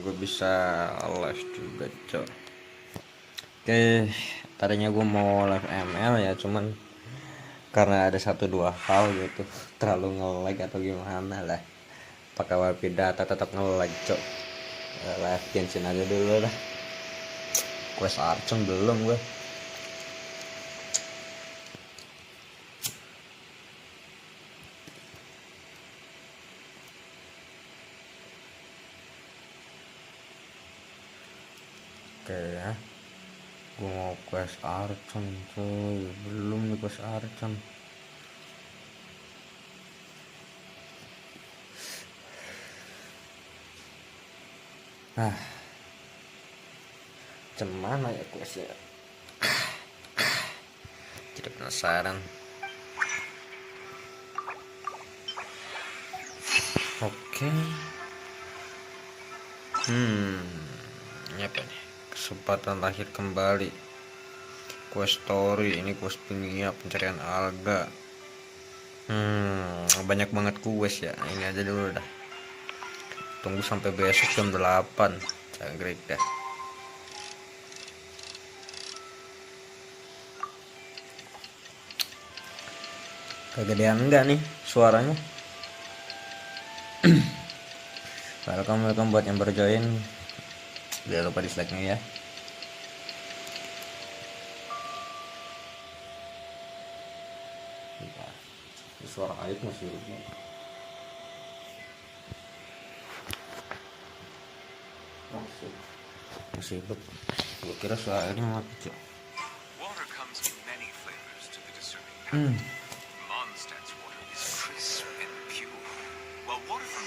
gue bisa live juga cok. Oke, tadinya gue mau live ML ya, cuman karena ada satu dua hal gitu terlalu nge-lag atau gimana lah, pakai wifi data tetap nge-lag cok. Live Genshin aja dulu lah. Quest Archon belum gue. Oke ya, gue mau quest Archon cuy, belum nih quest Archon. Mana ya questnya? Jadi penasaran. Oke. Ini apa nih? Kesempatan lahir kembali. Quest story, ini quest dunia pencarian alga. Banyak banget quest ya. Ini aja dulu dah. Tunggu sampai besok jam 8. Cangkrik dah. Kegedean enggak nih suaranya? Welcome buat yang berjoin. Jangan lupa dislike-nya ya. Suara air masih hidup. Masih hidup. Gue kira suara airnya mati cok.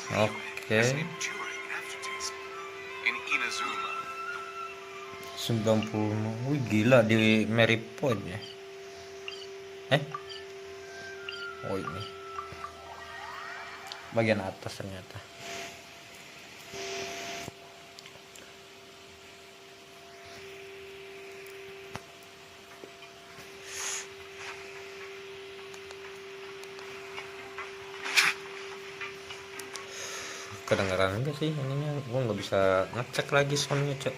Oke. 90. Wih gila di Mary Point ya. Oh ini bagian atas ternyata. Kedengeran enggak sih ininya? Gue nggak bisa ngecek lagi soundnya cok.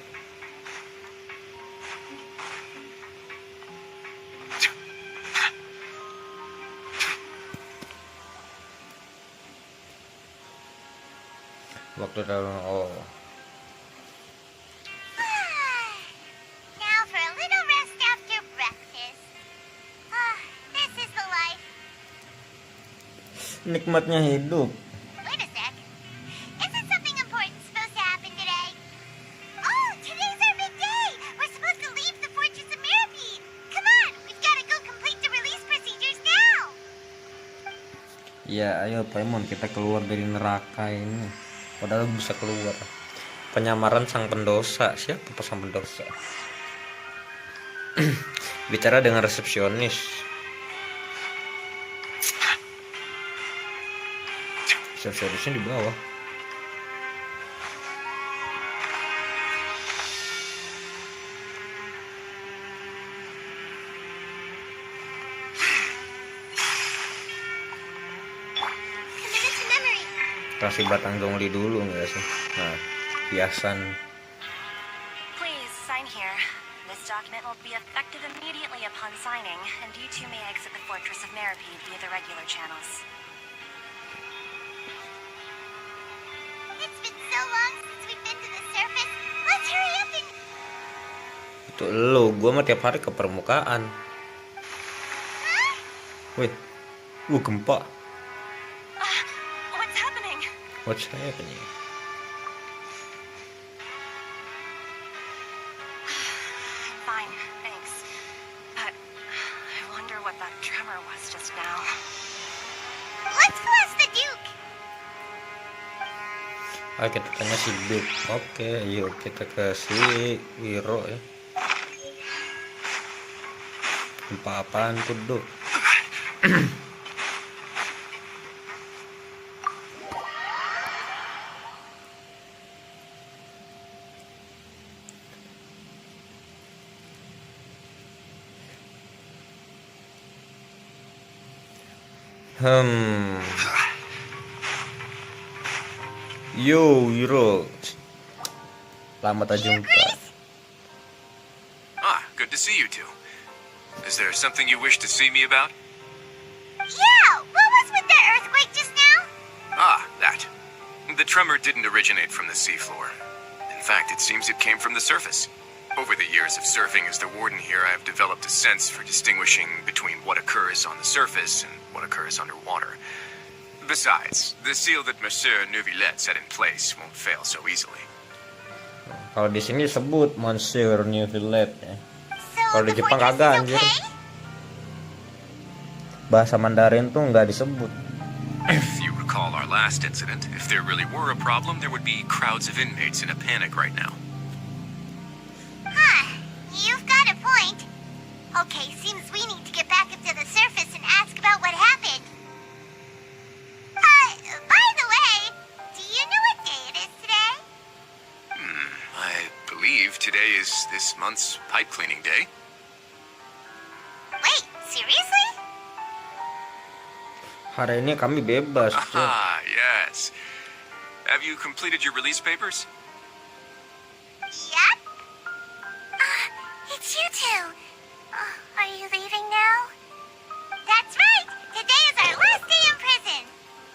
Waktu dalam Now for a little rest after breakfast. This is the life. nikmatnya hidup. Wait a sec. Isn't something important supposed to happen today? Oh, today's our big day. We're supposed to leave the fortress of Mirapede. Come on, we've got to go complete the release procedures now. Ya ayo Paimon, kita keluar dari neraka ini. Padahal bisa keluar. Penyamaran sang pendosa. Siapa sang pendosa? Bicara dengan resepsionis. Resepsionisnya di bawah. Kasih batang dongli dulu nggak sih? Nah, hiasan. Please sign here. This document will be effective immediately upon signing, and you two may exit the fortress of Mirapede via the regular channels. It's been so long since we've been to the surface. Let's hurry up and... Itu lo, gua mah tiap hari ke permukaan. Wih, gempa. What's happening? I'm fine, thanks. But I wonder what that tremor was just now. Let's go ask the Duke. Ayo kita tanya si Duke. Oke, yuk kita ke si Wiro ya. Gempa apaan tuh Duke? Yo, Wiro. Lama tak Here, jumpa. Chris. Ah, good to see you two. Is there something you wish to see me about? Yeah, what was with that earthquake just now? Ah, that. The tremor didn't originate from the seafloor. In fact, it seems it came from the surface. Over the years of surfing as the warden here, I have developed a sense for distinguishing between what occurs on the surface and what occurs underwater. Besides, the seal that Monsieur Neuvillette set in place won't fail so easily. Kalau di sini disebut Monsieur Neuvillette ya. So Kalau di the Jepang fortress kagak is anjir. okay? Bahasa Mandarin tuh nggak disebut. If you recall our last incident, if there really were a problem, there would be crowds of inmates in a panic right now. Huh, you've got a point. Okay, seems we need to get back up to the surface and ask about what happened. By the way, do you know what day it is today? I believe today is this month's pipe cleaning day. Wait, seriously? Hari ini kami bebas. cuy. Ah, yes. Have you completed your release papers? Yep. It's you two. Are you leaving now? That's right. Today is our last day in prison.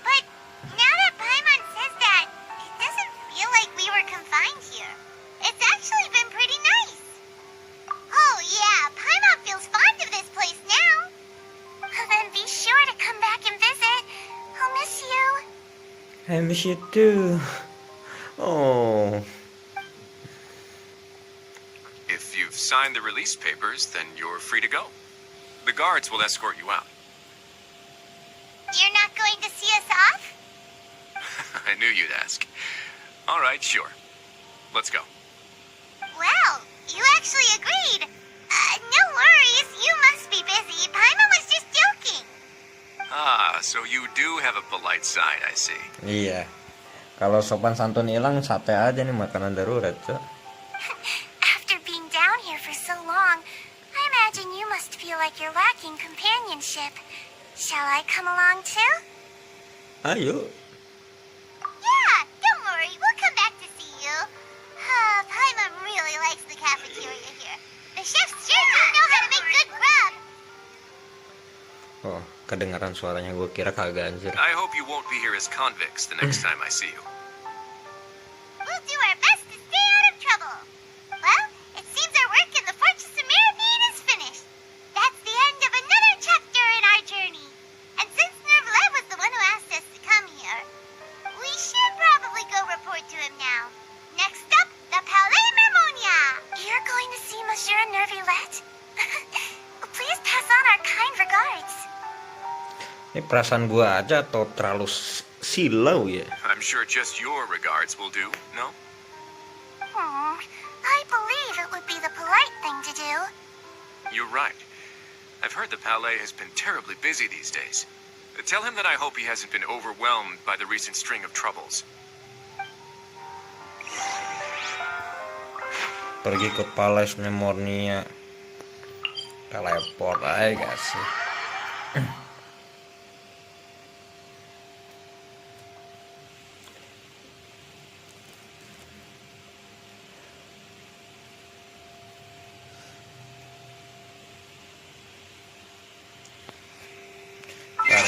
But now that Paimon says that, it doesn't feel like we were confined here. It's actually been pretty nice. Oh yeah, Paimon feels fond of this place now. Then be sure to come back and visit. I'll miss you. I miss you too. Oh. If you've signed the release papers, then you're free to go. The guards will escort you out. You're not going to see us off? I knew you'd ask. All right, sure. Let's go. Well, you actually agreed. No worries, you must be busy. Paimon was just joking. Ah, so you do have a polite side, I see. Iya. Kalau sopan santun hilang, sate aja nih makanan darurat, Cok. After being down here for so long, I imagine you must feel like you're lacking companionship. Shall I come along too? Ayo. Yeah, don't worry, we'll come back to see you. Paimon really likes the cafeteria here. The chefs sure do know how to make good grub. Oh, kedengaran suaranya, gue kira kagak anjir. I hope you won't be here as convicts the next time I see you. We'll do our best to stay out of trouble. Well, it seems our work in the Fortress of Mirabine is finished. That's the end of another chapter in our journey. And since Neuvillette was the one who asked us to come here, we should probably go report to him now. Next up, the Palais Mermonia. You're going to see Monsieur Neuvillette? Please pass on our kind regards. Ini perasaan gue aja atau terlalu silau ya? I'm sure just your regards will do, no? I believe it would be the polite thing to do. You're right. I've heard the Palais has been terribly busy these days. Tell him that I hope he hasn't been overwhelmed by the recent string of troubles. Pergi ke Palais Mermonia. Teleport aja gak sih?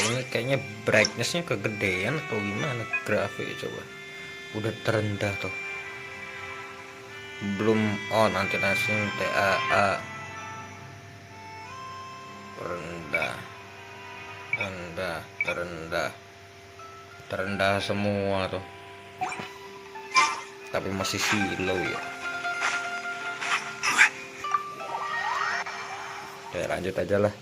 Ini kayaknya brightnessnya kegedean atau gimana grafik coba. Udah terendah tuh. Belum on nanti TAA. Terendah semua tuh. Tapi masih silau ya. Oke, lanjut aja lah.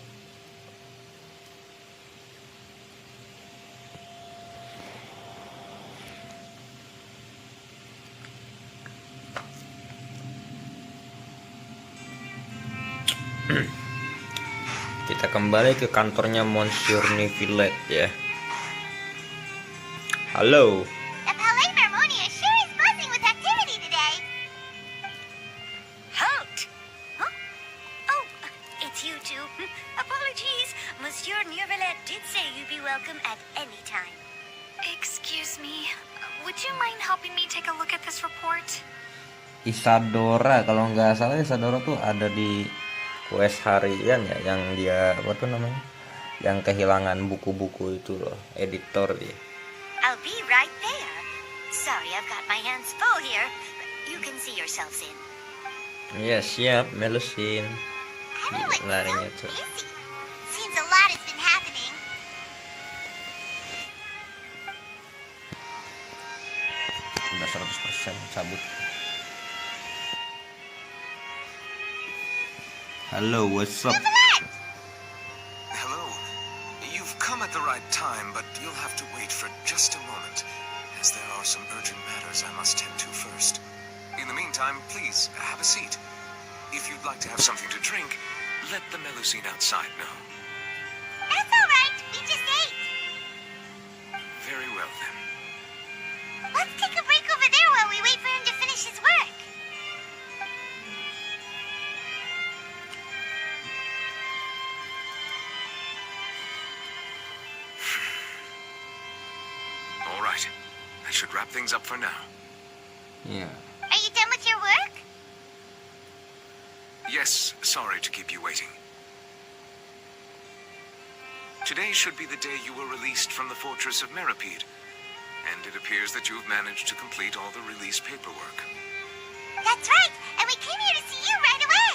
Kita kembali ke kantornya Monsieur Neuvillette ya. Halo. The Palais Mermonia sure is buzzing with activity today. Halt! Huh? Oh, it's you two. Apologies. Monsieur Neuvillette did say you'd be welcome at any time. Excuse me, would you mind helping me take a look at this report? Isadora, kalau nggak salah Isadora tuh ada di quest harian ya, yang dia apa tuh namanya, yang kehilangan buku-buku itu loh, editor dia. I'll be right there. Sorry, I've got my hands full here. You can see yourselves in. Iya siap, Melusin. Everyone's Larinya so tuh. busy. Seems a lot has been happening. Udah 100% cabut. Halo, what's up? Hello. You've come at the right time, but you'll have to wait for just a moment, as there are some urgent matters I must tend to first. In the meantime, please, have a seat. If you'd like to have something to drink, let the Melusine outside know. That's all right. We just ate. Very well, then. Let's take a break over there while we wait for him to finish his work. All right. That should wrap things up for now. Iya. Are you done with your work? Yes, sorry to keep you waiting. Today should be the day you were released from the fortress of Meripede, and it appears that you've managed to complete all the release paperwork. That's right. And we came here to see you right away.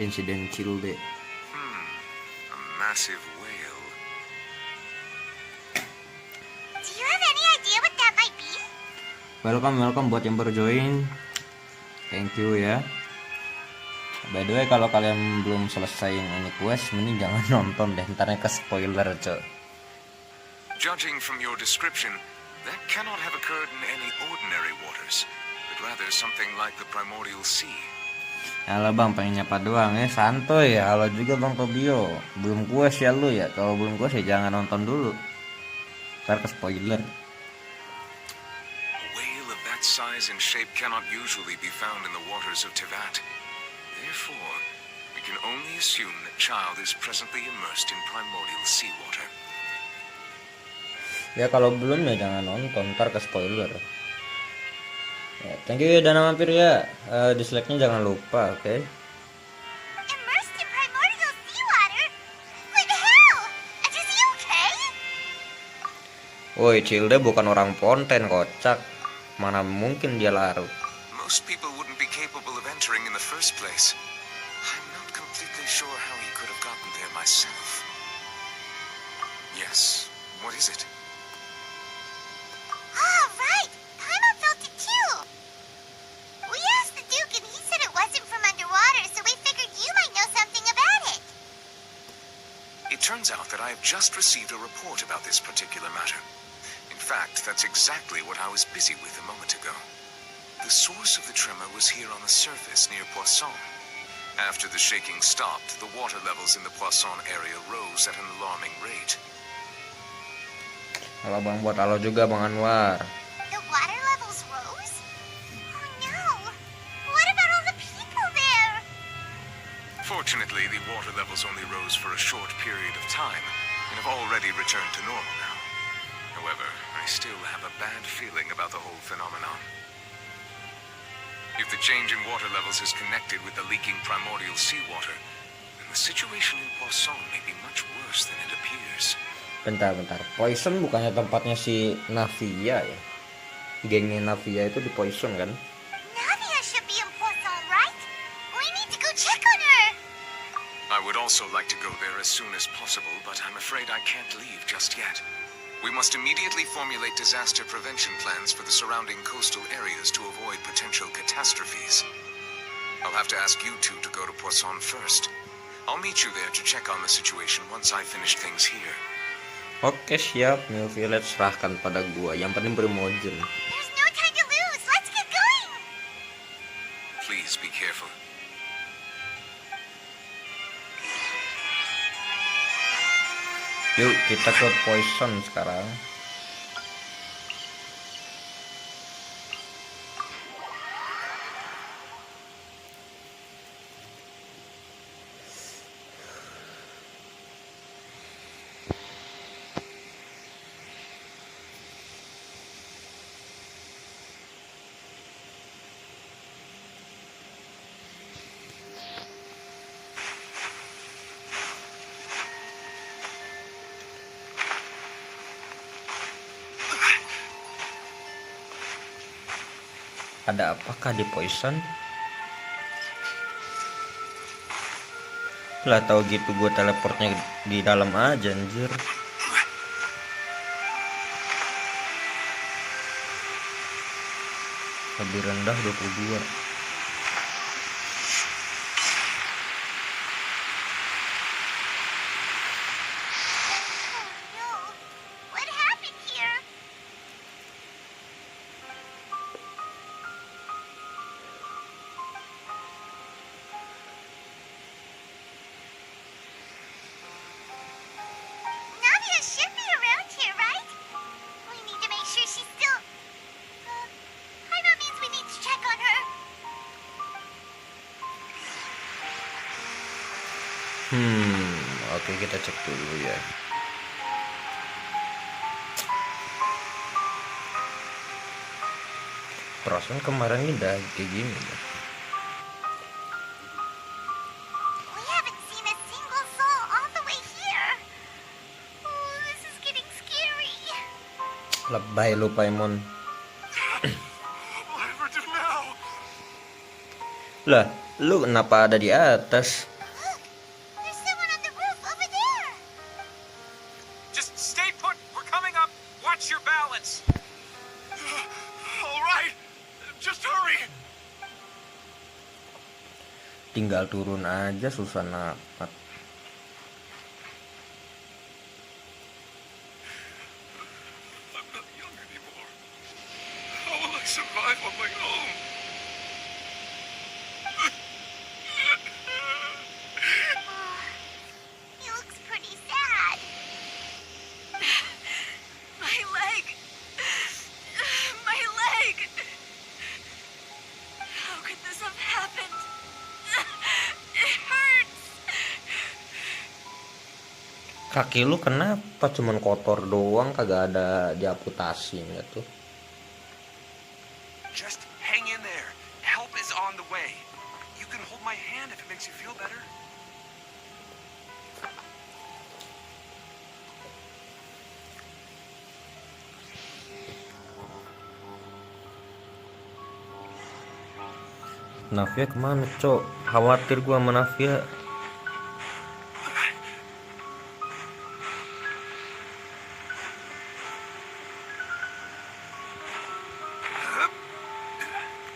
Insiden Cilde. A massive whale. Do you have any idea what that might be? Welcome buat yang baru join. Thank you ya. By the way, kalau kalian belum selesaiin ini quest, mending jangan nonton deh, ntarnya ke spoiler, cok. Judging from your description, that cannot have occurred in any ordinary waters, but rather something like the primordial sea. Halo bang, pengen nyapa doang ya, santuy ya. Halo juga bang Tobio. Belum quest ya lu ya? Kalau belum quest ya jangan nonton dulu, ntar ke spoiler. A whale of that size and shape cannot usually be found in the waters of Tivat. Therefore, we can only assume that Child is presently immersed in primordial seawater. Ya kalau belum ya jangan nonton, ntar ke spoiler. Ya, thank you ya Dana Mampir ya. Dislike-nya jangan lupa, oke? Immersed in primordial seawater? What the hell? Is he okay? Woi, Cilde bukan orang Ponten, kocak. Mana mungkin dia larut. Most people wouldn't be capable of entering in the first place. I'm not completely sure how he could have gotten there myself. Yes, what is it? Ah, right. Paimon felt it too. We asked the Duke and he said it wasn't from underwater, so we figured you might know something about it. It turns out that I have just received a report about this particular matter. In fact, that's exactly what I was busy with a moment ago. The source of the tremor was here on the surface near Poisson. After the shaking stopped, the water levels in the Poisson area rose at an alarming rate. Halo bang, buat halo juga bang Anwar. The water levels rose? Oh no. What about all the people there? Fortunately, the water levels only rose for a short period of time and have already returned to normal now. However, I still have a bad feeling about the whole phenomenon. If the change in water levels is connected with the leaking primordial seawater, then the situation in Poisson may be much worse than it appears. Bentar. Poison bukannya tempatnya si Navia ya? Gengnya Navia itu di Poison kan? Navia should be in Poisson, right? We need to go check on her. I would also like to go there as soon as possible, but I'm afraid I can't leave just yet. We must immediately formulate disaster prevention plans for the surrounding coastal areas to avoid potential catastrophes. I'll have to ask you two to go to Poisson first. I'll meet you there to check on the situation once I finish things here. Oke siap, New Village serahkan pada gua. Yang penting Primogen. There's no time to lose. Let's get going. Please be careful. Yuk kita ke Poison sekarang. Ada apakah di poison? Lah tahu gitu gue teleportnya di dalam aja anjir. Lebih rendah 22. Oh no. What happened here? Nadia should be around here, right? We need to make sure she's still... Hyma means we need to check on her. Oke, kita cek dulu ya. Perasaan kemarin ini udah kayak gini ya. We haven't seen a single soul all the way here. Oh, this is getting scary. Lebay lu Paimon. Whatever do now? Lah, lu kenapa ada di atas? Look, there's someone on the roof over there. Just stay put. We're coming up. Watch your balance. All right. Just hurry. Tinggal turun aja susah napat. I'm not young anymore. How will I survive on my own? He looks pretty sad. My leg! My leg! How could this have happened? It hurts! Kaki lu kenapa cuman kotor doang, kagak ada diamputasinya tuh? Just hang in there. Help is on the way. You can hold my hand if it makes you feel better. Navia kemana cok? Khawatir gua sama Navia.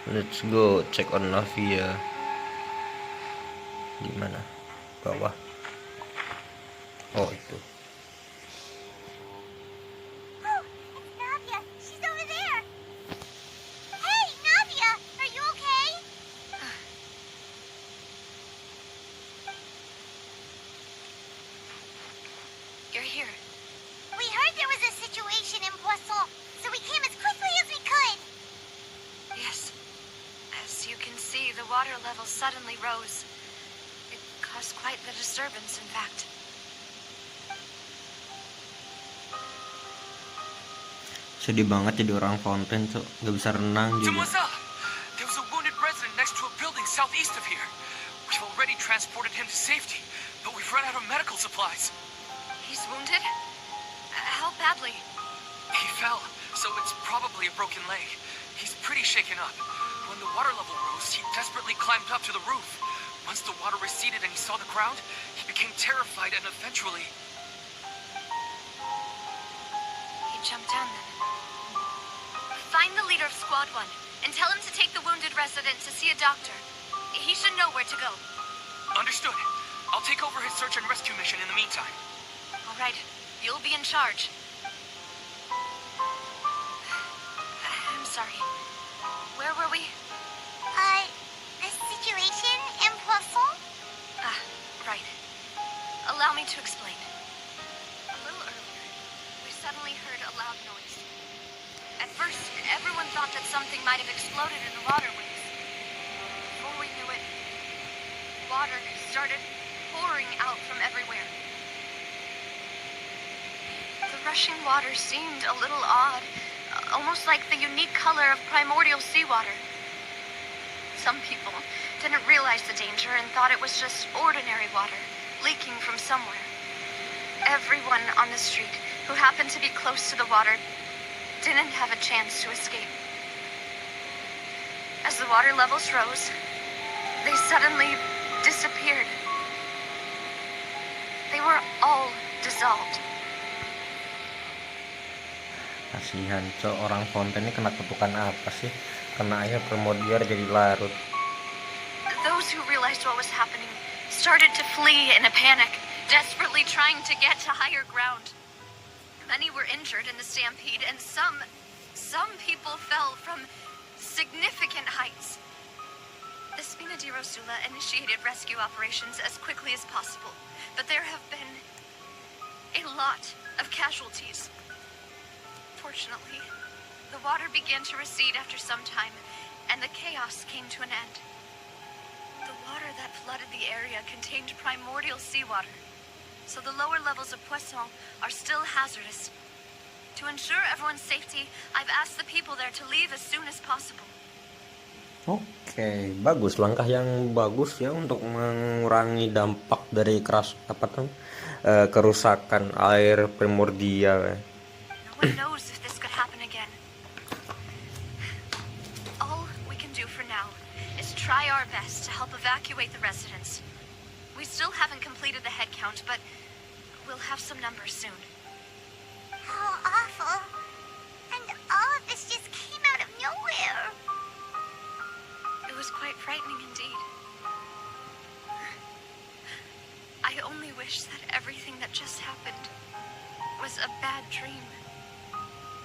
Let's go check on Navia. Di mana? Bawah. Oh itu. Oh, it's Nadia. She's over there. Hey, Nadia, are you okay? You're here. We heard there was a situation in Poisson, so we came as quickly as we could. Yes. As you can see, the water level suddenly rose. It caused quite the disturbance, in fact. Sedih banget jadi orang fountain cok, gak bisa renang juga. Demoiselle, there was a wounded resident next to a building southeast of here. We've already transported him to safety, but we've run out of medical supplies. He's wounded? How badly? He fell, so it's probably a broken leg. He's pretty shaken up. When the water level rose, he desperately climbed up to the roof. Once the water receded and he saw the ground, he became terrified and eventually... He jumped down then. Find the leader of Squad 1 and tell him to take the wounded resident to see a doctor. He should know where to go. Understood. I'll take over his search and rescue mission in the meantime. All right, you'll be in charge. I'm sorry. Where were we? The situation in Poisson? Ah, right. Allow me to explain. A little earlier, we suddenly heard a loud noise. At first, everyone thought that something might have exploded in the waterways. Before we knew it, water started pouring out from everywhere. The rushing water seemed a little odd, almost like the unique color of primordial seawater. Some people didn't realize the danger and thought it was just ordinary water leaking from somewhere. Everyone on the street who happened to be close to the water didn't have a chance to escape. As the water levels rose, they suddenly disappeared. They were all dissolved. Kasihan cok, orang fonten ini kena kutukan apa sih? Kena air primordial jadi larut. Those who realized what was happening started to flee in a panic, desperately trying to get to higher ground. Many were injured in the stampede, and some people fell from significant heights. The Spina di Rosula initiated rescue operations as quickly as possible, but there have been a lot of casualties. Fortunately, the water began to recede after some time, and the chaos came to an end. The water that flooded the area contained primordial seawater, so the lower levels of Poisson are still hazardous. To ensure everyone's safety, I've asked the people there to leave as soon as possible. Oke, bagus, langkah yang bagus ya untuk mengurangi dampak dari kerusakan air primordial. No one knows if this could happen again. All we can do for now is try our best to help evacuate the residents. We still haven't completed the head count, but we'll have some numbers soon. How awful. And all of this just came out of nowhere. It was quite frightening indeed. I only wish that everything that just happened was a bad dream.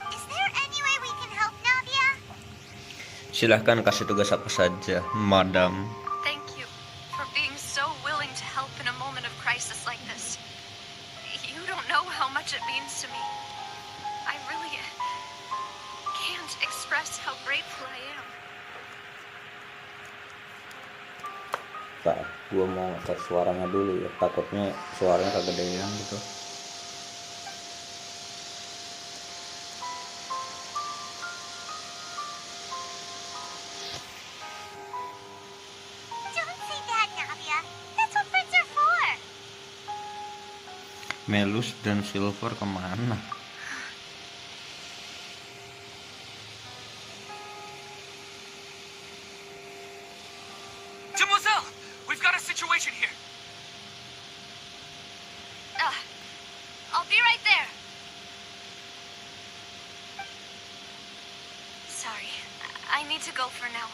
Is there any way we can help, Navia? Silahkan kasih tugas apa saja, Madam. Thank you for being so willing to help in a moment of crisis like this. You don't know how much it means to me. I really can't express how grateful I am. Pak, gua mau ngecek suaranya dulu ya, takutnya suaranya kegedean gitu. Don't say that, Navia. That's what friends are for. Melus dan Silver kemana? Demoiselle, we've got a situation here. I'll be right there. Sorry, I need to go for now.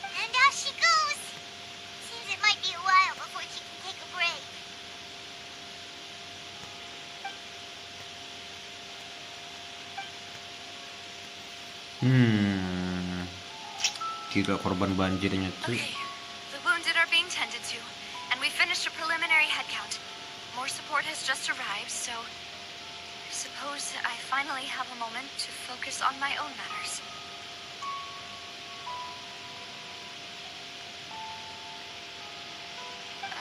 And out she goes. Seems it might be a while before she can take a break. Gila, korban banjirnya tuh. Okay, the wounded are being tended to, and we finished a preliminary head count. More support has just arrived, so I suppose I finally have a moment to focus on my own matters.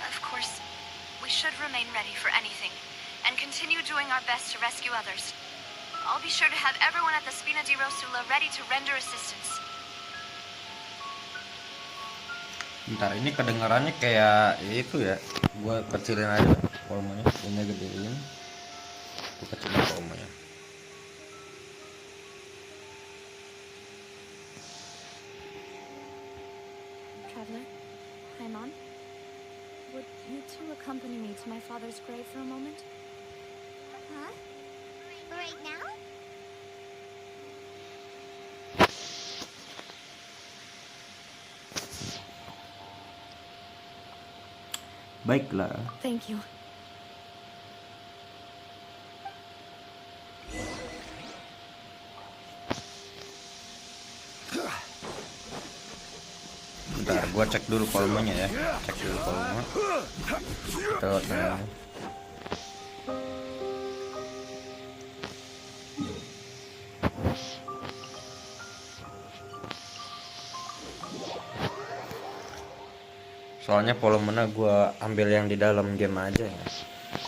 Of course, we should remain ready for anything, and continue doing our best to rescue others. I'll be sure to have everyone at the Spina di Rosula ready to render assistance. Bentar, ini kedengarannya kayak itu ya. Gua kecilin aja volumenya, ini gedein. Gua kecilin volumenya. Traveler, Paimon, would you two accompany me to my father's grave for a moment? Huh? Right now? Baiklah. Thank you. Bentar, gua cek dulu volumenya ya. Cek dulu volume. Tuh, nah. Soalnya volumenya gua ambil yang di dalam game aja ya.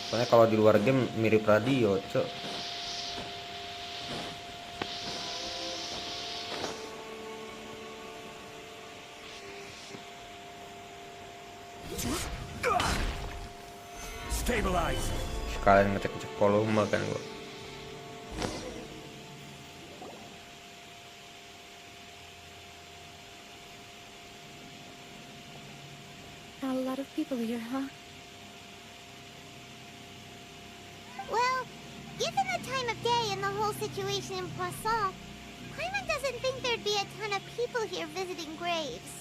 Soalnya kalau di luar game mirip radio, cok. Stabilize. Sekalian ngecek-ngecek volume kan gua. lot of people here, huh? Well, given the time of day and the whole situation in Poisson, Paimon doesn't think there'd be a ton of people here visiting graves.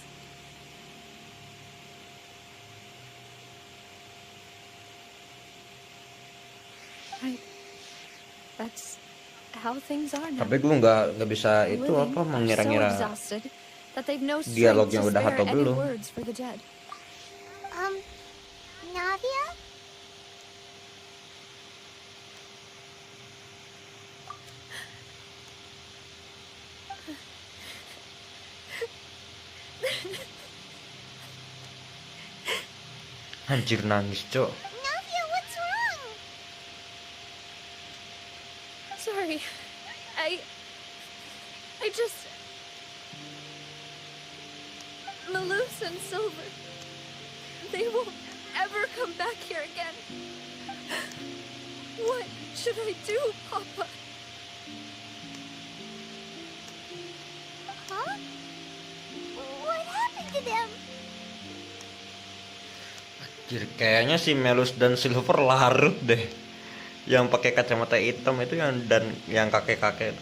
That's how things are now. Tapi gue nggak bisa itu Living apa are so mengira-ngira exhausted that they've no strength dialognya to udah spare atau any belum. words for the dead. Navia? Anjir nangis, Cok. Navia, what's wrong? Sorry. I just... Malus and Silver. They won't ever come back here again. What should I do, Papa? Huh? What happened to them? Anjir, kayaknya si Melus dan Silver larut deh. Yang pakai kacamata hitam itu yang kakek-kakek.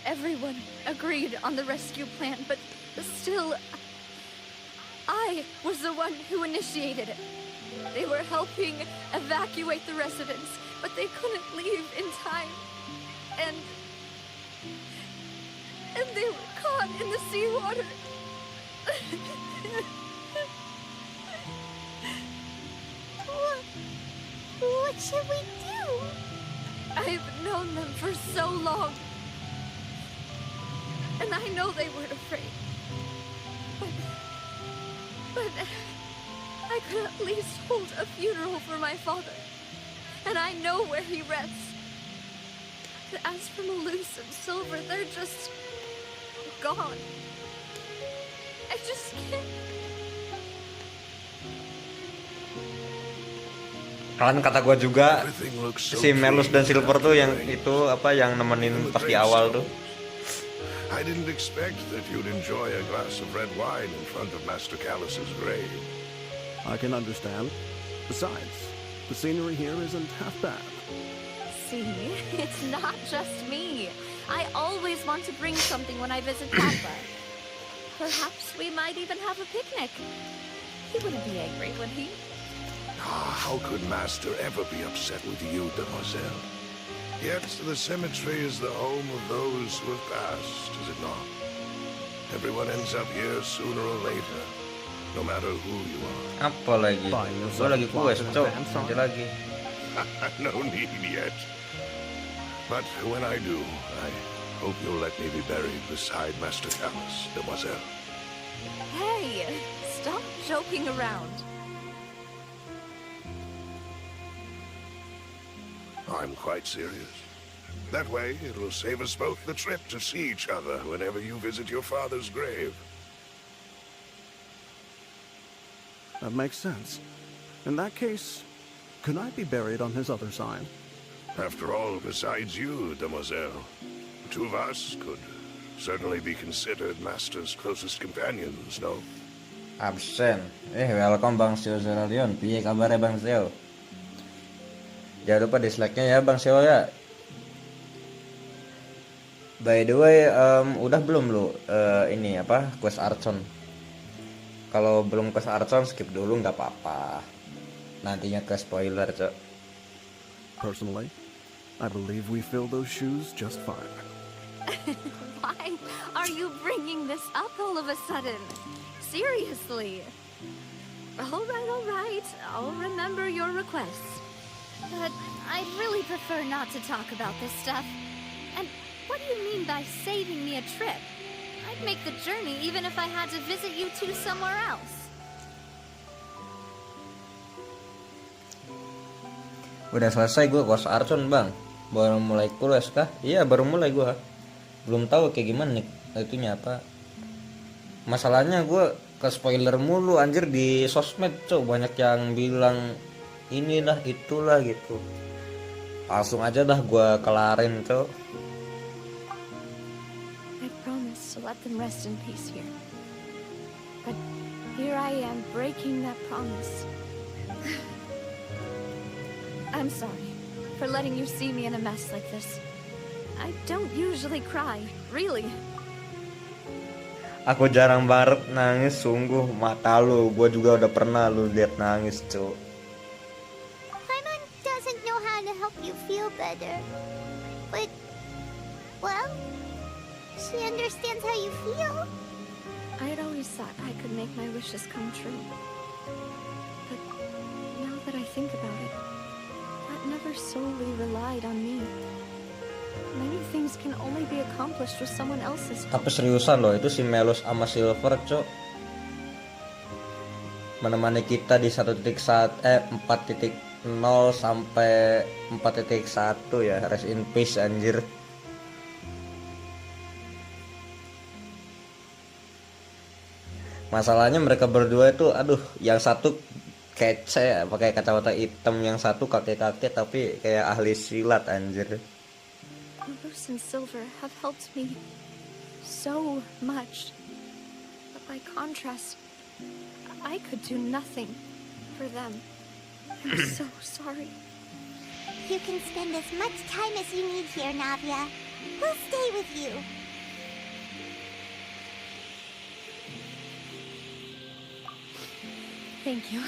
Everyone agreed on the rescue plan, but still, I was the one who initiated it. They were helping evacuate the residents, but they couldn't leave in time. And they were caught in the seawater. What should we do? I've known them for so long. And I know they weren't afraid. But I could at least hold a funeral for my father. And I know where he rests. As for Malus and Silver, they're just gone. I just can't. Kan kata gue juga Everything looks so si Melus dan clean Silver tuh after yang the rain. itu apa yang nemenin pas di awal tuh. I didn't expect that you'd enjoy a glass of red wine in front of Master Callus's grave. I can understand. Besides, the scenery here isn't half bad. See, it's not just me. I always want to bring something when I visit Papa. Perhaps we might even have a picnic. He wouldn't be angry, would he? How could Master ever be upset with you, Demoiselle? Yet the cemetery is the home of those who have passed, is it not? Everyone ends up here sooner or later, no matter who you are. Apa lagi? Gue lagi quest, Cok. Nanti lagi. No need yet. But when I do, I hope you'll let me be buried beside Master Callus, Demoiselle. Hey, stop joking around. I'm quite serious. That way, it will save us both the trip to see each other whenever you visit your father's grave. That makes sense. In that case, could I be buried on his other side? After all, besides you, Demoiselle, two of us could certainly be considered Master's closest companions, no? Absen. Welcome Bang Sio Zeralion. Piye kabarnya Bang Sio? Jangan lupa dislike-nya ya Bang Sio ya. By the way, udah belum lu ini apa quest Archon? Kalau belum quest Archon skip dulu nggak apa-apa. Nantinya ke spoiler, Cok. Personally, I believe we fill those shoes just fine. Why are you bringing this up all of a sudden? Seriously. All right. I'll remember your requests. But I'd really prefer not to talk about this stuff. And what do you mean by saving me a trip? I'd make the journey even if I had to visit you two somewhere else. Udah selesai gue quest Archon Bang. Baru mulai quest kah? Iya baru mulai gue. Belum tahu kayak gimana nih itunya apa. Masalahnya gue ke spoiler mulu anjir di sosmed, Cok. Banyak yang bilang inilah itulah gitu. Langsung aja dah gue kelarin, Cok. I promise to let them rest in peace here. But here I am breaking that promise. I'm sorry for letting you see me in a mess like this. I don't usually cry, really. Aku jarang banget nangis, sungguh. Mata lu, gue juga udah pernah lu lihat nangis, Cuk. Paimon doesn't know how to help you feel better. But, well, she understands how you feel. I had always thought I could make my wishes come true. But now that I think about it, that never solely relied on me. Many things can only be accomplished with someone else's help. Tapi seriusan loh, itu si Melus sama Silver, Cuk, menemani kita di 4.0 sampai 4.1 ya. Rest in peace anjir. Masalahnya mereka berdua itu, aduh, yang satu kece pakai kacamata hitam, yang satu kakek-kakek tapi kayak ahli silat anjir. Bruce and Silver have helped me so much. But by contrast, I could do nothing for them. I'm so sorry. You can spend as much time as you need here, Navia. We'll stay with you. Thank you.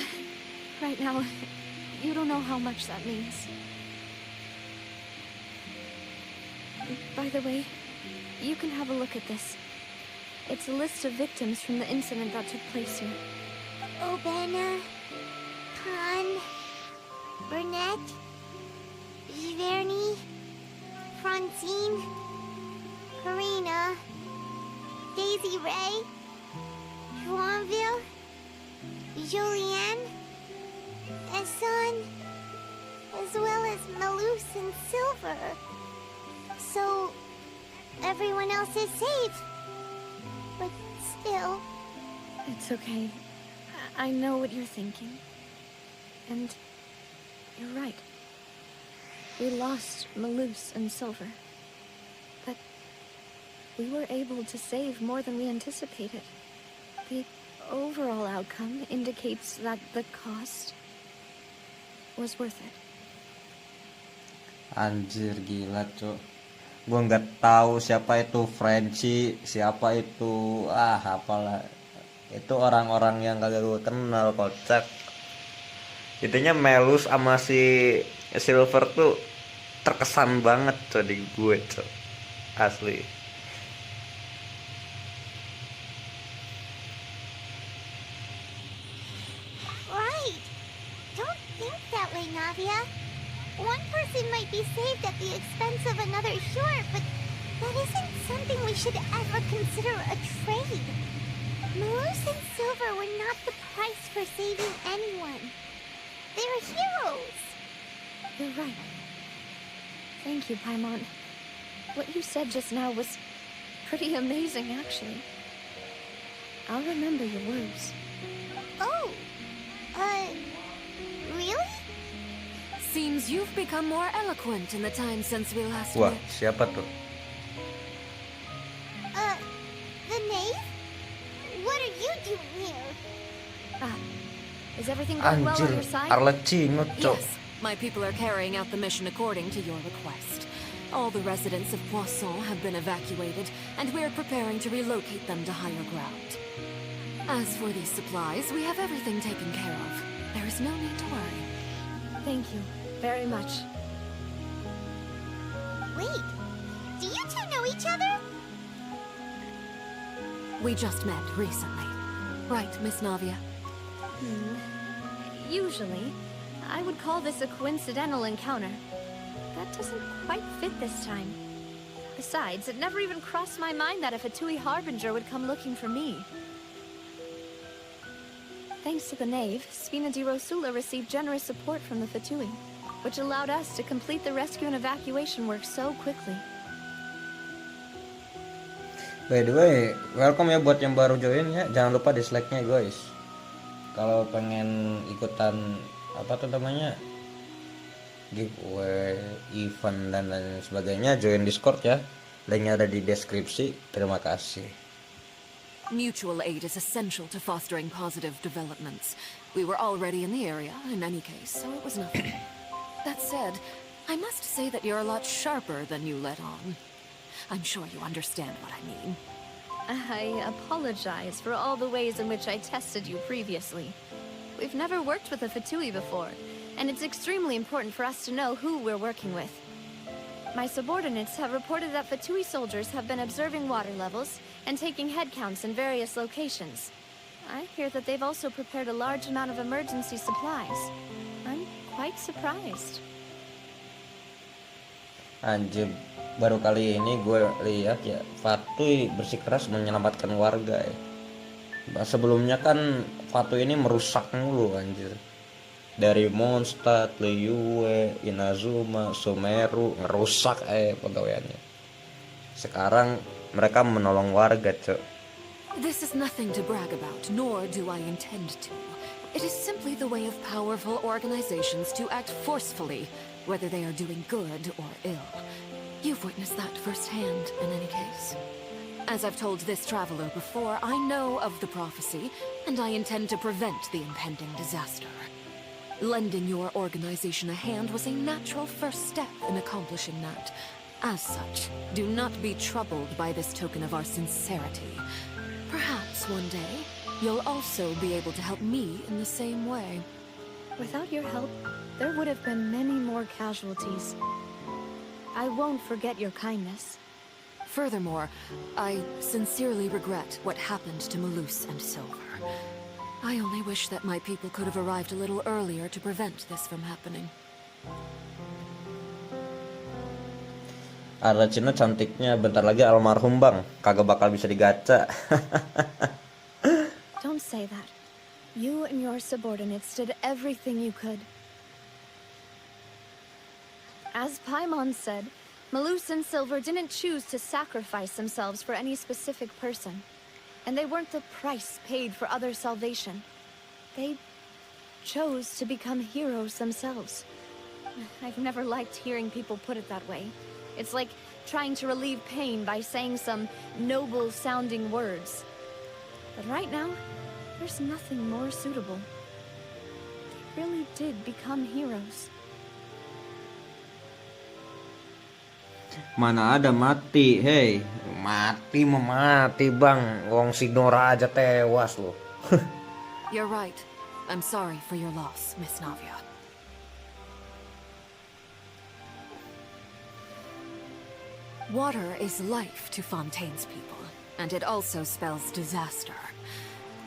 Right now, you don't know how much that means. By the way, you can have a look at this. It's a list of victims from the incident that took place here. Obana, Khan, Burnett, Giverny, Francine, Karina, Daisy Ray, Juanville, Julianne, Esson, as well as Malus and Silver. So, everyone else is safe. But still... It's okay. I know what you're thinking. And you're right. We lost Malus and Silver. But we were able to save more than we anticipated. The overall outcome indicates that the cost was worth it. Anjir, gila, Cuk. Gue nggak tahu siapa itu Frenchie, siapa itu apalah. Itu orang-orang yang kagak gue kenal, kocak. Intinya Melus sama si Silver tuh terkesan banget, Cuk, di gue, Cuk. Asli. Right. Don't think that way, Navia. One person might be saved at the expense of another, sure, but that isn't something we should ever consider a trade. Malus and Silver were not the price for saving anyone. They're heroes. You're right. Thank you, Paimon. What you said just now was pretty amazing, actually. I'll remember your words. Oh, really? Seems you've become more eloquent in the time since we last Wah, met. siapa tuh? The knave? What are you doing here? Is everything going well on Anjir, your side? Arlecchino, Cuk. Yes, my people are carrying out the mission according to your request. All the residents of Poisson have been evacuated, and we are preparing to relocate them to higher ground. As for these supplies, we have everything taken care of. There is no need to worry. Thank you very much. Wait, do you two know each other? We just met recently. Right, Miss Navia? Usually, I would call this a coincidental encounter. That doesn't quite fit this time. Besides, it never even crossed my mind that a Fatui Harbinger would come looking for me. Thanks to the knave, Spina di Rosula received generous support from the Fatui, which allowed us to complete the rescue and evacuation work so quickly. By the way, welcome ya buat yang baru join ya. Jangan lupa dislike-nya, guys. Kalau pengen ikutan apa tuh namanya, giveaway, event dan lain sebagainya, join Discord ya. Linknya ada di deskripsi. Terima kasih. Mutual aid is essential to fostering positive developments. We were already in the area, in any case, so it was nothing. That said, I must say that you're a lot sharper than you let on. I'm sure you understand what I mean. I apologize for all the ways in which I tested you previously. We've never worked with a Fatui before, and it's extremely important for us to know who we're working with. My subordinates have reported that Fatui soldiers have been observing water levels and taking head counts in various locations. I hear that they've also prepared a large amount of emergency supplies. I'm quite surprised. Anjir, baru kali ini gue lihat ya Fatui bersikeras menyelamatkan warga ya. Sebelumnya kan Fatui ini merusak mulu anjir. Dari Mondstadt, Liyue, Inazuma, Sumeru ngerusak pegawaiannya. Sekarang mereka menolong warga, Cok. This is nothing to brag about, nor do I intend to. It is simply the way of powerful organizations to act forcefully, whether they are doing good or ill. You've witnessed that firsthand, in any case. As I've told this traveler before, I know of the prophecy, and I intend to prevent the impending disaster. Lending your organization a hand was a natural first step in accomplishing that. As such, do not be troubled by this token of our sincerity. Perhaps one day, you'll also be able to help me in the same way. Without your help, there would have been many more casualties. I won't forget your kindness. Furthermore, I sincerely regret what happened to Malus and Silver. I only wish that my people could have arrived a little earlier to prevent this from happening. Arlecchino cantiknya bentar lagi almarhum bang, kagak bakal bisa digaca. Don't say that. You and your subordinates did everything you could. As Paimon said, Malus and Silver didn't choose to sacrifice themselves for any specific person. And they weren't the price paid for other salvation. They chose to become heroes themselves. I've never liked hearing people put it that way. It's like trying to relieve pain by saying some noble-sounding words. But right now, there's nothing more suitable. They really did become heroes. Mana ada mati, hei. Mati bang. Wong si Nora aja tewas loh. You're right. I'm sorry for your loss, Miss Navia. Water is life to Fontaine's people, and it also spells disaster.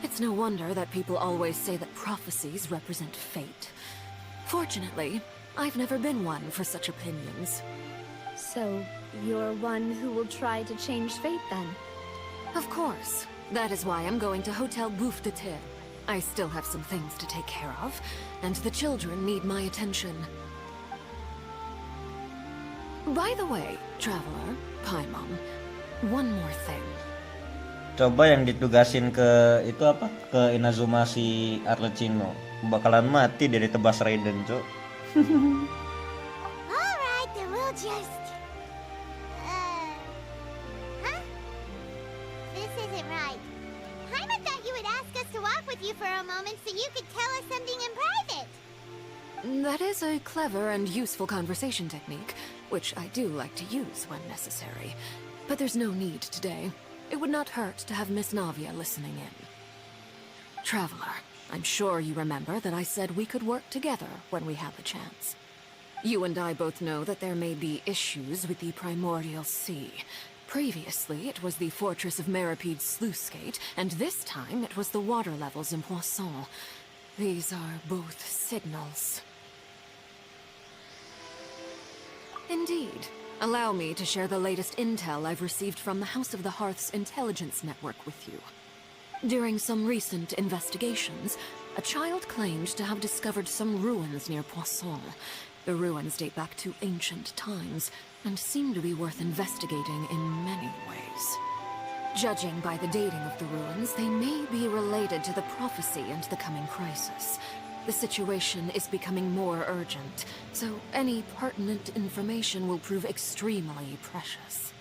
It's no wonder that people always say that prophecies represent fate. Fortunately, I've never been one for such opinions. So, you're one who will try to change fate then? Of course. That is why I'm going to Hotel Bouffe de Terre. I still have some things to take care of, and the children need my attention. By the way, traveler, Paimon, one more thing. Coba yang ditugasin ke itu apa? Ke Inazuma si Arlecchino. Bakalan mati dari tebas Raiden, Cok. Alright, then we'll just... Huh? This isn't right. Paima thought you would ask us to walk with you for a moment so you could tell us something in private. That is a clever and useful conversation technique, which I do like to use when necessary. But there's no need today. It would not hurt to have Miss Navia listening in. Traveler, I'm sure you remember that I said we could work together when we had the chance. You and I both know that there may be issues with the Primordial Sea. Previously, it was the fortress of Meripede's sluice gate, and this time it was the water levels in Poisson. These are both signals. Indeed. Allow me to share the latest intel I've received from the House of the Hearth's intelligence network with you. During some recent investigations, a child claimed to have discovered some ruins near Poisson. The ruins date back to ancient times, and seem to be worth investigating in many ways. Judging by the dating of the ruins, they may be related to the prophecy and the coming crisis. The situation is becoming more urgent, so any pertinent information will prove extremely precious.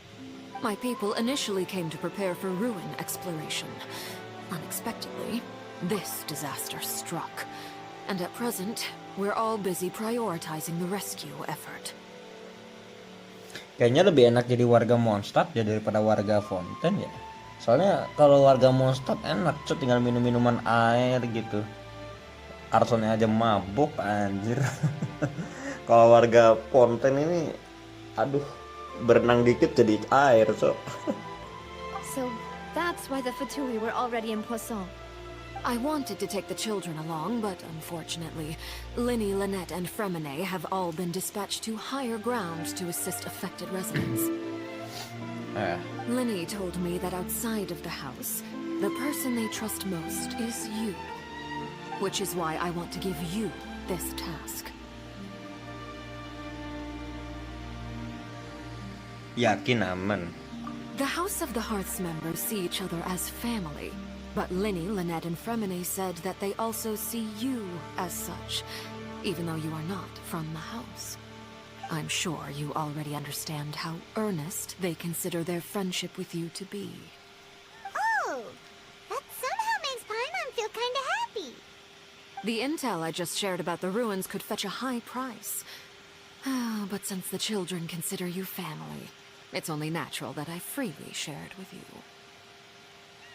My people initially came to prepare for ruin exploration. Unexpectedly, this disaster struck. And at present, we're all busy prioritizing the rescue effort. Kayaknya lebih enak jadi warga Mondstadt ya daripada warga Fountain ya. Soalnya kalau warga Mondstadt enak cuy, tinggal minum minuman air gitu. Arsonnya aja mabuk anjir. Kalau warga Fountain ini aduh, berenang dikit jadi air so. So that's why the Fatui were already in Poisson. I wanted to take the children along, but unfortunately, Linny, Lynette, and Fremine have all been dispatched to higher ground to assist affected residents. Linny told me that outside of the house, the person they trust most is you. Which is why I want to give you this task. Yakin aman. The House of the Hearth's members see each other as family. But Linny, Lynette, and Fremine said that they also see you as such, even though you are not from the house. I'm sure you already understand how earnest they consider their friendship with you to be. Oh, that somehow makes Paimon feel kinda happy. The intel I just shared about the ruins could fetch a high price. But since the children consider you family, it's only natural that I freely share it with you.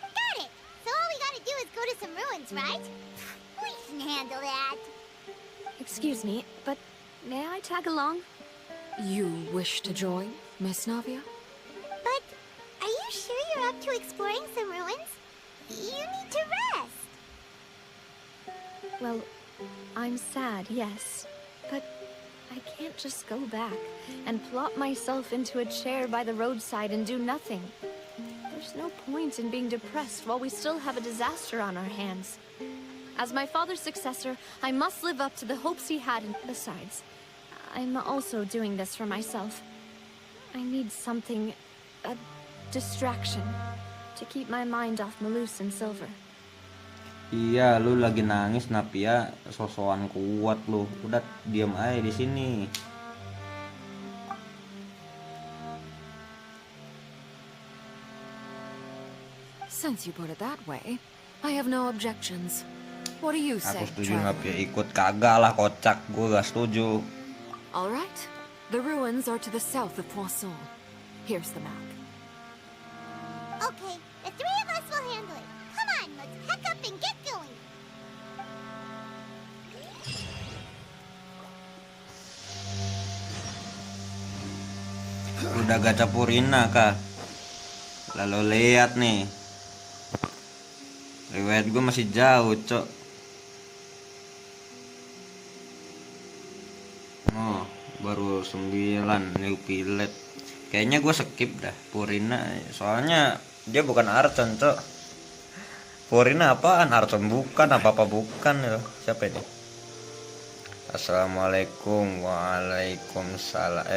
Got it! So all we gotta do is go to some ruins, right? We can handle that. Excuse me, but may I tag along? You wish to join, Miss Navia? But are you sure you're up to exploring some ruins? You need to rest. Well, I'm sad, yes. But I can't just go back and plop myself into a chair by the roadside and do nothing. There's no point in being depressed while we still have a disaster on our hands. As my father's successor, I must live up to the hopes he had, and besides, I'm also doing this for myself. I need something, a distraction, to keep my mind off Malus and Silver. Iya, lu lagi nangis Napia, sosokan kuat lu. Udah diam aja di sini. Since you put it that way, I have no objections. What do you say, Aku setuju Trevor? Napia ikut, kagak lah kocak, gue gak setuju. All right. The ruins are to the south of Poisson. Here's the map. Okay, the three of us will handle it. Come on, let's pack up and get going. Udah gacha Purina kah? Lalu lihat nih, riwayat gue masih jauh cok. Oh, baru 9 new pilot. Kayaknya gue skip dah Purina, soalnya dia bukan Archon cok. Purina apaan? Archon bukan, apa-apa bukan ya. Siapa ini? Assalamualaikum. Waalaikumsalam.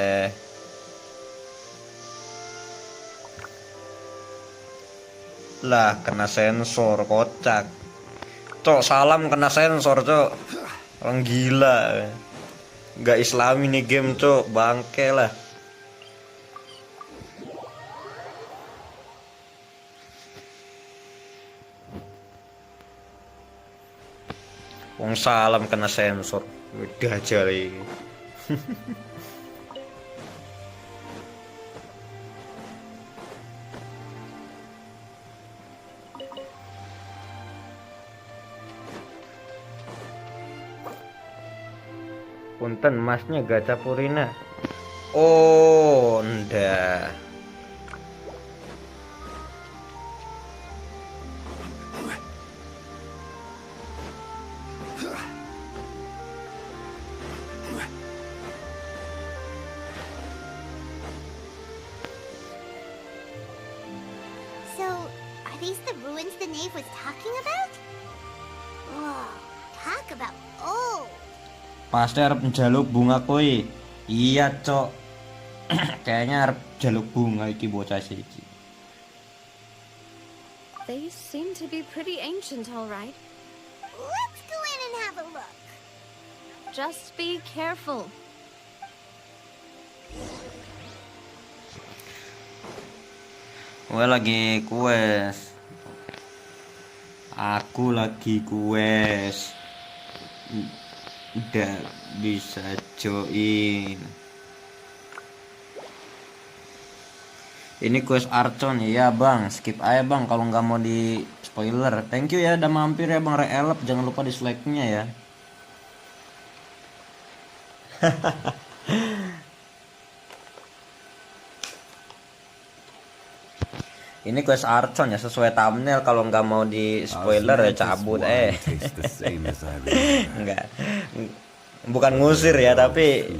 Lah kena sensor, kocak. Cok, salam kena sensor cok. Orang gila. Gak islami nih game cok, bangke lah. Wong salam kena sensor. Udah aja lagi. Punten masnya gacha Purina. Oh, ndak. So, are these the ruins the knave was talking about? Whoa, talk about old. Pasti arep njaluk bunga koi. Iya cok. Kayaknya arep njaluk bunga iki bocah iki. They seem to be pretty ancient, all right. Let's go in and have a look. Just be careful. Gue lagi quest. Aku lagi quest. Udah bisa join. Ini quest Archon ya bang. Skip aja bang kalau nggak mau di spoiler. Thank you ya udah mampir ya bang Reelep. Jangan lupa dislike-nya ya. Ini quest Archon ya sesuai thumbnail. Kalau nggak mau di spoiler ya cabut Enggak. Bukan ngusir ya tapi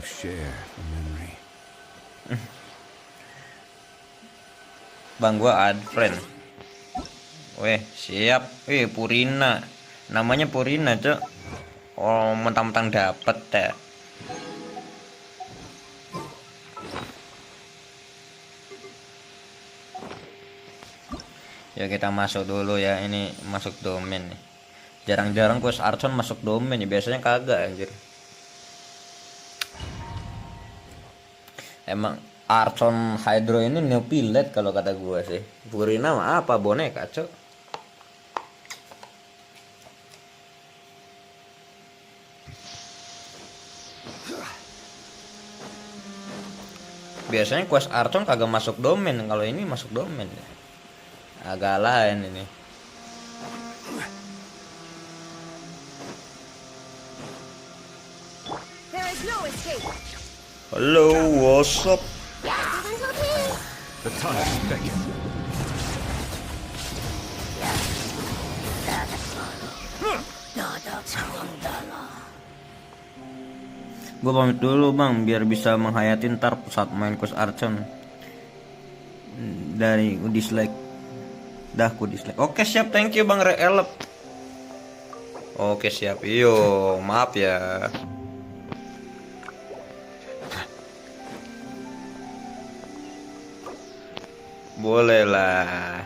bang gua add friend. Weh siap. Purina. Namanya Purina cok. Oh mentang-mentang dapet ya. Ya kita masuk dulu ya. Ini masuk domain nih. Jarang-jarang quest Archon masuk domain ya. Biasanya kagak anjir. Emang Archon Hydro ini new pilot kalau kata gua sih. Purina mah apa boneka cok. Biasanya quest Archon kagak masuk domain. Kalau ini masuk domain ya. Agak lain ini. Halo, what's up? The time is Spek. Gue pamit dulu bang, biar bisa menghayati ntar saat main quest Archon. Dari dislike. Dah ku dislike. Oke siap, thank you bang Reelep. Oke siap, iyo maaf ya. Boleh lah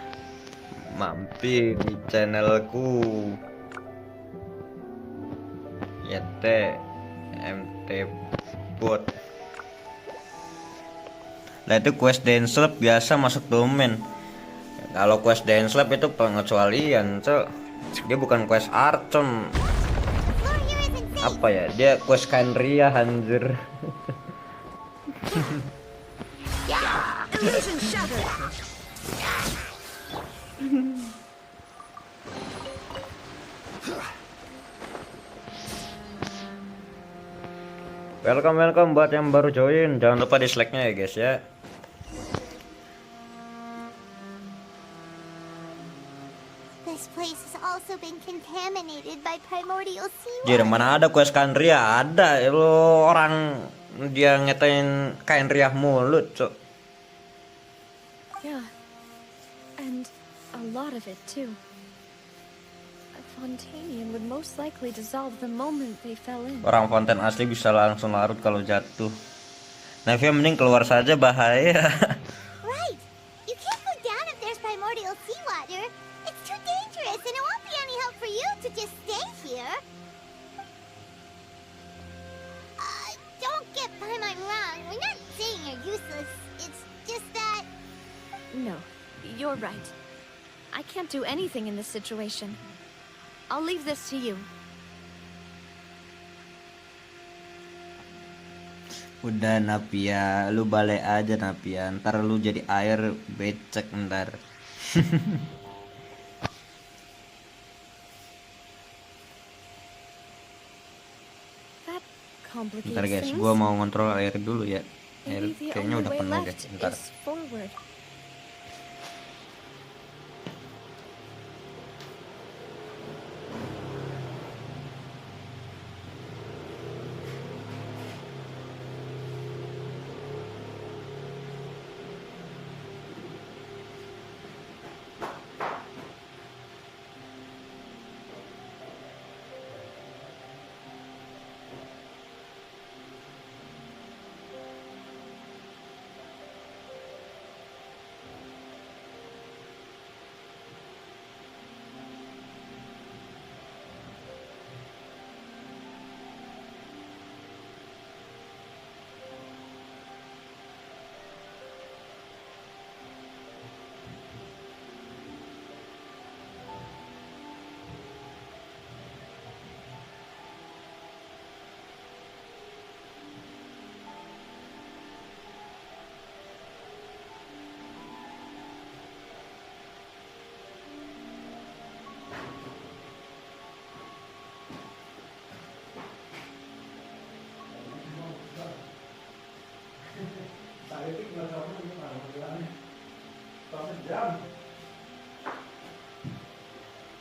mampir di channelku YT bot. Nah itu quest dance lab biasa masuk domain. Kalau quest dance lab itu pengecualian cok. Dia bukan quest Archon. Apa ya, dia quest kain ria anjir. Welcome buat yang baru join. Jangan lupa dislike-nya ya guys ya. This place has also been contaminated by primordial seawater. Jadi mana ada quest kain ria? Ada lo orang dia ngetain kain ria mulut cok. Yeah. And a lot of it too. A Fontanian would most likely dissolve the moment they fell in. Orang fonten asli bisa langsung larut kalau jatuh. Nevia mending keluar saja bahaya. Right. You can't go down if there's primordial seawater. It's too dangerous and it won't be any help for you to just stay here. Don't get my mind wrong. We're not saying you're useless. It's just that... No, you're right. I can't do anything in this situation. I'll leave this to you. Udah Napia, lu balik aja Napia. Ntar lu jadi air becek ntar. That complicates Ntar guys, things. gua mau ngontrol air dulu ya. Air Maybe the kayaknya only udah way penuh left guys. Ntar. is forward.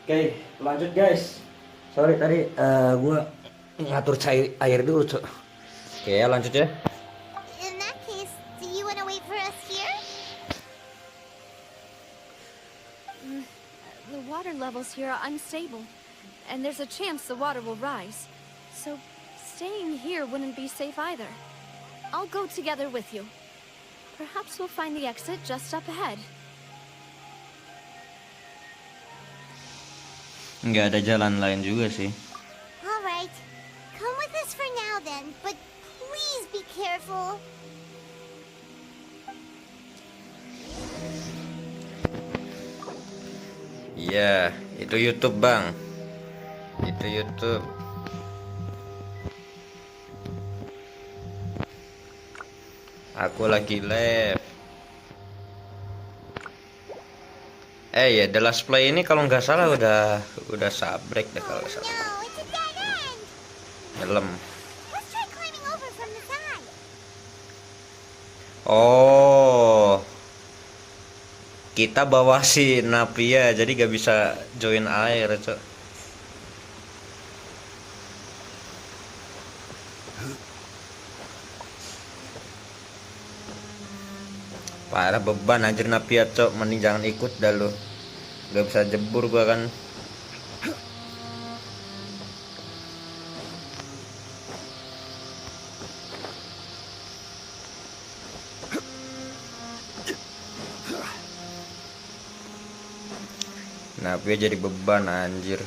Oke, lanjut guys. Sorry tadi gue ngatur cair air dulu, Cok. Oke, ya lanjut ya. In that case, do you want to wait for us here? The water levels here are unstable, and there's a chance the water will rise. So, staying here wouldn't be safe either. I'll go together with you. Perhaps we'll find the exit just up ahead. Nggak ada jalan lain juga sih. All right. Come with us for now then, but please be careful. Iya, itu YouTube bang. Itu YouTube. Aku lagi live. Ya, The Last Play ini kalau nggak salah udah sabrek deh kalau nggak salah. No, it's a dead end. Nyelam. Let's try climbing over from the side. Oh, kita bawa si Napia jadi gak bisa join air, Cok. Parah beban anjir Napia, Cok. Mending jangan ikut dah lu. Gak bisa jebur gua kan. Napia jadi beban anjir.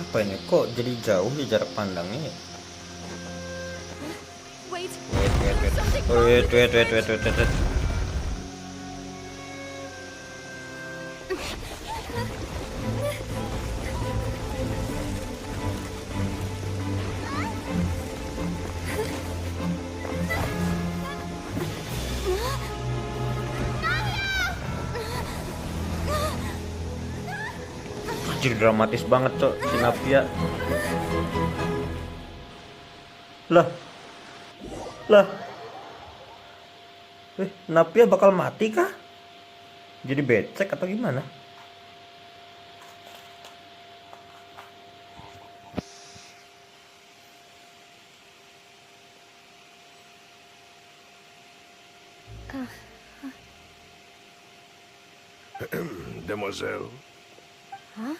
Apa ini kok jadi jauh ya jarak pandangnya? Wait. Wait. Anjir dramatis banget, Cok, si Napia. Lah. Napia bakal mati kah? Jadi becek atau gimana? Demoiselle. Huh?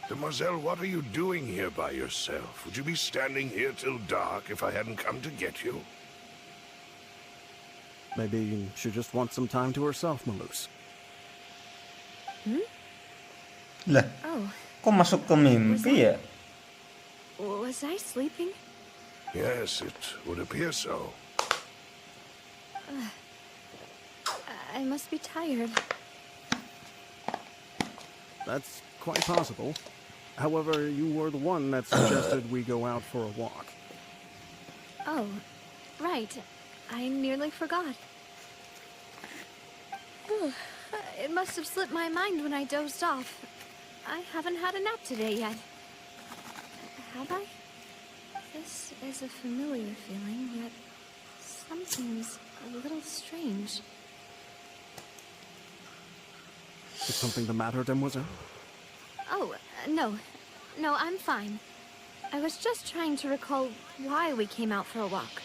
Demoiselle, what are you doing here by yourself? Would you be standing here till dark if I hadn't come to get you? Maybe she just wants some time to herself, Malus. Lah, Oh, kok masuk ke mimpi ya? was I sleeping? Yes, it would appear so. I must be tired. That's quite possible. However, you were the one that suggested we go out for a walk. Oh, right. I nearly forgot. It must have slipped my mind when I dozed off. I haven't had a nap today yet. Have I? This is a familiar feeling, yet something's a little strange. Is something the matter, Demoiselle? Oh, no. No, I'm fine. I was just trying to recall why we came out for a walk.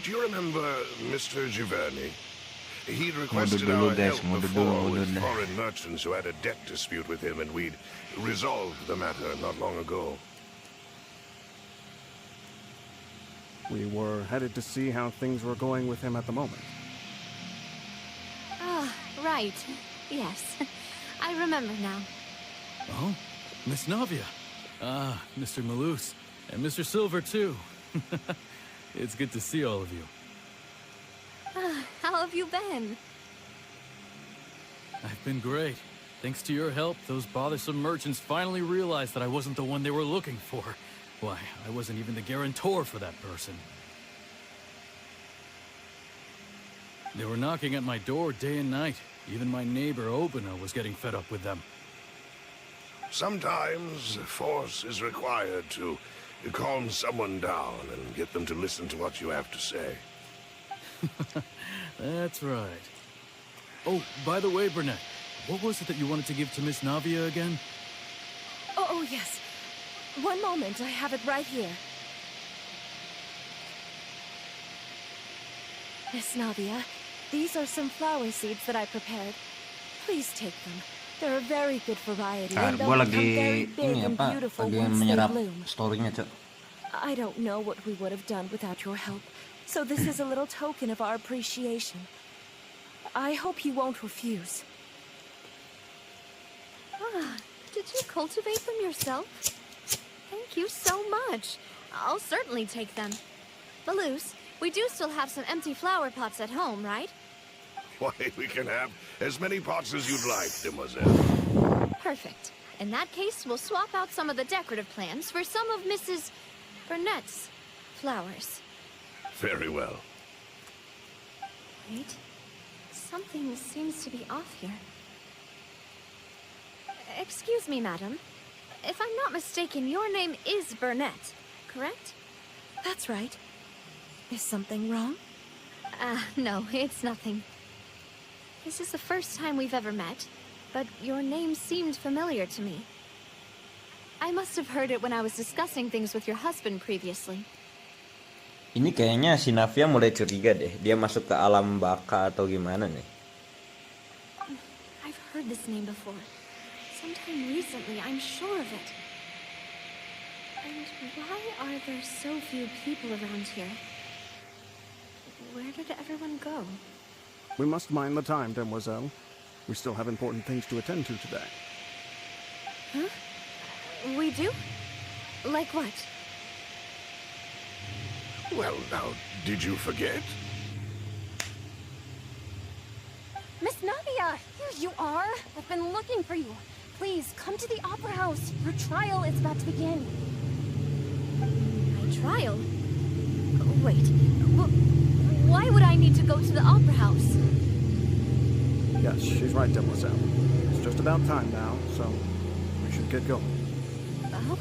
Do you remember Mr. Giverny? He'd requested our help before with foreign merchants who had a debt dispute with him, and we'd resolved the matter not long ago. We were headed to see how things were going with him at the moment. Ah, right. Yes. I remember now. Oh, Miss Navia. Ah, Mr. Malus. And Mr. Silver, too. It's good to see all of you. How have you been? I've been great. Thanks to your help, those bothersome merchants finally realized that I wasn't the one they were looking for. Why, I wasn't even the guarantor for that person. They were knocking at my door day and night. Even my neighbor Obina was getting fed up with them. Sometimes force is required to calm someone down and get them to listen to what you have to say. That's right. Oh, by the way, Burnett, what was it that you wanted to give to Miss Navia again? Oh, yes. One moment, I have it right here. Miss Navia, these are some flower seeds that I prepared. Please take them. They're a very good variety, and they'll Gue become lagi very big ini and apa? beautiful Lagi once they menyerap bloom. storynya, Cok. I don't know what we would have done without your help, so this is a little token of our appreciation. I hope you won't refuse. Ah, did you cultivate them yourself? Thank you so much. I'll certainly take them. Malus, we do still have some empty flower pots at home, right? Why, we can have as many pots as you'd like, demoiselle. Perfect. In that case, we'll swap out some of the decorative plants for some of Mrs. Burnett's flowers. Very well. Wait. Something seems to be off here. Excuse me, madam. If I'm not mistaken, your name is Burnett, correct? That's right. Is something wrong? No, it's nothing. This is the first time we've ever met, but your name seemed familiar to me. I must have heard it when I was discussing things with your husband previously. Ini kayaknya si Navia mulai curiga deh. Dia masuk ke alam baka atau gimana nih? I've heard this name before. Sometime recently, I'm sure of it. And why are there so few people around here? Where did everyone go? We must mind the time, demoiselle. We still have important things to attend to today. Huh? We do? Like what? Well, now, did you forget? Miss Navia, here you are. I've been looking for you. Please, come to the Opera House. Your trial is about to begin. My trial? Wait, why would I need to go to the Opera House? Yes, she's right, demoiselle. It's just about time now, so we should get going. Oh?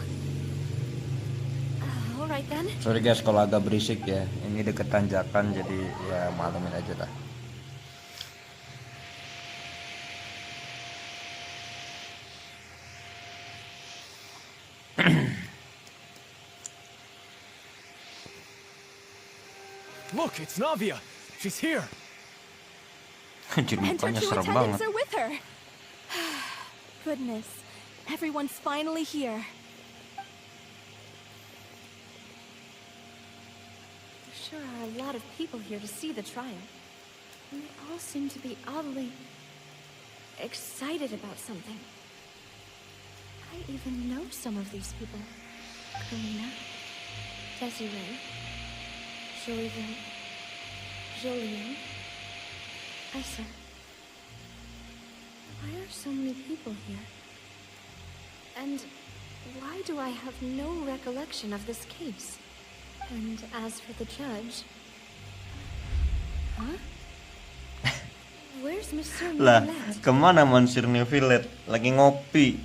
All right then. Sorry guys kalau agak berisik ya. Ini deket tanjakan jadi ya maklumin aja lah. Look, it's Navia. She's here. Anjir, And her mukanya two serem attendants banget. are with her. Goodness, everyone's finally here. There sure are a lot of people here to see the trial. And they all seem to be oddly excited about something. I even know some of these people. Karina, Desiree, Jolien, Isa. Why are so many people here? And why do I have no recollection of this case? And as for the judge... Huh? Where's Monsieur Lah, Neuvillette? kemana Monsieur Neuvillette? Lagi ngopi,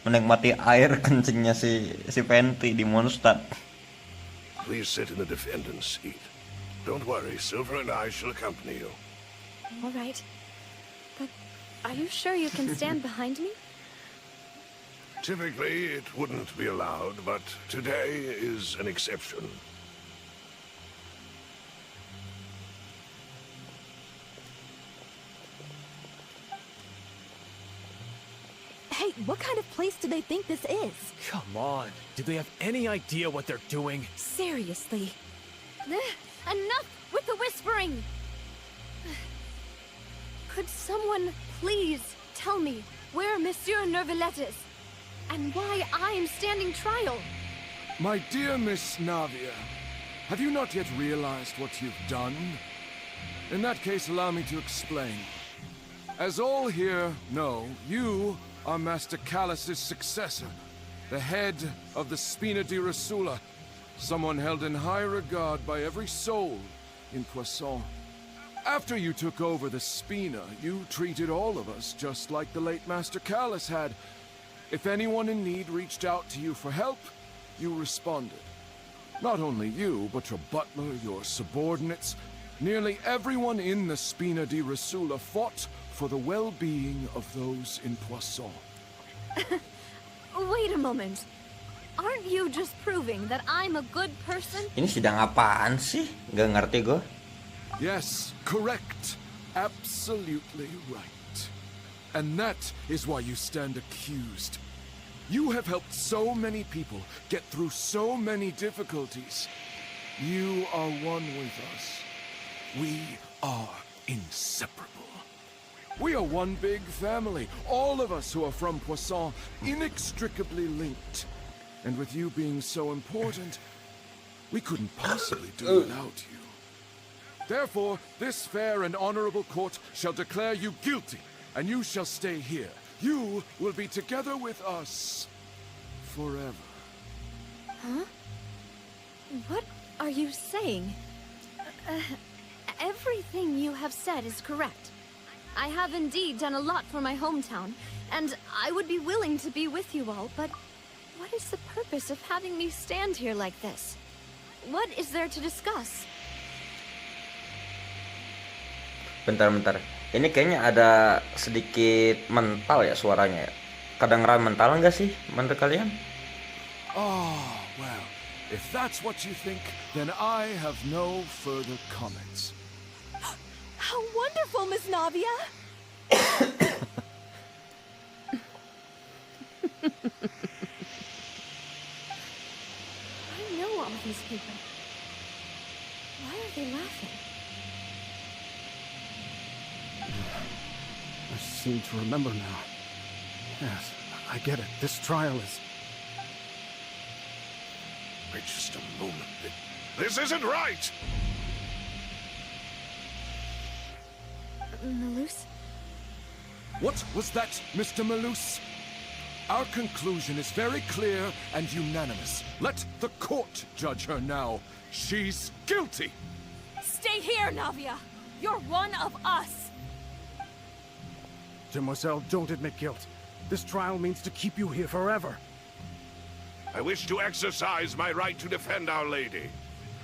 menikmati air kencingnya si Fenty di Mondstadt. Please sit in the defendant's seat. Don't worry, Silver and I shall accompany you. All right. But are you sure you can stand behind me? Typically, it wouldn't be allowed, but today is an exception. Hey, what kind of place do they think this is? Come on. Do they have any idea what they're doing? Seriously. Enough with the whispering! Could someone please tell me where Monsieur Neuvillette is? And why I am standing trial? My dear Miss Navia, have you not yet realized what you've done? In that case, allow me to explain. As all here know, you are Master Callus's successor, the head of the Spina di Rasula, someone held in high regard by every soul in Poisson. After you took over the Spina, you treated all of us just like the late Master Callus had. If anyone in need reached out to you for help, you responded. Not only you, but your butler, your subordinates, nearly everyone in the Spina di Rasula fought for the well-being of those in Poisson. Wait a moment. Aren't you just proving that I'm a good person? Ini sidang apaan sih? Gak ngerti gue. Yes, correct. Absolutely right. And that is why you stand accused. You have helped so many people get through so many difficulties. You are one with us. We are inseparable. We are one big family, all of us who are from Poisson, inextricably linked. And with you being so important, we couldn't possibly do without you. Therefore, this fair and honorable court shall declare you guilty, and you shall stay here. You will be together with us forever. Huh? What are you saying? Everything you have said is correct. I have indeed done a lot for my hometown, and I would be willing to be with you all, but what is the purpose of having me stand here like this? What is there to discuss? Bentar. Ini kayaknya ada sedikit mental ya suaranya ya. Kedengeran mental nggak sih menurut kalian? Oh, well, if that's what you think, then I have no further comments. How wonderful, Miss Navia! I know all these people. Why are they laughing? I seem to remember now. Yes, I get it. This trial is... Wait just a moment. This isn't right! Malus? What was that, Mr. Malus? Our conclusion is very clear and unanimous. Let the court judge her now. She's guilty! Stay here, Navia! You're one of us! Demoiselle, don't admit guilt. This trial means to keep you here forever. I wish to exercise my right to defend Our Lady.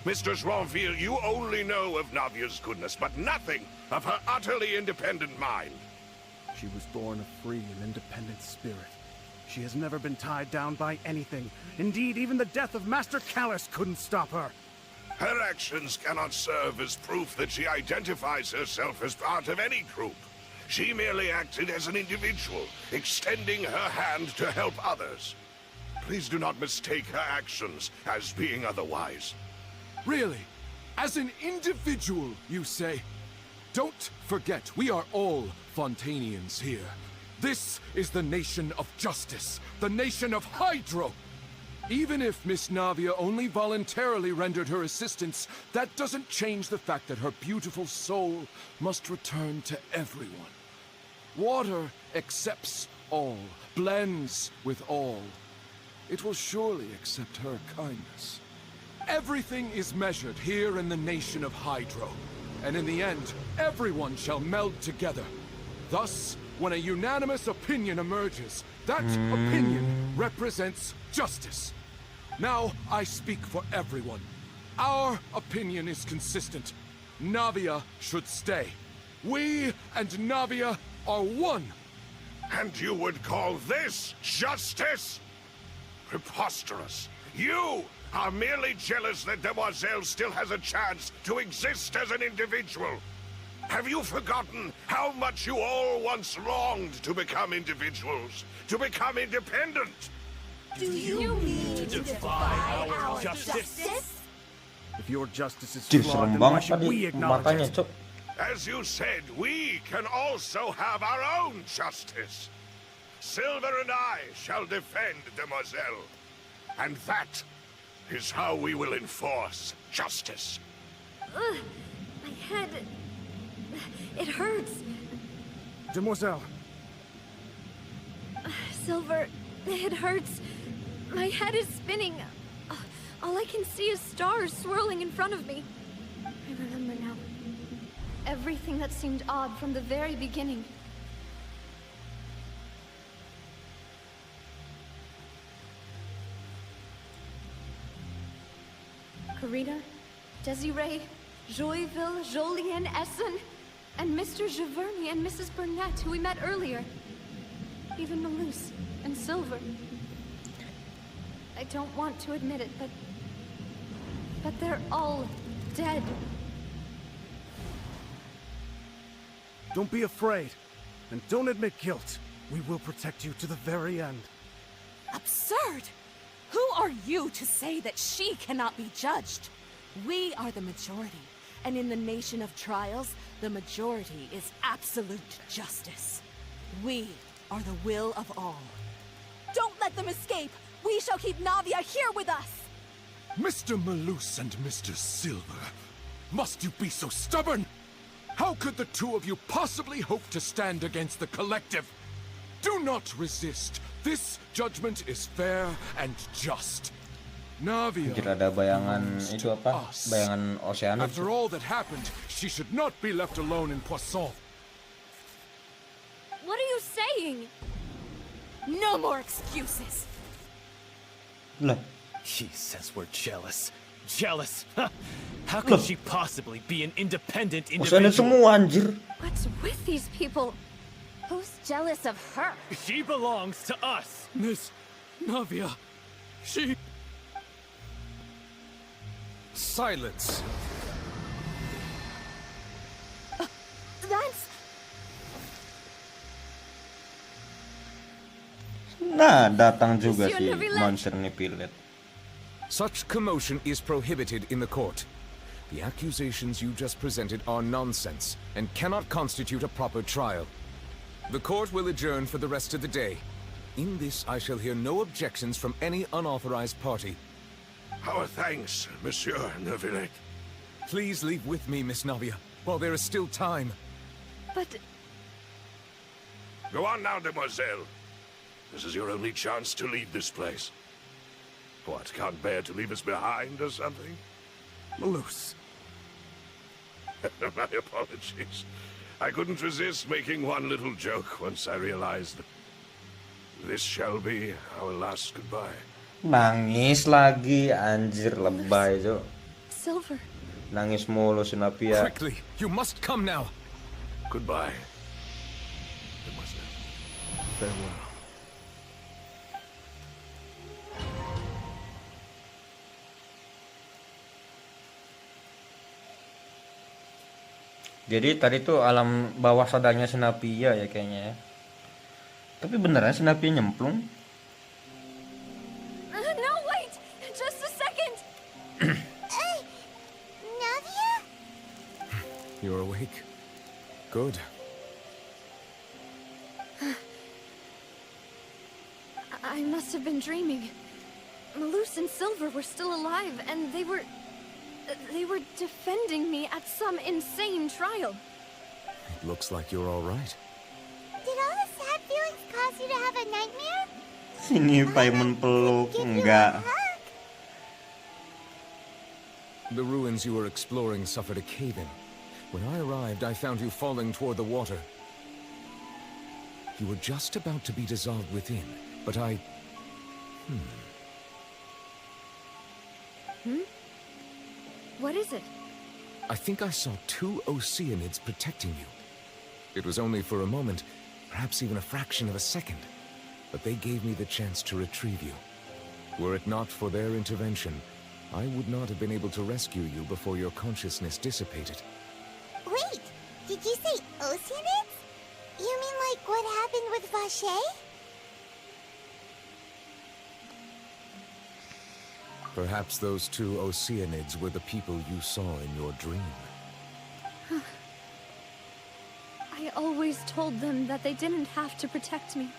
Mr. Swanfield, you only know of Navia's goodness, but nothing of her utterly independent mind. She was born a free and independent spirit. She has never been tied down by anything. Indeed, even the death of Master Callus couldn't stop her. Her actions cannot serve as proof that she identifies herself as part of any group. She merely acted as an individual, extending her hand to help others. Please do not mistake her actions as being otherwise. Really? As an individual, you say? Don't forget, we are all Fontanians here. This is the nation of justice, the nation of Hydro. Even if Miss Navia only voluntarily rendered her assistance, that doesn't change the fact that her beautiful soul must return to everyone. Water accepts all, blends with all. It will surely accept her kindness. Everything is measured here in the nation of Hydro, and in the end, everyone shall meld together. Thus, when a unanimous opinion emerges, that opinion represents justice. Now, I speak for everyone. Our opinion is consistent. Navia should stay. We and Navia are one. And you would call this justice? Preposterous. You are merely jealous that Demoiselle still has a chance to exist as an individual. Have you forgotten how much you all once longed to become individuals, to become independent? Do you mean to defy our justice? If your justice is Cih, flawed, serem then why banget should tadi we acknowledge matanya, it? Cok. As you said, we can also have our own justice. Silver and I shall defend Demoiselle. And that is how we will enforce justice. My head... It hurts. Demoiselle. Silver, it hurts. My head is spinning. All I can see is stars swirling in front of me. I remember now. Everything that seemed odd from the very beginning. Karina, Desiree, Joyville, Jolien, Essen, and Mr. Giverny and Mrs. Burnett, who we met earlier. Even Malus and Silver. I don't want to admit it, but they're all dead. Don't be afraid, and don't admit guilt. We will protect you to the very end. Absurd! Who are you to say that she cannot be judged? We are the majority, and in the nation of trials, the majority is absolute justice. We are the will of all. Don't let them escape! We shall keep Navia here with us! Mr. Malus and Mr. Silver, must you be so stubborn? How could the two of you possibly hope to stand against the collective? Do not resist. This judgment is fair and just. Navia. Anjir, ada bayangan itu apa? Bayangan ocean. After all that happened, she should not be left alone in Poisson. What are you saying? No more excuses. Lah. He says we're jealous. Jealous? Huh? How could she possibly be an independent Ocean individual? semua anjir. What's with these people? Who's jealous of her? She belongs to us. Miss Navia, she... Silence. That's... Nah, datang juga Monsieur si Neuvillette. monster Neuvillette. Such commotion is prohibited in the court. The accusations you just presented are nonsense and cannot constitute a proper trial. The court will adjourn for the rest of the day. In this, I shall hear no objections from any unauthorized party. Our thanks, Monsieur Neuvillette. Please leave with me, Miss Navia, while there is still time. But Go on now, demoiselle. This is your only chance to leave this place. What, can't bear to leave us behind or something? Malus. My apologies. I couldn't resist making one little joke once I realized that this shall be our last goodbye. Nangis lagi anjir lebay, Jo. Silver. Nangis mulu si Navia. Quickly, you must come now. Goodbye, demoiselle. Farewell. Jadi tadi tuh alam bawah sadarnya si Navia ya kayaknya ya. Tapi beneran si Navia nyemplung? No, wait! Just a second! Hey, Navia? You're awake. Good. I must have been dreaming. Malus and Silver were still alive, and they were defending me at some insane trial. It looks like you're all right. Did all the sad feelings cause you to have a nightmare? Sini Paimon peluk, enggak. The ruins you were exploring suffered a cave-in. When I arrived, I found you falling toward the water. You were just about to be dissolved within, but I... What is it? I think I saw two Oceanids protecting you. It was only for a moment, perhaps even a fraction of a second, but they gave me the chance to retrieve you. Were it not for their intervention, I would not have been able to rescue you before your consciousness dissipated. Wait, did you say Oceanids? You mean like what happened with Vache? Perhaps those two Oceanids were the people you saw in your dream. I always told them that they didn't have to protect me.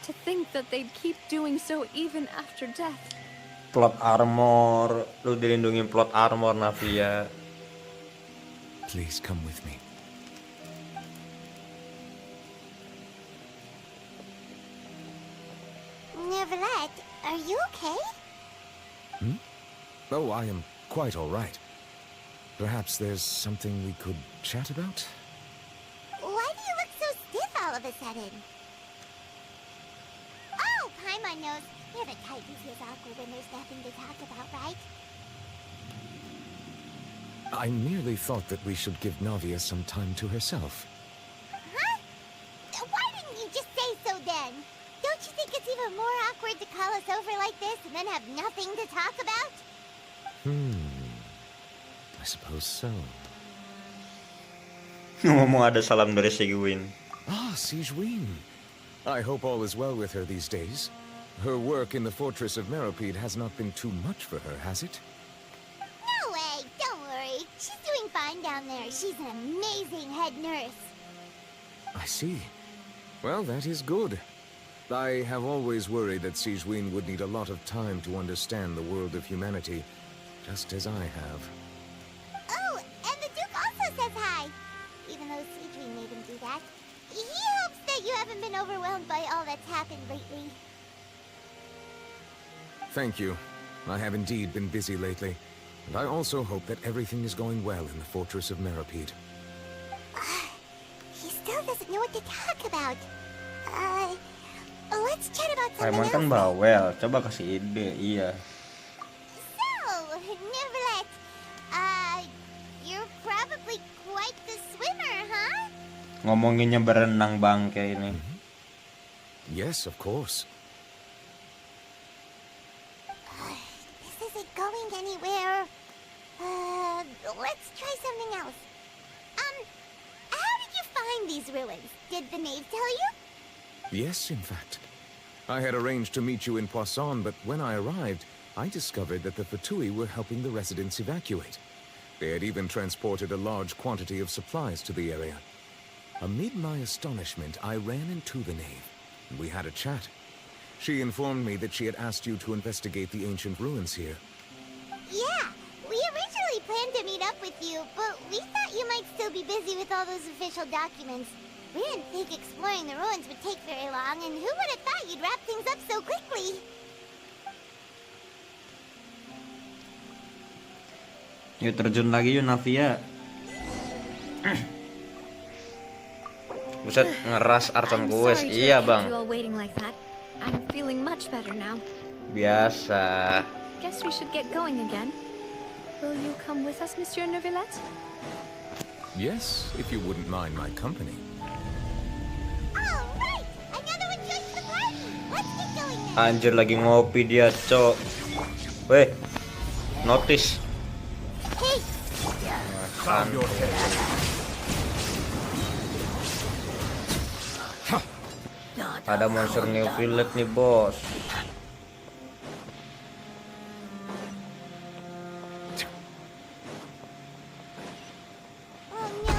To think that they'd keep doing so even after death. Plot armor, lu dilindungi plot armor Navia. Please come with me. Neverlet, are you okay? Oh, I am quite all right. Perhaps there's something we could chat about? Why do you look so stiff all of a sudden? Oh, Paimon knows. You're the type who feels awkward when there's nothing to talk about, right? I merely thought that we should give Navia some time to herself. Huh? Why didn't you just say so then? Don't you think it's even more awkward to call us over like this and then have nothing to talk about? I suppose so. Ngomong ada salam dari Sigwin. Ah, Sigewin. I hope all is well with her these days. Her work in the fortress of Meropide has not been too much for her, has it? No way, don't worry. She's doing fine down there. She's an amazing head nurse. I see. Well, that is good. I have always worried that Sigewin would need a lot of time to understand the world of humanity, just as I have. Oh, and the Duke also says hi. Even though Sigewin made him do that. He hopes that you haven't been overwhelmed by all that's happened lately. Thank you. I have indeed been busy lately, and I also hope that everything is going well in the fortress of Meropide. He still doesn't know what to talk about. Let's chat about Paimon something kan else. bawel, coba kasih ide. Iya. So, Neverlet, you're probably quite the swimmer, huh? Ngomonginnya berenang bangke ini. Yes, of course. This isn't going anywhere. Let's try something else. How did you find these ruins? Did the maid tell you? Yes, in fact. I had arranged to meet you in Poisson, but when I arrived, I discovered that the Fatui were helping the residents evacuate. They had even transported a large quantity of supplies to the area. Amid my astonishment, I ran into the knave, and we had a chat. She informed me that she had asked you to investigate the ancient ruins here. Yeah, we originally planned to meet up with you, but we thought you might still be busy with all those official documents. We didn't think exploring the ruins would take very long, and who would have thought you'd wrap things up so quickly? Yuk terjun lagi yuk Navia. Buset, ngeras Archon Quest. Iya bang. You all waiting like that. I'm feeling much better now. Biasa. Guess we should get going again. Will you come with us, Monsieur Neuvillette? Yes, if you wouldn't mind my company. Oh, right! Another one joins the party! Let's get going then! Anjir lagi ngopi dia, cok. Weh, notice. Hey! Makan. Ada monster new village nih bos. Oh no!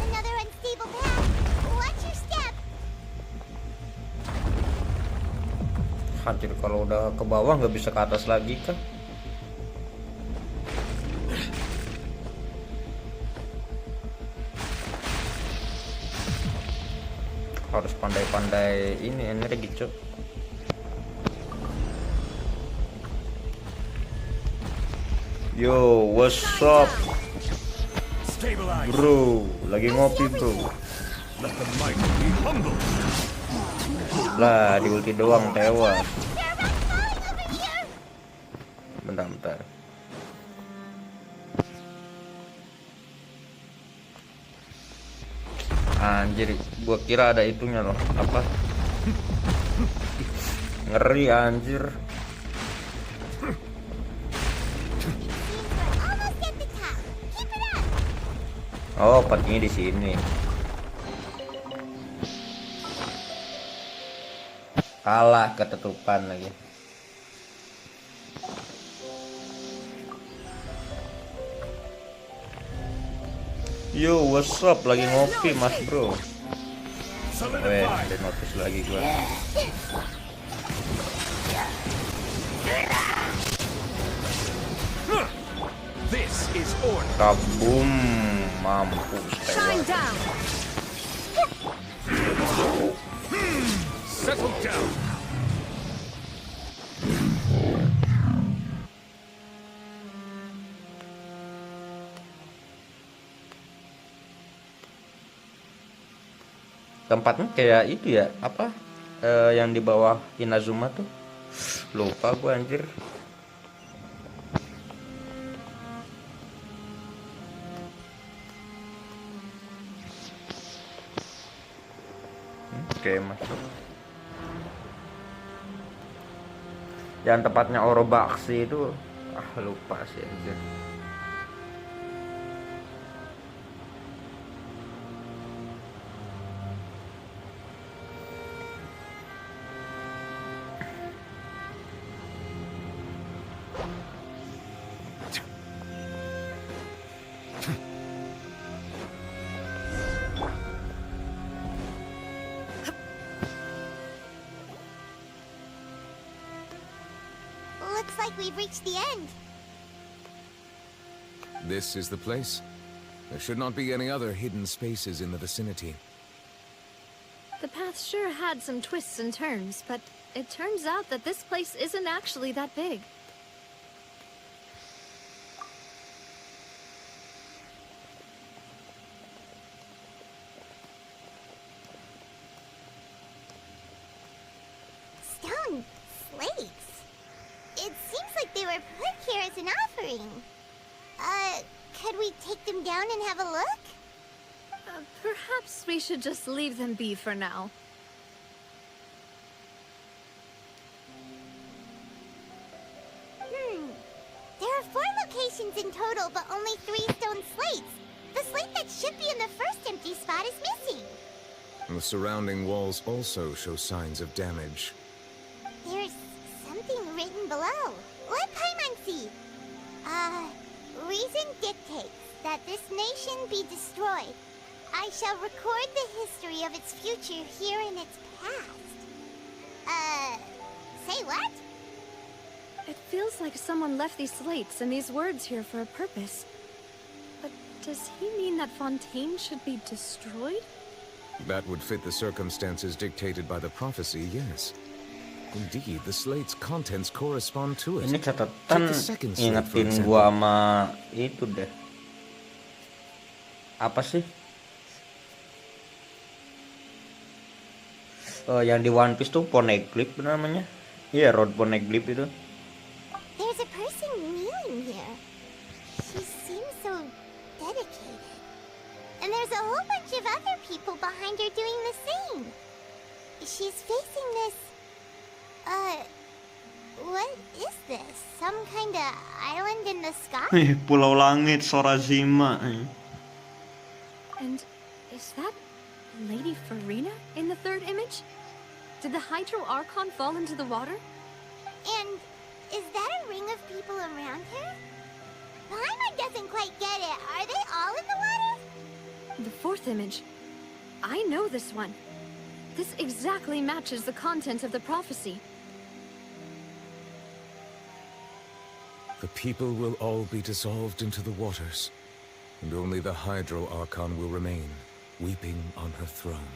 Another unstable path! Watch your step! Anjir kalau udah ke bawah nggak bisa ke atas lagi kan? Harus pandai-pandai ini energi cok. Yo, what's up? Bro, lagi ngopi bro. Lah, di ulti doang tewas. Bentar. Anjir, gua kira ada itunya loh. Apa? Ngeri anjir. Oh, partinya di sini. Kalah ketutupan lagi. Yo, what's up? Lagi ngopi mas bro. Weh, ada notice lagi gua. This is order. Kabum, mampus tewas. Settle down. Tempatnya kayak itu ya, apa? Yang di bawah Inazuma tuh. Lupa gue anjir. Oke, masuk. Yang tempatnya Orobaksi itu lupa sih anjir. Looks like we've reached the end. This is the place? There should not be any other hidden spaces in the vicinity. The path sure had some twists and turns, but it turns out that this place isn't actually that big. Stone slates. It seems like they were put here as an offering. Could we take them down and have a look? Perhaps we should just leave them be for now. There are 4 locations in total, but only 3 stone slates. The slate that should be in the first empty spot is missing. The surrounding walls also show signs of damage. There's something written below. Let Paimon see. Reason dictates that this nation be destroyed. I shall record the history of its future here in its past. Say what? It feels like someone left these slates and these words here for a purpose. But does he mean that Fontaine should be destroyed? That would fit the circumstances dictated by the prophecy, yes. Indeed, the slate's contents correspond to it. Ini Take catatan the second slate, for ingetin example. gua sama itu deh. Apa sih? Yang di One Piece tuh Poneglyph namanya. Iya, Road Poneglyph itu. There's a person kneeling here. She seems so dedicated. And there's a whole bunch of other people behind her doing the same. She's facing this... what is this? Some kind of island in the sky? Pulau Langit Sorazima. And is that Lady Farina in the third image? Did the Hydro Archon fall into the water? And is that a ring of people around her? Paimon doesn't quite get it. Are they all in the water? The fourth image. I know this one. This exactly matches the content of the prophecy. The people will all be dissolved into the waters, and only the Hydro Archon will remain, weeping on her throne.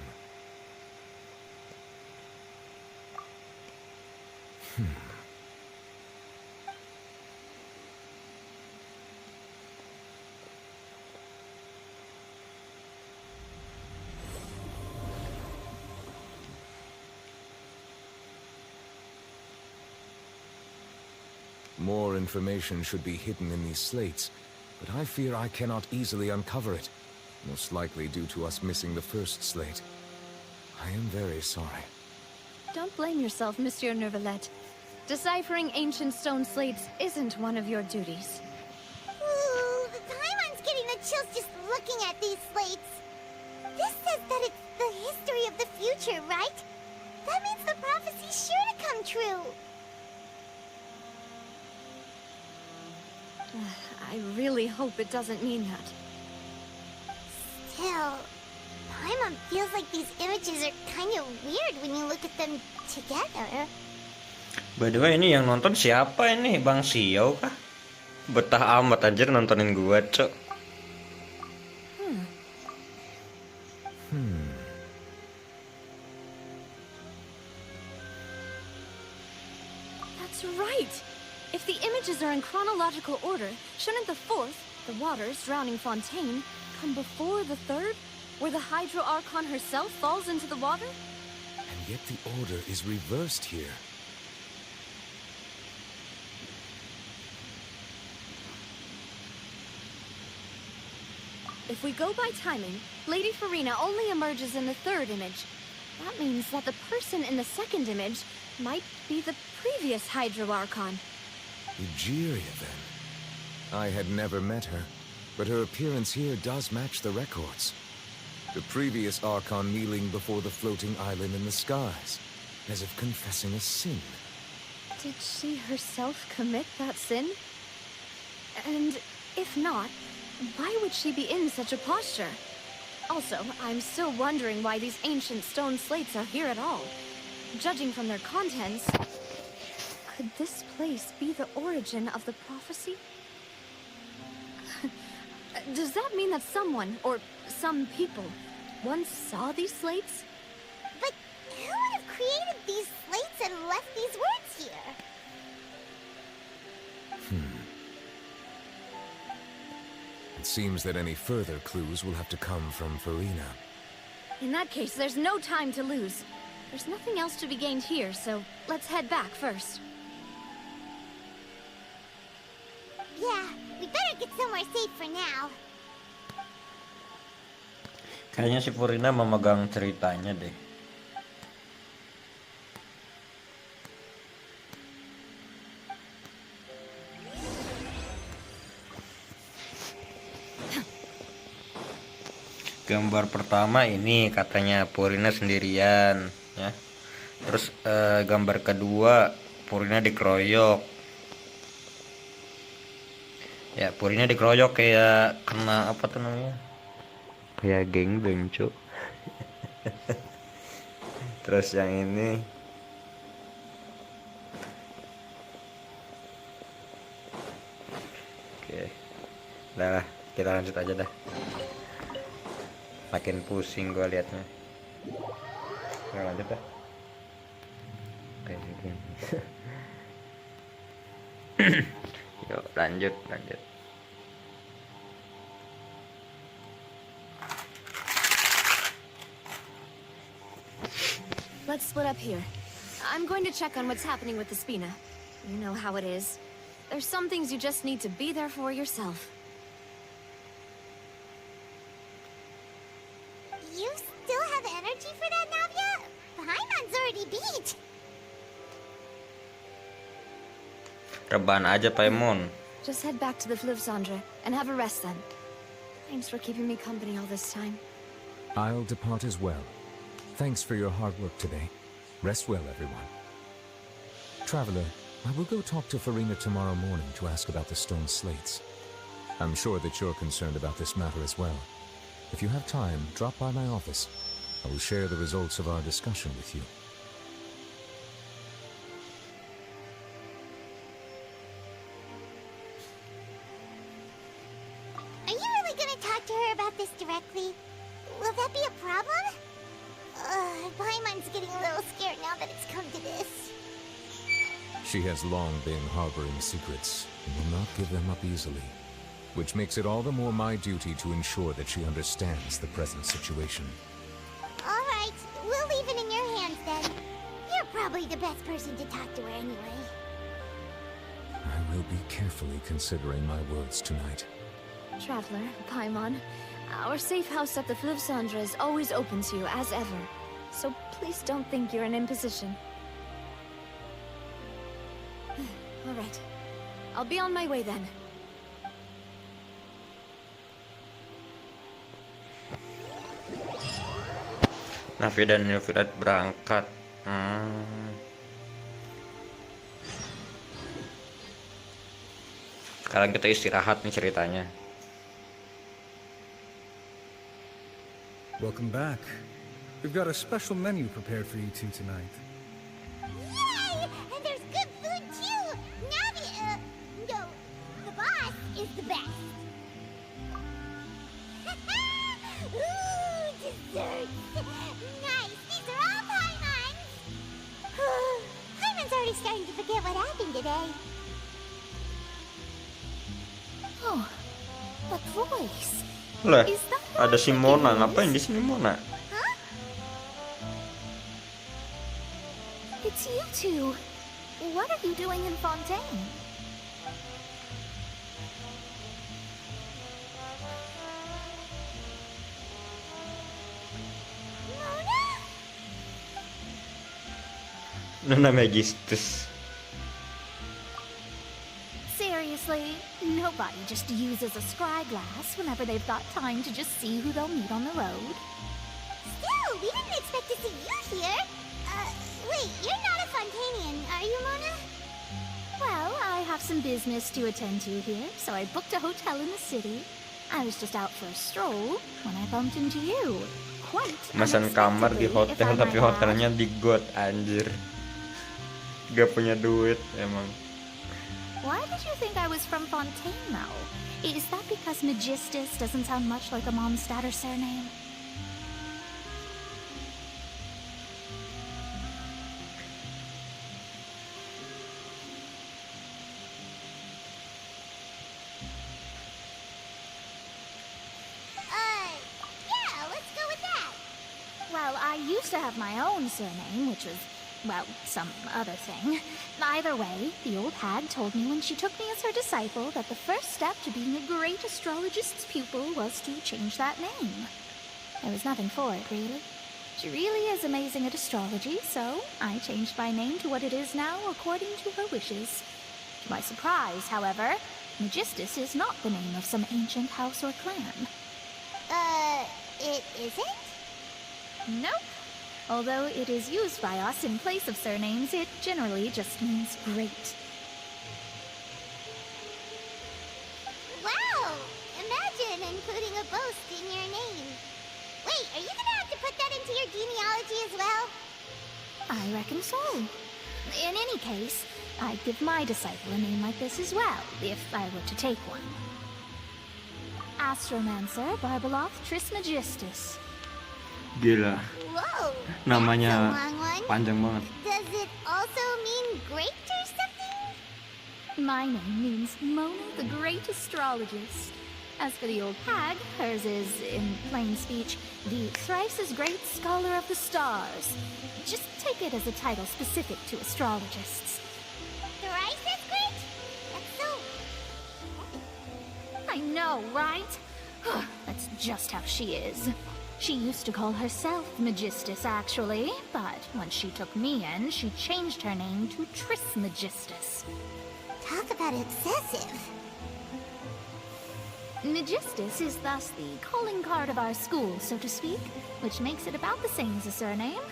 More information should be hidden in these slates, but I fear I cannot easily uncover it, most likely due to us missing the first slate. I am very sorry. Don't blame yourself, Monsieur Neuvillette. Deciphering ancient stone slates isn't one of your duties. Ooh, Paimon's getting the chills just looking at these slates. This says that it's the history of the future, right? That means the prophecy's sure to come true. I really hope it doesn't mean that. Still, Paimon feels like these images are kind of weird when you look at them together. By the way, ini yang nonton siapa ini? Bang Xiao kah? Betah amat anjir nontonin gua, Cok. That's right! If the images are in chronological order, shouldn't the fourth, the waters drowning Fontaine, come before the third? where the Hydro Archon herself falls into the water? And yet the order is reversed here. If we go by timing, Lady Farina only emerges in the third image. That means that the person in the second image might be the previous Hydro Archon. Egeria, then. I had never met her, but her appearance here does match the records. The previous Archon kneeling before the floating island in the skies, as if confessing a sin. Did she herself commit that sin? And if not, why would she be in such a posture? Also, I'm still wondering why these ancient stone slates are here at all. Judging from their contents, could this place be the origin of the prophecy? Does that mean that someone, or some people, once saw these slates? But who would have created these slates and left these words here? It seems that any further clues will have to come from Farina. In that case, there's no time to lose. There's nothing else to be gained here, so let's head back first. Yeah, we better get somewhere safe for now. Kayaknya si Farina memegang ceritanya deh. Gambar pertama ini katanya Purina sendirian ya. Terus gambar kedua Purina dikeroyok. Ya, Purina dikeroyok kayak kena apa tuh namanya? Kayak gengbeng, Cuk. Terus yang ini oke. Udah lah, kita lanjut aja dah. Makin pusing gua liatnya. Oke, lanjut dah. Oke, gini. Yuk, lanjut. Let's split up here. I'm going to check on what's happening with the Spina. You know how it is. There's some things you just need to be there for yourself. You still have energy for that, Navia? Paimon's already beat. Rebahan aja, Paimon. Just head back to the Fleuve Cendre and have a rest then. Thanks for keeping me company all this time. I'll depart as well. Thanks for your hard work today. Rest well, everyone. Traveler, I will go talk to Farina tomorrow morning to ask about the stone slates. I'm sure that you're concerned about this matter as well. If you have time, drop by my office. I will share the results of our discussion with you. Are you really gonna talk to her about this directly? Will that be a problem? Paimon's getting a little scared now that it's come to this. She has long been harboring secrets and will not give them up easily, which makes it all the more my duty to ensure that she understands the present situation. All right, we'll leave it in your hands then. You're probably the best person to talk to her anyway. I will be carefully considering my words tonight. Traveler, Paimon, our safe house at the Fleuve Cendre is always open to you as ever. So please don't think you're an imposition. All right. I'll be on my way then. Navi dan Nilfirat berangkat. Sekarang kita istirahat nih ceritanya. Welcome back. We've got a special menu prepared for you two tonight. Yay! And there's good food too! No, the boss is the best. Ooh, desserts! Nice! These are all Paimon's! Paimon's already starting to forget what happened today. Oh, that voice. Lah, Is that ada si Mona. Ngapain di sini Mona? Huh? It's you two. What are you doing in Fontaine? Nona Magistus. Seriously, nobody just uses a scry glass whenever they've got time to just see who they'll meet on the road. Still, we didn't expect to see you here. Wait, you're not a Fontanian, are you, Mona? Well, I have some business to attend to here, so I booked a hotel in the city. I was just out for a stroll when I bumped into you. Quite Masan kamar di unexpectedly, if hotel I tapi might add. hotelnya di got anjir. Gak punya duit emang. Why did you think I was from Fontaine, though? Is that because Magistus doesn't sound much like a Mondstadter surname? Yeah, let's go with that. Well, I used to have my own surname, which was, well, some other thing. Either way, the old hag told me when she took me as her disciple that the first step to being a great astrologist's pupil was to change that name. There was nothing for it, really. She really is amazing at astrology, so I changed my name to what it is now according to her wishes. To my surprise, however, Magistus is not the name of some ancient house or clan. It isn't? Nope. Although it is used by us in place of surnames, it generally just means great. Wow! Imagine including a boast in your name. Wait, are you gonna have to put that into your genealogy as well? I reckon so. In any case, I'd give my disciple a name like this as well, if I were to take one. Astromancer Barbeloth Trismegistus. Gila. Whoa! Namanya that's a long one. panjang banget. Does it also mean great or something? My name means Mona the Great Astrologist. As for the old hag, hers is, in plain speech, the thrice as great Scholar of the Stars. Just take it as a title specific to astrologists. Thrice as great? That's so... I know, right? That's just how she is. She used to call herself Magistus, actually, but when she took me in, she changed her name to Trismegistus. Talk about excessive. Magistus is thus the calling card of our school, so to speak, which makes it about the same as a surname.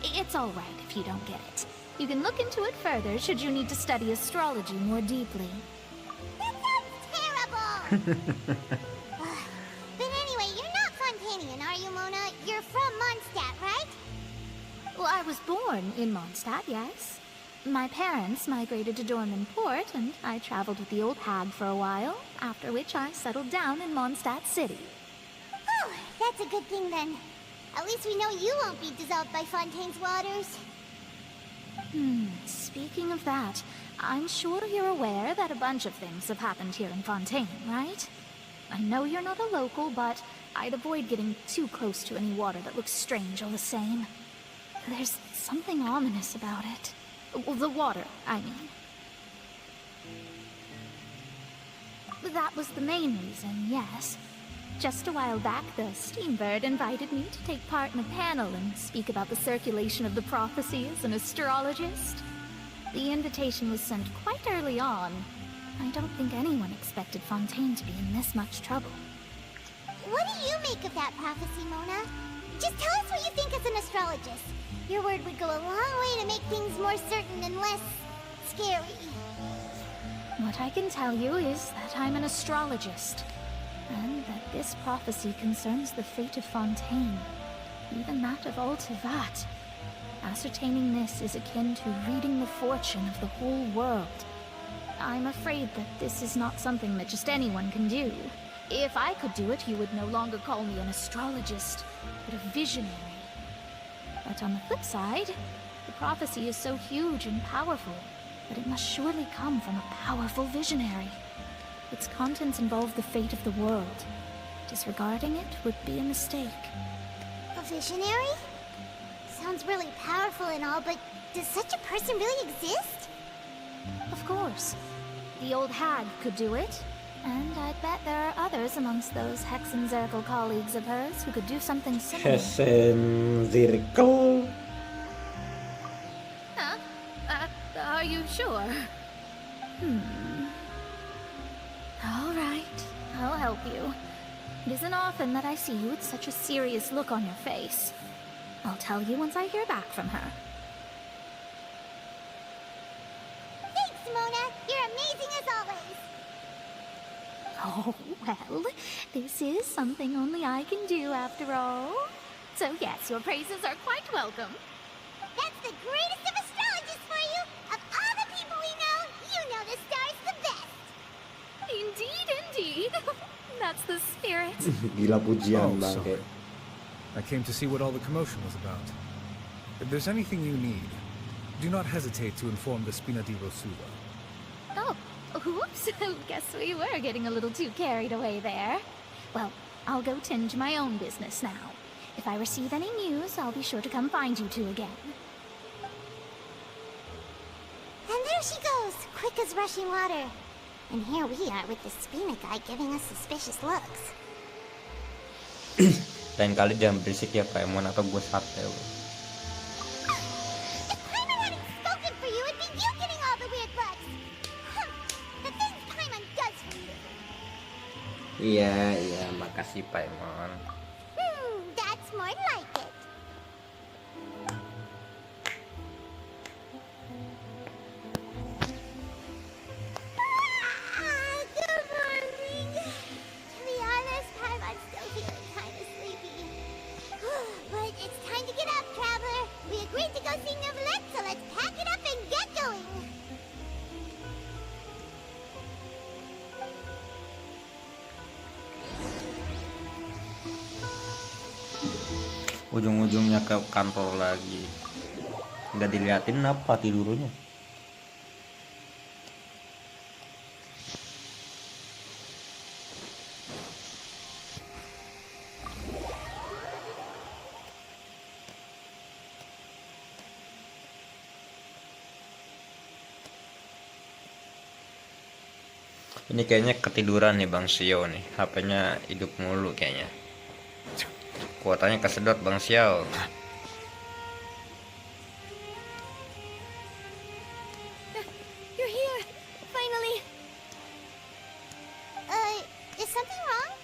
It's all right if you don't get it. You can look into it further should you need to study astrology more deeply. That sounds terrible! But anyway, you're not Fontanian, are you, Mona? You're from Mondstadt, right? Well, I was born in Mondstadt, yes. My parents migrated to Dorman Port, and I traveled with the old hag for a while, after which I settled down in Mondstadt City. Oh, that's a good thing then. At least we know you won't be dissolved by Fontaine's waters. Speaking of that, I'm sure you're aware that a bunch of things have happened here in Fontaine, right? I know you're not a local, but I'd avoid getting too close to any water that looks strange all the same. There's something ominous about it. Well, the water, I mean. That was the main reason, yes. Just a while back, the Steambird invited me to take part in a panel and speak about the circulation of the prophecy as an astrologist. The invitation was sent quite early on. I don't think anyone expected Fontaine to be in this much trouble. What do you make of that prophecy, Mona? Just tell us what you think as an astrologist. Your word would go a long way to make things more certain and less scary. What I can tell you is that I'm an astrologist, and that this prophecy concerns the fate of Fontaine, even that of Altivat. Ascertaining this is akin to reading the fortune of the whole world. I'm afraid that this is not something that just anyone can do. If I could do it, you would no longer call me an astrologist, but a visionary. But on the flip side, the prophecy is so huge and powerful that it must surely come from a powerful visionary. Its contents involve the fate of the world. Disregarding it would be a mistake. A visionary? Sounds really powerful and all, but does such a person really exist? Of course. The old hag could do it. And I'd bet there are others amongst those Hexen Zirkel colleagues of hers who could do something similar. Hexen Zirkel? Huh? Are you sure? All right, I'll help you. It isn't often that I see you with such a serious look on your face. I'll tell you once I hear back from her. Thanks, Mona. You're amazing as always. Oh, well, this is something only I can do after all. So yes, your praises are quite welcome. That's the greatest of astrologists for you! Of all the people we know, you know the star's the best! Indeed, indeed. That's the spirit. Gila pujian Oh, bangke. I came to see what all the commotion was about. If there's anything you need, do not hesitate to inform the Spina di Rosula. Oh, whoops. Guess we were getting a little too carried away there. Well, I'll go tend to my own business now. If I receive any news, I'll be sure to come find you two again. And there she goes, quick as rushing water. And here we are with the Spina guy giving us suspicious looks. Lain kali jangan berisik ya Paimon atau gue sate. If Paimon hadn't spoken for you, it'd be you getting all the weird looks. The things Paimon does for you. Iya, makasih Paimon. That's more like it. Good morning. To be honest, Paimon's still feeling kind of sleepy. But it's time to get up, traveler. We agreed to go see Neuvillette, so let's pack it up and get going. Ujung-ujungnya ke kantor lagi. Nggak diliatin apa tidurnya. Ini kayaknya ketiduran nih Bang Xiao nih. HP-nya hidup mulu kayaknya. Kuotanya kesedot Bang Xiao. You're here, finally. Is something wrong?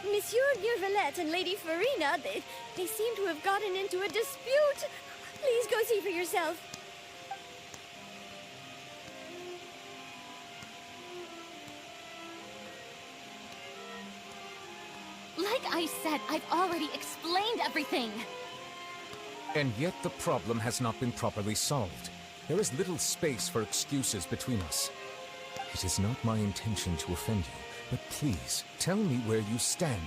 Monsieur Neuvillette and Lady Farina, they seem to have gotten into a dispute. Please go see for yourself. Like I said, I've already explained everything. And yet the problem has not been properly solved. There is little space for excuses between us. It is not my intention to offend you, but please, tell me where you stand.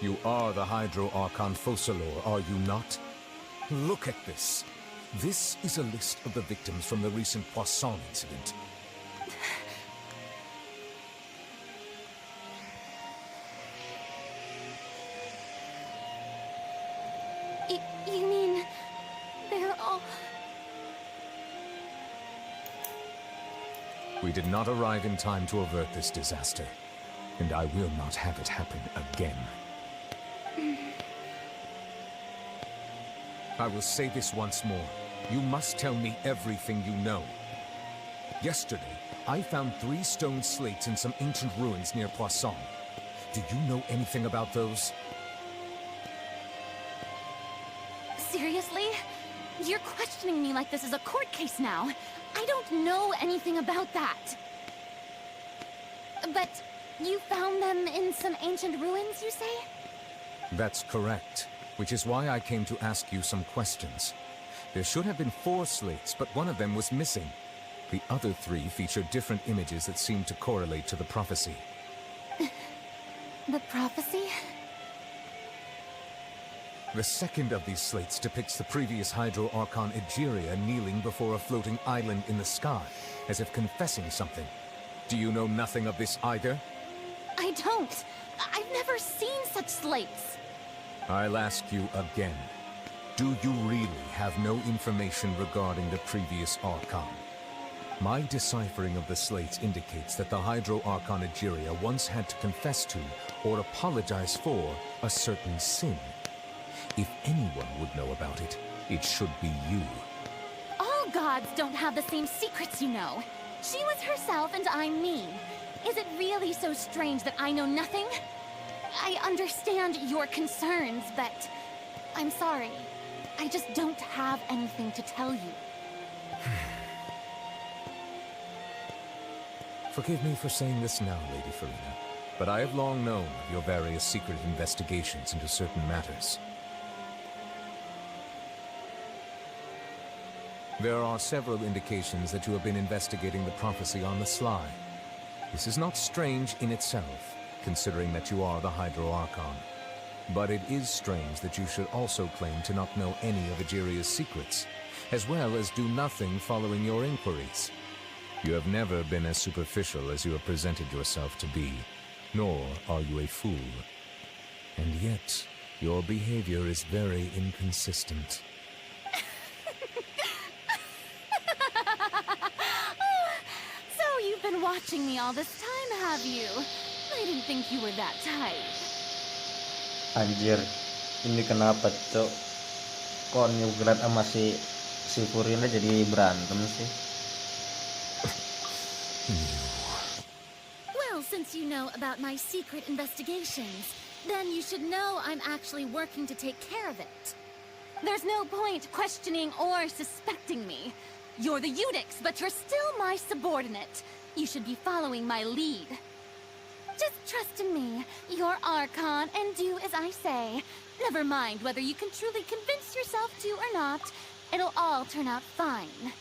You are the Hydro Archon Focalor, are you not? Look at this. This is a list of the victims from the recent Poisson incident. You mean they're all... We did not arrive in time to avert this disaster, and I will not have it happen again. I will say this once more. You must tell me everything you know. Yesterday, I found 3 stone slates in some ancient ruins near Poisson. Do you know anything about those? Seriously? You're questioning me like this is a court case now. I don't know anything about that. But you found them in some ancient ruins, you say? That's correct, which is why I came to ask you some questions. There should have been 4 slates, but one of them was missing. The other 3 feature different images that seem to correlate to the prophecy. The prophecy? The second of these slates depicts the previous Hydro Archon Egeria kneeling before a floating island in the sky, as if confessing something. Do you know nothing of this either? I don't. I've never seen such slates. I'll ask you again. Do you really have no information regarding the previous Archon? My deciphering of the slates indicates that the Hydro Archon Egeria once had to confess to, or apologize for, a certain sin. If anyone would know about it, it should be you. All gods don't have the same secrets, you know. She was herself and I'm me. Is it really so strange that I know nothing? I understand your concerns, but I'm sorry. I just don't have anything to tell you. Forgive me for saying this now, Lady Farina, but I have long known of your various secret investigations into certain matters. There are several indications that you have been investigating the prophecy on the sly. This is not strange in itself, considering that you are the Hydro Archon. But it is strange that you should also claim to not know any of Egeria's secrets, as well as do nothing following your inquiries. You have never been as superficial as you have presented yourself to be, nor are you a fool. And yet, your behavior is very inconsistent. So you've been watching me all this time, have you? I didn't think you were that type. Anjir, ini kenapa cok? Kok Newgrad sama si Furina jadi berantem sih? Well, since you know about my secret investigations, then you should know I'm actually working to take care of it. There's no point questioning or suspecting me. You're the Eunuchs, but you're still my subordinate. You should be following my lead. Just trust in me. You're Archon, and do as I say. Never mind whether you can truly convince yourself to or not. It'll all turn out fine.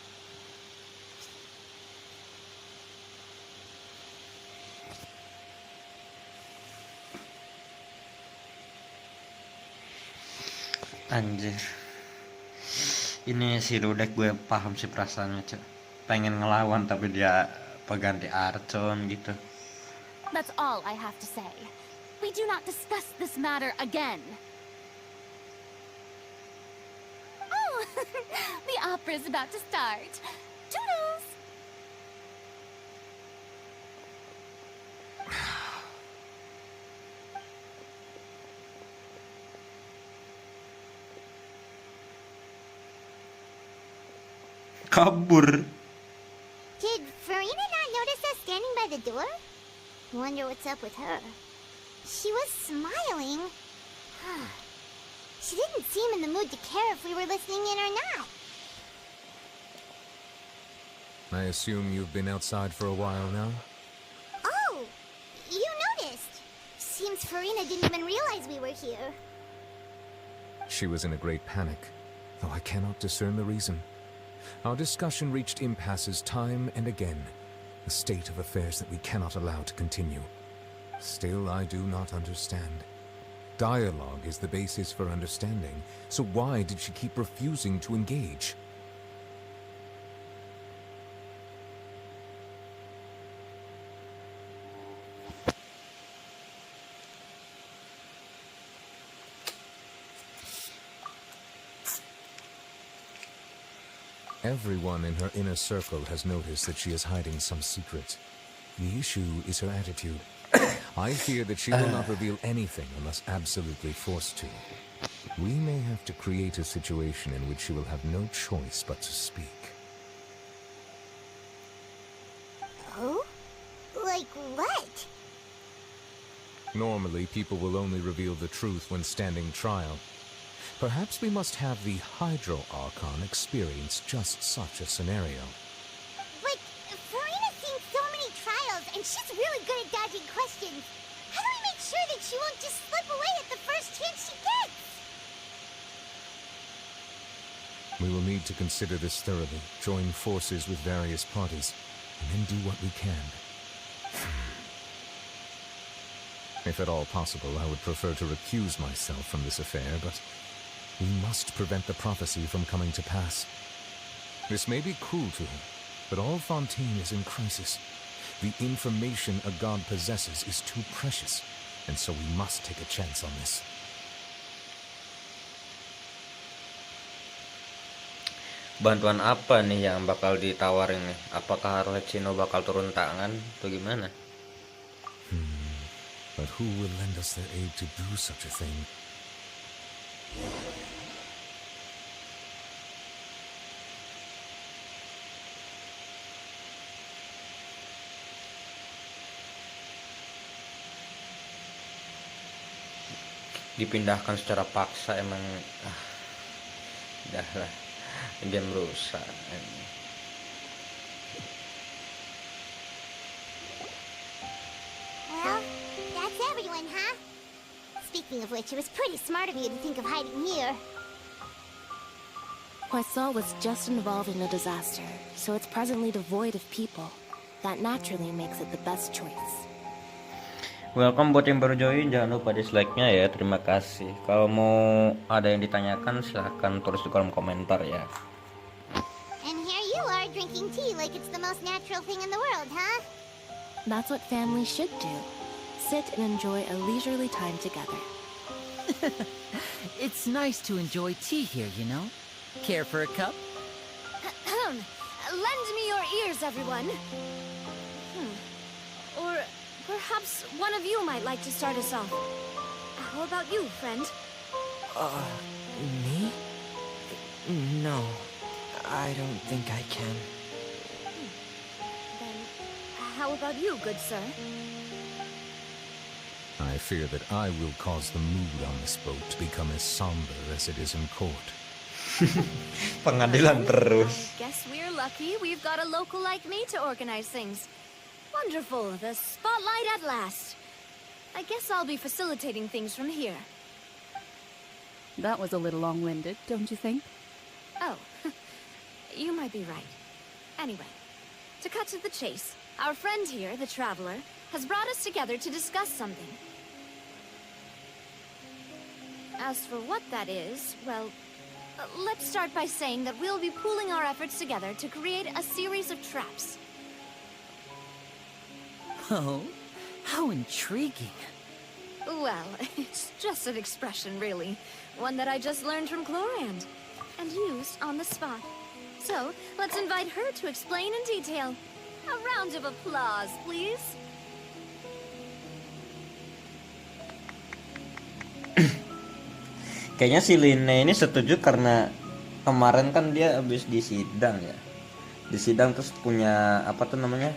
Anjir, ini si Rudek gue paham sih perasaannya cok. Pengen ngelawan tapi dia pengganti Archon gitu. That's all I have to say. We do not discuss this matter again. Oh, the opera is about to start. Toodles! Kabur. Did Farina not notice us standing by the door? Wonder what's up with her. She was smiling. She didn't seem in the mood to care if we were listening in or not. I assume you've been outside for a while now? Oh, you noticed. Seems Farina didn't even realize we were here. She was in a great panic, though I cannot discern the reason. Our discussion reached impasses time and again, a state of affairs that we cannot allow to continue. Still, I do not understand. Dialogue is the basis for understanding, so why did she keep refusing to engage? Everyone in her inner circle has noticed that she is hiding some secret. The issue is her attitude. I fear that she will not reveal anything unless absolutely forced to. We may have to create a situation in which she will have no choice but to speak. Oh? Like what? Normally, people will only reveal the truth when standing trial. Perhaps we must have the Hydro Archon experience just such a scenario. But Farina's seen so many trials, and she's really good at dodging questions. How do we make sure that she won't just slip away at the first chance she gets? We will need to consider this thoroughly, join forces with various parties, and then do what we can. If at all possible, I would prefer to recuse myself from this affair, but we must prevent the prophecy from coming to pass. This may be cruel to her, but all Fontaine is in crisis. The information a god possesses is too precious, and so we must take a chance on this. Bantuan apa nih yang bakal ditawarin nih? Apakah Arlecchino bakal turun tangan atau gimana? But who will lend us their aid to do such a thing? Dipindahkan secara paksa emang udahlah, game rusak. Well, that's everyone, huh? Speaking of which, it was pretty smart of you to think of hiding here. Poisson was just involved in a disaster, so it's presently devoid of people. That naturally makes it the best choice. Welcome buat yang baru join, jangan lupa dislike-nya ya, terima kasih. Kalau mau ada yang ditanyakan silahkan tulis di kolom komentar ya. And here you are drinking tea like it's the most natural thing in the world, huh? That's what families should do. Sit and enjoy a leisurely time together. It's nice to enjoy tea here, you know? Care for a cup? Lend me your ears, everyone. Or perhaps one of you might like to start us off. How about you, friend? Me? No, I don't think I can. Then, how about you, good sir? I fear that I will cause the mood on this boat to become as somber as it is in court. Pengadilan terus. Guess we're lucky we've got a local like me to organize things. Wonderful, the spotlight at last. I guess I'll be facilitating things from here. That was a little long-winded, don't you think? Oh, you might be right. Anyway, to cut to the chase, our friend here, the traveler, has brought us together to discuss something. As for what that is, well, let's start by saying that we'll be pooling our efforts together to create a series of traps. Oh, how intriguing. Well, it's just an expression, really. One that I just learned from Chlorand, and used on the spot. So, let's invite her to explain in detail. A round of applause, please. Kayaknya si Line ini setuju karena kemarin kan dia habis di sidang ya. Di sidang terus punya apa tuh namanya?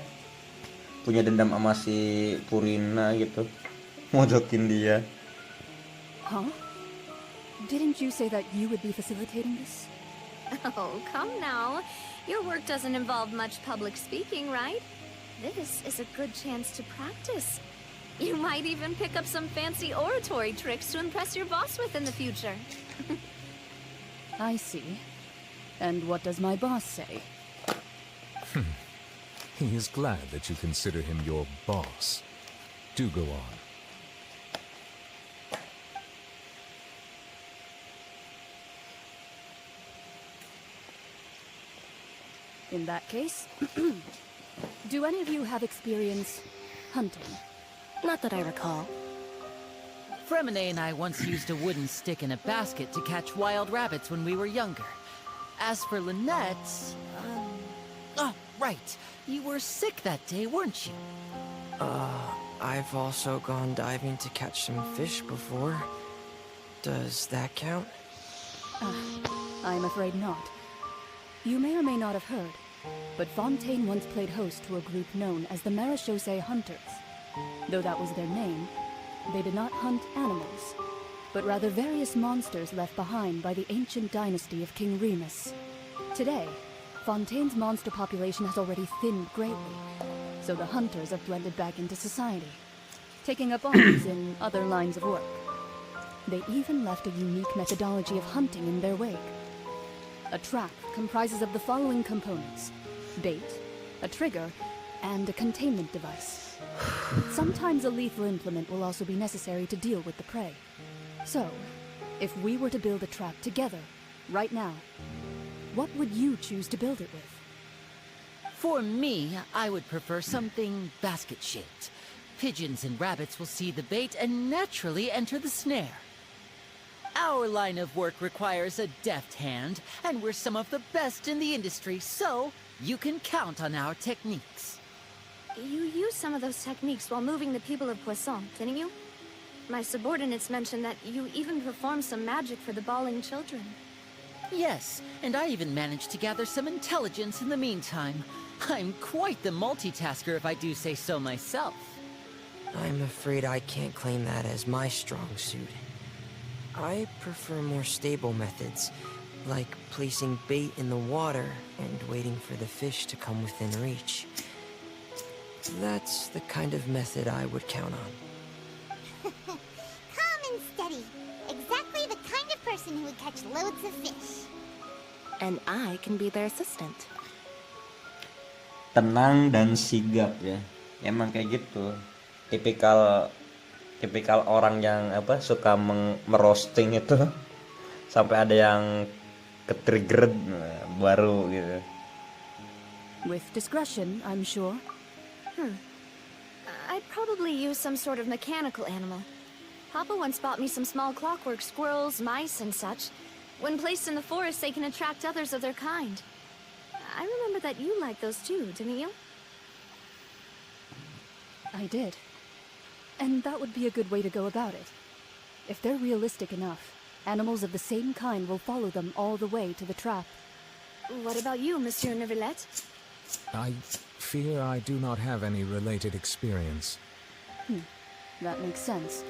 Punya dendam sama si Purina gitu. Mojokin dia. Huh? Didn't you say that you would be facilitating this? Oh, come now. Your work doesn't involve much public speaking, right? This is a good chance to practice. You might even pick up some fancy oratory tricks to impress your boss with in the future. I see. And what does my boss say? He is glad that you consider him your boss. Do go on. In that case, do any of you have experience hunting? Not that I recall. Fremine and I once used a wooden stick in a basket to catch wild rabbits when we were younger. As for Lynette, oh, right. You were sick that day, weren't you? I've also gone diving to catch some fish before. Does that count? I'm afraid not. You may or may not have heard, but Fontaine once played host to a group known as the Marechaussee Hunters. Though that was their name, they did not hunt animals, but rather various monsters left behind by the ancient dynasty of King Remus. Today, Fontaine's monster population has already thinned greatly, so the hunters have blended back into society, taking up arms in other lines of work. They even left a unique methodology of hunting in their wake. A trap comprises of the following components: bait, a trigger, and a containment device. Sometimes a lethal implement will also be necessary to deal with the prey. So, if we were to build a trap together, right now, what would you choose to build it with? For me, I would prefer something basket-shaped. Pigeons and rabbits will see the bait and naturally enter the snare. Our line of work requires a deft hand, and we're some of the best in the industry, so you can count on our techniques. You used some of those techniques while moving the people of Poisson, didn't you? My subordinates mentioned that you even performed some magic for the bawling children. Yes, and I even managed to gather some intelligence in the meantime. I'm quite the multitasker if I do say so myself. I'm afraid I can't claim that as my strong suit. I prefer more stable methods, like placing bait in the water and waiting for the fish to come within reach. That's the kind of method I would count on. Calm and steady. Exactly the kind of person who would catch loads of fish. And I can be their assistant. Tenang dan sigap ya. Emang kayak gitu. Tipikal orang yang suka merosting itu sampai ada yang ketriggered baru gitu. With discretion, I'm sure. I'd probably use some sort of mechanical animal. Papa once bought me some small clockwork squirrels, mice, and such. When placed in the forest, they can attract others of their kind. I remember that you liked those too, didn't you? I did. And that would be a good way to go about it. If they're realistic enough, animals of the same kind will follow them all the way to the trap. What about you, Monsieur Neuvillette? I fear I do not have any related experience. That makes sense.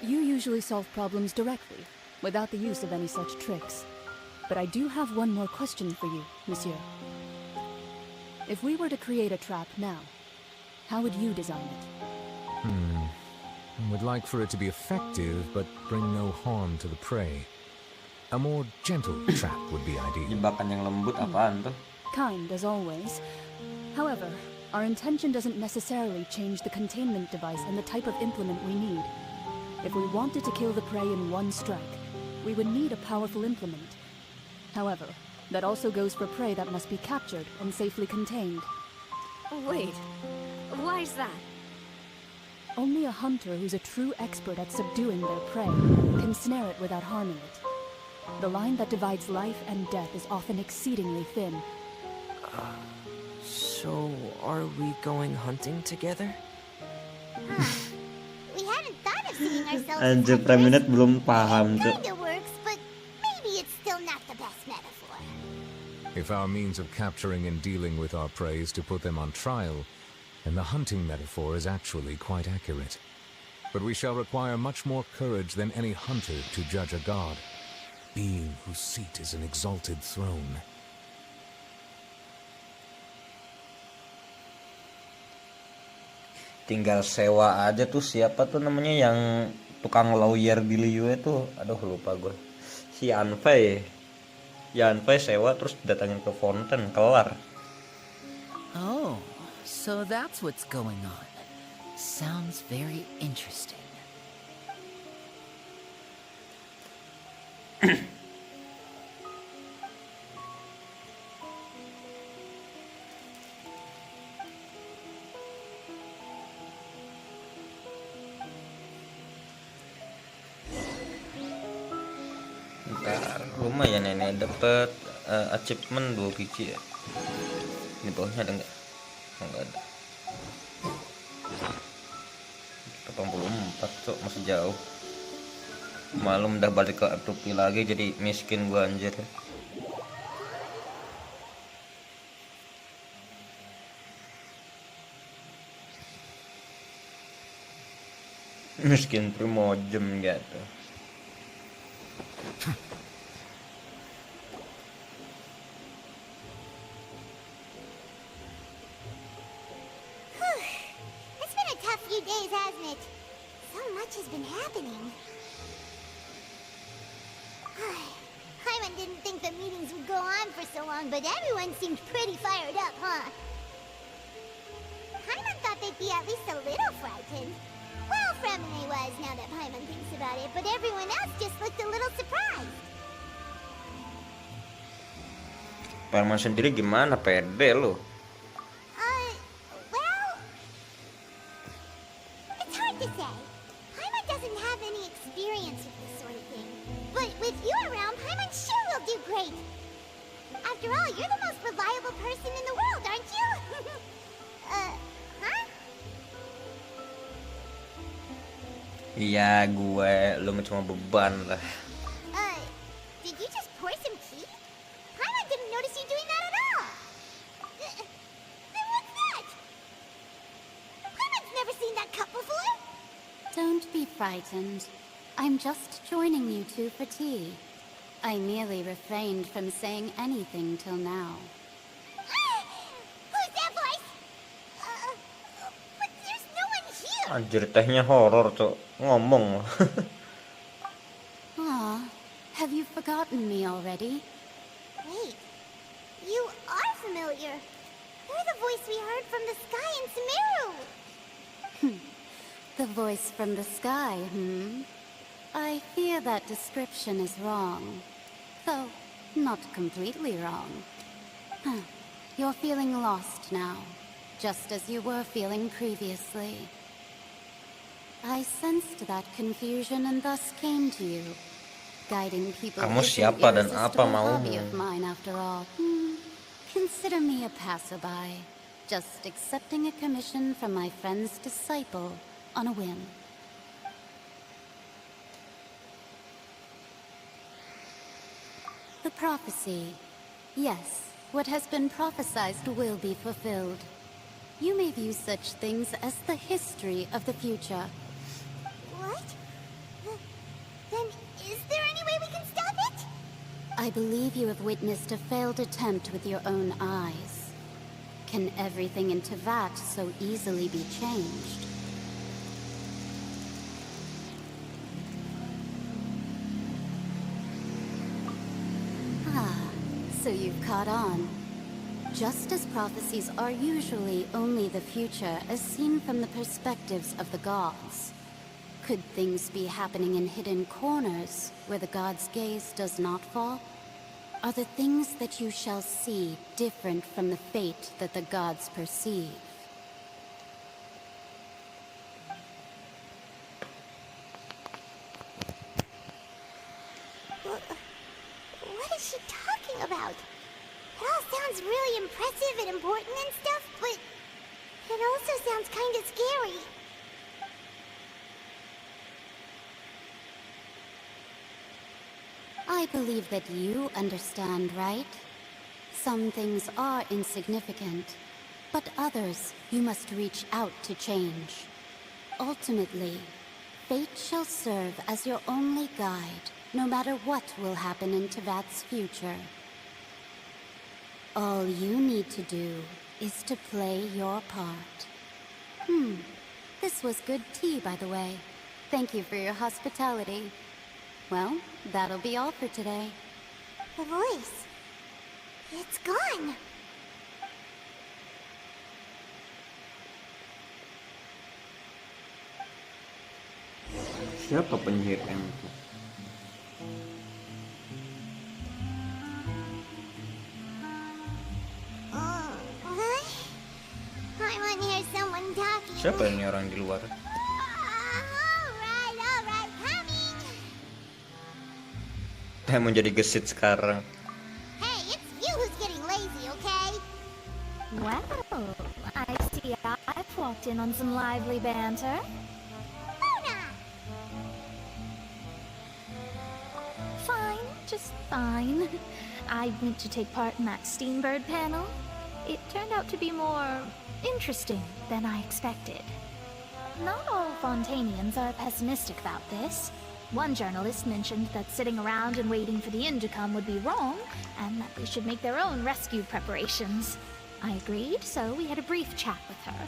You usually solve problems directly, without the use of any such tricks. But I do have one more question for you, Monsieur. If we were to create a trap now, how would you design it? I would like for it to be effective, but bring no harm to the prey. A more gentle trap would be ideal. Jebakan yang lembut apaan tuh? Kind, as always. However, our intention doesn't necessarily change the containment device and the type of implement we need. If we wanted to kill the prey in one strike, we would need a powerful implement. However, that also goes for prey that must be captured and safely contained. Wait, why is that? Only a hunter who's a true expert at subduing their prey can snare it without harming it. The line that divides life and death is often exceedingly thin. So, are we going hunting together? We hadn't thought of seeing ourselves as Anjir, hunters. Preminute belum paham tuh. Kinda works, but maybe it's still not the best metaphor. If our means of capturing and dealing with our prey is to put them on trial, then the hunting metaphor is actually quite accurate. But we shall require much more courage than any hunter to judge a god, being whose seat is an exalted throne. Tinggal sewa aja tuh, siapa tuh namanya yang tukang lawyer di Liu itu, aduh lupa gue, si Anfei sewa terus datangin ke Fountain, kelar. Oh, so that's what's going on. Sounds very interesting. Bentar, lumayan ini dapet achievement 2 biji ya. Ini bawahnya ada nggak? Nggak ada. 84 cok, masih jauh. Malum udah balik ke Atupi lagi, jadi miskin gua anjir. Miskin primojem gitu. It's been a tough few days, hasn't it? So much has been happening. Hyman didn't think the meetings would go on for so long, but everyone seemed pretty fired up, huh? Hyman thought they'd be at least a little frightened. Well, Fremine was, now that Hyman thinks about it, but everyone else just looked a little surprised. Paman sendiri gimana, pede lu? you around, Paimon sure will do great. After all, you're the most reliable person in the world, aren't you? Huh? Iya gue, lu mah cuma beban lah. Did you just pour some tea? Paimon didn't notice you doing that at all. Then what's that? Paimon's never seen that cup before. Don't be frightened. I'm just joining you two for tea. I merely refrained from saying anything till now. Who's that voice? But there's no one here. Anjir, tehnya horor, Cok. Ngomong. Ah, have you forgotten me already? Wait, you are familiar. You're the voice we heard from the sky in Sumeru. The voice from the sky, I fear that description is wrong. Though, not completely wrong. You're feeling lost now, just as you were feeling previously. I sensed that confusion and thus came to you. Guiding people Kamu is siapa an dan apa irresistible hobby maumu? of mine after all. Consider me a passerby, just accepting a commission from my friend's disciple on a whim. The prophecy. Yes, what has been prophesied will be fulfilled. You may view such things as the history of the future. What? Then is there any way we can stop it? I believe you have witnessed a failed attempt with your own eyes. Can everything in Teyvat so easily be changed? So you've caught on. Just as prophecies are usually only the future as seen from the perspectives of the gods, could things be happening in hidden corners where the gods' gaze does not fall? Are the things that you shall see different from the fate that the gods perceive? What is she talking about? It all sounds really impressive and important and stuff, but it also sounds kind of scary. I believe that you understand, right? Some things are insignificant, but others you must reach out to change. Ultimately, fate shall serve as your only guide, no matter what will happen in Teyvat's future. All you need to do is to play your part. This was good tea, by the way. Thank you for your hospitality. Well, that'll be all for today. The voice. It's gone. Siapa penyihir M itu? I want to hear someone talking. Siapa ini orang di luar? Alright, coming. Emang jadi gesit sekarang. Hey, it's you who's getting lazy, okay? Well, I see I've walked in on some lively banter. Fine, just fine. I went to take part in that Steambird panel. It turned out to be more interesting than I expected. Not all Fontanians are pessimistic about this. One journalist mentioned that sitting around and waiting for the end to come would be wrong, and that they should make their own rescue preparations. I agreed, so we had a brief chat with her.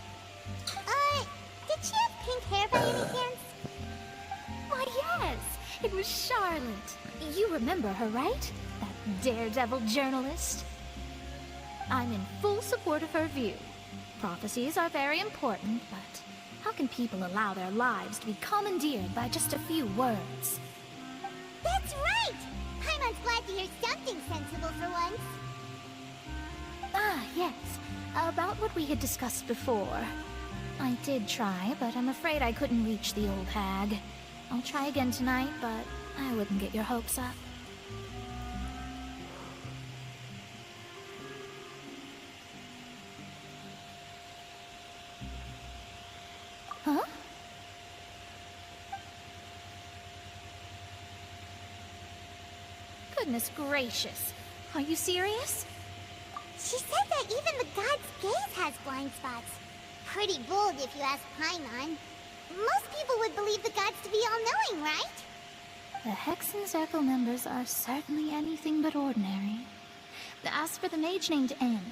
Did she have pink hair by any chance? Why, yes! It was Charlotte. You remember her, right? That daredevil journalist? I'm in full support of her view. Prophecies are very important, but how can people allow their lives to be commandeered by just a few words? That's right! Paimon's glad to hear something sensible for once. Ah, yes. About what we had discussed before. I did try, but I'm afraid I couldn't reach the old hag. I'll try again tonight, but I wouldn't get your hopes up. Goodness gracious. Are you serious? She said that even the god's gaze has blind spots. Pretty bold if you ask Paimon. Most people would believe the gods to be all-knowing, right? The Hexen Circle members are certainly anything but ordinary. As for the mage named N,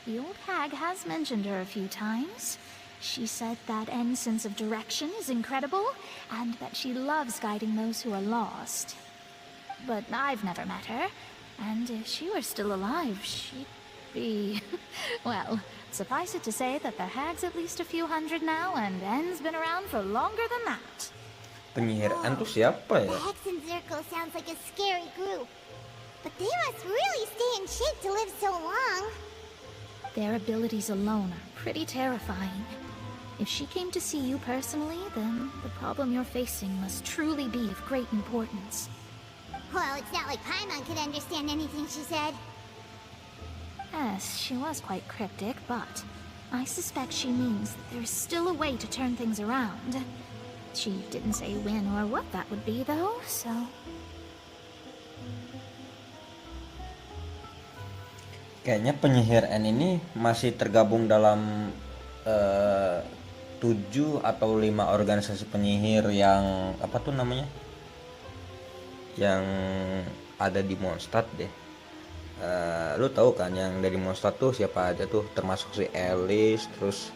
the old hag has mentioned her a few times. She said that N's sense of direction is incredible, and that she loves guiding those who are lost. But I've never met her, and if she were still alive, she'd be... well, suffice it to say that the hag's at least a few hundred now, and N's been around for longer than that. Penyihir N tuh siapa The ya? Hexen Circle sounds like a scary group. But they must really stay in shape to live so long. Their abilities alone are pretty terrifying. If she came to see you personally, then the problem you're facing must truly be of great importance. Well, it's not like Paimon could understand anything she said. Yes, she was quite cryptic, but I suspect she means that there's still a way to turn things around. She didn't say when or what that would be, though, so... Kayaknya penyihir N ini masih tergabung dalam 7 atau 5 organisasi penyihir yang apa tuh namanya? Yang ada di Mondstadt deh. Lu tahu kan yang dari Mondstadt tuh siapa aja tuh, termasuk si Alice, terus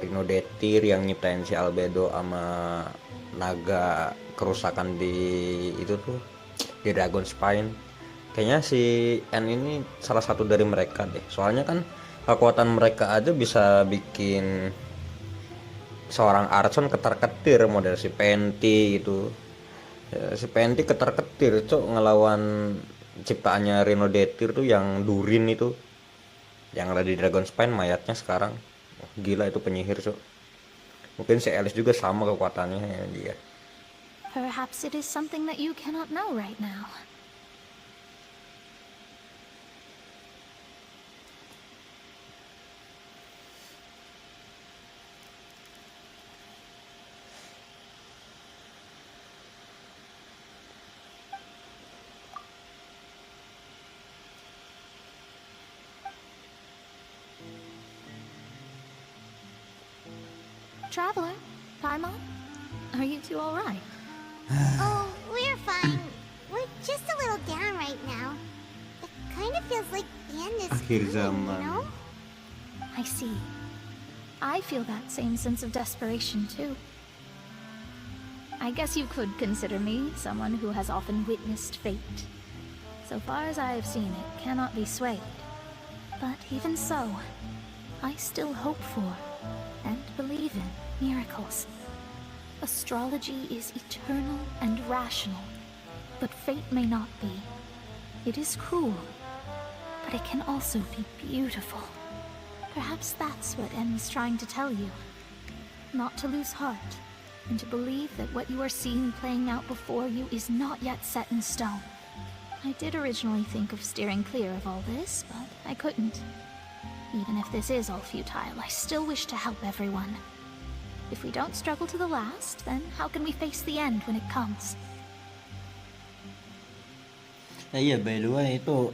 Rino Detir yang nyiptain si Albedo sama naga kerusakan di itu tuh di Dragon Spine. Kayaknya si N ini salah satu dari mereka deh. Soalnya kan kekuatan mereka aja bisa bikin seorang Archon ketar-ketir, model si Penti gitu. Ya, si Penti ketar-ketir cok ngelawan ciptaannya Rino Detir tuh yang Durin itu, yang ada di Dragon Spine mayatnya sekarang. Gila itu penyihir cok. Mungkin si Alice juga sama kekuatannya ya dia. Perhaps it is something that you cannot know right now. Traveler, Paimon, are you two all right? Oh, we're fine. We're just a little down right now. It kind of feels like the end is Akhir coming, zaman. you know? I see. I feel that same sense of desperation, too. I guess you could consider me someone who has often witnessed fate. So far as I have seen it, cannot be swayed. But even so, I still hope for and believe in miracles. Astrology is eternal and rational, but fate may not be. It is cruel, but it can also be beautiful. Perhaps that's what N was trying to tell you. Not to lose heart, and to believe that what you are seeing playing out before you is not yet set in stone. I did originally think of steering clear of all this, but I couldn't. Even if this is all futile, I still wish to help everyone. If we don't struggle to the last, then how can we face the end when it comes? Ya iya, by the way itu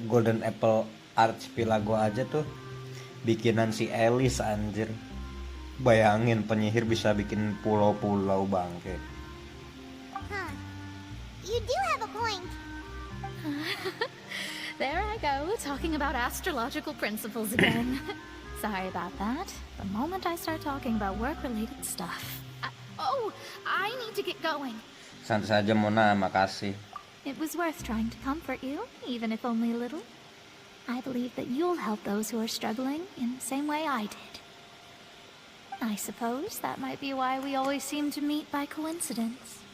Golden Apple Archipelago aja tuh bikinan si Alice anjir. Bayangin penyihir bisa bikin pulau-pulau bangke. Huh. You do have a point. There I go, talking about astrological principles again. Sorry about that. The moment I start talking about work-related stuff. I need to get going. Santai saja Mona, makasih. It was worth trying to comfort you, even if only a little. I believe that you'll help those who are struggling in the same way I did. I suppose that might be why we always seem to meet by coincidence.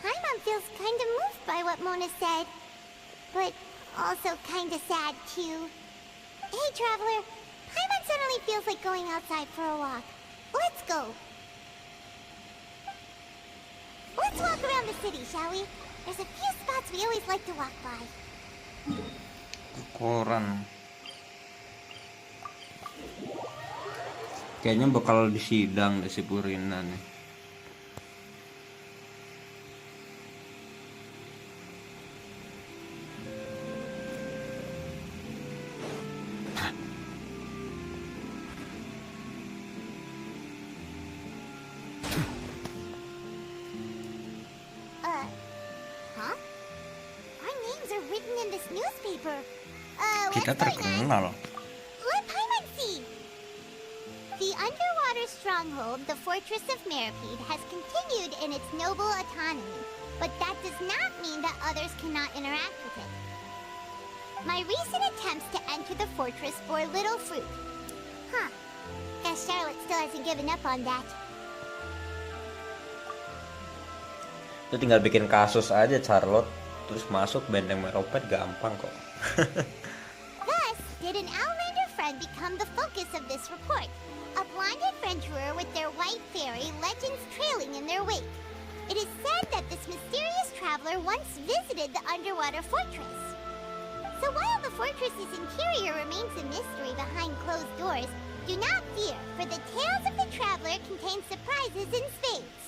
Paimon feels kind of moved by what Mona said, but also kind of sad too. Hey, Traveler, Paimon suddenly feels like going outside for a walk. Let's go. Let's walk around the city, shall we? There's a few spots we always like to walk by. Koran. Kayaknya bakal disidang deh si Purina nih. newspaper. Kita terkenal. Let Paimon see. The underwater stronghold, the Fortress of Meripede, has continued in its noble autonomy, but that does not mean that others cannot interact with it. My recent attempts to enter the fortress bore little fruit. Huh. Guess Charlotte still hasn't given up on that. Itu tinggal bikin kasus aja Charlotte, terus masuk benteng Meropet gampang kok. Thus, did an Outlander friend become the focus of this report? A blind adventurer with their white fairy, legends trailing in their wake. It is said that this mysterious traveler once visited the underwater fortress. So while the fortress's interior remains a mystery behind closed doors, do not fear, for the tales of the traveler contain surprises in spades.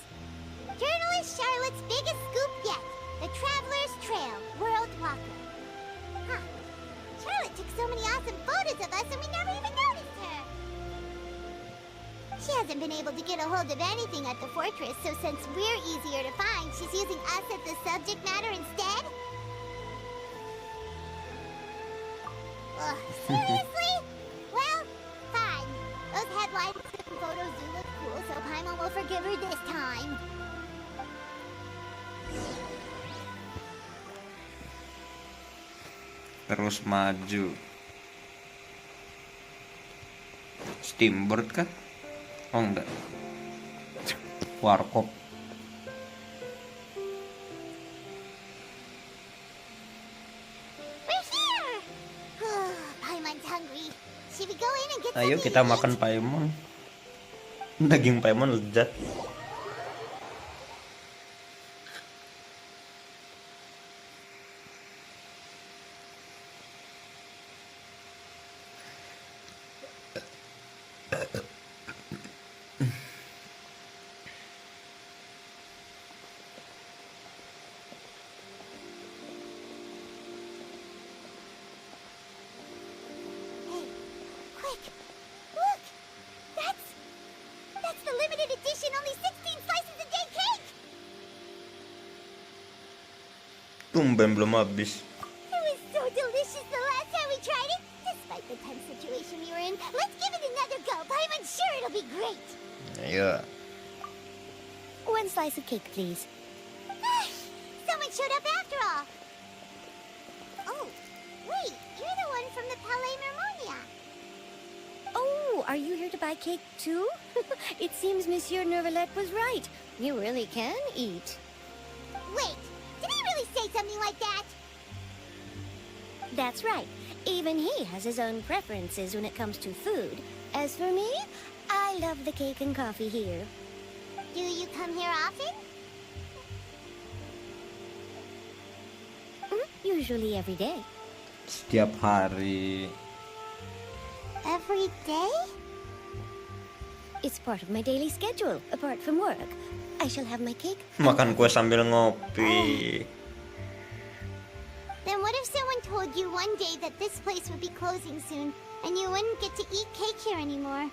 Journalist Charlotte's biggest scoop yet, the Traveler's Trail, World Walker. Huh. Charlotte took so many awesome photos of us and we never even noticed her. She hasn't been able to get a hold of anything at the fortress, so since we're easier to find, she's using us as the subject matter instead? Ugh, seriously? Well, fine. Those headlines and photos do look cool, so Paimon will forgive her this time. Terus maju. Steambird kah? Oh enggak. Warkop. We're here! Paimon's hungry. Should we go in and get Ayo something kita to eat? makan Paimon. Daging Paimon lezat. Quick! Look! That's the limited edition only 16 slices a day cake! Tumben belum habis. It was so delicious the last time we tried it! Despite the tense situation we were in, let's give it another go! I'm sure it'll be great! Ayo. One slice of cake, please. Someone showed up after all! Oh, wait, you're the one from the Palais Mermonia. Oh, are you here to buy cake too? It seems Monsieur Nervalette was right. You really can eat. Wait, did he really say something like that? That's right. Even he has his own preferences when it comes to food. As for me, I love the cake and coffee here. Do you come here often? Usually every day. Setiap hari. Every day? It's part of my daily schedule, apart from work. I shall have my cake. Makan kue sambil ngopi. Then what if someone told you one day that this place would be closing soon, and you wouldn't get to eat cake here anymore?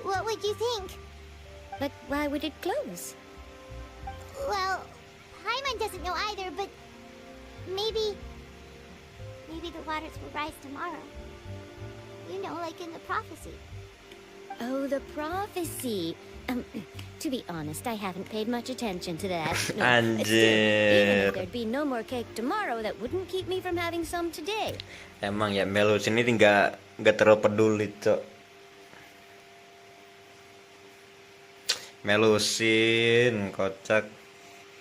What would you think? But why would it close? Well, Paimon doesn't know either, but maybe the waters will rise tomorrow. You know, like in the prophecy. Oh, the prophecy. To be honest, I haven't paid much attention to that. No, Anjir. still, even if there'd be no more cake tomorrow, that wouldn't keep me from having some today. Emang ya Melus ini nggak terlalu peduli, Cok. Melusin, kocak.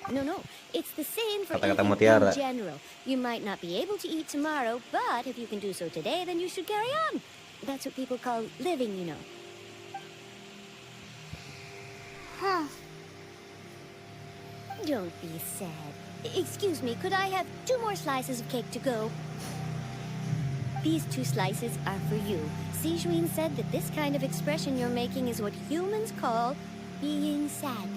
No, it's the same for Kata-kata eating mutiara. in general. You might not be able to eat tomorrow, but if you can do so today, then you should carry on. That's what people call living, you know. Huh. Don't be sad. Excuse me, could I have 2 more slices of cake to go? These 2 slices are for you. Sijuin said that this kind of expression you're making is what humans call being sad.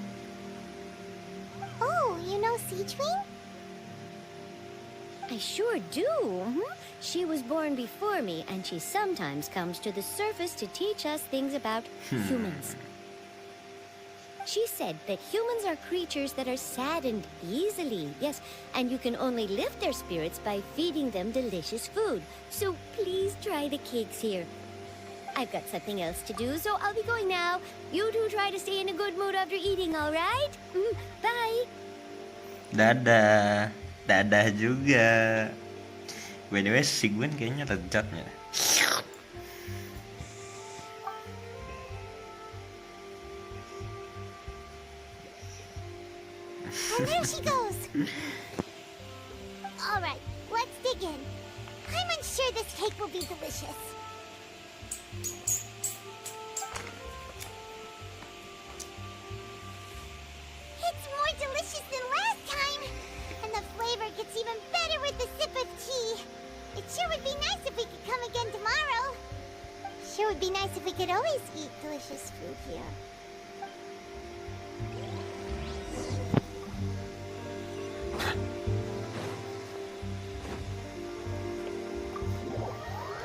Oh, you know Sijuin? I sure do. She was born before me, and she sometimes comes to the surface to teach us things about humans. She said that humans are creatures that are saddened easily, yes, and you can only lift their spirits by feeding them delicious food. So please try the cakes here. I've got something else to do, so I'll be going now. You two try to stay in a good mood after eating, all right? Bye. Dadah. Dadah juga. By the way, si Gwen kayaknya lezatnya. And there she goes! Alright, let's dig in. I'm unsure this cake will be delicious. It's more delicious than last time! And the flavor gets even better with a sip of tea. It sure would be nice if we could come again tomorrow. Sure would be nice if we could always eat delicious food here.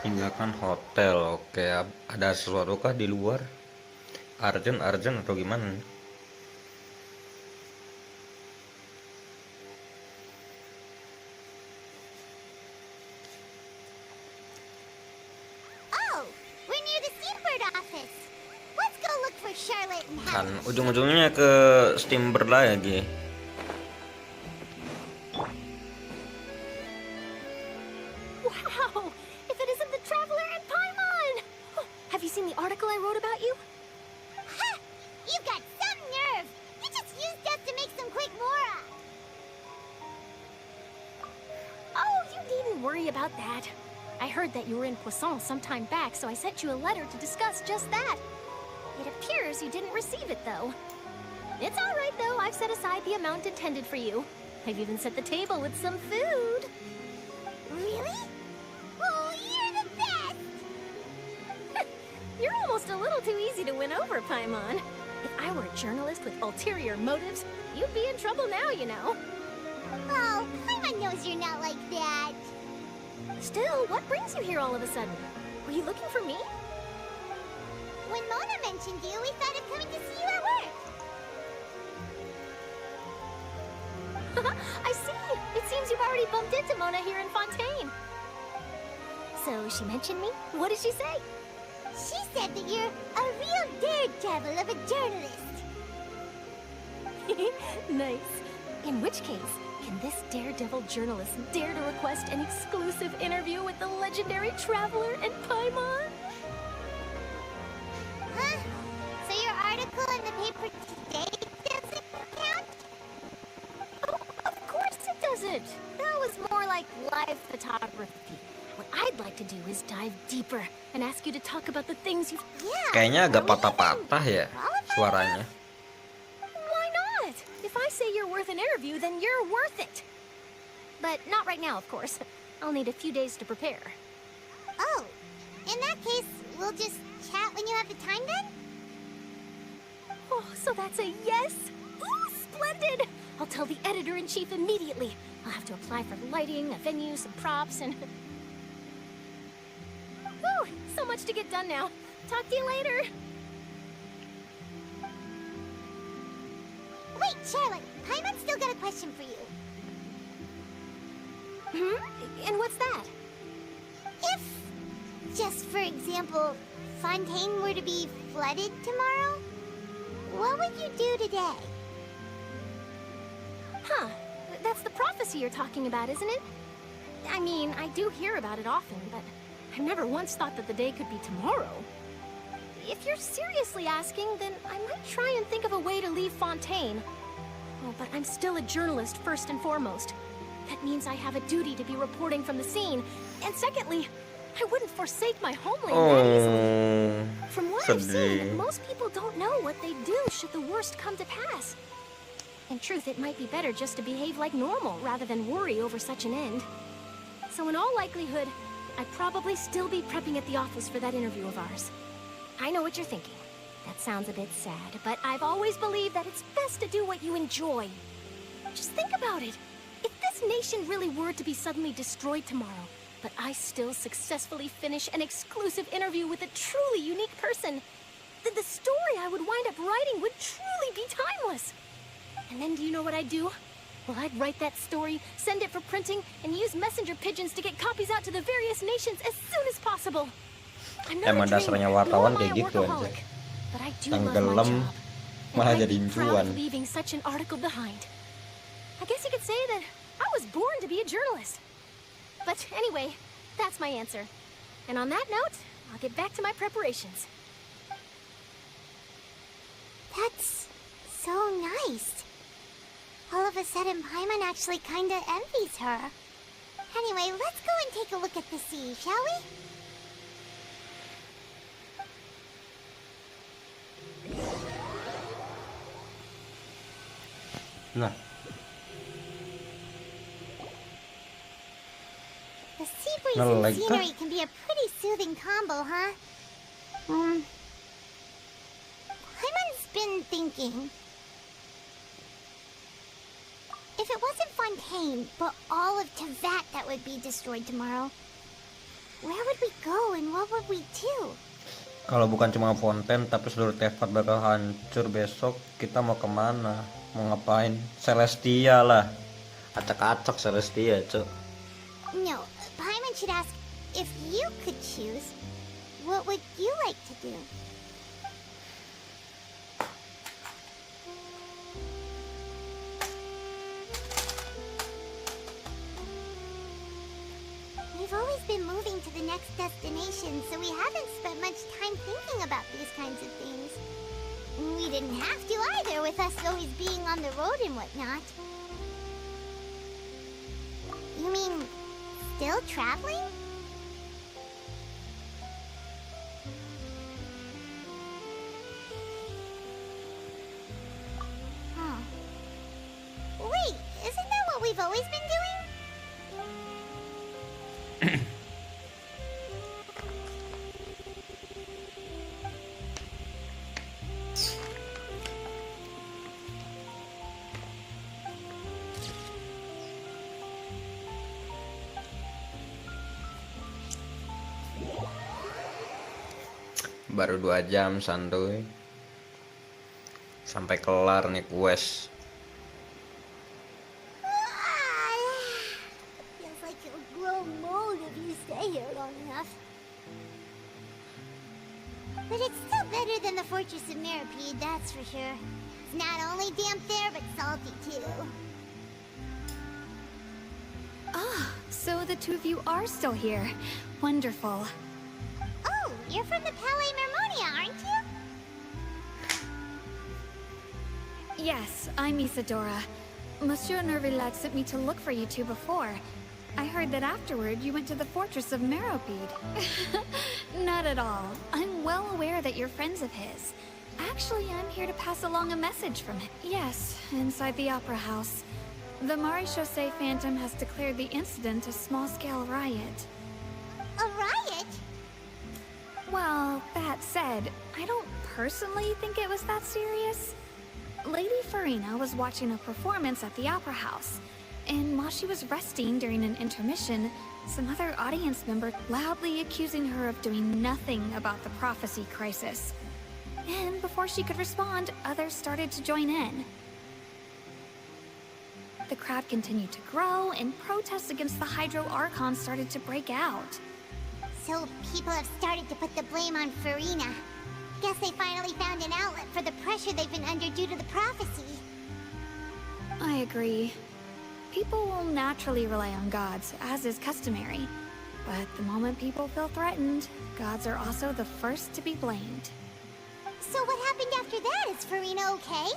Tinggalkan hotel, oke. Ada sesuatu kah di luar? Urgent atau gimana? Oh, we're near the Steambird office. Let's go look for Charlotte and Kan Helen. ujung-ujungnya ke Steambird lagi. Wow! If it isn't the Traveler and Paimon! Oh, have you seen the article I wrote about you? Ha! You've got some nerve! You just used us to make some quick mora! Oh, you needn't worry about that. I heard that you were in Poisson some time back, so I sent you a letter to discuss just that. It appears you didn't receive it, though. It's all right, though. I've set aside the amount intended for you. I've even set the table with some food. Really? Oh, you're the best! You're almost a little too easy to win over, Paimon. If I were a journalist with ulterior motives, you'd be in trouble now, you know. Oh, Paimon knows you're not like that. Still, what brings you here all of a sudden? Were you looking for me? When Mona mentioned you, we thought of coming to see you at work. I see. It seems you've already bumped into Mona here in Fontaine. So she mentioned me? What did she say? She said that you're a real daredevil of a journalist. Nice. In which case, can this daredevil journalist dare to request an exclusive interview with the legendary Traveler and Paimon? Huh? So your article in the paper today doesn't count? Oh, of course it doesn't. That was more like live photography. What I'd like to do is dive deeper and ask you to talk about the things you've... Kayaknya agak patah-patah ya suaranya. Why not? If I say you're worth an interview, then you're worth it. But not right now, of course. I'll need a few days to prepare. Oh, in that case, we'll just chat when you have the time then? Oh, so that's a yes? Ooh, splendid! I'll tell the editor-in-chief immediately. I'll have to apply for lighting, a venue, some props, and... Whew, so much to get done now. Talk to you later. Wait, Charlotte, Paimon's still got a question for you. And what's that? If, just for example, Fontaine were to be flooded tomorrow, what would you do today? Huh. That's the prophecy you're talking about, isn't it? I mean, I do hear about it often, but I've never once thought that the day could be tomorrow. If you're seriously asking, then I might try and think of a way to leave Fontaine. Oh, but I'm still a journalist first and foremost. That means I have a duty to be reporting from the scene. And secondly, I wouldn't forsake my homeland that easily. From what I've seen, most people don't know what they'd do should the worst come to pass. In truth, it might be better just to behave like normal rather than worry over such an end. So in all likelihood, I'd probably still be prepping at the office for that interview of ours. I know what you're thinking. That sounds a bit sad, but I've always believed that it's best to do what you enjoy. Just think about it. If this nation really were to be suddenly destroyed tomorrow, but I still successfully finish an exclusive interview with a truly unique person, then the story I would wind up writing would truly be timeless. And then do you know what I'd do? Well, I'd write that story, send it for printing, and use messenger pigeons to get copies out to the various nations as soon as possible. I'm not Emang a dasarnya dreamer, nor wartawan am I kayak a gitu aja. workaholic, but I do love my Tenggelam job. malah And I'd jadi be proud incuan. of leaving such an article behind. I guess you could say that I was born to be a journalist. But anyway, that's my answer. And on that note, I'll get back to my preparations. That's so nice. All of a sudden, Paimon actually kinda envies her. Anyway, let's go and take a look at the sea, shall we? Nah, The sea breeze Ngelag and kah? scenery can be a pretty soothing combo, huh? Paimon's been thinking. If it wasn't Fontaine, but all of Tevat that would be destroyed tomorrow, where would we go and what would we do? kalau bukan cuma Fontaine tapi seluruh Tevat bakal hancur besok, kita mau kemana? Mau ngapain? Celestia lah. Acak-acak Celestia, cok. No, Paimon should ask, if you could choose, what would you like to do? We've always been moving to the next destination, so we haven't spent much time thinking about these kinds of things. We didn't have to either, with us always being on the road and whatnot. You mean, still traveling? Huh. Wait, isn't that what we've always been doing? Baru 2 jam santuy. Sampai kelar nih quest. Feels like you'll grow mold if you stay here long enough. But it's still better than the Fortress of Mirapede, that's for sure. It's not only damp there, but salty too. Ah, so the two of you are still here. Wonderful. Oh, you're from the Palais Mermonia, aren't you? Yes, I'm Isadora. Monsieur Nervillat sent me to look for you two before. I heard that afterward you went to the Fortress of Meropide. Not at all. I'm well aware that you're friends of his. Actually, I'm here to pass along a message from him. Yes, inside the Opera House. The Maréchaussée Phantom has declared the incident a small-scale riot. A riot? Well, that said, I don't personally think it was that serious. Lady Farina was watching a performance at the Opera House, and while she was resting during an intermission, some other audience member loudly accusing her of doing nothing about the prophecy crisis. And before she could respond, others started to join in. The crowd continued to grow, and protests against the Hydro Archon started to break out. So people have started to put the blame on Farina. Guess they finally found an outlet for the pressure they've been under due to the prophecy. I agree. People will naturally rely on gods, as is customary. But the moment people feel threatened, gods are also the first to be blamed. So what happened after that? Is Farina okay?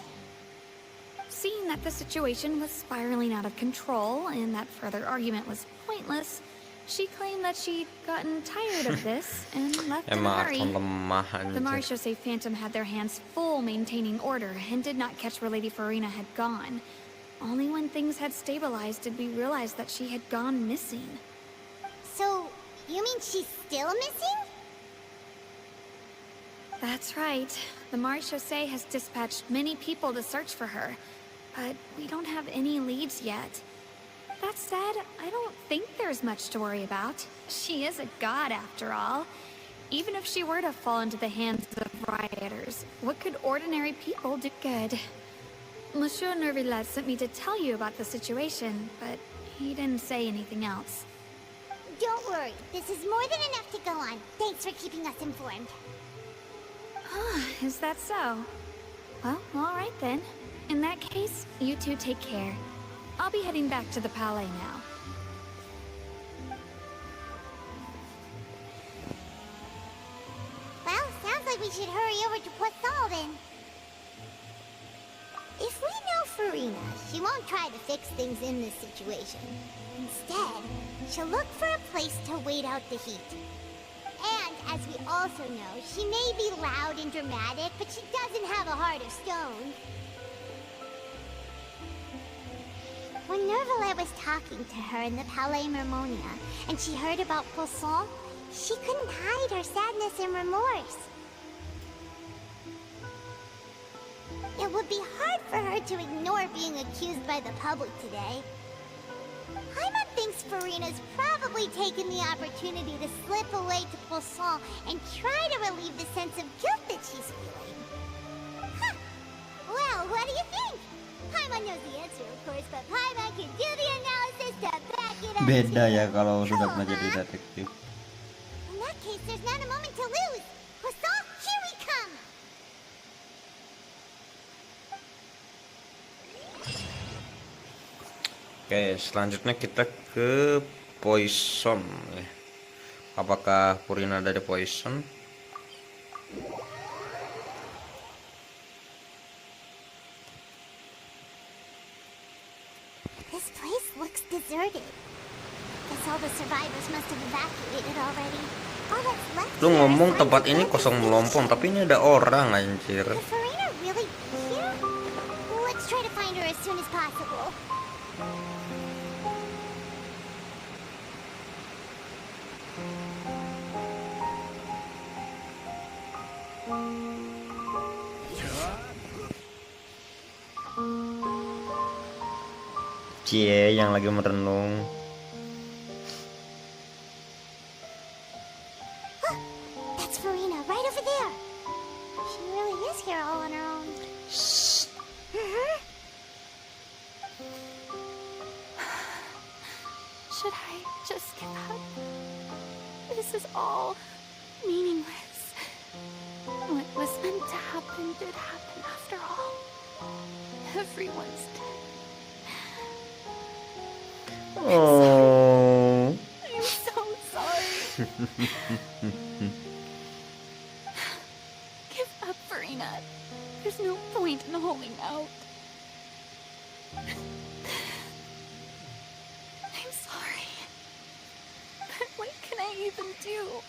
Seeing that the situation was spiraling out of control and that further argument was pointless, she claimed that she'd gotten tired of this and left in a Emang hurry. Archon lemah The anjir. Maréchaussée Phantom had their hands full maintaining order and did not catch where Lady Farina had gone. Only when things had stabilized did we realize that she had gone missing. So, you mean she's still missing? That's right. The Maréchaussée has dispatched many people to search for her, but we don't have any leads yet. That said, I don't think there's much to worry about. She is a god after all. Even if she were to fall into the hands of rioters. What could ordinary people do? Good. Monsieur Nervillet sent me to tell you about the situation, but he didn't say anything else. Don't worry, this is more than enough to go on. Thanks for keeping us informed. Is that so? Well, alright then. In that case, you two take care. I'll be heading back to the Palais now. Well, sounds like we should hurry over to Poisson then. If we know Farina, she won't try to fix things in this situation. Instead, she'll look for a place to wait out the heat. And, as we also know, she may be loud and dramatic, but she doesn't have a heart of stone. When Nervillet was talking to her in the Palais Mermonia, and she heard about Poisson, she couldn't hide her sadness and remorse. It would be hard for her to ignore being accused by the public today. Paimon thinks Farina's probably taken the opportunity to slip away to Poisson and try to relieve the sense of guilt that she's feeling. Huh. Well, what do you think? Paimon knows the answer, of course, but Paimon can do the analysis to back it up. Beda ya kalau sudah pernah jadi detektif. In that case, there's not a moment to lose. Poisson, here we come! Oke, selanjutnya kita ke Poison. Apakah Furina ada di Poison? This place looks deserted. Guess all the survivors must have evacuated already. All that's left Lu here ngomong is tempat signs ini of kosong melompong, tapi ini ada orang anjir. Is Farina really here? Let's try to find her as soon as possible. Cie yang lagi merenung. That's Farina, right over there. She really is here all on her own. Should I just give up? This is all meaningless. What was meant to happen did happen after all. Everyone's dead. Oh. I'm so sorry. Give up, Farina. There's no point in holding out. I'm sorry. But what can I even do?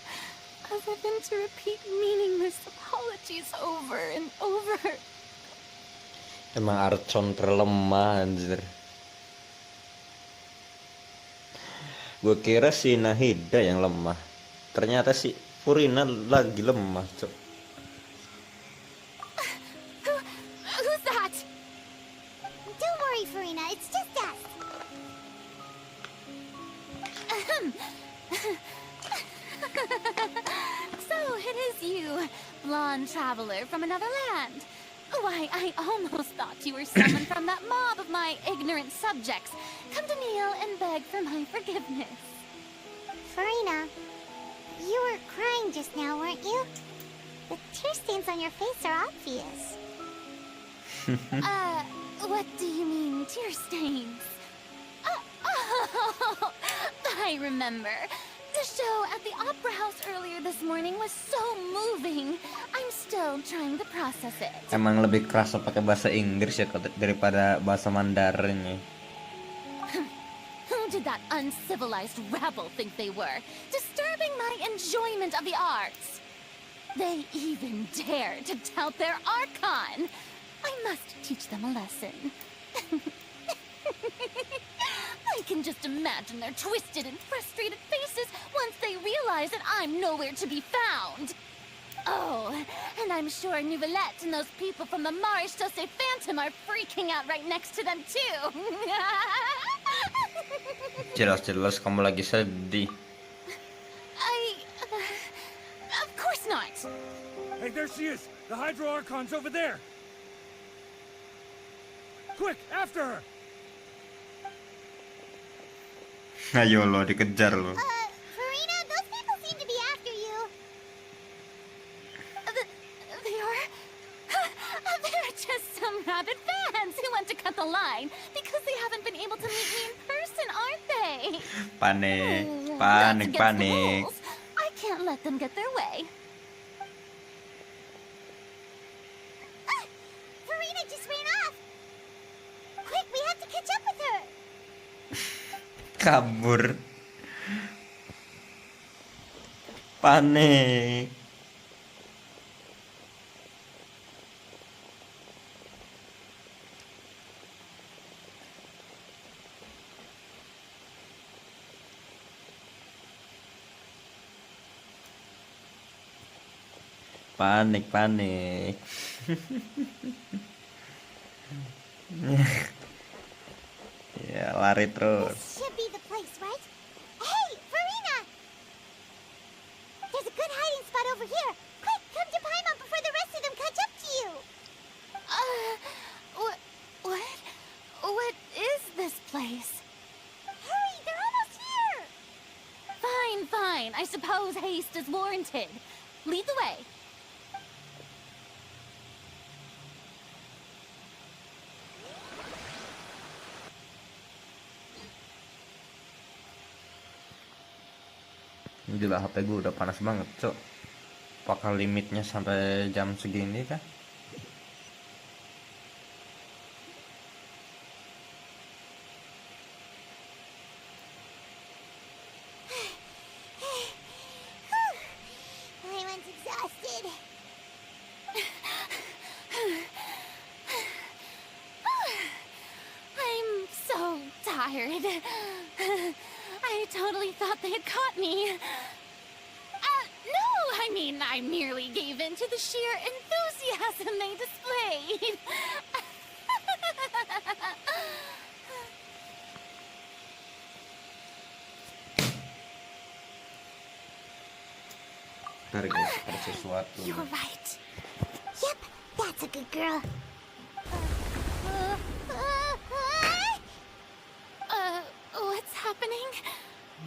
Other than to repeat meaningless apologies over and over. Emang Archon terlemah anjir. Gue kira si Nahida yang lemah. Ternyata si Furina lagi lemah, cok. Who's that? Don't worry, Farina. It's just us. So it is you, blonde traveler from another land. Why, I almost thought you were someone from that mob of my ignorant subjects. Come to kneel and beg for my forgiveness. Farina, you were crying just now, weren't you? The tear stains on your face are obvious. What do you mean, tear stains? Oh, I remember. The show at the Opera House earlier this morning was so moving. I'm still trying to process it. Emang lebih kerasa pakai bahasa Inggris ya daripada bahasa Mandarin ya. Who did that uncivilized rabble think they were? Disturbing my enjoyment of the arts. They even dare to tout their Archon. I must teach them a lesson. I can just imagine their twisted and frustrated faces once they realize that I'm nowhere to be found. Oh, and I'm sure Nouvellette and those people from the Maréchaussée Phantom are freaking out right next to them too. Jelas-jelas kamu lagi sedih. Of course not. Hey, Hey, there she is! The Hydro Archon's over there! Quick, after her! Ayo lo, dikejar lo. Farina, those people seem to be after you. They are... They're just some rabid fans who want to cut the line because they haven't been able to meet me in person, aren't they? Panik, That's panik, against the panik. rules. I can't let them get their way. Farina just ran off. Quick, we have to catch up with her. Kabur. Panik. Panik, panik. Ya, lari terus. This should be the place, right? Hey, Farina! There's a good hiding spot over here. Quick, come to Paimon before the rest of them catch up to you. What is this place? Hurry, they're almost here. Fine. I suppose haste is warranted. Lead the way. Gila, HP gue udah panas banget, cok. Apakah limitnya sampai jam segini kah? Paimon's exhausted. I'm so tired. I totally thought they had caught me. No, I merely gave in to the sheer enthusiasm they displayed. Ntar guys, ada sesuatu. You're right. Yep, that's a good girl. What's happening?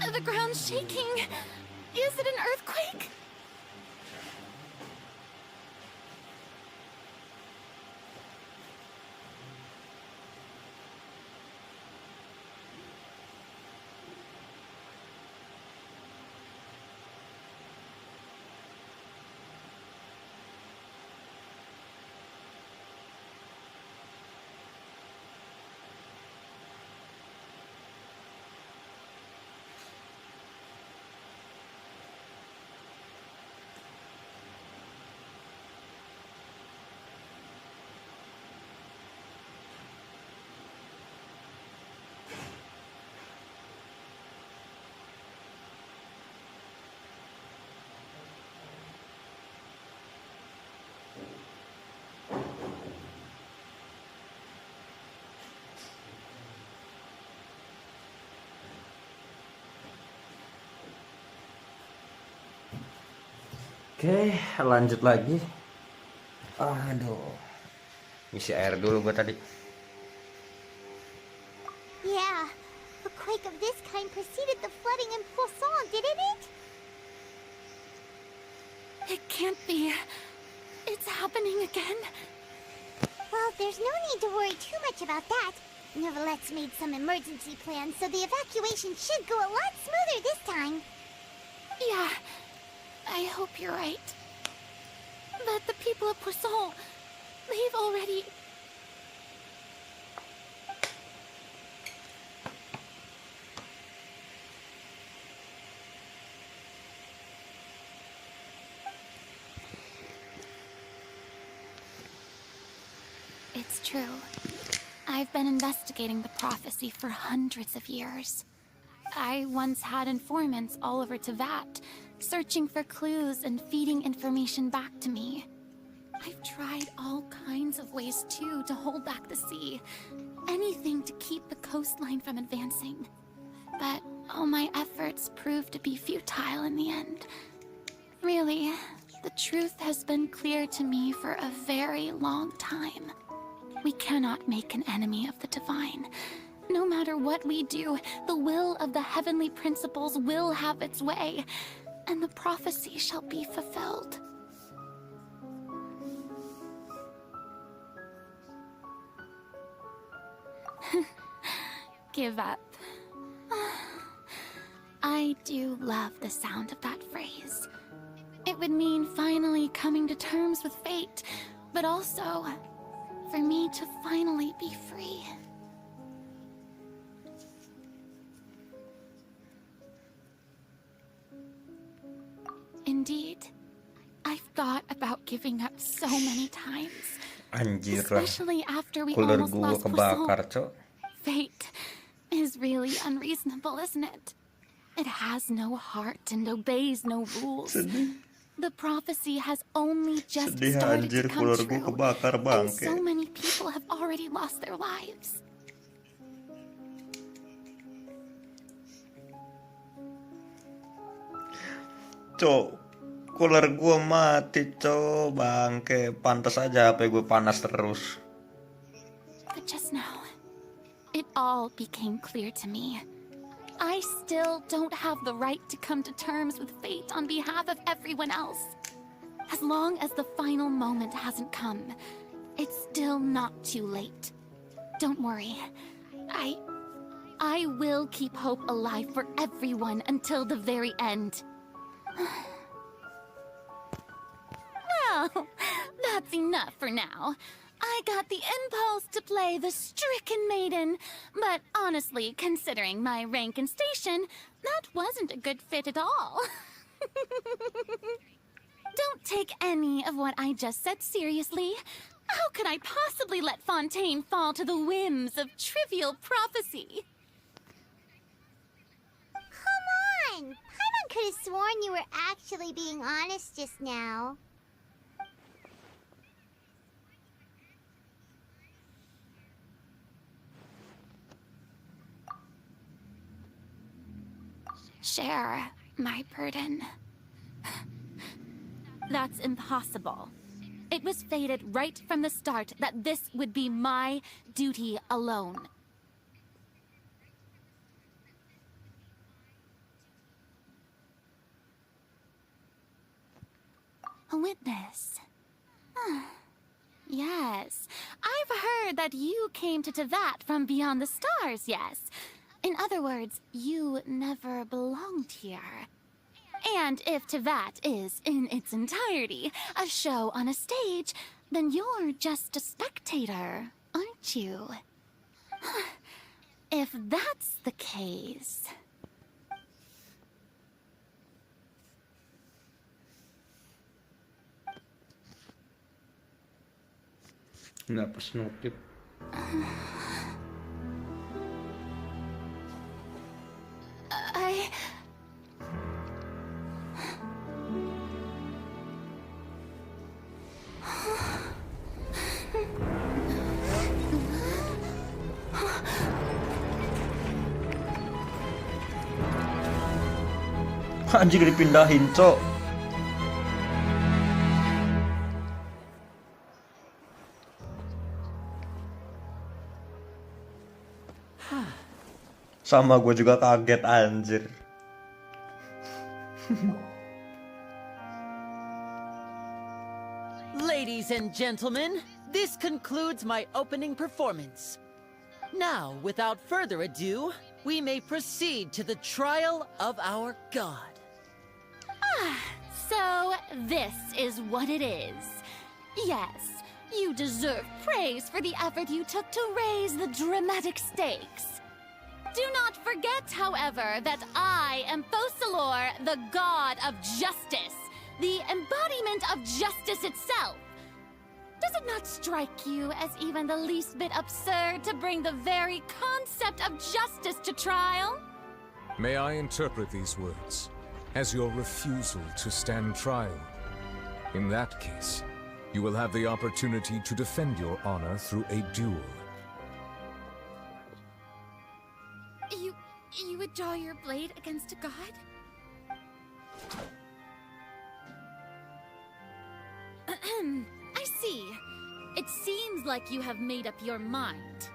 The ground's shaking. Is it an earthquake? Oke, lanjut lagi. Aduh, ngisi air dulu gue tadi. Yeah, a quake of this kind preceded the flooding in Poisson, didn't it? It can't be. It's happening again. Well, there's no need to worry too much about that. Neverlette's made some emergency plans, so the evacuation should go a lot smoother this time. Yeah, I hope you're right. But the people of Poisson, they've already... It's true. I've been investigating the prophecy for hundreds of years. I once had informants all over Tevat, searching for clues and feeding information back to me. I've tried all kinds of ways, too, to hold back the sea. Anything to keep the coastline from advancing. But all my efforts proved to be futile in the end. Really, The truth has been clear to me for a very long time. We cannot make an enemy of the divine. No matter what we do, the will of the heavenly principles will have its way, and the prophecy shall be fulfilled. Give up. I do love the sound of that phrase. It would mean finally coming to terms with fate, but also for me to finally be free. Indeed, I've thought about giving up so many times. Anjir lah. Especially after we Cooler almost gua lost kebakar, Poisson. Cok. Fate is really unreasonable, isn't it? It has no heart and obeys no rules. The prophecy has only just Sedih started anjir, to come cooler gua true, kebakar and bangke. so many people have already lost their lives. Cok, cooler gua mati, Cok, bangke. Pantas aja HP gue panas terus. But just now, it all became clear to me. I still don't have the right to come to terms with fate on behalf of everyone else. As long as the final moment hasn't come, it's still not too late. Don't worry. I will keep hope alive for everyone until the very end. Well, that's enough for now. I got the impulse to play the stricken maiden, but honestly, considering my rank and station, that wasn't a good fit at all. Don't take any of what I just said seriously. How could I possibly let Fontaine fall to the whims of trivial prophecy? Come on! Paimon could have sworn you were actually being honest just now. Share my burden. That's impossible. It was fated right from the start that this would be my duty alone. A witness. Yes, I've heard that you came to Tevat from beyond the stars, yes. In other words, you never belonged here. And if Tevat is, in its entirety, a show on a stage, then you're just a spectator, aren't you? If that's the case... Nggak pas notip. Anjir dipindahin, Cok. Sama gue juga kaget anjir. Ladies and gentlemen, this concludes my opening performance. Now, without further ado, we may proceed to the trial of our god. So, this is what it is. Yes, you deserve praise for the effort you took to raise the dramatic stakes. Do not forget, however, that I am Focalor, the god of justice, the embodiment of justice itself. Does it not strike you as even the least bit absurd to bring the very concept of justice to trial? May I interpret these words as your refusal to stand trial? In that case, you will have the opportunity to defend your honor through a duel. You would draw your blade against a god? I see. It seems like you have made up your mind.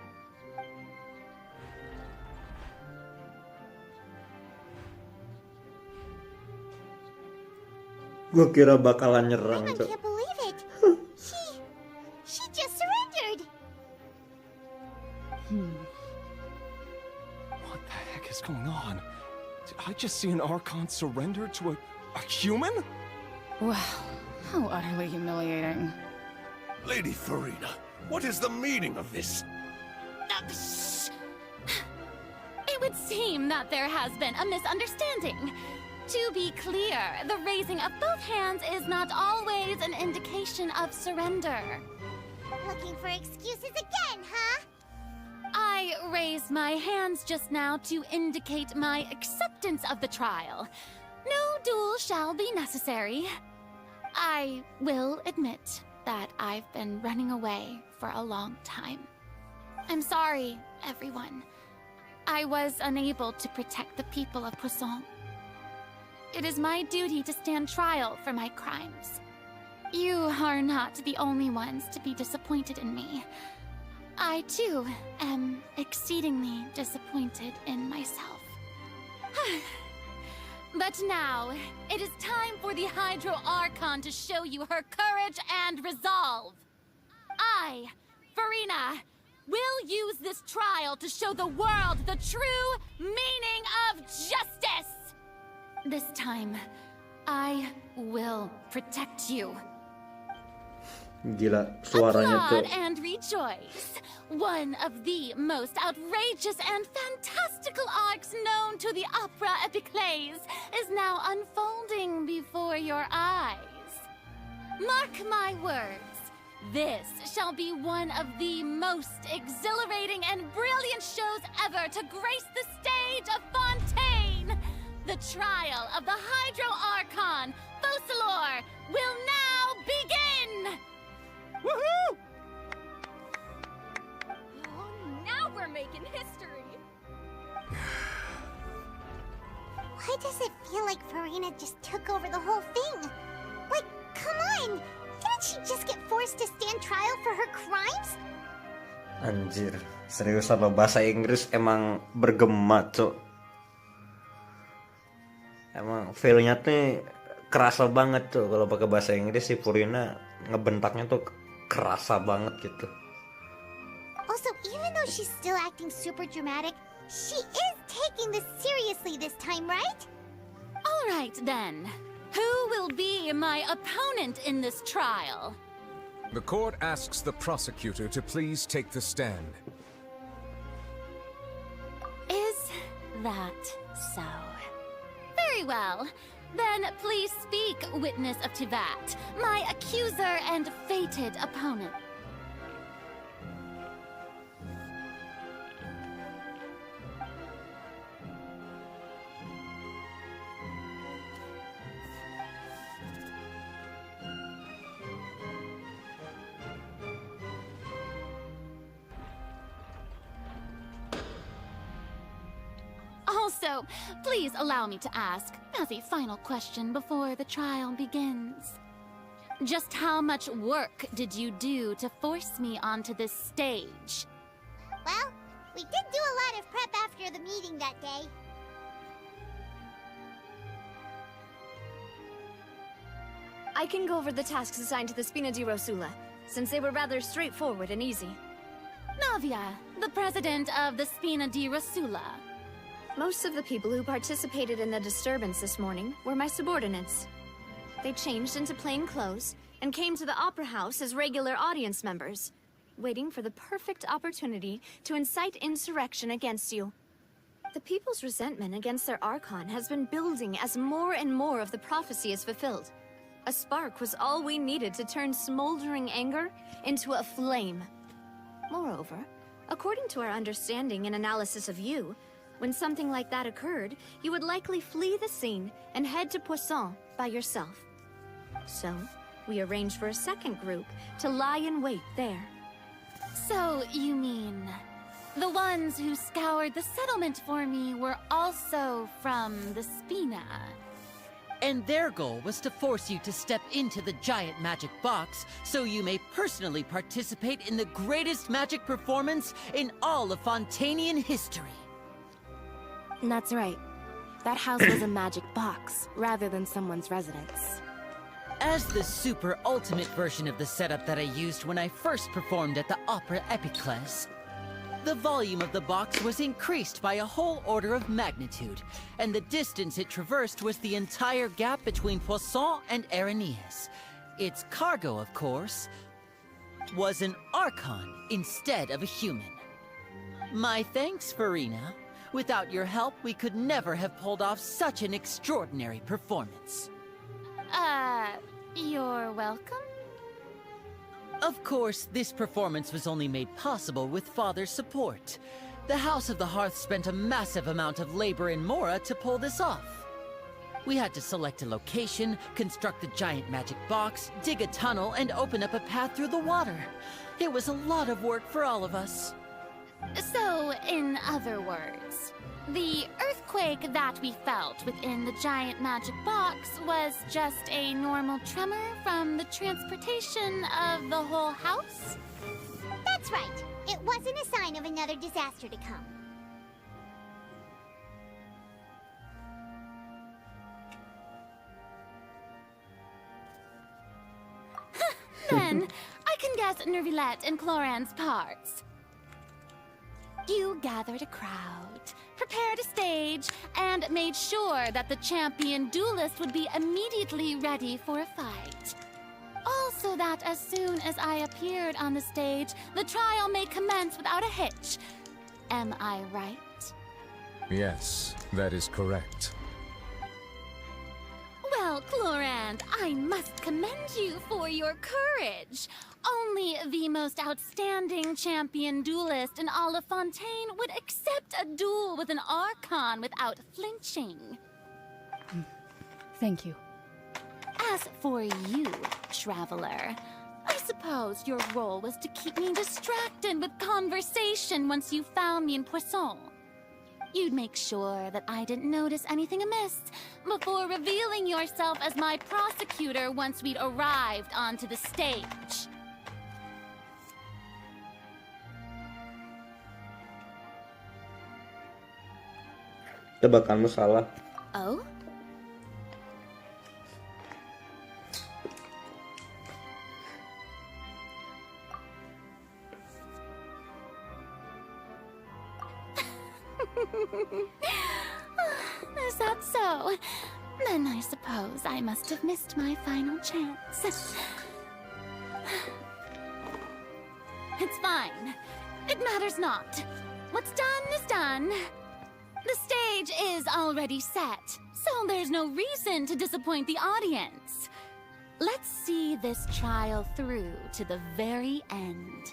Gue kira bakalan nyerang, I Cok. can't believe it. She just surrendered. What the heck is going on? Did I just see an Archon surrender to a human? Wow, how utterly humiliating. Lady Farina, what is the meaning of this? It would seem that there has been a misunderstanding. To be clear, the raising of both hands is not always an indication of surrender. Looking for excuses again, huh? I raised my hands just now to indicate my acceptance of the trial. No duel shall be necessary. I will admit that I've been running away for a long time. I'm sorry, everyone. I was unable to protect the people of Poisson. It is my duty to stand trial for my crimes. You are not the only ones to be disappointed in me. I, too, am exceedingly disappointed in myself. But now, it is time for the Hydro Archon to show you her courage and resolve. I, Farina, will use this trial to show the world the true meaning of justice! This time, I will protect you. Gila, suaranya, Applaud Cok. and rejoice. One of the most outrageous and fantastical arcs known to the opera epiclese is now unfolding before your eyes. Mark my words, this shall be one of the most exhilarating and brilliant shows ever to grace the stage of Fontaine. The trial of the Hydro Archon, Focalor, will now begin! Woohoo! Oh, now we're making history! Why does it feel like Farina just took over the whole thing? Like, come on! Didn't she just get forced to stand trial for her crimes? Anjir, seriusan lo, bahasa Inggris emang bergema, Cok. Emang feel-nya tuh kerasa banget tuh kalau pakai bahasa Inggris. Si Purina ngebentaknya tuh kerasa banget gitu. Also, even though she's still acting super dramatic, she is taking this seriously this time, right? All right, then. Who will be my opponent in this trial? The court asks the prosecutor to please take the stand. Is that so? Very well. Then please speak, witness of Tivat, my accuser and fated opponent. Also, please allow me to ask, as a final question before the trial begins. Just how much work did you do to force me onto this stage? Well, we did do a lot of prep after the meeting that day. I can go over the tasks assigned to the Spina di Rosula, since they were rather straightforward and easy. Navia, the president of the Spina di Rosula. Most of the people who participated in the disturbance this morning were my subordinates. They changed into plain clothes and came to the Opera House as regular audience members, waiting for the perfect opportunity to incite insurrection against you. The people's resentment against their Archon has been building as more and more of the prophecy is fulfilled. A spark was all we needed to turn smoldering anger into a flame. Moreover, according to our understanding and analysis of you, when something like that occurred, you would likely flee the scene and head to Poisson by yourself. So, we arranged for a second group to lie in wait there. So, you mean, the ones who scoured the settlement for me were also from the Spina? And their goal was to force you to step into the giant magic box so you may personally participate in the greatest magic performance in all of Fontanian history. That's right. That house was a magic box, rather than someone's residence. As the super ultimate version of the setup that I used when I first performed at the Opera Epiclese, the volume of the box was increased by a whole order of magnitude, and the distance it traversed was the entire gap between Poisson and Araneas. Its cargo, of course, was an Archon instead of a human. My thanks, Farina. Without your help, we could never have pulled off such an extraordinary performance. You're welcome? Of course, this performance was only made possible with Father's support. The House of the Hearth spent a massive amount of labor in Mora to pull this off. We had to select a location, construct the giant magic box, dig a tunnel, and open up a path through the water. It was a lot of work for all of us. So, in other words, the earthquake that we felt within the giant magic box was just a normal tremor from the transportation of the whole house? That's right. It wasn't a sign of another disaster to come. Then, I can guess Nervilette and Cloran's parts. You gathered a crowd, prepared a stage, and made sure that the champion duelist would be immediately ready for a fight. Also that as soon as I appeared on the stage, the trial may commence without a hitch. Am I right? Yes, that is correct. Well, Clorand, I must commend you for your courage. Only the most outstanding champion duelist in all of Fontaine would accept a duel with an Archon without flinching. Thank you. As for you, Traveler, I suppose your role was to keep me distracted with conversation once you found me in Poisson. You'd make sure that I didn't notice anything amiss before revealing yourself as my prosecutor once we'd arrived onto the stage. Tebakanmu salah. Oh? Is that so? Then I suppose I must have missed my final chance. It's fine. It matters not. What's done is done. The stage is already set, so there's no reason to disappoint the audience. Let's see this trial through to the very end.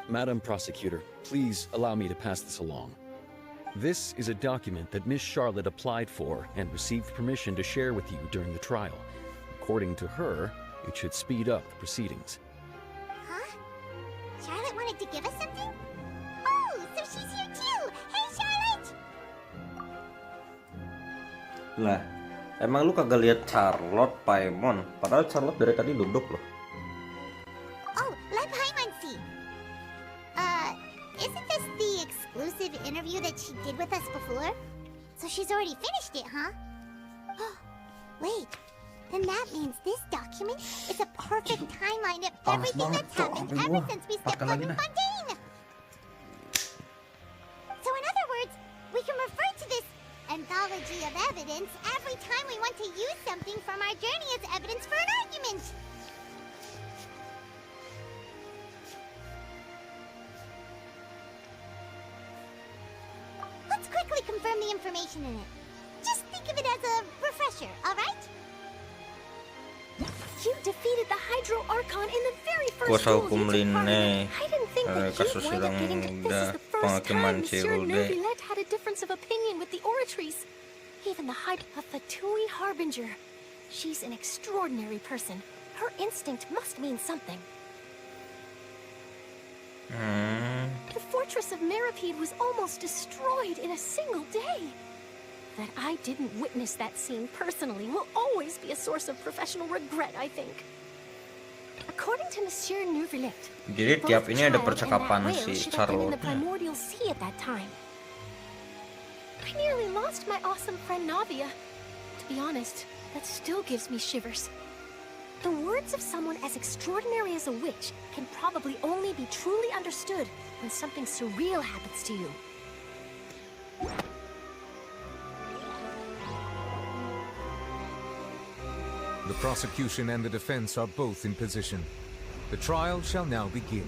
Madam Prosecutor, please allow me to pass this along. This is a document that Miss Charlotte applied for and received permission to share with you during the trial. According to her, it should speed up the proceedings. Huh? Charlotte wanted to give us something? Oh, so she's here too! Hey, Charlotte! Lah, emang lu kagak lihat Charlotte, Paimon? Padahal Charlotte dari tadi duduk loh. Oh, let Paimon see. Isn't this the exclusive interview that she did with us before? So she's already finished it, huh? Wait, then that means this document is a perfect timeline of everything that's happened ever since we stepped foot in Fontaine! So in other words, we can refer to this anthology of evidence every time we want to use something from our journey as evidence for an argument! Let's quickly confirm the information in it. Just think of it as a refresher, alright? You defeated the Hydro Archon in the very first Kuasa duel hukum you took part in. Line I didn't think that kasus you'd wind up getting to this is the first time Monsieur Nervilette had a difference of opinion with the Oratrice. Even the Hydro Fatui Harbinger. She's an extraordinary person. Her instinct must mean something. The fortress of Mirapede was almost destroyed in a single day. That I didn't witness that scene personally will always be a source of professional regret, I think. According to Monsieur Neuvillette, Jadi tiap ini ada percakapan si in the Charlotte. primordial sea at that time. I nearly lost my awesome friend Navia. To be honest, that still gives me shivers. The words of someone as extraordinary as a witch can probably only be truly understood when something surreal happens to you. The prosecution and the defense are both in position. The trial shall now begin.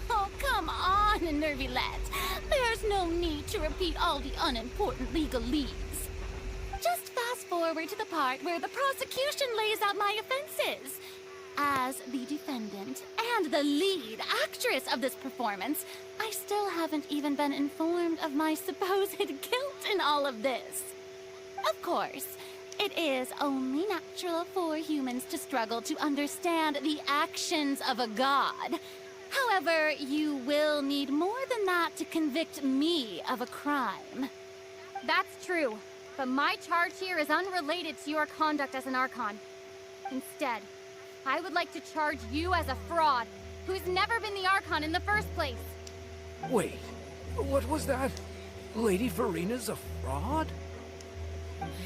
Oh, come on, Neuvillette. There's no need to repeat all the unimportant legalese. Just fast forward to the part where the prosecution lays out my offenses. As the defendant and the lead actress of this performance, I still haven't even been informed of my supposed guilt in all of this. Of course, it is only natural for humans to struggle to understand the actions of a god. However, you will need more than that to convict me of a crime. That's true, but my charge here is unrelated to your conduct as an Archon. Instead, I would like to charge you as a fraud, who's never been the Archon in the first place. Wait, what was that? Lady Farina's a fraud?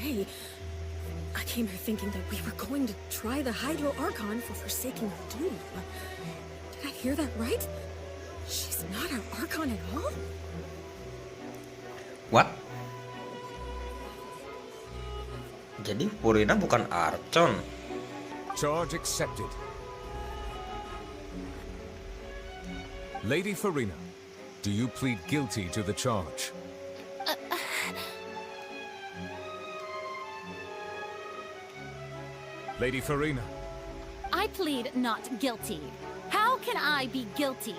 Hey, I came here thinking that we were going to try the Hydro Archon for forsaking her duty, but did I hear that right? She's not our Archon at all? What? Jadi Furina bukan Archon. Charge accepted. Lady Farina, do you plead guilty to the charge? Lady Farina. I plead not guilty. How can I be guilty?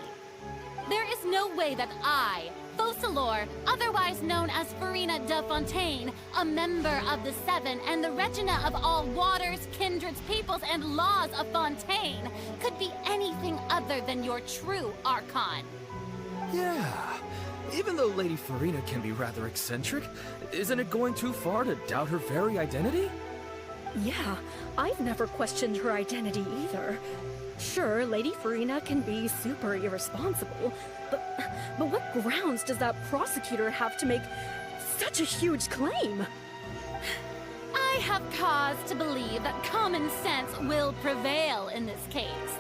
There is no way that I, Focalor, otherwise known as Farina de Fontaine, a member of the Seven and the Regina of all waters, kindreds, peoples, and laws of Fontaine, could be anything other than your true Archon. Yeah, even though Lady Farina can be rather eccentric, isn't it going too far to doubt her very identity? Yeah, I've never questioned her identity either. Sure, Lady Farina can be super irresponsible, but what grounds does that prosecutor have to make such a huge claim? I have cause to believe that common sense will prevail in this case.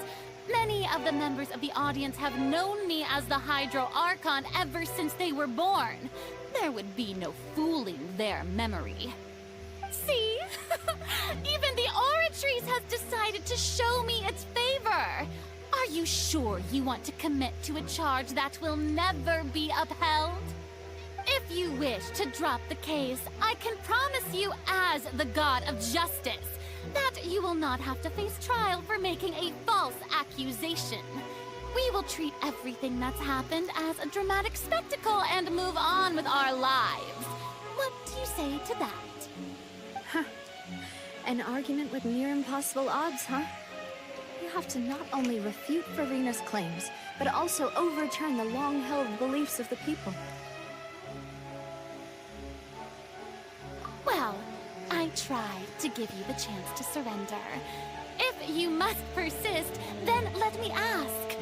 Many of the members of the audience have known me as the Hydro Archon ever since they were born. There would be no fooling their memory. See? Even the Oratrice has decided to show me its favor. Are you sure you want to commit to a charge that will never be upheld? If you wish to drop the case, I can promise you as the God of Justice that you will not have to face trial for making a false accusation. We will treat everything that's happened as a dramatic spectacle and move on with our lives. What do you say to that? An argument with near impossible odds, huh? You have to not only refute Farina's claims, but also overturn the long-held beliefs of the people. Well, I tried to give you the chance to surrender. If you must persist, then let me ask.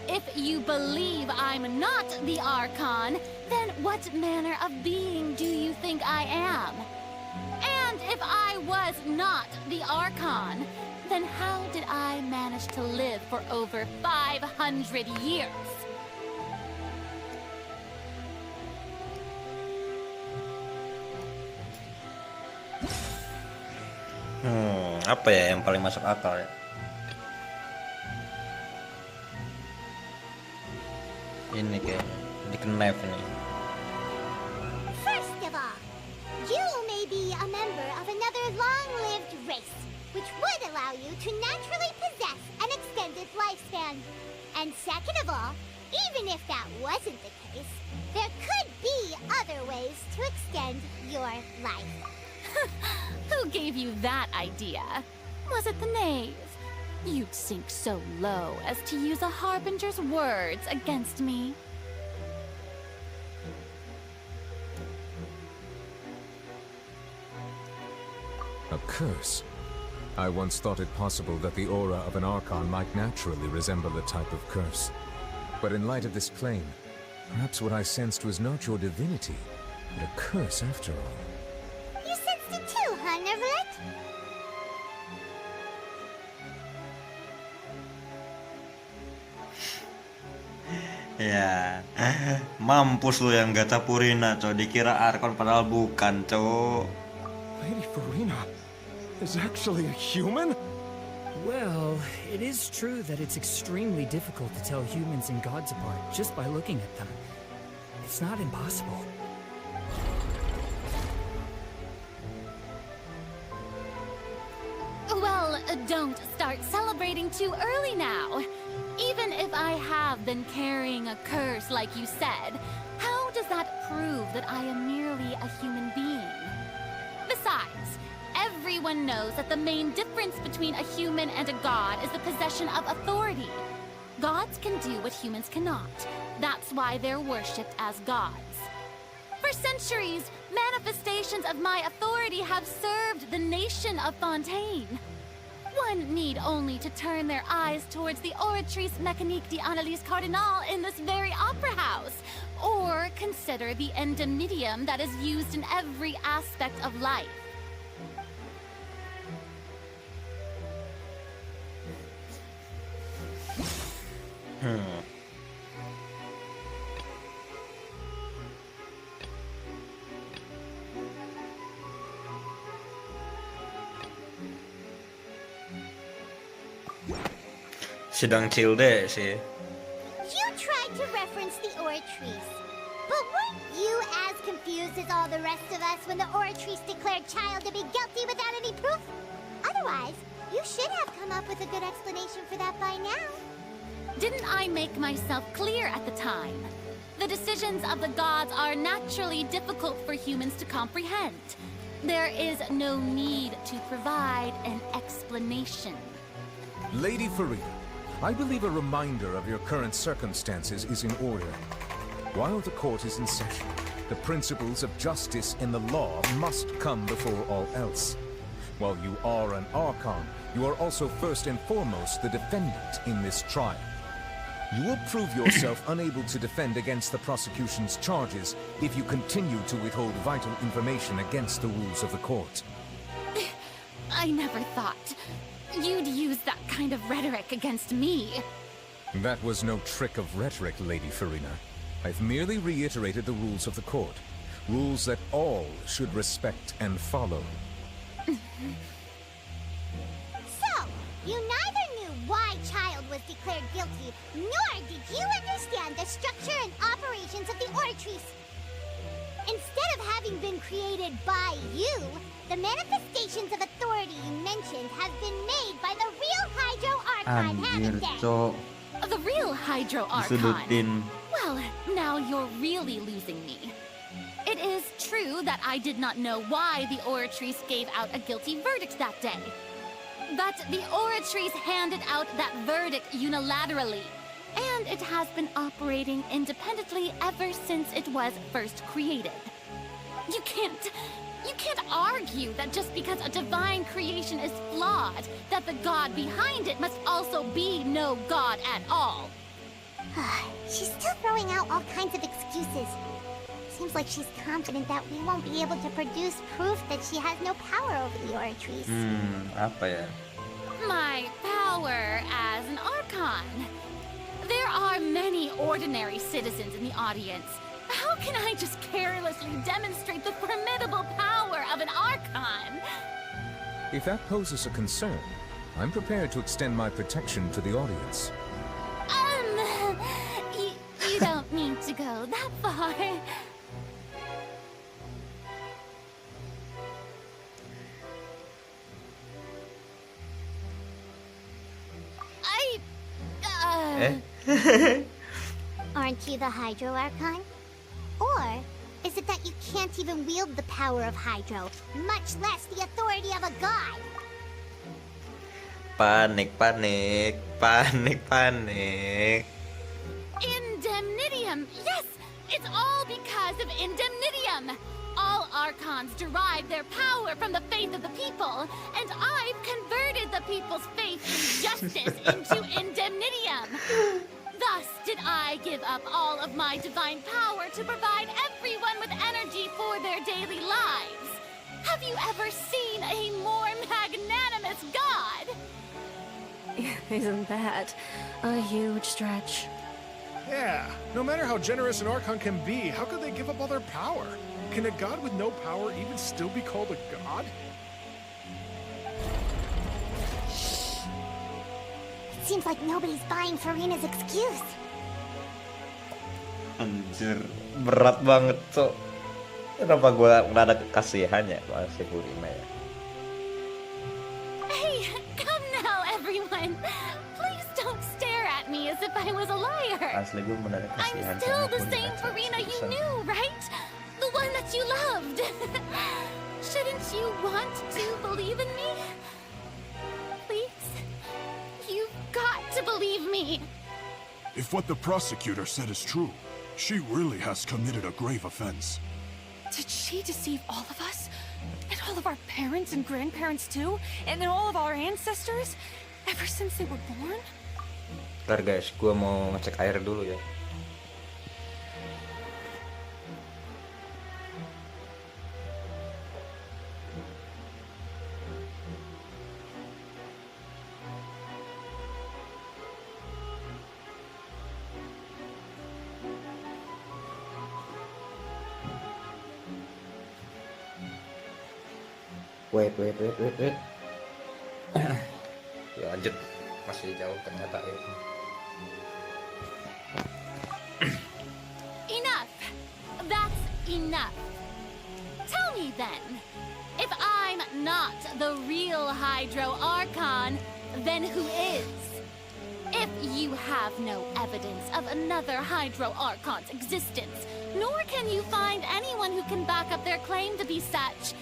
If you believe I'm not the Archon, then what manner of being do you think I am? And if I was not the Archon, then how did I manage to live for over 500 years? Apa ya yang paling masuk akal ya? Ini kayaknya di knife nih. First of all, you may be a member of another long-lived race, which would allow you to naturally possess an extended lifespan. And second of all, even if that wasn't the case, there could be other ways to extend your life. Who gave you that idea? Was it the knave? You'd sink so low as to use a harbinger's words against me. A curse? I once thought it possible that the aura of an Archon might naturally resemble a type of curse. But in light of this claim, perhaps what I sensed was not your divinity, but a curse after all. You sensed it too, huh, Neverlet? Ya, mampus lu yang gata Purina, cok. Dikira Archon padahal bukan, cok. Lady Farina is actually a human? Well, it is true that it's extremely difficult to tell humans and gods apart just by looking at them. It's not impossible. Well, don't start celebrating too early now. Even if I have been carrying a curse like you said, how does that prove that I am merely a human being? Besides, everyone knows that the main difference between a human and a god is the possession of authority. Gods can do what humans cannot. That's why they're worshipped as gods. For centuries, manifestations of my authority have served the nation of Fontaine. One need only to turn their eyes towards the Oratrice Mécanique d'Analyse Cardinal in this very opera house, or consider the endemidium that is used in every aspect of life. Sedang chill deh sih. You tried to reference the Oratrice, but weren't you as confused as all the rest of us when the Oratrice declared Child to be guilty without any proof? Otherwise, you should have come up with a good explanation for that by now. Didn't I make myself clear at the time? The decisions of the gods are naturally difficult for humans to comprehend. There is no need to provide an explanation. Lady Farina, I believe a reminder of your current circumstances is in order. While the court is in session, the principles of justice and the law must come before all else. While you are an Archon, you are also first and foremost the defendant in this trial. You will prove yourself unable to defend against the prosecution's charges if you continue to withhold vital information against the rules of the court. I never thought you'd use that kind of rhetoric against me. That was no trick of rhetoric, Lady Farina. I've merely reiterated the rules of the court. Rules that all should respect and follow. So, you neither knew why Child was declared guilty, nor did you understand the structure and operations of the Oratrice. Instead of having been created by you, the manifestations of authority you mentioned have been made by the real Hydro Archon, haven't they? The real Hydro Archon? Disudutin. Well, now you're really losing me. It is true that I did not know why the Oratrice gave out a guilty verdict that day. But the Oratrice handed out that verdict unilaterally, and it has been operating independently ever since it was first created. You can't argue that just because a divine creation is flawed, that the god behind it must also be no god at all. She's still throwing out all kinds of excuses. Seems like she's confident that we won't be able to produce proof that she has no power over the Oratrice. Apa ya? My power as an Archon. There are many ordinary citizens in the audience. How can I just carelessly demonstrate the formidable power of an Archon? If that poses a concern, I'm prepared to extend my protection to the audience. You don't need to go that far. Aren't you the Hydro Archon? Or is it that you can't even wield the power of Hydro, much less the authority of a god? Panik, panik, panik, panik. Indemnitium! Yes! It's all because of Indemnitium! All Archons derive their power from the faith of the people, and I've converted the people's faith in justice into Indemnitium! Thus did I give up all of my divine power to provide everyone with energy for their daily lives. Have you ever seen a more magnanimous god? Isn't that a huge stretch? Yeah, no matter how generous an Archon can be, how could they give up all their power? Can a god with no power even still be called a god? It seems like nobody's buying Furina's excuse. Anjir, berat banget, Cok. Kenapa gue nggak ada kasihan ya soal si Furina ya? Hey, come now, everyone. Please don't stare at me as if I was a liar. Asli gue bener kasihan. I'm still the same Furina you knew, right? The one that you loved. Shouldn't you want to believe in me? Please? You've got to believe me. If what the prosecutor said is true, she really has committed a grave offense. Did she deceive all of us? And all of our parents and grandparents too? And then all of our ancestors? Ever since they were born? Ntar guys, gue mau ngecek air dulu ya. Wait. Ya lanjut, masih jauh ternyata ya. Enough! That's enough. Tell me then, if I'm not the real Hydro Archon, then who is? If you have no evidence of another Hydro Archon's existence, nor can you find anyone who can back up their claim to be such,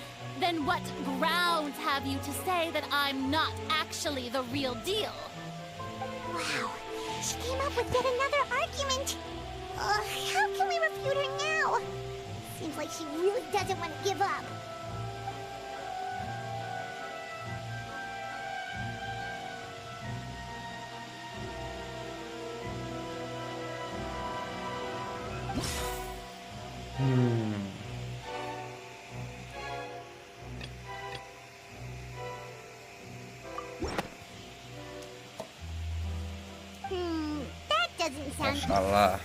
then what grounds have you to say that I'm not actually the real deal? Wow, she came up with yet another argument. How can we refute her now? Seems like she really doesn't want to give up. That doesn't sound Salah.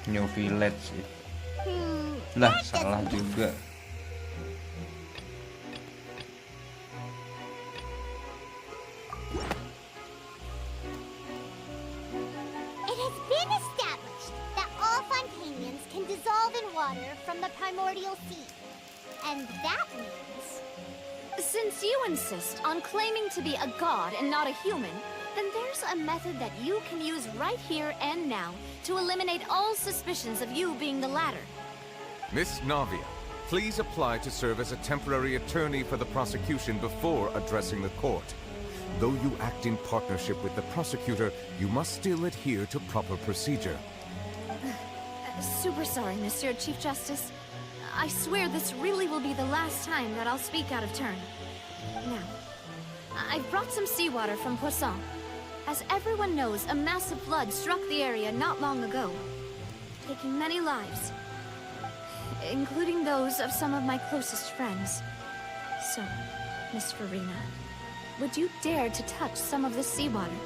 New Village itu. Lah, salah juga. It has been established that all Fontanians can dissolve in water from the primordial sea. And that means... Since you insist on claiming to be a god and not a human, then there's a method that you can use right here and now to eliminate all suspicions of you being the latter. Miss Navia, please apply to serve as a temporary attorney for the prosecution before addressing the court. Though you act in partnership with the prosecutor, you must still adhere to proper procedure. Super sorry, Monsieur Chief Justice. I swear this really will be the last time that I'll speak out of turn. Now, I've brought some seawater from Poisson. As everyone knows, a massive flood struck the area not long ago, taking many lives, including those of some of my closest friends. So, Miss Furina, would you dare to touch some of this seawater?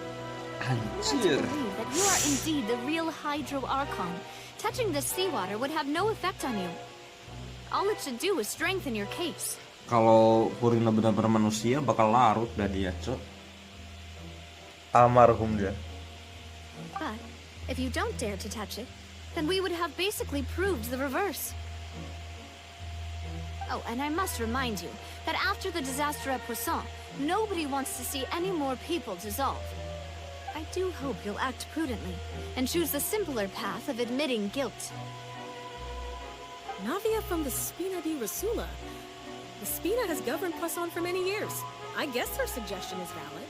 I want to believe that you are indeed the real Hydro Archon. Touching this seawater would have no effect on you. All it should do is strengthen your case. Kalau Furina benar-benar manusia, bakal larut dah dia, Cok. Almarhum dia. But if you don't dare to touch it, then we would have basically proved the reverse. Oh, and I must remind you that after the disaster at Poisson, nobody wants to see any more people dissolve. I do hope you'll act prudently and choose the simpler path of admitting guilt. Navia from the Spina di Rasula. The Spina has governed Poisson for many years. I guess her suggestion is valid.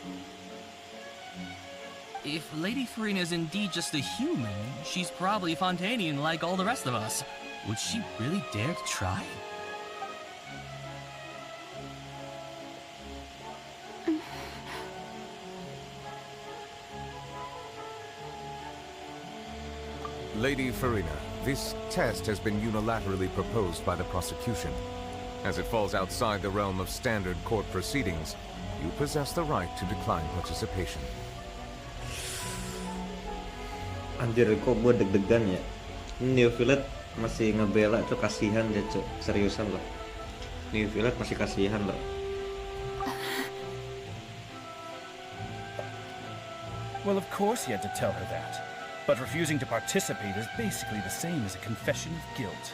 If Lady Farina is indeed just a human, she's probably Fontanian like all the rest of us. Would she really dare to try? Lady Farina, this test has been unilaterally proposed by the prosecution. As it falls outside the realm of standard court proceedings, you possess the right to decline participation. Anjir, kok gue deg-degan ya. New Village masih ngebela tuh, kasihan deh cok, seriusan loh. New Village masih kasihan loh. Well, of course you had to tell her that. But refusing to participate is basically the same as a confession of guilt.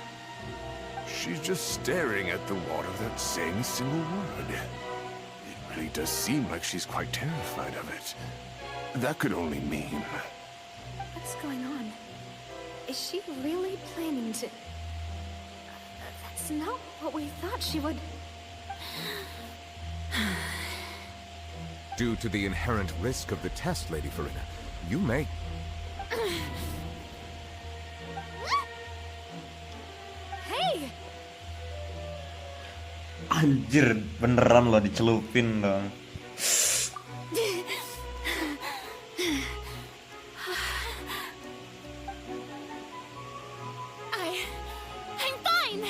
She's just staring at the water without saying a single word. It really does seem like she's quite terrified of it. That could only mean... What's going on? Is she really planning to... That's not what we thought she would... Due to the inherent risk of the test, Lady Farina, you may... Hey! Anjir, beneran loh dicelupin dong. I'm fine!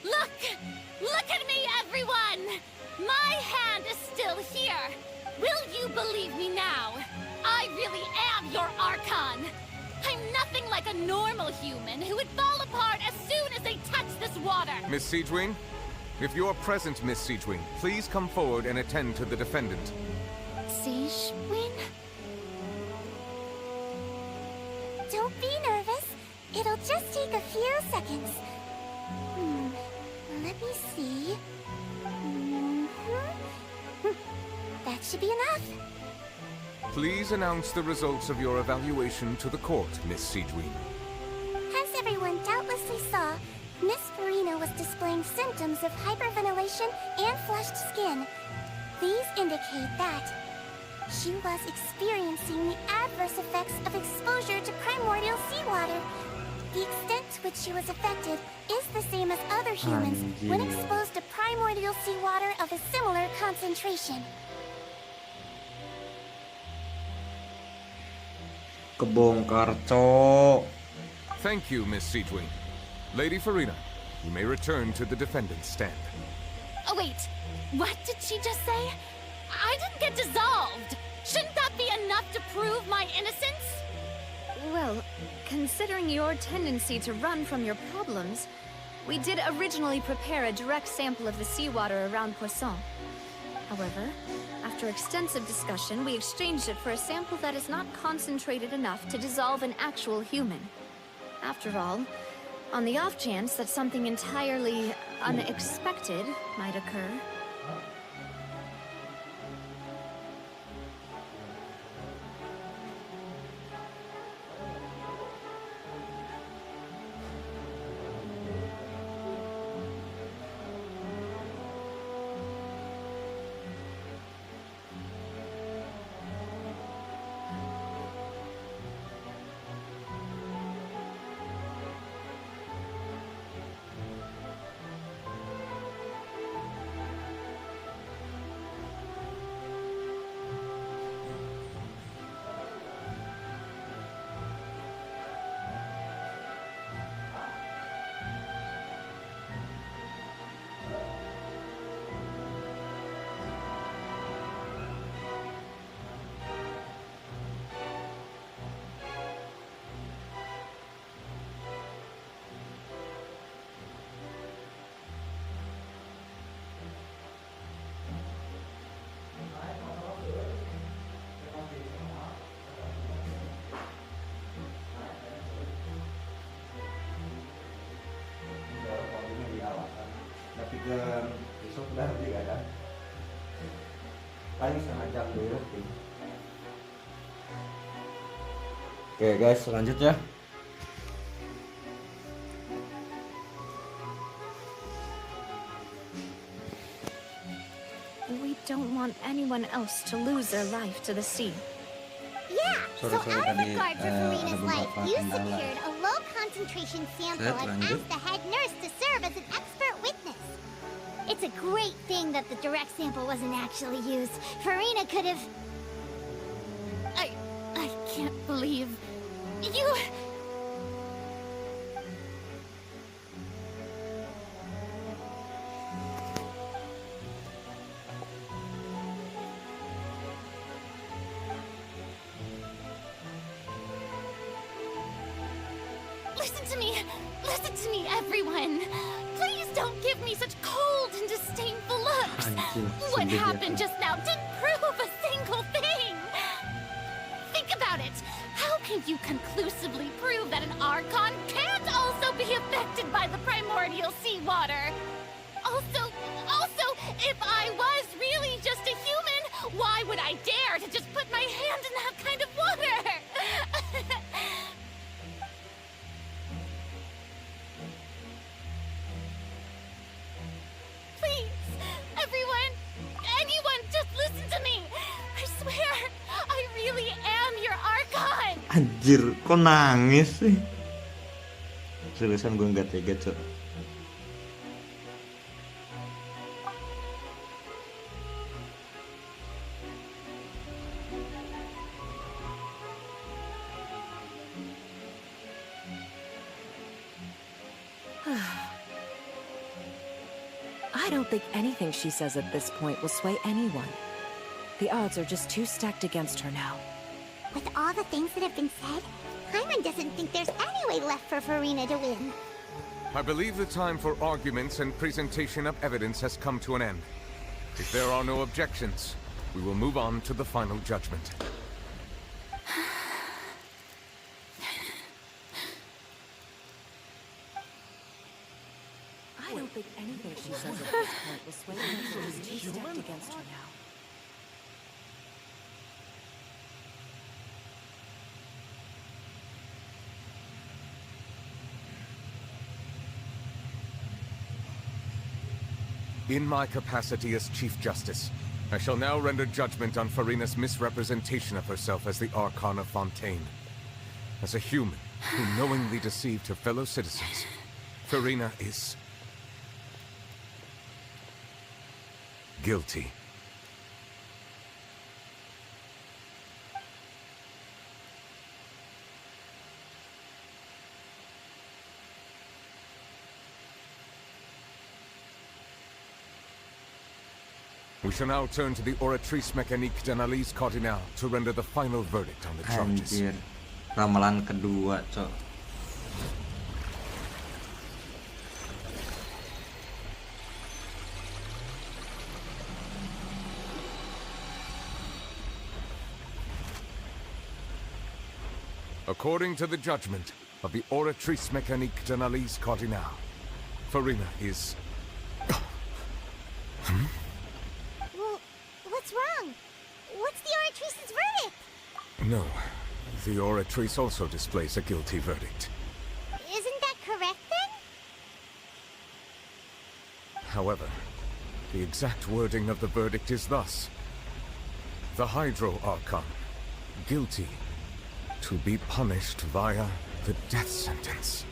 Look at me, everyone! My hand is still here! Will you believe me now? I really am your Archon! I'm nothing like a normal human who would fall apart as soon as they touch this water! Miss Siegewing? If you're present, Miss Siegewing, please come forward and attend to the defendant. Siegewing? Don't be nervous. It'll just take a few seconds. Let me see. That should be enough. Please announce the results of your evaluation to the court, Miss Siegewing. As everyone doubtlessly saw, Miss Farina was displaying symptoms of hyperventilation and flushed skin. These indicate that she was experiencing the adverse effects of exposure to primordial seawater. The extent to which she was affected is the same as other humans when exposed to primordial seawater of a similar concentration. Kebongkar, cok. Thank you, Miss Siegewing. Lady Farina, you may return to the defendant's stand. Oh, wait. What did she just say? I didn't get dissolved! Shouldn't that be enough to prove my innocence? Well, considering your tendency to run from your problems, we did originally prepare a direct sample of the seawater around Poisson. However, after extensive discussion, we exchanged it for a sample that is not concentrated enough to dissolve an actual human. After all, on the off chance that something entirely unexpected might occur. Besok nanti kan paling setengah jam dulu. Oke guys, lanjut ya. We don't want anyone else to lose their life to the sea. Yeah, so Sorry, out of tadi, regard for ada Farina's life, beberapa you kendala. secured a low concentration sample Set, and lanjut. asked the head nurse to serve as an expert witness. It's a great thing that the direct sample wasn't actually used. Farina could have... I can't believe you. Listen to me, everyone. Please don't give me such cold and disdainful looks. What happened just now didn't prove a single thing. Think about it. How can you conclusively prove that an Archon can't also be affected by the primordial seawater? Also, if I was really just a human, why would I dare to just put my hand in that kind of water? Please, everyone, anyone, just listen to me. I swear, I really am your Archon. Anjir, kok nangis sih? Seriusan gue nggak tega, Cok. I don't think anything she says at this point will sway anyone. The odds are just too stacked against her now. With all the things that have been said, Paimon doesn't think there's any way left for Farina to win. I believe the time for arguments and presentation of evidence has come to an end. If there are no objections, we will move on to the final judgment. I don't think anything she says at this point will sway anyone. She's too stacked against her now. In my capacity as Chief Justice, I shall now render judgment on Farina's misrepresentation of herself as the Archon of Fontaine. As a human who knowingly deceived her fellow citizens, Farina is guilty. We shall now turn to the Oratrice Mécanique d'Analyse Cardinale to render the final verdict on the charges. Anjir, ramalan kedua, Cok. According to the judgment of the Oratrice Mécanique d'Analyse Cardinale, Farina is... Well, what's wrong? What's the Oratrice's verdict? No, the Oratrice also displays a guilty verdict. Isn't that correct then? However, the exact wording of the verdict is thus. The Hydro Archon, guilty, to be punished via the death sentence.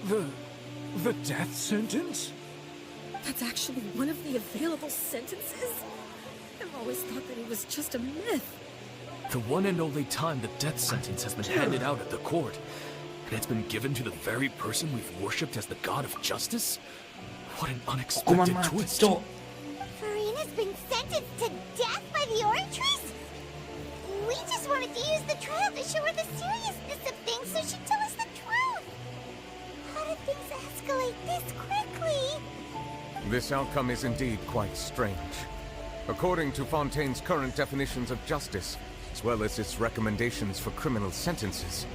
The death sentence? That's actually one of the available sentences? I've always thought that it was just a myth. The one and only time the death sentence has been handed out at the court, and it's been given to the very person we've worshipped as the god of justice? What an unexpected twist. Farina's been sentenced to death by the Oratrice? We just wanted to use the trial to show her the seriousness of things so she'd tell us the truth. How did things escalate this quickly? This outcome is indeed quite strange. According to Fontaine's current definitions of justice, as well as its recommendations for criminal sentences,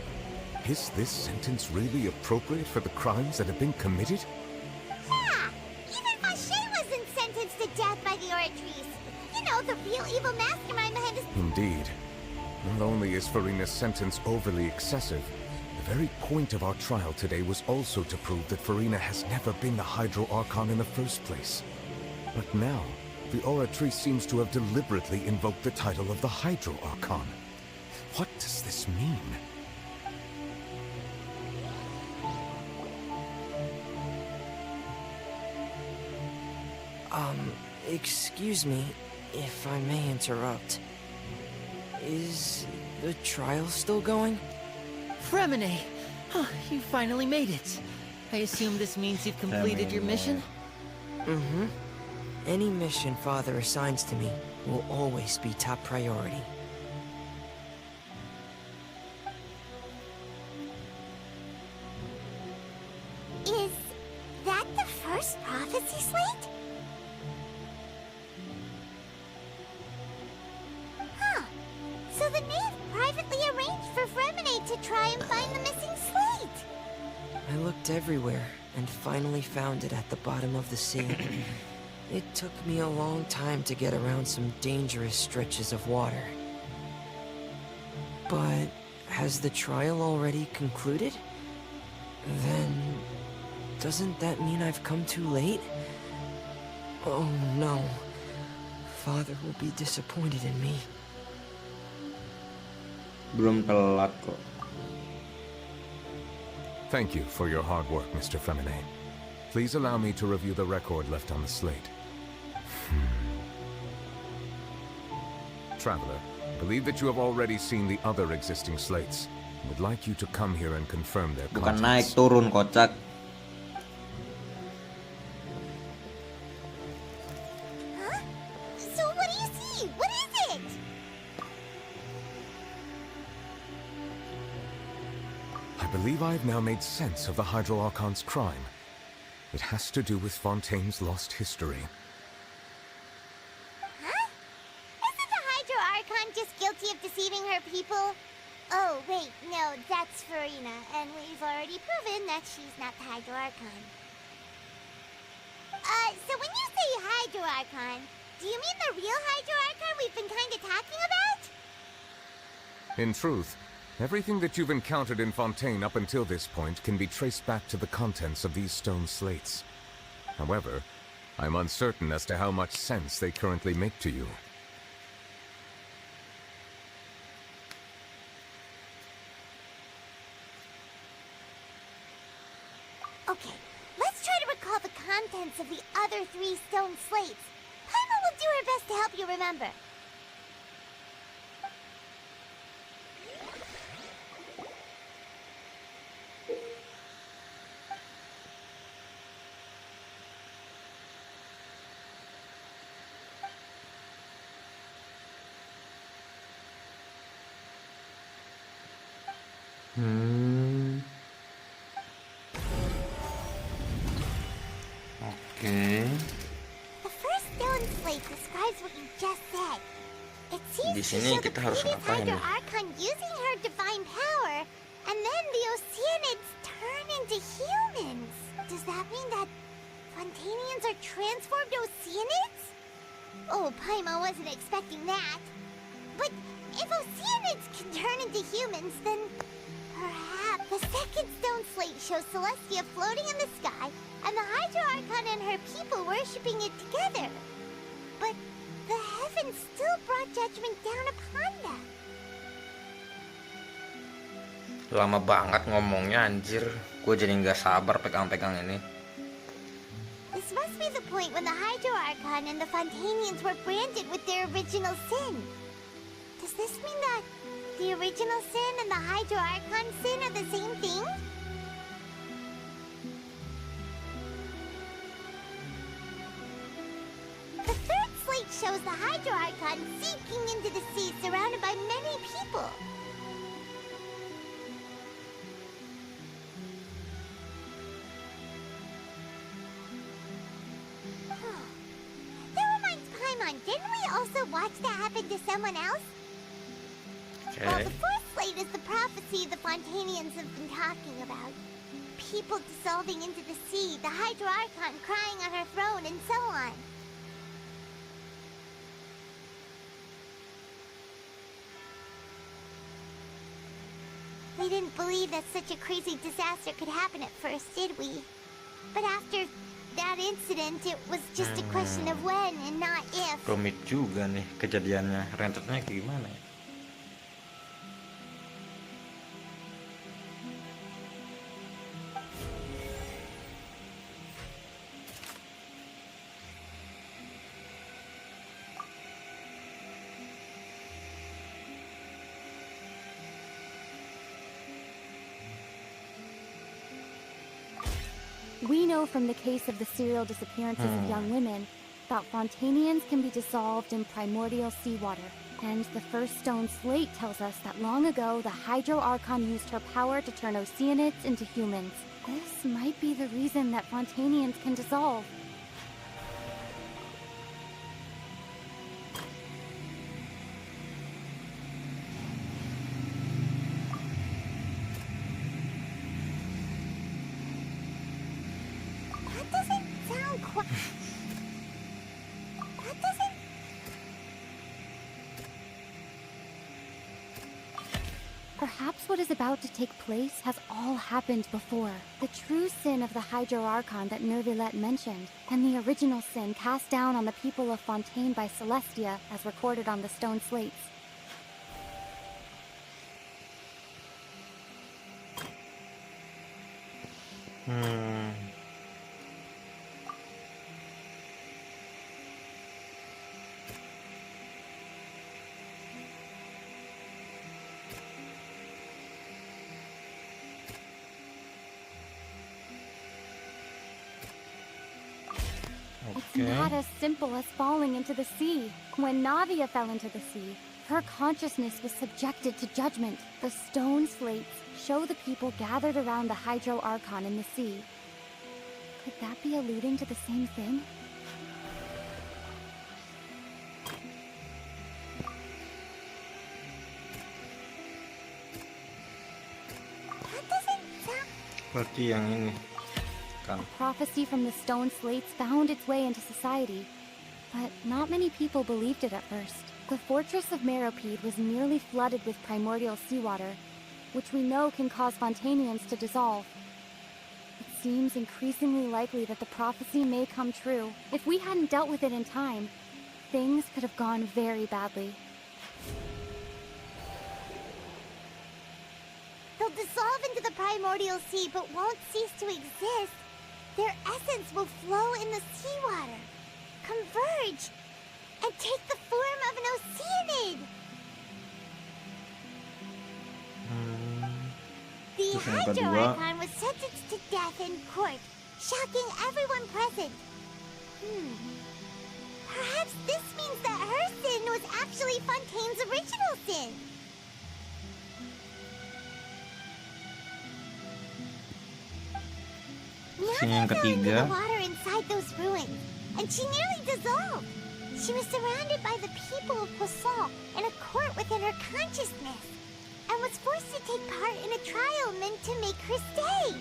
is this sentence really appropriate for the crimes that have been committed? Yeah! Even Fache wasn't sentenced to death by the Oratrice. You know, the real evil mastermind behind this... Indeed. Not only is Farina's sentence overly excessive, the very point of our trial today was also to prove that Farina has never been the Hydro Archon in the first place. But now, the Oratrice seems to have deliberately invoked the title of the Hydro Archon. What does this mean? Excuse me, if I may interrupt. Is the trial still going? Fremine! Huh, you finally made it. I assume this means you've completed your mission? Mm-hmm. Any mission Father assigns to me will always be top priority. Is that the first prophecy slate? Huh. So the knave privately arranged for Fremine to try and find the missing slate. I looked everywhere and finally found it at the bottom of the sea. It took me a long time to get around some dangerous stretches of water. But has the trial already concluded? Then doesn't that mean I've come too late? Oh no. Father will be disappointed in me. Belum telat kok. Thank you for your hard work, Mr. Fremine. Please allow me to review the record left on the slate. Traveler, I believe that you have already seen the other existing slates. I would like you to come here and confirm their Bukan contents. naik turun kocak. Huh? So what do you see? What is it? I believe I have now made sense of the Hydro Archon's crime. It has to do with Fontaine's lost history. Huh? Isn't the Hydro Archon just guilty of deceiving her people? Oh, wait, no, that's Farina, and we've already proven that she's not the Hydro Archon. So when you say Hydro Archon, do you mean the real Hydro Archon we've been kinda talking about? In truth, everything that you've encountered in Fontaine up until this point can be traced back to the contents of these stone slates. However, I'm uncertain as to how much sense they currently make to you. Okay, let's try to recall the contents of the other 3 stone slates. Paimon will do her best to help you remember. Oke. The first stone slate describes what you just said. It seems Di to sini show the kita harus previous ngapain Hydro nih? Archon using her divine power, and then the Oceanids turn into humans. Does that mean that Fontainians are transformed Oceanids? Oh, Paimon wasn't expecting that. But if Oceanids can turn into humans, then perhaps the second stone slate shows Celestia floating in the sky, and the Hydro Archon and her people worshipping it together. But the heavens still brought judgment down upon them. Lama banget ngomongnya anjir. Gue jadi nggak sabar pegang-pegang ini. This must be the point when the Hydro Archon and the Fontainians were branded with their original sin. Does this mean that the original sin and the Hydro Archon sin are the same thing? The third slate shows the Hydro Archon sinking into the sea surrounded by many people. That reminds Paimon, didn't we also watch that happen to someone else? Well, the fourth slate is the prophecy the Fontainians have been talking about. People dissolving into the sea, the Hydro Archon crying on her throne, and so on. We didn't believe that such a crazy disaster could happen at first, did we? But after that incident, it was just a question of when and not if. Rumit juga nih kejadiannya, rentetnya kayak gimana ya? We know from the case of the serial disappearances of young women that Fontanians can be dissolved in primordial seawater. And the first stone slate tells us that long ago the Hydro Archon used her power to turn Oceanids into humans. This might be the reason that Fontanians can dissolve. Perhaps what is about to take place has all happened before. The true sin of the Hydro Archon that Nervilette mentioned, and the original sin cast down on the people of Fontaine by Celestia, as recorded on the stone slates. It's not as simple as falling into the sea. When Navia fell into the sea, her consciousness was subjected to judgment. The stone slates show the people gathered around the Hydro Archon in the sea. Could that be alluding to the same thing? Berarti yang ini. A prophecy from the stone slates found its way into society, but not many people believed it at first. The fortress of Meropide was nearly flooded with primordial seawater, which we know can cause Fontanians to dissolve. It seems increasingly likely that the prophecy may come true. If we hadn't dealt with it in time, things could have gone very badly. They'll dissolve into the primordial sea but won't cease to exist. Their essence will flow in the seawater, converge, and take the form of an Oceanid. The Hydro Archon was sentenced to death in court, shocking everyone present. Perhaps this means that her sin was actually Fontaine's original sin. Yang ketiga. The water inside those ruins, and she nearly dissolved. She was surrounded by the people of Poisson in a court within her consciousness, and was forced to take part in a trial meant to make her stay.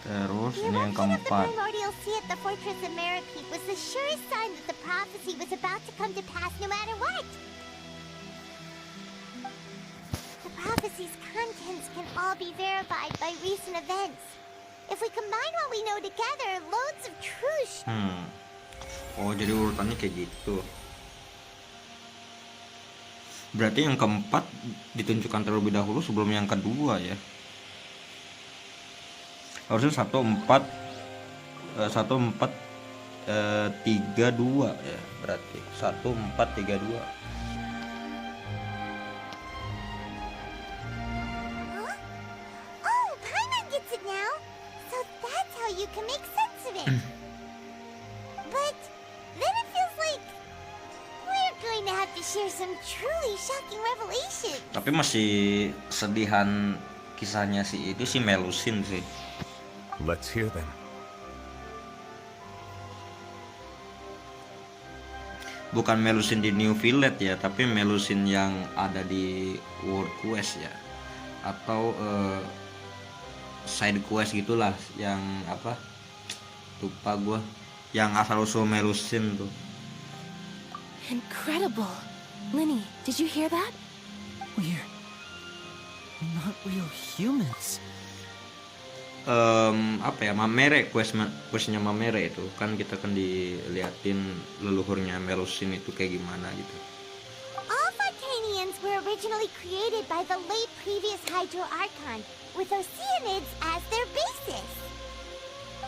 Terus The ini yang eruption of the keempat. primordial sea at the fortress of Meropide was the surest sign that the prophecy was about to come to pass no matter what. The prophecy's contents can all be verified by recent events. If we combine what we know together, loads of truth. Oh, jadi urutannya kayak gitu. Berarti yang keempat ditunjukkan terlebih dahulu sebelum yang kedua ya. Harusnya 1 4 3 2 ya, berarti 1 4 3 2. Oh, Paimon gets it now. So that's how you can make sense of it. But then it feels like we're going to have to share some truly shocking revelation. Tapi masih sedihan kisahnya si itu si Melusin sih. Let's hear them. Bukan Melusin di New Village ya, tapi Melusin yang ada di World Quest ya, atau side quest gitulah, yang apa lupa gua. Yang asal usul Melusin tuh. Incredible. Linny, did you hear that? We're not real humans. Apa ya, Mamere, questnya Mamere itu kan kita kan diliatin leluhurnya Melusin itu kayak gimana gitu. All Fontanians were originally created by the late previous Hydro Archon, with Oceanids as their basis.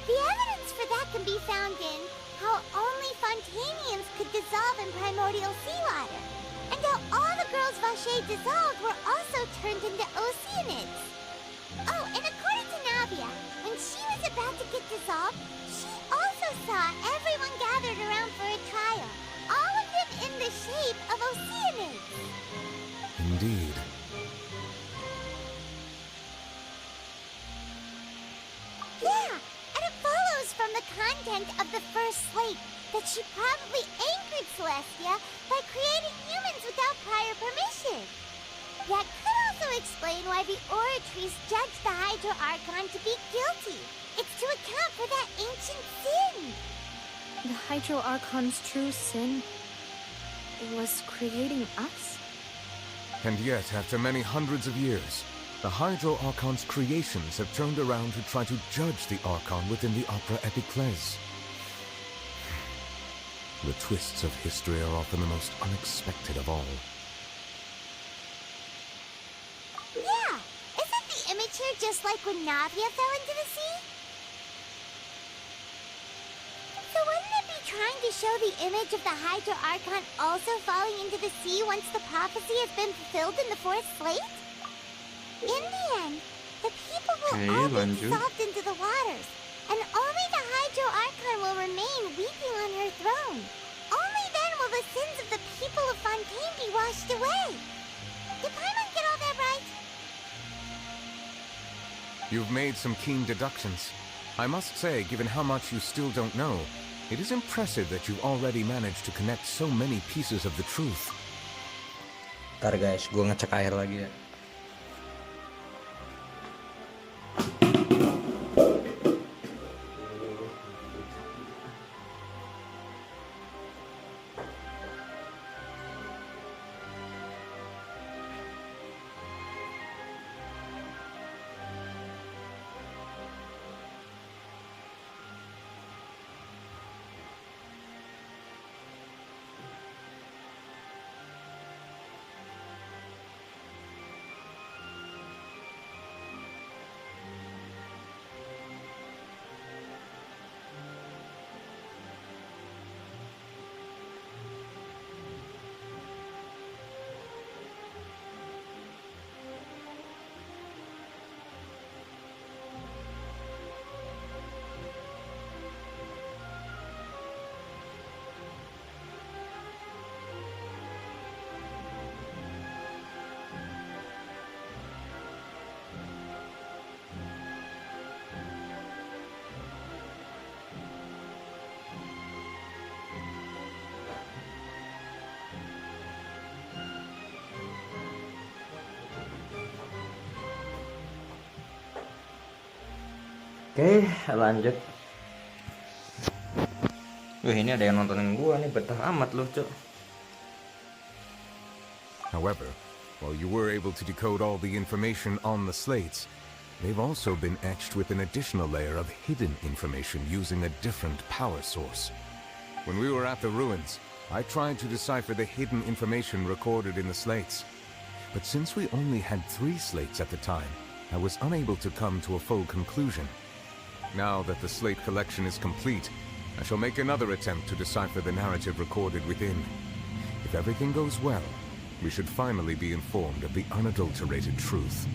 The evidence for that can be found in how only Fontanians could dissolve in primordial seawater, and how all the girls Vache dissolved were also turned into Oceanids. Oh, and according to Navia, when she was about to get dissolved, she also saw everyone gathered around for a trial, all of them in the shape of Oceanids. Indeed. Yeah, and it follows from the content of the first slate that she probably anchored Celestia by creating humans without prior permission. That could also explain why the Oratrice judged the Hydro Archon to be guilty. It's to account for that ancient sin. The Hydro Archon's true sin was creating us? And yet, after many hundreds of years, the Hydro Archon's creations have turned around to try to judge the Archon within the Opera Epiclese. The twists of history are often the most unexpected of all. Yeah, isn't the image here just like when Navia fell into the sea? So wouldn't it be trying to show the image of the Hydro Archon also falling into the sea once the prophecy has been fulfilled in the fourth slate? In the end, the people will all be dissolved into the waters, and only the Hydro Archon will remain weeping on her throne. Only then will the sins of the people of Fontaine be washed away. Did Paimon get all that right? You've made some keen deductions. I must say, given how much you still don't know, it is impressive that you've already managed to connect so many pieces of the truth. Ntar guys, gue ngecek air lagi ya. Oke, lanjut. Wih, ini ada yang nontonin gua nih, betah amat loh, Cok. However, while you were able to decode all the information on the slates, they've also been etched with an additional layer of hidden information using a different power source. When we were at the ruins, I tried to decipher the hidden information recorded in the slates. But since we only had 3 slates at the time, I was unable to come to a full conclusion. Now that the slate collection is complete, I shall make another attempt to decipher the narrative recorded within. If everything goes well, we should finally be informed of the unadulterated truth.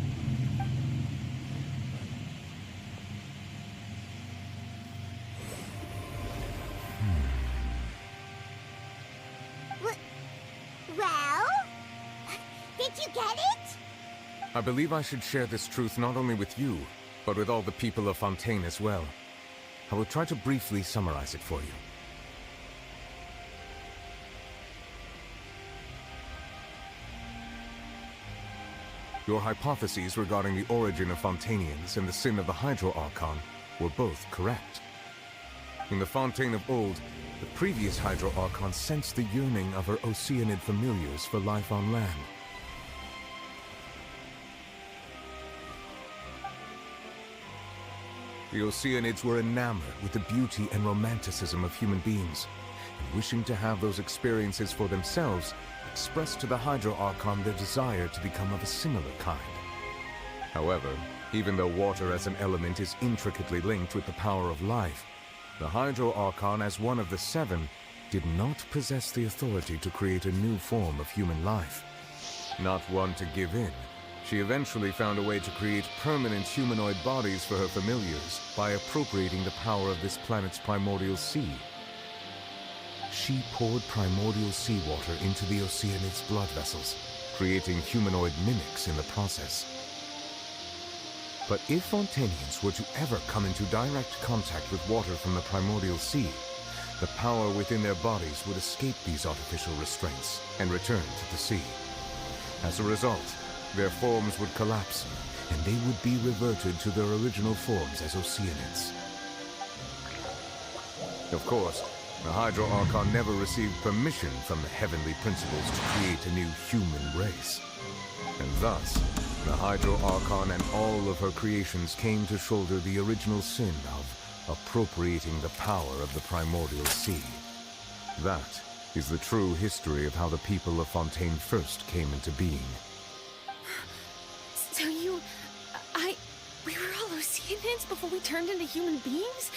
Well? Did you get it? I believe I should share this truth not only with you, but with all the people of Fontaine as well. I will try to briefly summarize it for you. Your hypotheses regarding the origin of Fontainians and the sin of the Hydro Archon were both correct. In the Fontaine of old, the previous Hydro Archon sensed the yearning of her Oceanid familiars for life on land. The Oceanids were enamored with the beauty and romanticism of human beings, and wishing to have those experiences for themselves, expressed to the Hydro Archon their desire to become of a similar kind. However, even though water as an element is intricately linked with the power of life, the Hydro Archon, as one of the seven, did not possess the authority to create a new form of human life. Not one to give in, she eventually found a way to create permanent humanoid bodies for her familiars by appropriating the power of this planet's primordial sea. She poured primordial seawater into the Oceanids' blood vessels, creating humanoid mimics in the process. But if Fontanians were to ever come into direct contact with water from the primordial sea, the power within their bodies would escape these artificial restraints and return to the sea. As a result, their forms would collapse, and they would be reverted to their original forms as Oceanids. Of course, the Hydro Archon never received permission from the heavenly principles to create a new human race. And thus, the Hydro Archon and all of her creations came to shoulder the original sin of appropriating the power of the primordial sea. That is the true history of how the people of Fontaine first came into being. So we were all Oceanids before we turned into human beings?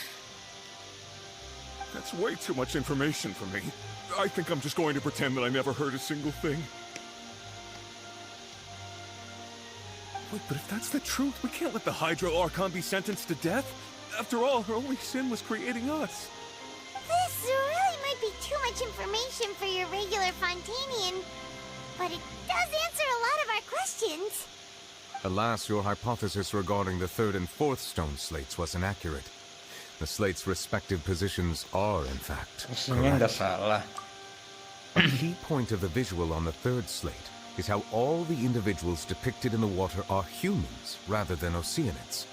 That's way too much information for me. I think I'm just going to pretend that I never heard a single thing. Wait, but if that's the truth, we can't let the Hydro Archon be sentenced to death. After all, her only sin was creating us. This really might be too much information for your regular Fontanian, but it does answer a lot of our questions. Alas, your hypothesis regarding the third and fourth stone slates was inaccurate. The slates' respective positions are, in fact, correct. A key point of the visual on the third slate is how all the individuals depicted in the water are humans rather than Oceanids.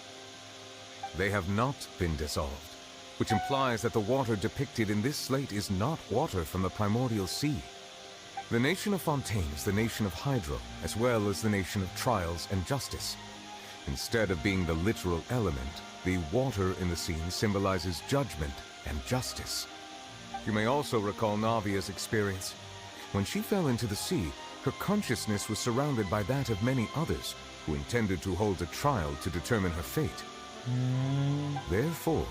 They have not been dissolved, which implies that the water depicted in this slate is not water from the primordial sea. The nation of Fontaine is the nation of Hydro, as well as the nation of Trials and Justice. Instead of being the literal element, the water in the scene symbolizes judgment and justice. You may also recall Navia's experience. When she fell into the sea, her consciousness was surrounded by that of many others who intended to hold a trial to determine her fate. Therefore,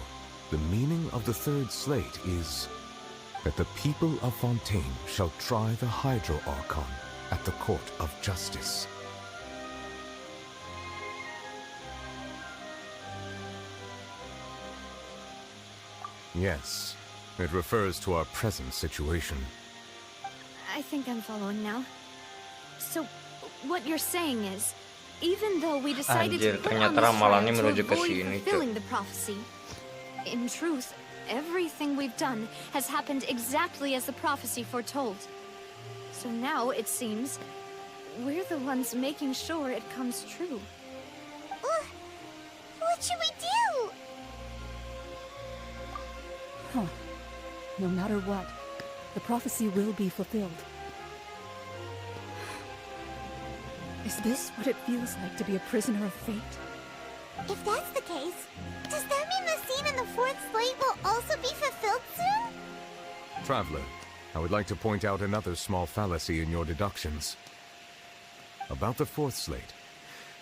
the meaning of the third slate is that the people of Fontaine shall try the Hydro Archon at the court of justice. Yes, it refers to our present situation. I think I'm following now. So, what you're saying is, even though we decided to put on this trial to avoid fulfilling the prophecy, in truth, everything we've done has happened exactly as the prophecy foretold. So now, it seems, we're the ones making sure it comes true. What should we do? Huh. No matter what, the prophecy will be fulfilled. Is this what it feels like to be a prisoner of fate? If that's the case, does that mean the scene in the fourth slate will also be fulfilled soon? Traveler, I would like to point out another small fallacy in your deductions. About the fourth slate,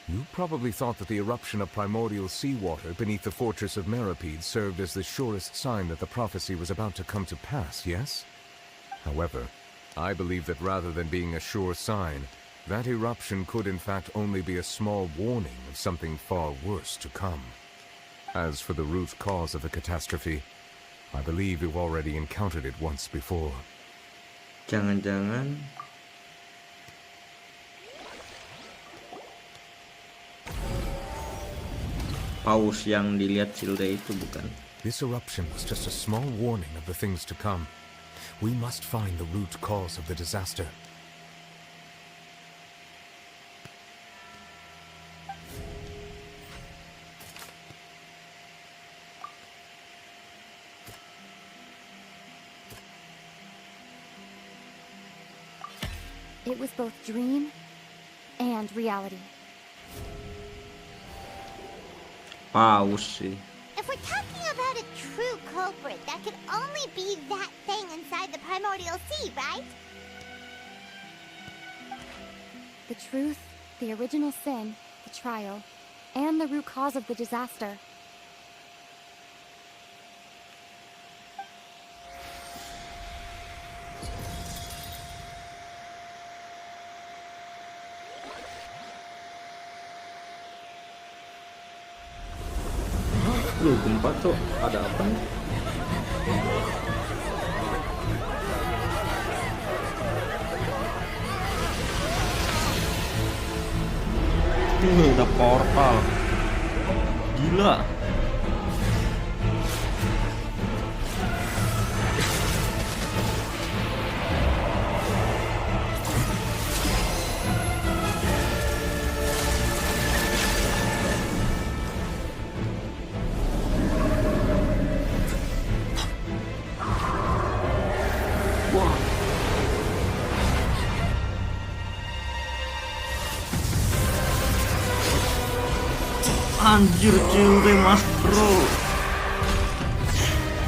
you probably thought that the eruption of primordial seawater beneath the fortress of Meripede served as the surest sign that the prophecy was about to come to pass, yes? However, I believe that rather than being a sure sign, that eruption could in fact only be a small warning of something far worse to come. As for the root cause of the catastrophe, I believe you've already encountered it once before. Jangan-jangan paus yang dilihat Silda itu bukan? This eruption was just a small warning of the things to come. We must find the root cause of the disaster. It was both dream and reality. Paus sih. If we're talking about a true culprit, that could only be that thing inside the primordial sea, right? The truth, the original sin, the trial, and the root cause of the disaster. Loh, gempa tuh ada apa nih? Ada portal. Gila. Anjir cuy mas bro.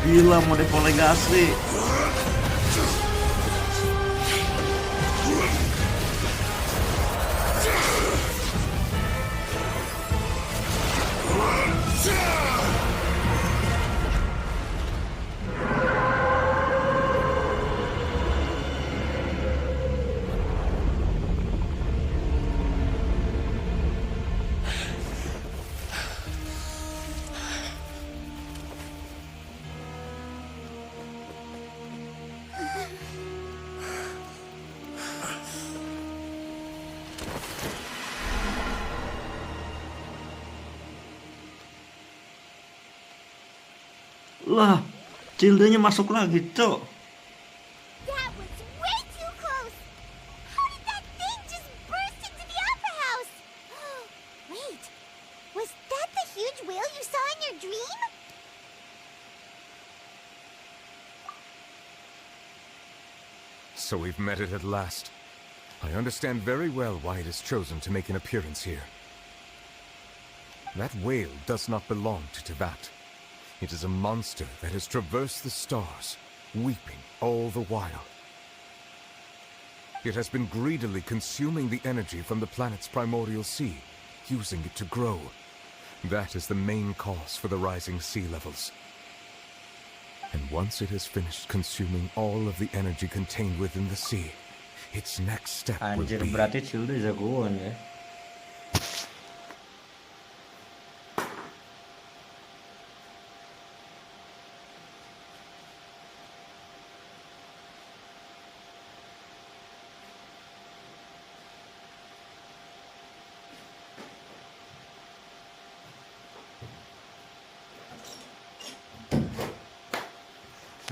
Gila mode legasi. Lah, Cildenya masuk lagi, Cok. That was way too close! How did that thing just burst into the opera house? Wait, was that the huge whale you saw in your dream? So we've met it at last. I understand very well why it has chosen to make an appearance here. That whale does not belong to Tevat. It is a monster that has traversed the stars, weeping all the while. It has been greedily consuming the energy from the planet's primordial sea, using it to grow. That is the main cause for the rising sea levels. And once it has finished consuming all of the energy contained within the sea, its next step will Anjir, be... berarti Cilda jagoan ya.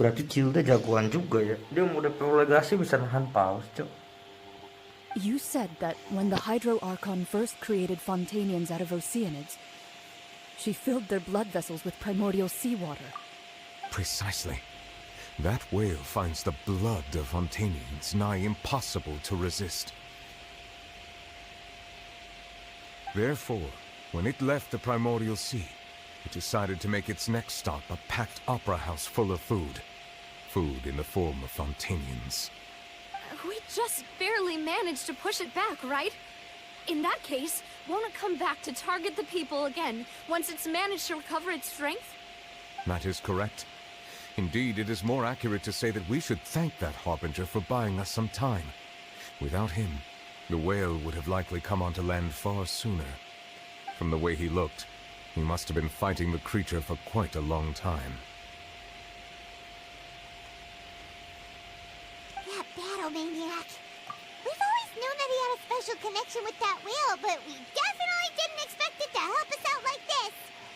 Berarti Cilda jagoan juga ya. Dia mode legasi bisa nahan paus, Cok. You said that when the Hydro Archon first created Fontanians out of Oceanids, she filled their blood vessels with primordial seawater. Precisely. That whale finds the blood of Fontanians nigh impossible to resist. Therefore, when it left the primordial sea, it decided to make its next stop a packed opera house full of food. Food in the form of Fontanians. We just barely managed to push it back, right? In that case, won't it come back to target the people again once it's managed to recover its strength? That is correct. Indeed, it is more accurate to say that we should thank that Harbinger for buying us some time. Without him, the whale would have likely come onto land far sooner. From the way he looked, he must have been fighting the creature for quite a long time. That battle maniac. We've always known that he had a special connection with that whale, but we definitely didn't expect it to help us out like this.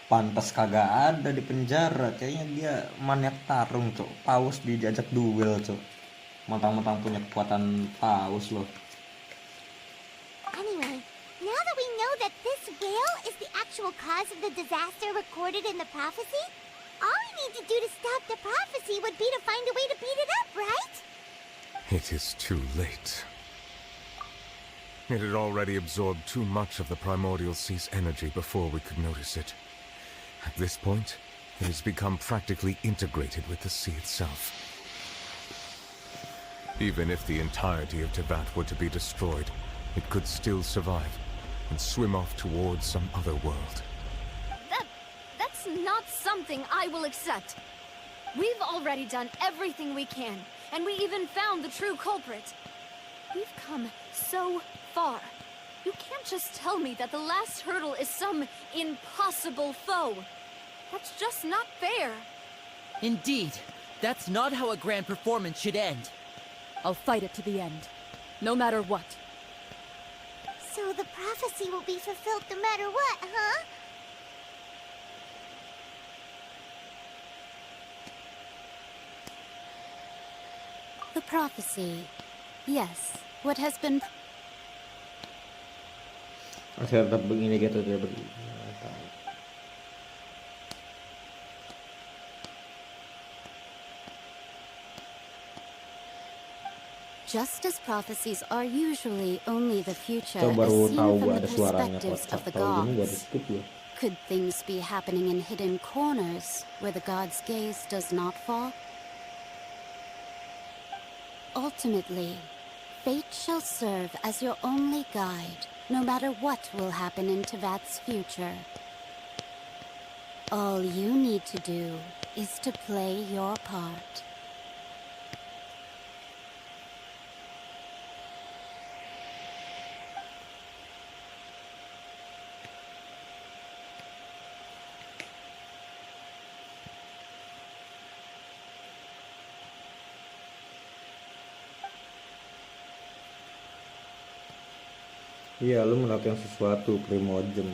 Pantas kagak ada di penjara. Kayaknya dia maniak tarung, Cok. Paus diajak duel, Cok. Mentang-mentang punya kekuatan paus loh. Anyway, now that we know that this whale is the actual cause of the disaster recorded in the prophecy, all we need to do to stop the prophecy would be to find a way to beat it up, right? It is too late. It had already absorbed too much of the primordial sea's energy before we could notice it. At this point, it has become practically integrated with the sea itself. Even if the entirety of Teyvat were to be destroyed, it could still survive and swim off towards some other world. That's not something I will accept. We've already done everything we can, and we even found the true culprit. We've come so far. You can't just tell me that the last hurdle is some impossible foe. That's just not fair. Indeed, that's not how a grand performance should end. I'll fight it to the end, no matter what. So the prophecy will be fulfilled no matter what, huh? The prophecy. Yes, what has been... Masih tetap begini gitu dia begini. Just as prophecies are usually only the future Saya as baru seen tahu from the ada suaranya perspectives kok. of the Tahu gini gak gods. di skip ya. Could things be happening in hidden corners where the god's gaze does not fall? Ultimately, fate shall serve as your only guide, no matter what will happen in Teyvat's future. All you need to do is to play your part. Iya, lu mendapatkan sesuatu primogen.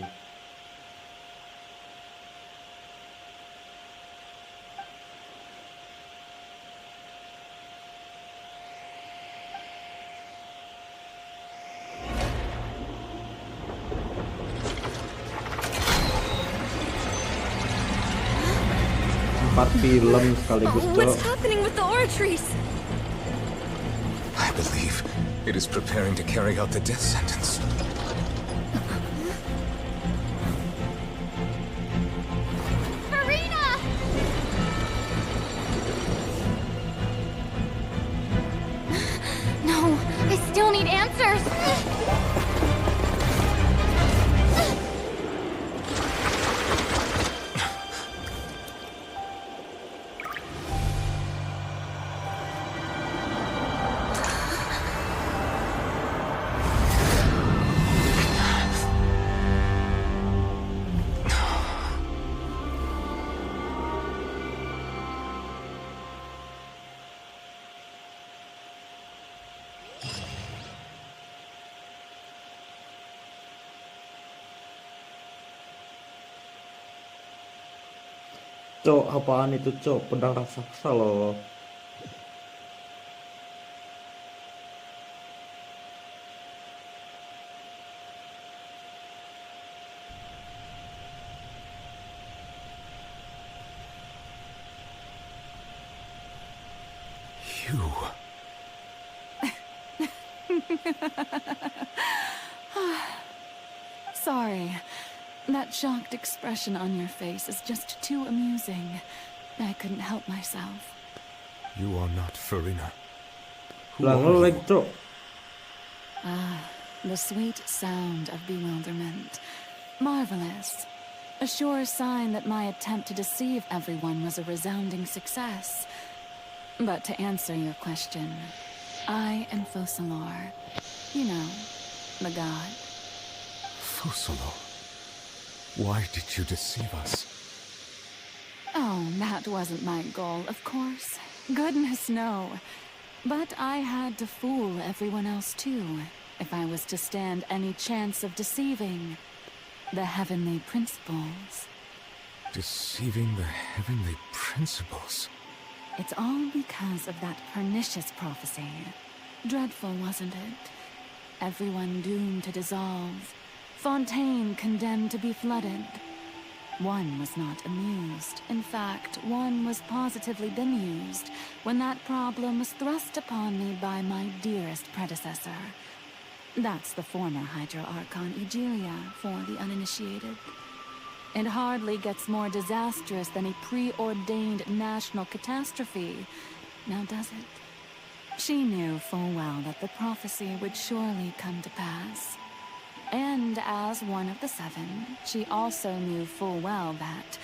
Empat film sekaligus, Cok. What's happening with the oratories? I believe it is preparing to carry out the death sentence. Farina! No, I still need answers. Cok, apaan itu, Cok? Pedang raksasa loh. You. Sorry. That shocked expression on your face is just too amusing. I couldn't help myself. You are not Farina. Ah, the sweet sound of bewilderment. Marvelous. A sure sign that my attempt to deceive everyone was a resounding success. But to answer your question, I am Focalor. You know, the god. Focalor? Why did you deceive us? Oh, that wasn't my goal, of course. Goodness, no. But I had to fool everyone else too, if I was to stand any chance of deceiving the heavenly principles. Deceiving the heavenly principles? It's all because of that pernicious prophecy. Dreadful, wasn't it? Everyone doomed to dissolve. Fontaine condemned to be flooded. One was not amused. In fact, one was positively bemused when that problem was thrust upon me by my dearest predecessor. That's the former Hydro Archon Egeria for the uninitiated. It hardly gets more disastrous than a preordained national catastrophe, now does it? She knew full well that the prophecy would surely come to pass. And as one of the seven, she also knew full well that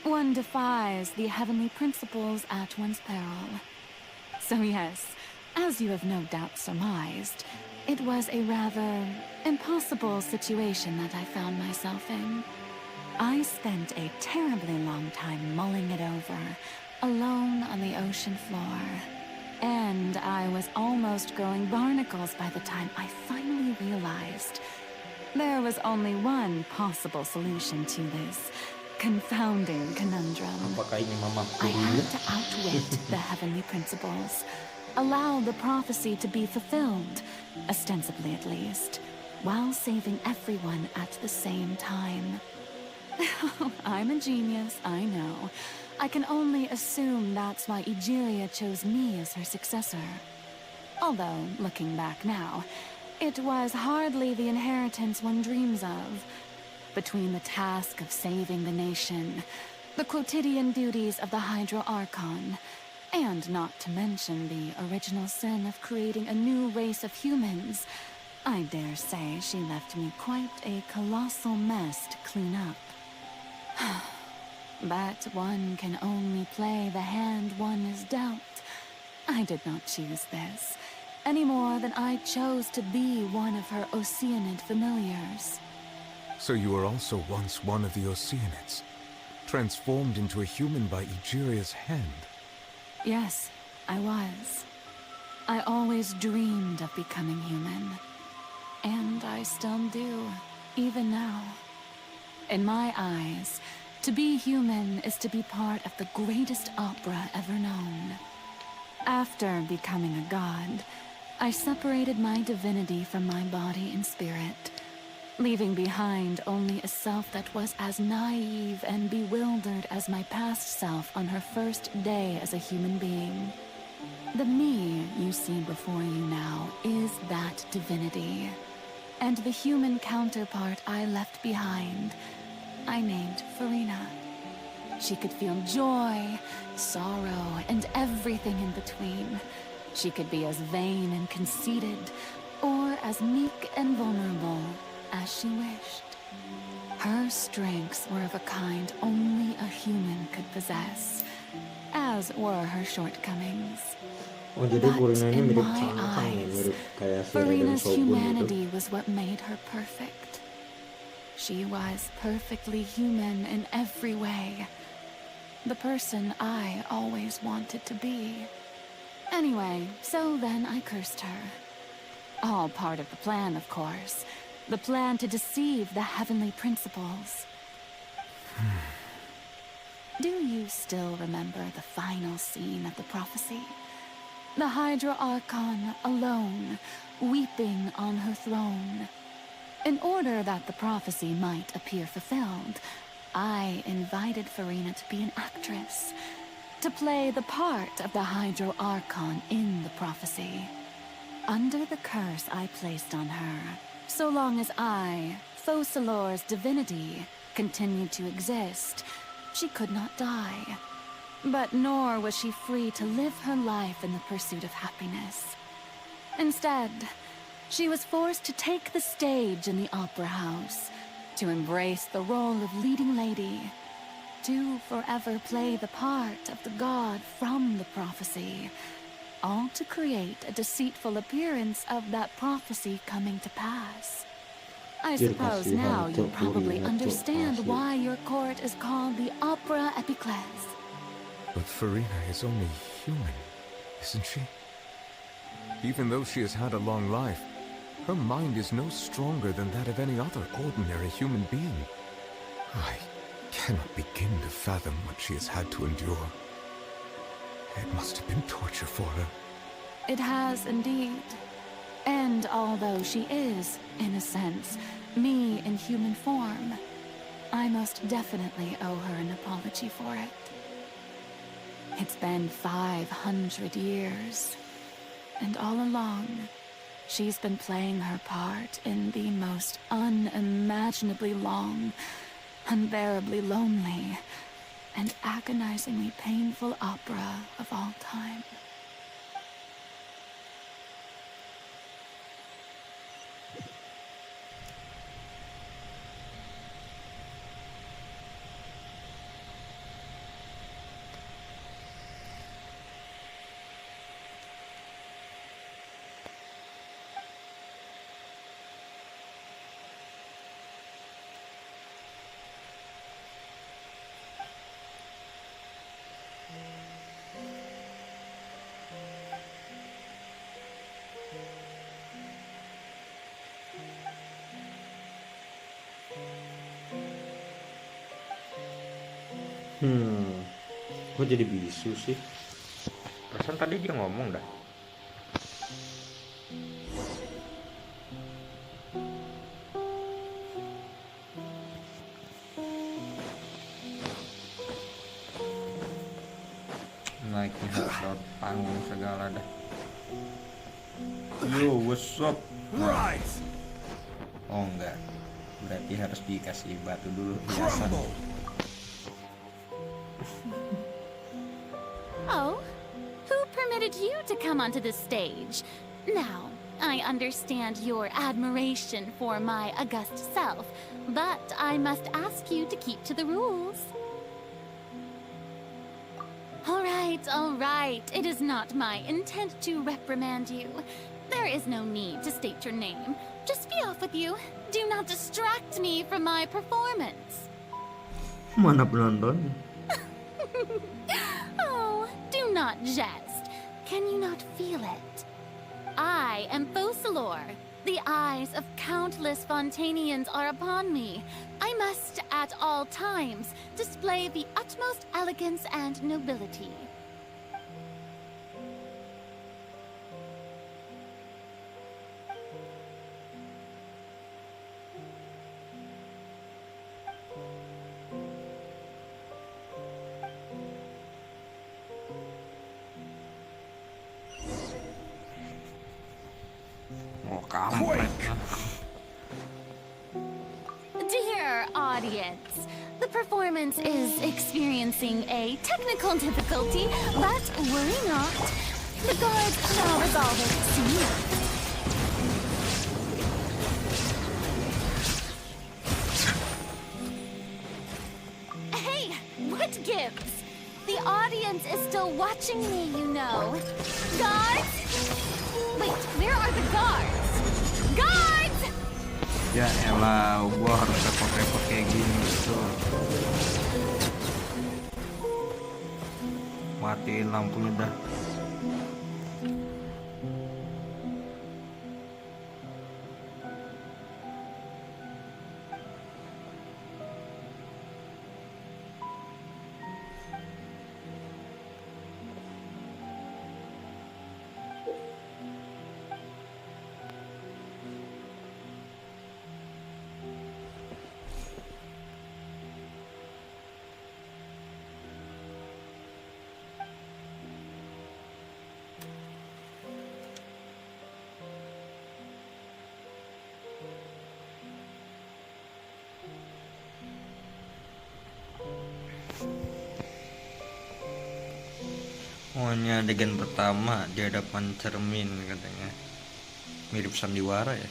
one defies the heavenly principles at one's peril. So yes, as you have no doubt surmised, it was a rather impossible situation that I found myself in. I spent a terribly long time mulling it over, alone on the ocean floor. And I was almost growing barnacles by the time I finally realized there was only one possible solution to this confounding conundrum. I had to outwit the heavenly principles, allow the prophecy to be fulfilled, ostensibly at least, while saving everyone at the same time. I'm a genius, I know. I can only assume that's why Egeria chose me as her successor. Although, looking back now, it was hardly the inheritance one dreams of. Between the task of saving the nation, the quotidian duties of the Hydro Archon, and not to mention the original sin of creating a new race of humans, I dare say she left me quite a colossal mess to clean up. But one can only play the hand one is dealt. I did not choose this, any more than I chose to be one of her Oceanid familiars. So you were also once one of the Oceanids, transformed into a human by Egeria's hand? Yes, I was. I always dreamed of becoming human. And I still do, even now. In my eyes, to be human is to be part of the greatest opera ever known. After becoming a god, I separated my divinity from my body and spirit, leaving behind only a self that was as naive and bewildered as my past self on her first day as a human being. The me you see before you now is that divinity, and the human counterpart I left behind, I named Farina. She could feel joy, sorrow, and everything in between. She could be as vain and conceited, or as meek and vulnerable as she wished. Her strengths were of a kind only a human could possess, as were her shortcomings. But in my eyes, Farina's humanity was what made her perfect. She was perfectly human in every way. The person I always wanted to be. Anyway, so then I cursed her. All part of the plan, of course. The plan to deceive the heavenly principles. Do you still remember the final scene of the prophecy? The Hydra Archon alone, weeping on her throne. In order that the prophecy might appear fulfilled, I invited Farina to be an actress, to play the part of the Hydro Archon in the prophecy. Under the curse I placed on her, so long as I, Focalor's divinity, continued to exist, she could not die. But nor was she free to live her life in the pursuit of happiness. Instead, she was forced to take the stage in the opera house, to embrace the role of leading lady, to forever play the part of the god from the prophecy, all to create a deceitful appearance of that prophecy coming to pass. I suppose now you probably understand why your court is called the Opera Epiclese. But Farina is only human, isn't she? Even though she has had a long life, her mind is no stronger than that of any other ordinary human being. I cannot begin to fathom what she has had to endure. It must have been torture for her. It has indeed. And although she is, in a sense, me in human form, I most definitely owe her an apology for it. It's been 500 years, and all along, She's been playing her part in the most unimaginably long, unbearably lonely, and agonizingly painful opera of all time. Kok jadi bisu sih? Perasaan tadi dia ngomong dah. Naiknya harus lewat panggung segala dah. Yo, what's up? Rise. Oh enggak, berarti harus dikasih batu dulu hiasan. Oh, who permitted you to come onto the stage? Now, I understand your admiration for my august self, but I must ask you to keep to the rules. All right. It is not my intent to reprimand you. There is no need to state your name. Just be off with you. Do not distract me from my performance. Mana penonton? Oh, do not jest. Can you not feel it? I am Focalor. The eyes of countless Fontanians are upon me. I must, at all times, display the utmost elegance and nobility. Dear audience, the performance is experiencing a technical difficulty, but worry not. The guards shall resolve it soon. Hey, what gives? The audience is still watching me, you know. Guards? Wait, where are the guards? Guards! Ya elah, gua harus repot-repot kayak gini tuh. Matiin lampunya dah. Pokoknya adegan pertama di hadapan cermin katanya. Mirip sandiwara ya.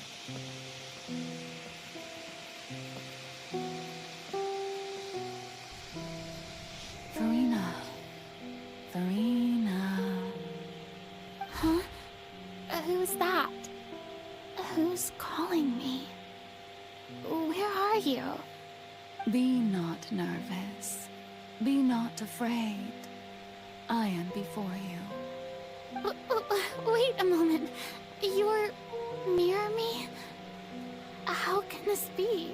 Terima. Huh? Who's that? Who's calling me? Where are you? Be not nervous. Be not afraid. I am before you. Wait a moment. You're near me? How can this be?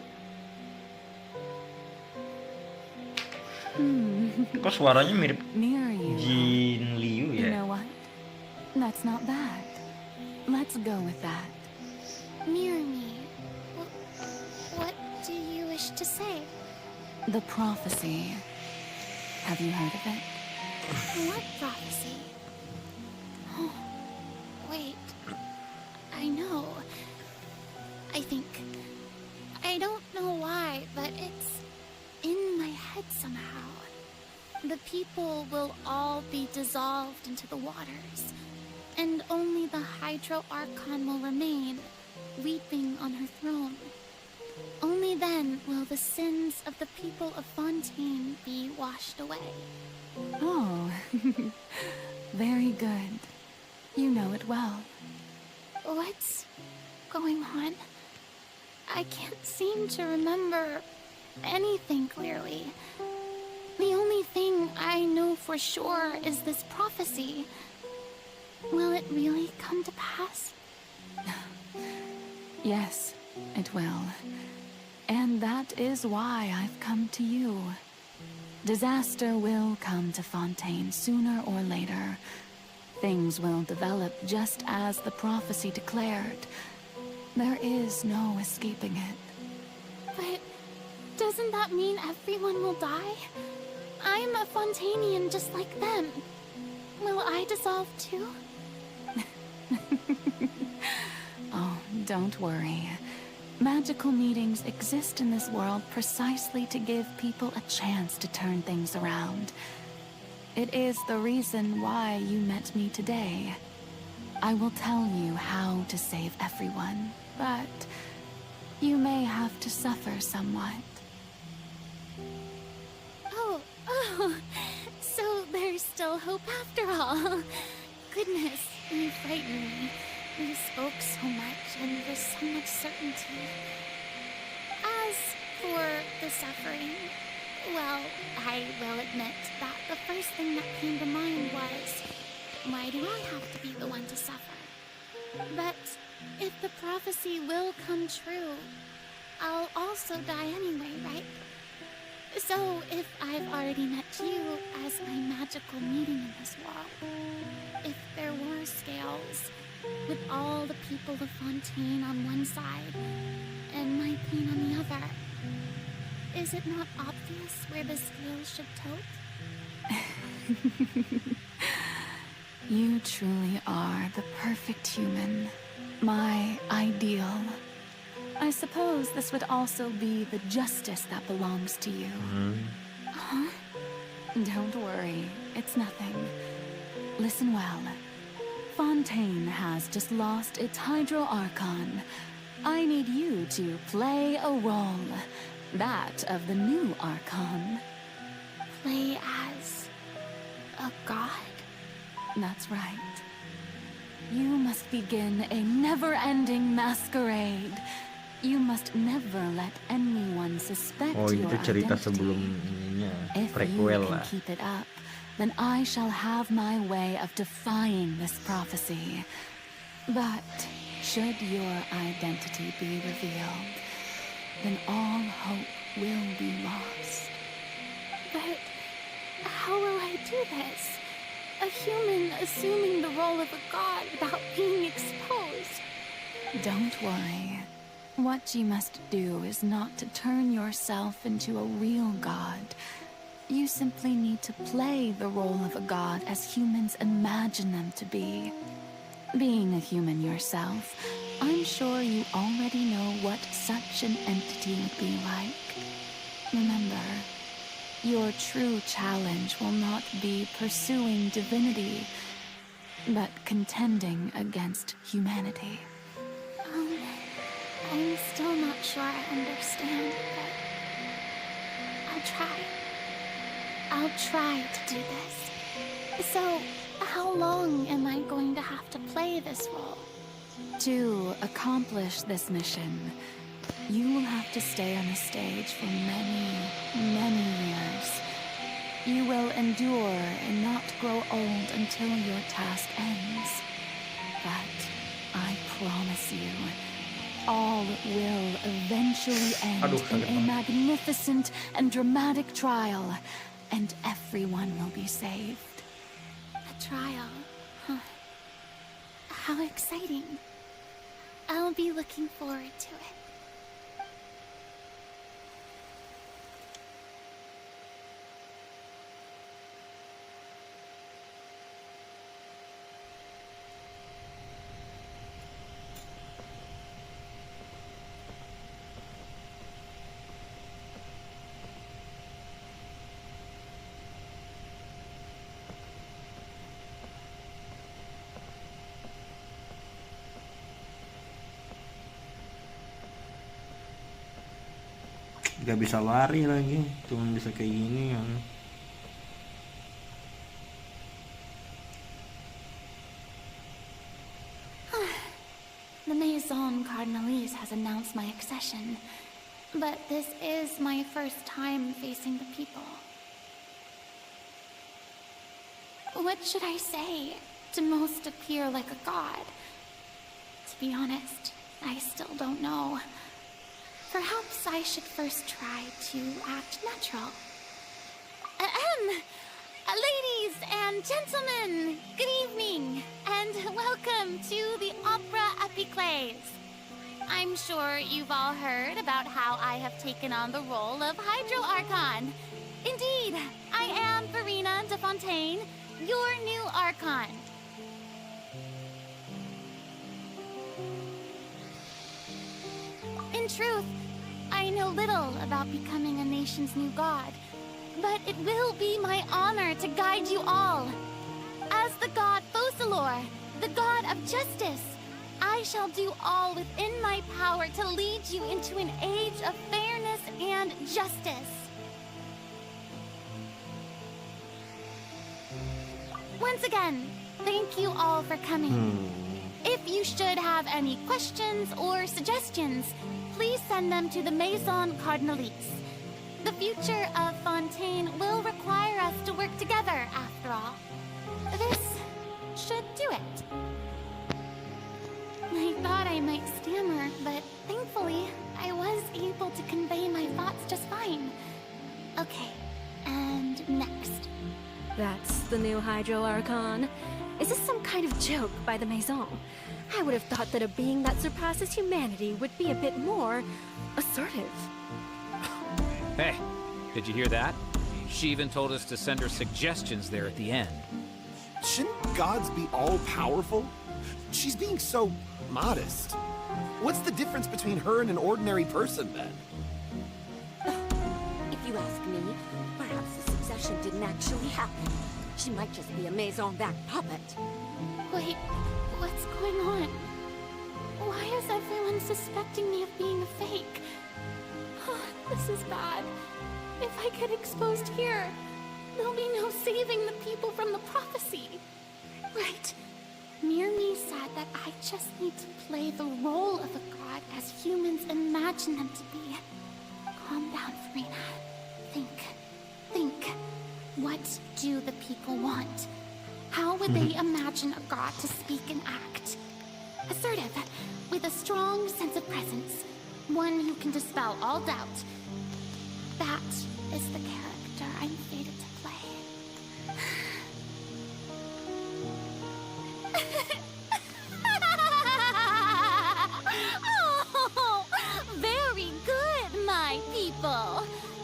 Kok suaranya mirip Near you. Jin Liu You ya? know what? That's not bad. Let's go with that. Near me? What do you wish to say? The prophecy. Have you heard of it? What prophecy? Oh, wait. I know. people will all be dissolved into the waters, and only the Hydro Archon will remain, weeping on her throne. Only then will the sins of the people of Fontaine be washed away. Oh, very good. You know it well. What's going on? I can't seem to remember anything clearly. The only thing I know for sure is this prophecy. Will it really come to pass? Yes, it will. And that is why I've come to you. Disaster will come to Fontaine sooner or later. Things will develop just as the prophecy declared. There is no escaping it. But doesn't that mean everyone will die? I'm a Fontainian just like them. Will I dissolve too? Oh, don't worry. Magical meetings exist in this world precisely to give people a chance to turn things around. It is the reason why you met me today. I will tell you how to save everyone, but you may have to suffer somewhat. Oh, so there's still hope after all. Goodness, you frightened me. You spoke so much and with so much certainty. As for the suffering, well, I will admit that the first thing that came to mind was, why do I have to be the one to suffer? But if the prophecy will come true, I'll also die anyway, right? So if I've already met you as my magical meeting in this world, if there were scales, with all the people of Fontaine on one side and my pain on the other, is it not obvious where the scales should tilt? You truly are the perfect human. My ideal. I suppose this would also be the justice that belongs to you. Huh? Don't worry, it's nothing. Listen well. Fontaine has just lost its Hydro Archon. I need you to play a role. That of the new Archon. Play as a god? That's right. You must begin a never-ending masquerade. You must never let anyone suspect Oh, your itu cerita identity. sebelum ininya, If prequel you can lah. keep it up, then I shall have my way of defying this prophecy. But should your identity be revealed, then all hope will be lost. But how will I do this? A human assuming the role of a god without being exposed. Don't worry. What you must do is not to turn yourself into a real god. You simply need to play the role of a god as humans imagine them to be. Being a human yourself, I'm sure you already know what such an entity would be like. Remember, your true challenge will not be pursuing divinity, but contending against humanity. I'm still not sure I understand, but I'll try. I'll try to do this. So, how long am I going to have to play this role? To accomplish this mission, you will have to stay on the stage for many, many years. You will endure and not grow old until your task ends. But I promise you, all will eventually end in a magnificent and dramatic trial, and everyone will be saved. A trial, huh? How exciting. I'll be looking forward to it. Gak bisa lari lagi, cuman bisa kayak gini kan. The Maison Cardinalise has announced my accession, but this is my first time facing the people. What should I say to most appear like a god? To be honest, I still don't know. Perhaps I should first try to act natural. Ladies and gentlemen, good evening, and welcome to the Opera Epiclese. I'm sure you've all heard about how I have taken on the role of Hydro Archon. Indeed, I am Farina de Fontaine, your new Archon. In truth, I know little about becoming a nation's new god, but it will be my honor to guide you all. As the god Focalor, the god of justice, I shall do all within my power to lead you into an age of fairness and justice. Once again, thank you all for coming. If you should have any questions or suggestions, please send them to the Maison Cardinalise. The future of Fontaine will require us to work together, after all. This should do it. I thought I might stammer, but thankfully, I was able to convey my thoughts just fine. Okay, and next. That's the new Hydro Archon. Is this some kind of joke by the Maison? I would have thought that a being that surpasses humanity would be a bit more assertive. Hey, did you hear that? She even told us to send her suggestions there at the end. Shouldn't gods be all-powerful? She's being so modest. What's the difference between her and an ordinary person, then? If you ask me, perhaps the succession didn't actually happen. She might just be a Maison-backed puppet. Wait, what's going on? Why is everyone suspecting me of being a fake? This is bad. If I get exposed here, there'll be no saving the people from the prophecy. Right. Mirmi said that I just need to play the role of a god as humans imagine them to be. Calm down, Farina. Think. What do the people want? How would they imagine a god to speak and act? Assertive, with a strong sense of presence. One who can dispel all doubt. That is the character I'm fated to play. Oh, very good, my people.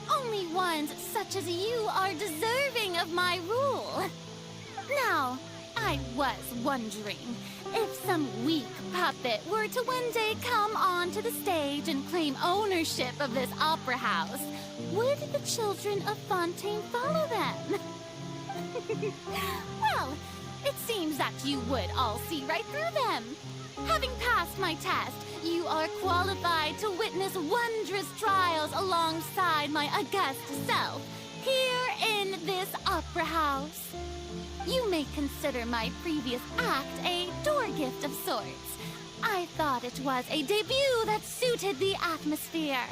Only ones such as you are deserving of my rule. Now, I was wondering, if some weak puppet were to one day come onto the stage and claim ownership of this opera house, would the children of Fontaine follow them? Well, it seems that you would all see right through them. Having passed my test, you are qualified to witness wondrous trials alongside my august self, here in this opera house. You may consider my previous act a door gift of sorts. I thought it was a debut that suited the atmosphere.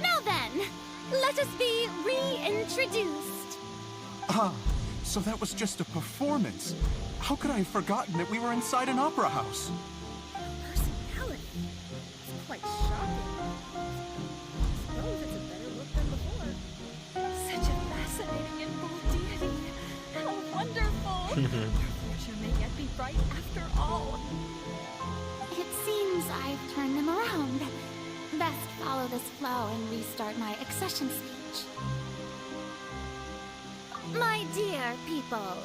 Now then, let us be reintroduced. Ah, so that was just a performance. How could I have forgotten that we were inside an opera house? Personality. It's quite shocking. I suppose it's a better look than before. Such a fascinating and bold deity. How wonderful! Your future may yet be bright after all. It seems I've turned them around. Best follow this flow and restart my accession speech. My dear people,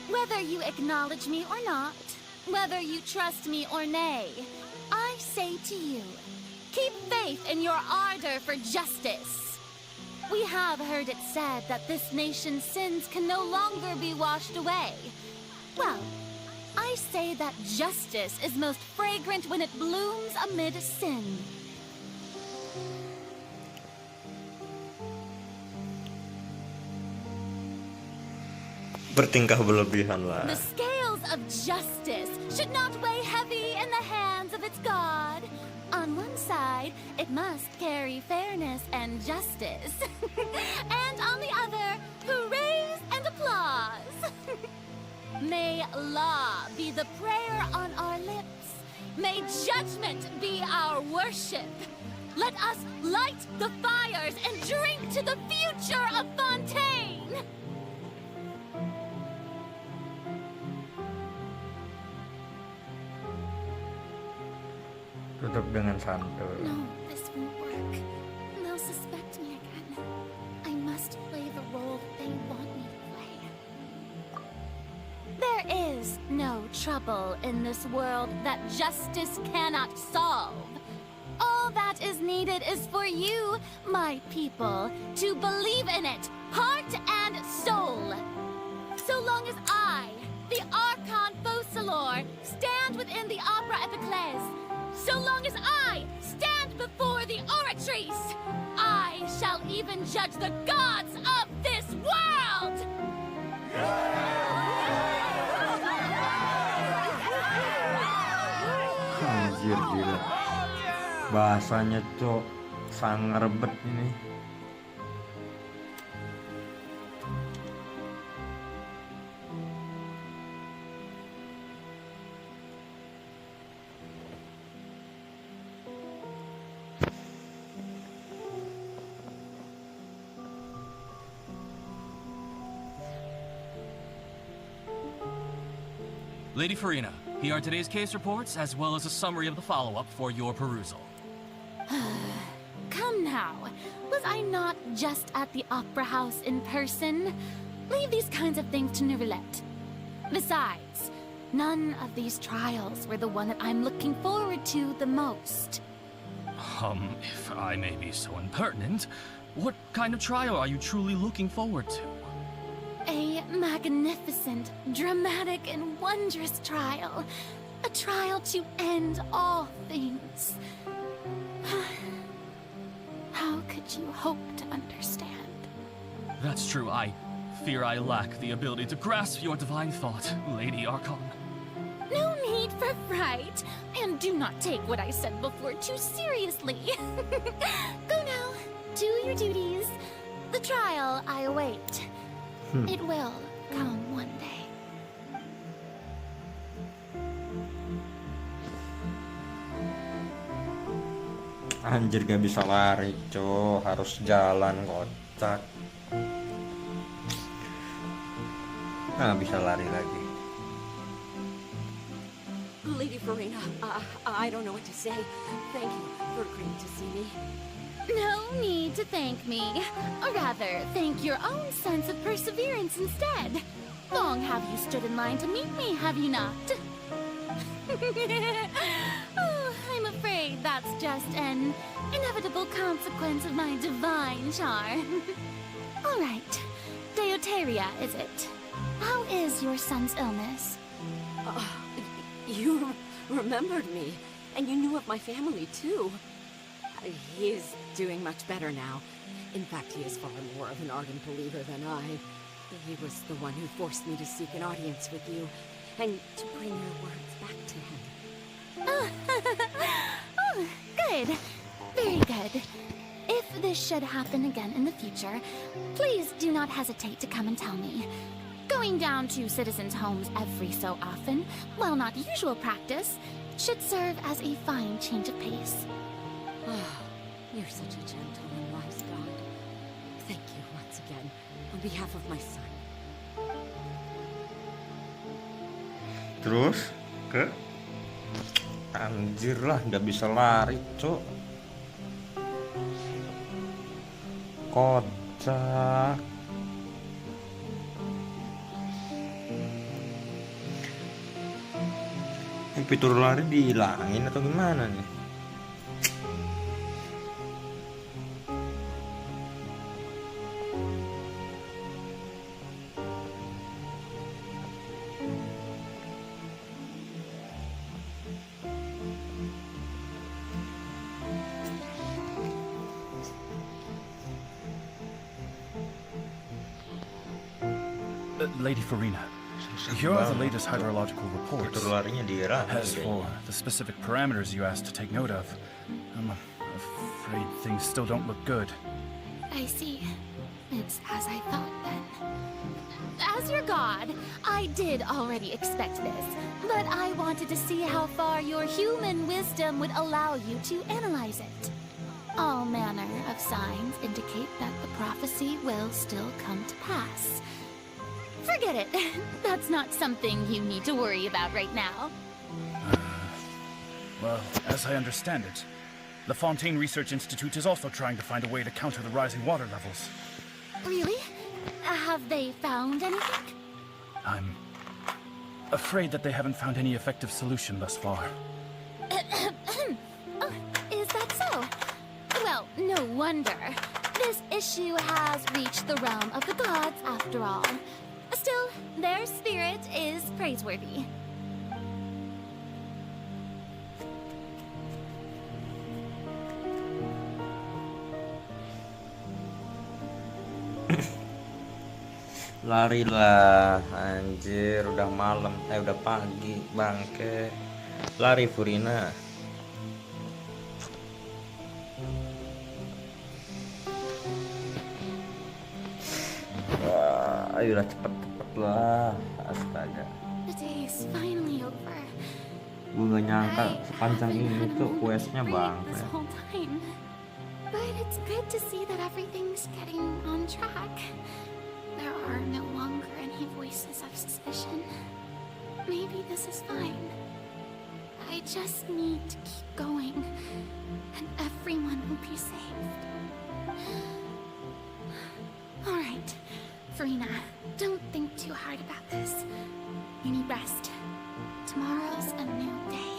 whether you acknowledge me or not, whether you trust me or nay, I say to you, keep faith in your ardor for justice. We have heard it said that this nation's sins can no longer be washed away. Well, I say that justice is most fragrant when it blooms amid sin. bertingkah berlebihan lah. The scales of justice should not weigh heavy in the hands of its god. On one side, it must carry fairness and justice. And on the other, hoorays and applause. May law be the prayer on our lips. May judgment be our worship. Let us light the fires and drink to the future of Fontaine! Tutup dengan santai. No, this won't work. They'll suspect me again. I must play the role they want me to play. There is no trouble in this world that justice cannot solve. All that is needed is for you, my people, to believe in it, heart and soul. So long as I, the Archon Focalor, stand within the Opera Epiclese, so long as I stand before the oratrice, I shall even judge the gods of this world! Anjir gila. Bahasanya cok sangat rebet ini. Lady Farina, here are today's case reports, as well as a summary of the follow-up for your perusal. Come now, was I not just at the Opera House in person? Leave these kinds of things to Neuvillette. Besides, none of these trials were the one that I'm looking forward to the most. If I may be so impertinent, what kind of trial are you truly looking forward to? A magnificent, dramatic, and wondrous trial. A trial to end all things. How could you hope to understand? That's true. I fear I lack the ability to grasp your divine thought, Lady Archon. No need for fright, and do not take what I said before too seriously. Go now, do your duties. The trial I await. It will come one day. Anjir gak bisa lari cok, harus jalan kocak. Nah bisa lari lagi. Lady Farina, I don't know what to say. Thank you for agreeing to see me. No need to thank me. Or rather, thank your own sense of perseverance instead. Long have you stood in line to meet me, have you not? Oh, I'm afraid that's just an inevitable consequence of my divine charm. All right, Deuteria, is it? How is your son's illness? You remembered me, and you knew of my family, too. He is doing much better now. In fact, he is far more of an ardent believer than I. He was the one who forced me to seek an audience with you, and to bring your words back to him. Oh, good. Very good. If this should happen again in the future, please do not hesitate to come and tell me. Going down to citizens' homes every so often, while not usual practice, should serve as a fine change of pace. You're such a gentle and wise God. Thank you once again, on behalf of my son. Terus ke anjir lah nggak bisa lari cok, kocak. Fitur lari dihilangin atau gimana nih? Lady Farina, here are the latest hydrological reports. As for the specific parameters you asked to take note of, I'm afraid things still don't look good. I see. It's as I thought then. As your god, I did already expect this, but I wanted to see how far your human wisdom would allow you to analyze it. All manner of signs indicate that the prophecy will still come to pass. Forget it. That's not something you need to worry about right now. Well, as I understand it, the Fontaine Research Institute is also trying to find a way to counter the rising water levels. Really? Have they found anything? I'm afraid that they haven't found any effective solution thus far. Oh, is that so? Well, no wonder. This issue has reached the realm of the gods, after all. Still, their spirit is praiseworthy. Larilah, anjir, udah malam, udah pagi, bangke. Lari Furina. Ayolah cepet-cepet lah, astaga. The day is finally over. Gue gak nyangka sepanjang ini tuh questnya bangke. This whole time. But it's good to see that everything's getting on track. There are no longer any voices of suspicion. Maybe this is fine. I just need to keep going, and everyone will be saved. Alright, Farina, don't think too hard about this. You need rest. Tomorrow's a new day.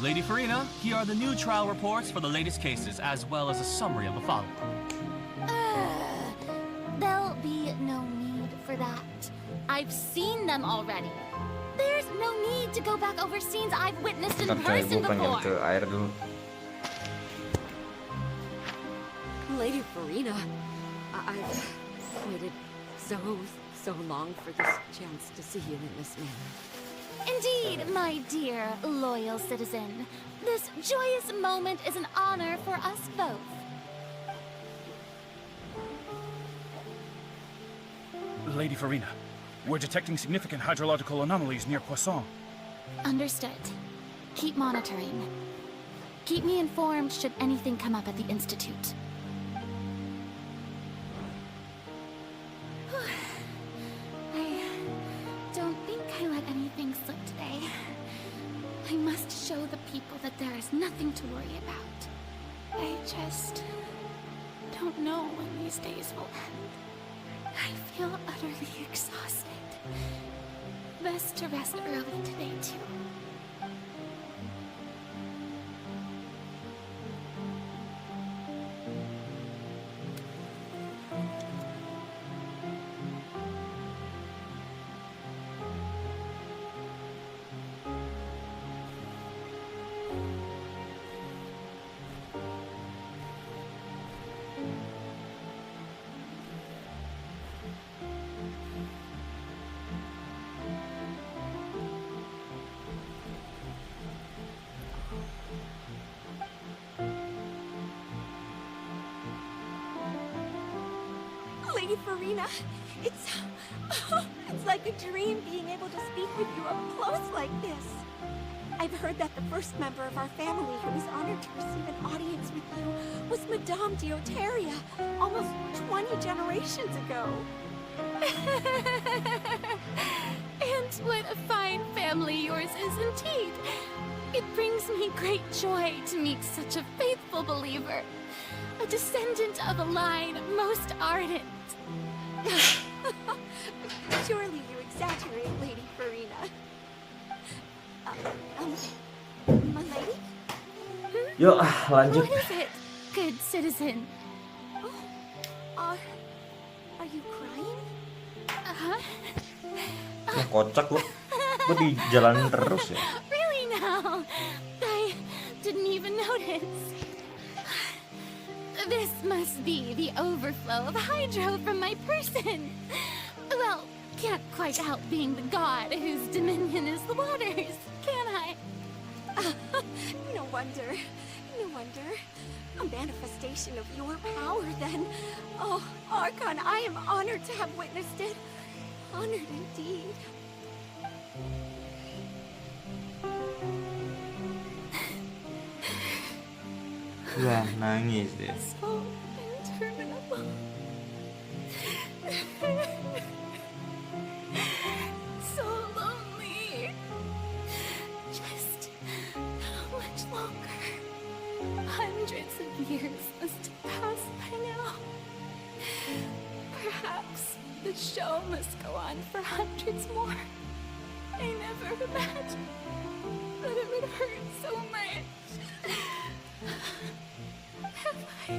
Lady Farina, here are the new trial reports for the latest cases, as well as a summary of the follow-up. There'll be no need for that. I've seen them already. There's no need to go back over scenes I've witnessed in person before. Ke air dulu. Lady Farina, I've waited so long for this chance to see you in this manner. Indeed, my dear, loyal citizen. This joyous moment is an honor for us both. Lady Farina, we're detecting significant hydrological anomalies near Poisson. Understood. Keep monitoring. Keep me informed should anything come up at the Institute. I don't think I let anything slip today. I must show the people that there is nothing to worry about. I just don't know when these days will end. I feel utterly exhausted. Best to rest early today, too. Lady Farina, it's like a dream being able to speak with you up close like this. I've heard that the first member of our family who was honored to receive an audience with you was Madame Dioteria, almost 20 generations ago. And what a fine family yours is indeed. It brings me great joy to meet such a faithful believer, a descendant of a line most ardent. Surely you exaggerate, Lady Farina. My lady? Yuk, lanjut. What is it, good citizen? Are you crying? Kocak lu. Gue di jalan terus ya. Really now? That must be the overflow of hydro from my person. Well, can't quite help being the god whose dominion is the waters, can I? No wonder. No wonder. A manifestation of your power, then. Oh, Archon, I am honored to have witnessed it. Honored indeed. Wah, nangis dia. So interminable. So lonely. Just how much longer? Hundreds of years must have passed by now. Perhaps the show must go on for hundreds more. I never imagined that it would hurt so much. Have I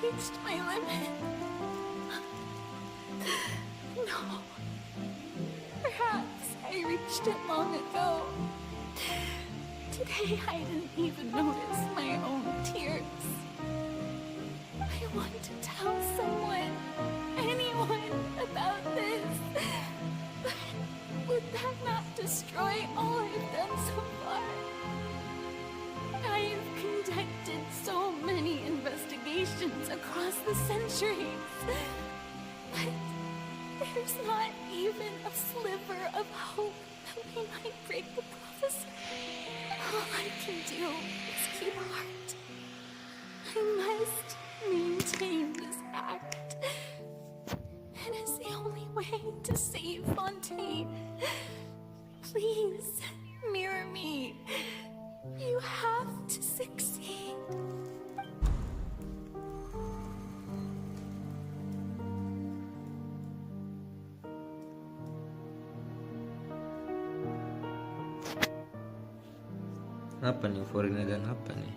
reached my limit? No. Perhaps I reached it long ago. Today I didn't even notice my own tears. I want to tell someone, anyone, about this. But would that not destroy all I've done so far? I have conducted so many investigations across the centuries. But there's not even a sliver of hope that we might break the prophecy. All I can do is keep heart. I must maintain this act. It is the only way to save Fontaine. Please, mirror me. You have to succeed. Apa nih Farina dan apa nih?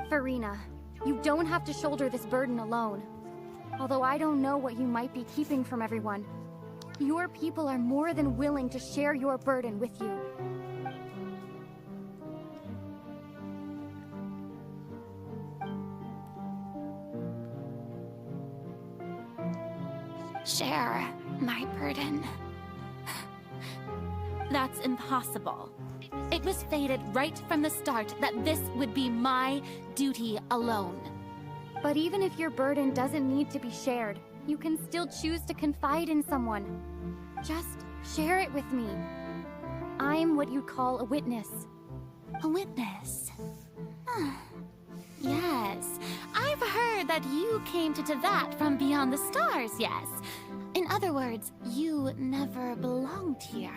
Farina, you don't have to shoulder this burden alone. Although I don't know what you might be keeping from everyone, your people are more than willing to share your burden with you. Share my burden. That's impossible. It was fated right from the start that this would be my duty alone. But even if your burden doesn't need to be shared, you can still choose to confide in someone. Just share it with me. I'm what you'd call a witness. A witness? Yes, I've heard that you came to Tevat from beyond the stars, yes. In other words, you never belonged here.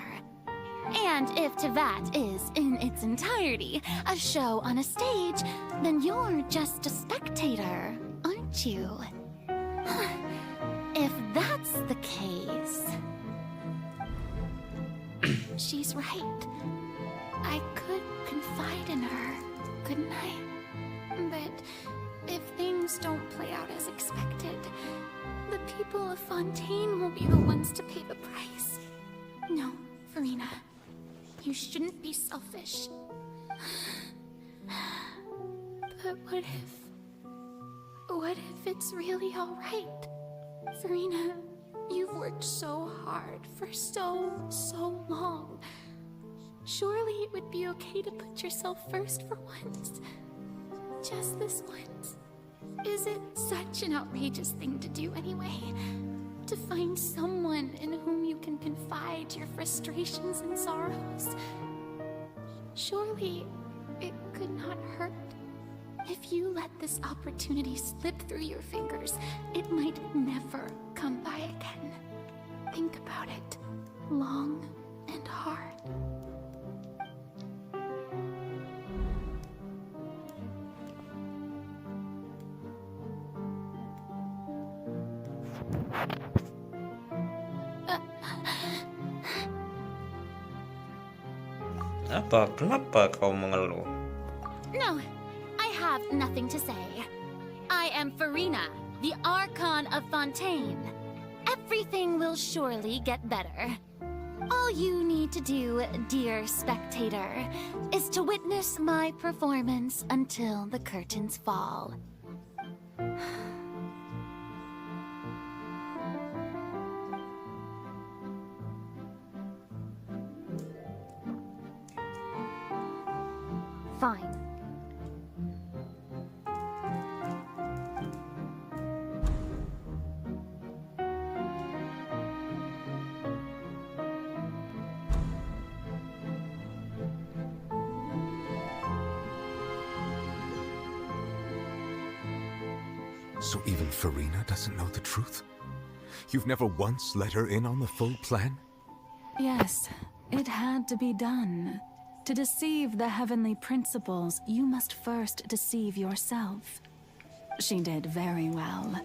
And if Tevat is, in its entirety, a show on a stage, then you're just a spectator, aren't you? If that's the case... She's right. I could confide in her, couldn't I? But if things don't play out as expected, the people of Fontaine will be the ones to pay the price. No, Farina. You shouldn't be selfish. But what if it's really all right? Farina, you've worked so hard for so long. Surely it would be okay to put yourself first for once. Just this once. Is it such an outrageous thing to do anyway? To find someone in whom you can confide your frustrations and sorrows? Surely it could not hurt. If you let this opportunity slip through your fingers, it might never come by again. Think about it long and hard. Apa? Kenapa kau mengeluh? No, I have nothing to say. I am Farina, the Archon of Fontaine. Everything will surely get better. All you need to do, dear spectator, is to witness my performance until the curtains fall. Fine. So even Farina doesn't know the truth? You've never once let her in on the full plan? Yes, it had to be done. To deceive the heavenly principles, you must first deceive yourself. She did very well.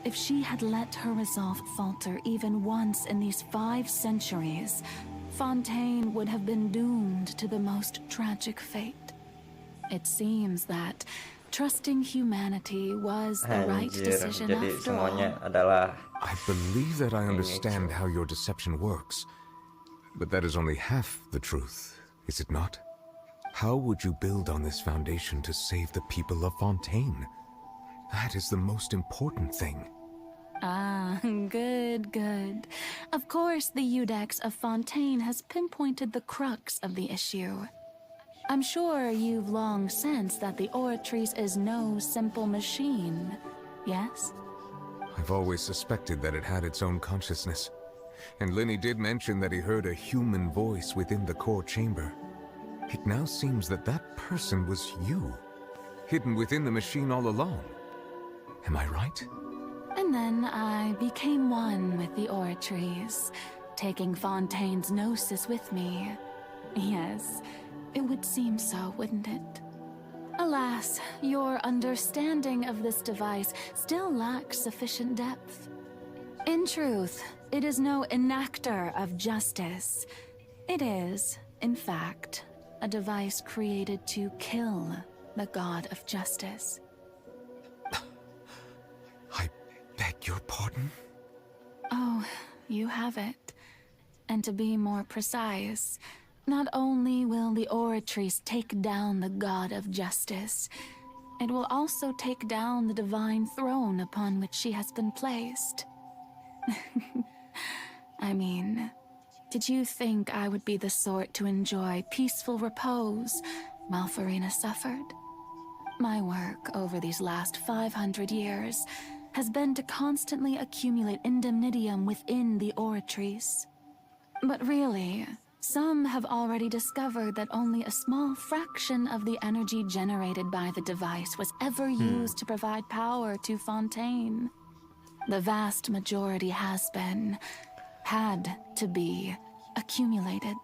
If she had let her resolve falter even once in these 5 centuries, Fontaine would have been doomed to the most tragic fate. It seems that trusting humanity was the right decision after all. I believe that I understand how your deception works, but that is only half the truth, is it not? How would you build on this foundation to save the people of Fontaine? That is the most important thing. Ah, good, good. Of course, the Iudex of Fontaine has pinpointed the crux of the issue. I'm sure you've long sensed that the Oratrice is no simple machine, yes? I've always suspected that it had its own consciousness. And Linny did mention that he heard a human voice within the core chamber. It now seems that that person was you, hidden within the machine all along. Am I right? And then I became one with the Oratrice, taking Fontaine's gnosis with me. Yes, it would seem so, wouldn't it? Alas, your understanding of this device still lacks sufficient depth. In truth, it is no enactor of justice. It is, in fact, a device created to kill the god of justice. I beg your pardon? Oh, you have it. And to be more precise, not only will the Oratrice take down the god of justice, it will also take down the divine throne upon which she has been placed. I mean, did you think I would be the sort to enjoy peaceful repose while Farina suffered? My work over these last 500 years has been to constantly accumulate indemnitium within the Oratrice. But really, some have already discovered that only a small fraction of the energy generated by the device was ever used to provide power to Fontaine. The vast majority had to be, accumulated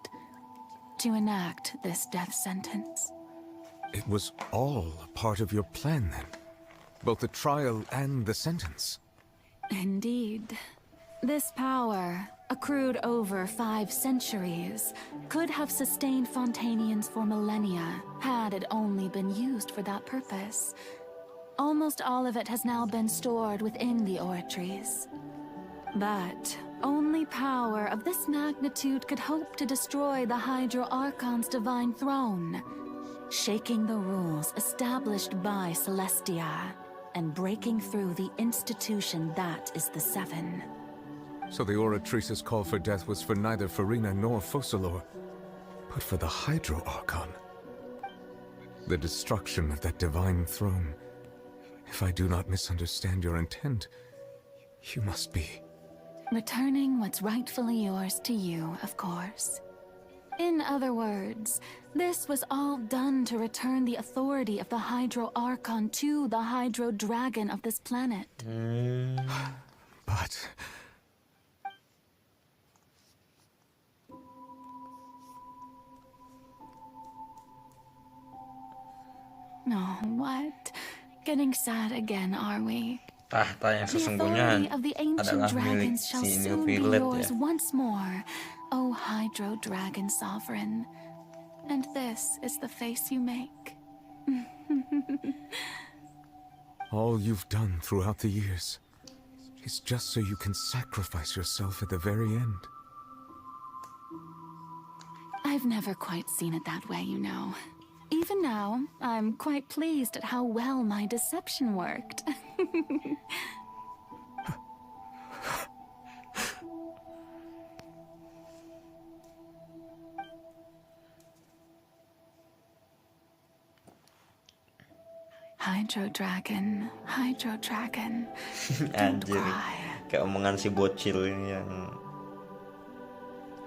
to enact this death sentence. It was all a part of your plan, then? Both the trial and the sentence? Indeed. This power, accrued over 5 centuries, could have sustained Fontainians for millennia had it only been used for that purpose. Almost all of it has now been stored within the Oratrice. But only power of this magnitude could hope to destroy the Hydro Archon's divine throne, shaking the rules established by Celestia, and breaking through the institution that is the Seven. So the Oratrice's call for death was for neither Farina nor Focalor, but for the Hydro Archon. The destruction of that divine throne. If I do not misunderstand your intent, you must be... Returning what's rightfully yours to you, of course. In other words, this was all done to return the authority of the Hydro Archon to the Hydro Dragon of this planet. But... Oh, what? Getting sad again, are we? Tahta yang The sesungguhnya authority of the ancient adalah milik dragons shall si soon be Nilpillet yours ya. once more, O Hydro Dragon Sovereign. And this is the face you make. all you've done throughout the years is just so you can sacrifice yourself at the very end. I've never quite seen it that way, you know. Even now, I'm quite pleased at how well my deception worked. Hydro Dragon, don't Anjir, cry. kayak omongan si bocil ini yang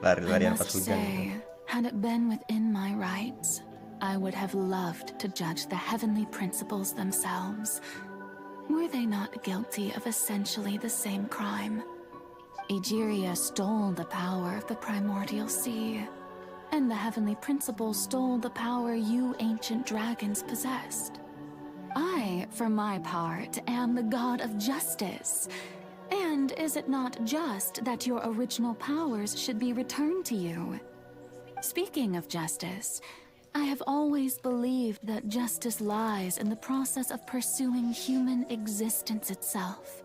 lari-larian I pas must hujan say, gitu. had it been within my rights, I would have loved to judge the heavenly principles themselves. Were they not guilty of essentially the same crime? Egeria stole the power of the primordial sea, and the heavenly principles stole the power you ancient dragons possessed. I, for my part, am the god of justice. And is it not just that your original powers should be returned to you? Speaking of justice, I have always believed that justice lies in the process of pursuing human existence itself.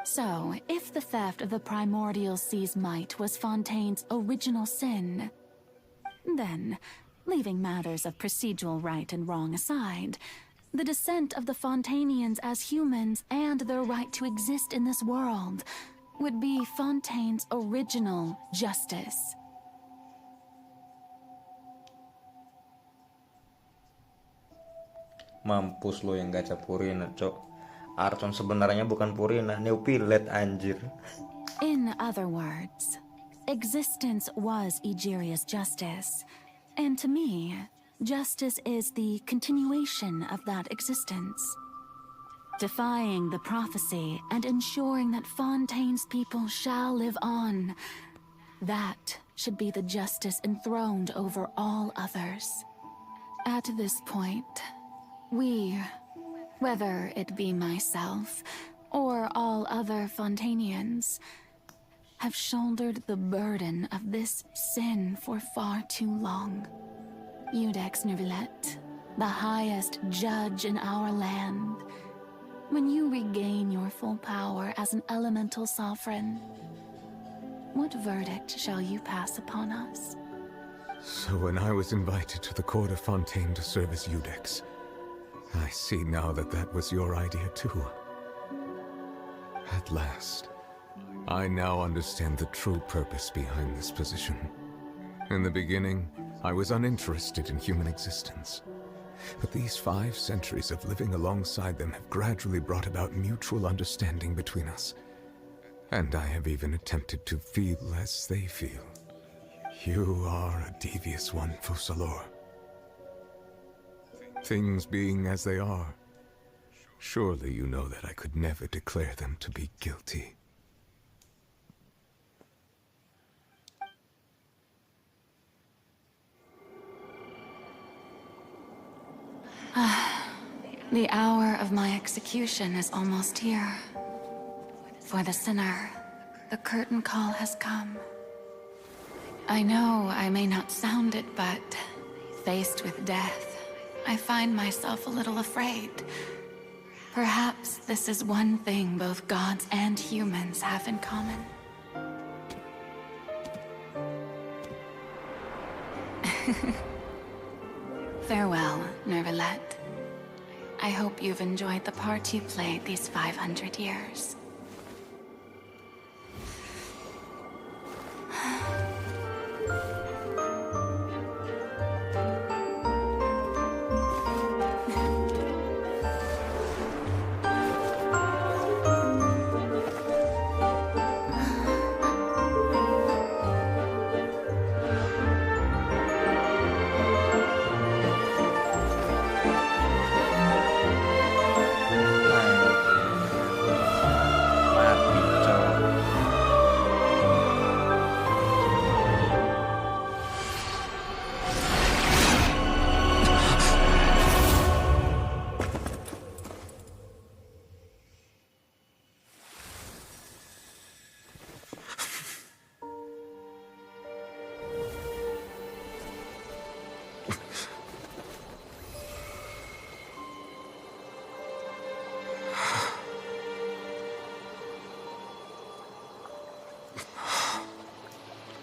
So, if the theft of the primordial sea's might was Fontaine's original sin, then, leaving matters of procedural right and wrong aside, the descent of the Fontainians as humans and their right to exist in this world would be Fontaine's original justice. Mampus lo yang gacha Purina, cok. Arton sebenarnya bukan Purina, Neupilet anjir. In other words, existence was Egeria's justice, and to me, justice is the continuation of that existence. Defying the prophecy and ensuring that Fontaine's people shall live on. That should be the justice enthroned over all others. At this point, we, whether it be myself or all other Fontainians, have shouldered the burden of this sin for far too long. Iudex Nervillet, the highest judge in our land. When you regain your full power as an elemental sovereign, what verdict shall you pass upon us? So when I was invited to the court of Fontaine to serve as Iudex, I see now that that was your idea too. At last, I now understand the true purpose behind this position. In the beginning, I was uninterested in human existence. But these 5 centuries of living alongside them have gradually brought about mutual understanding between us. And I have even attempted to feel as they feel. You are a devious one, Fussalor. Things being as they are, surely you know that I could never declare them to be guilty. The hour of my execution is almost here. For the sinner, the curtain call has come. I know I may not sound it, but faced with death, I find myself a little afraid. Perhaps this is one thing both gods and humans have in common. Farewell, Nervillet. I hope you've enjoyed the part you played these 500 years.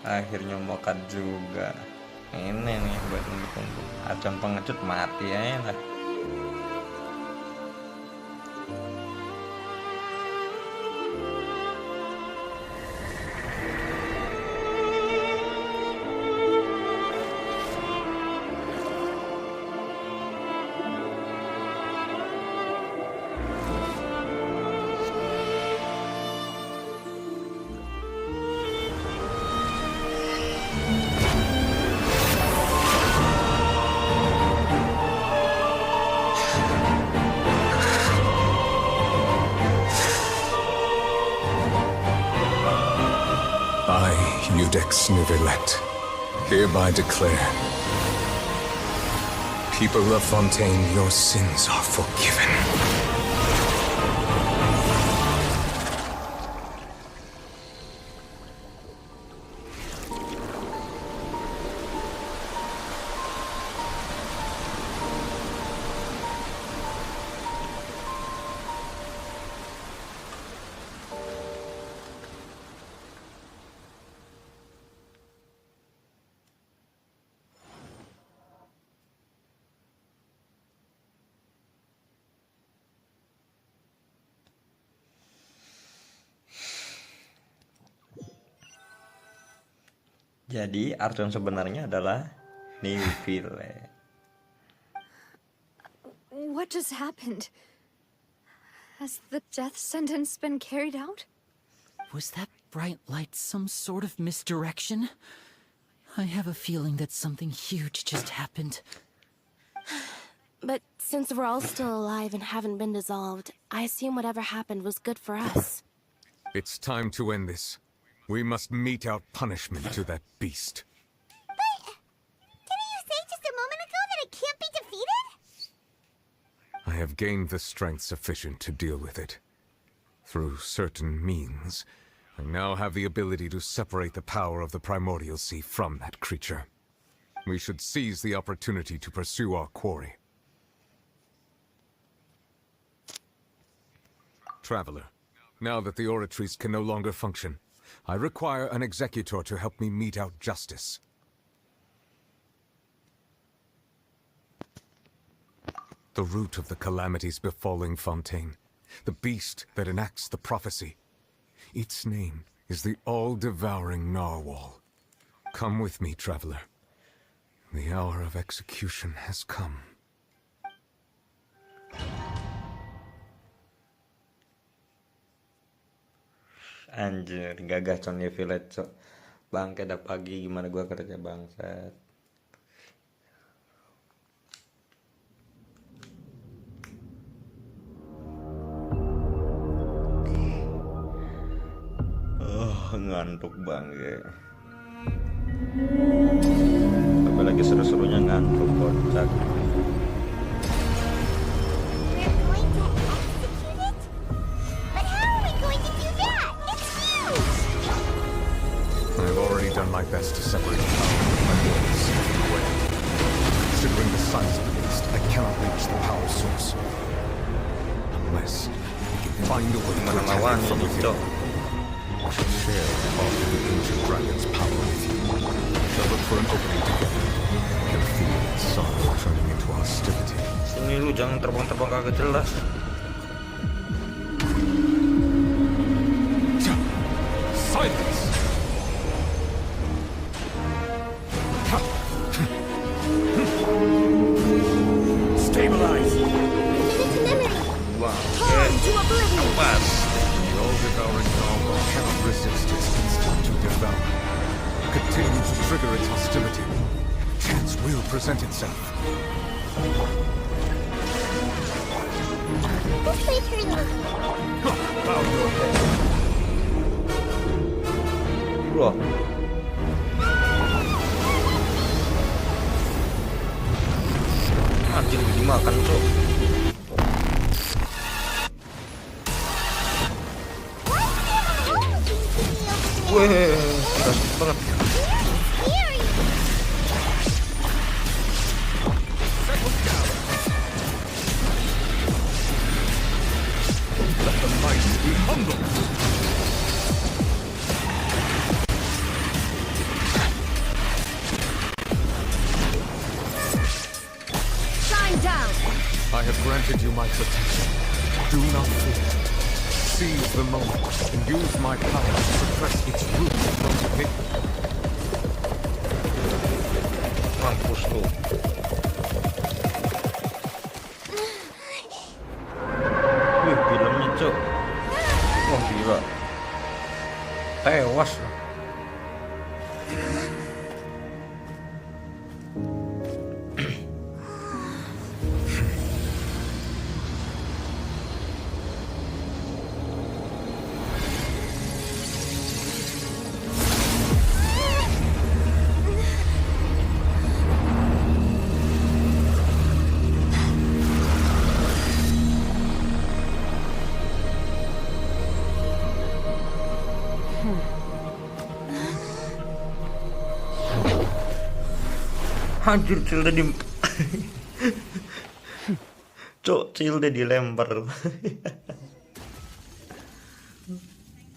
Akhirnya mokat juga. Ini nih buat mendukung Archon pengecut mati aja lah. Judex Nivelet, hereby declare, people of Fontaine, your sins are forgiven. Jadi Archon sebenarnya adalah Niville. What just happened? Has the death sentence been carried out? Was that bright light some sort of misdirection? I have a feeling that something huge just happened. But since we're all still alive and haven't been dissolved, I assume whatever happened was good for us. It's time to end this. We must mete out punishment to that beast. But didn't you say just a moment ago that it can't be defeated? I have gained the strength sufficient to deal with it. Through certain means, I now have the ability to separate the power of the Primordial Sea from that creature. We should seize the opportunity to pursue our quarry. Traveler, now that the oratories can no longer function, I require an executor to help me mete out justice. The root of the calamities befalling Fontaine, the beast that enacts the prophecy. Its name is the all-devouring Narwhal. Come with me, traveler. The hour of execution has come. Anjir, gagah Sony Village, cok. Bangke dah pagi gimana gua kerja bangsat. Ngantuk banget. Tapi lagi seru-serunya ngantuk kocak. I've already done my best to separate the power from my voice away. Considering the size of the beast, I cannot reach the power source. Unless we can find a way to attack it from within. I should share part of the ancient dragon's power with you. Shall look for an opening together. I can feel that sorrow turning into hostility. Sini lu jangan terbang-terbang kagak jelas. Silence! Stabilize! Turn to oblivion! The all-devouring Narwhal cannot resist its instinct to devour. Continue to trigger its hostility. Chance will present itself. This way, Terima. Bow your head. Loh. Anjir dimakan, cok. Weh, kasih banget. Let the mighty be humble. my protection. Do not fear. Seize the moment and use my power to suppress its roots from within. Mampus lu. Wih, filmnya cok. Wah gila. Tewas. Hancur Cilda di Cok, Cilda dilempar.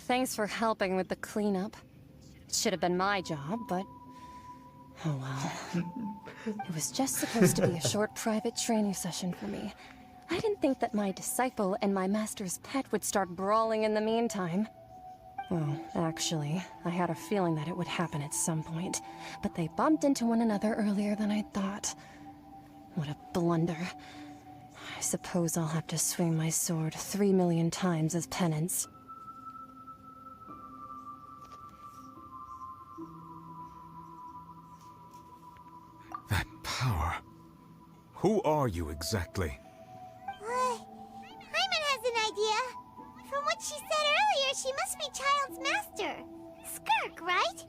Thanks for helping with the cleanup. It should have been my job, but oh well. It was just supposed to be a short private training session for me. I didn't think that my disciple and my master's pet would start brawling in the meantime. Well, actually, I had a feeling that it would happen at some point, but they bumped into one another earlier than I thought. What a blunder. I suppose I'll have to swing my sword 3 million times as penance. That power. Who are you exactly? Hyman has an idea. From what she said earlier, she must be Child's master. Skirk, right?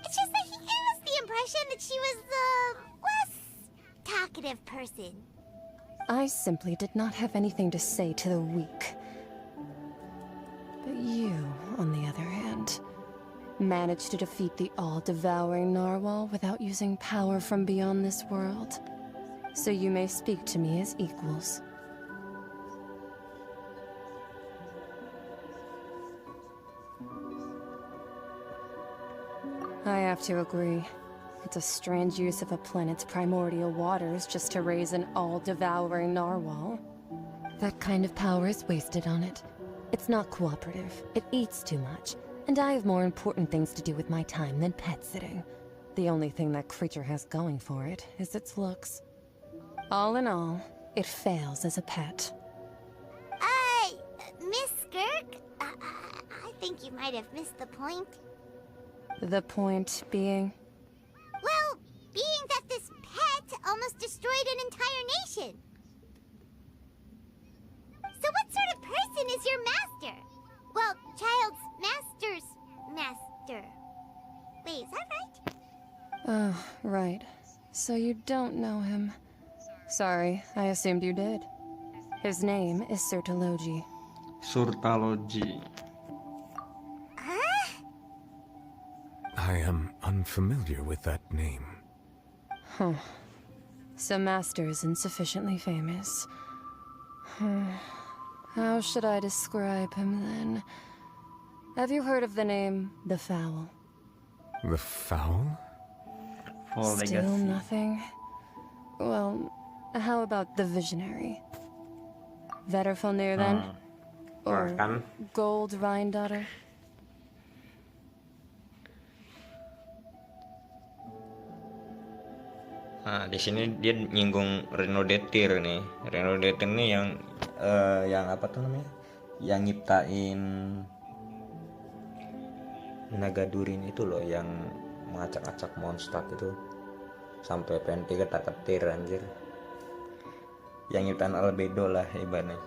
It's just that he gave us the impression that she was the less talkative person. I simply did not have anything to say to the weak. But you, on the other hand, managed to defeat the all-devouring narwhal without using power from beyond this world. So you may speak to me as equals. I have to agree. It's a strange use of a planet's primordial waters just to raise an all-devouring narwhal. That kind of power is wasted on it. It's not cooperative, it eats too much, and I have more important things to do with my time than pet sitting. The only thing that creature has going for it is its looks. All in all, it fails as a pet. Miss Skirk? I think you might have missed the point. The point being? Well, being that this pet almost destroyed an entire nation. So what sort of person is your master? Well, Child's master's master. Wait, is that right? Oh, right. So you don't know him. Sorry, I assumed you did. His name is Surtalogy. Surtalogy. I am unfamiliar with that name. Huh. So Master isn't sufficiently famous. How should I describe him then? Have you heard of the name The Fowl? The Fowl? Still nothing? Well, how about the Visionary? Vetterfalnir then? Or Gold Rhine-daughter? Nah, di sini dia nyinggung Renodetir nih. Renodetir nih yang apa tuh namanya? Yang nyiptain naga durin itu loh, yang mengacak-acak monster itu sampai penti ketar-ketir anjir. Yang nyiptain albedo lah ibaratnya.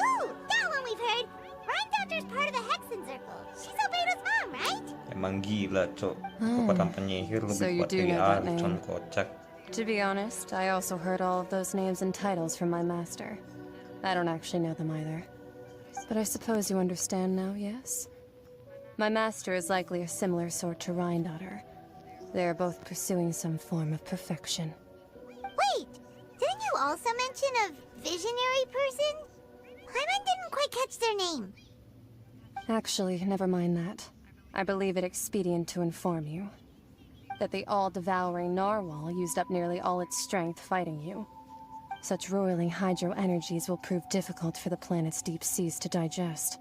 Ooh, that one we've heard. Rhine-daughter's part of the Hexen Circle. She's Albedo's mom, right? Emang gila, Cok. Kekuatan penyihir lebih kuat dari Archon, kocak. To be honest, I also heard all of those names and titles from my master. I don't actually know them either. But I suppose you understand now, yes? My master is likely a similar sort to Rhine-daughter. They are both pursuing some form of perfection. Wait, didn't you also mention a visionary person? Hyman didn't quite catch their name. Actually, never mind that. I believe it expedient to inform you that the all-devouring narwhal used up nearly all its strength fighting you. Such roiling hydro energies will prove difficult for the planet's deep seas to digest.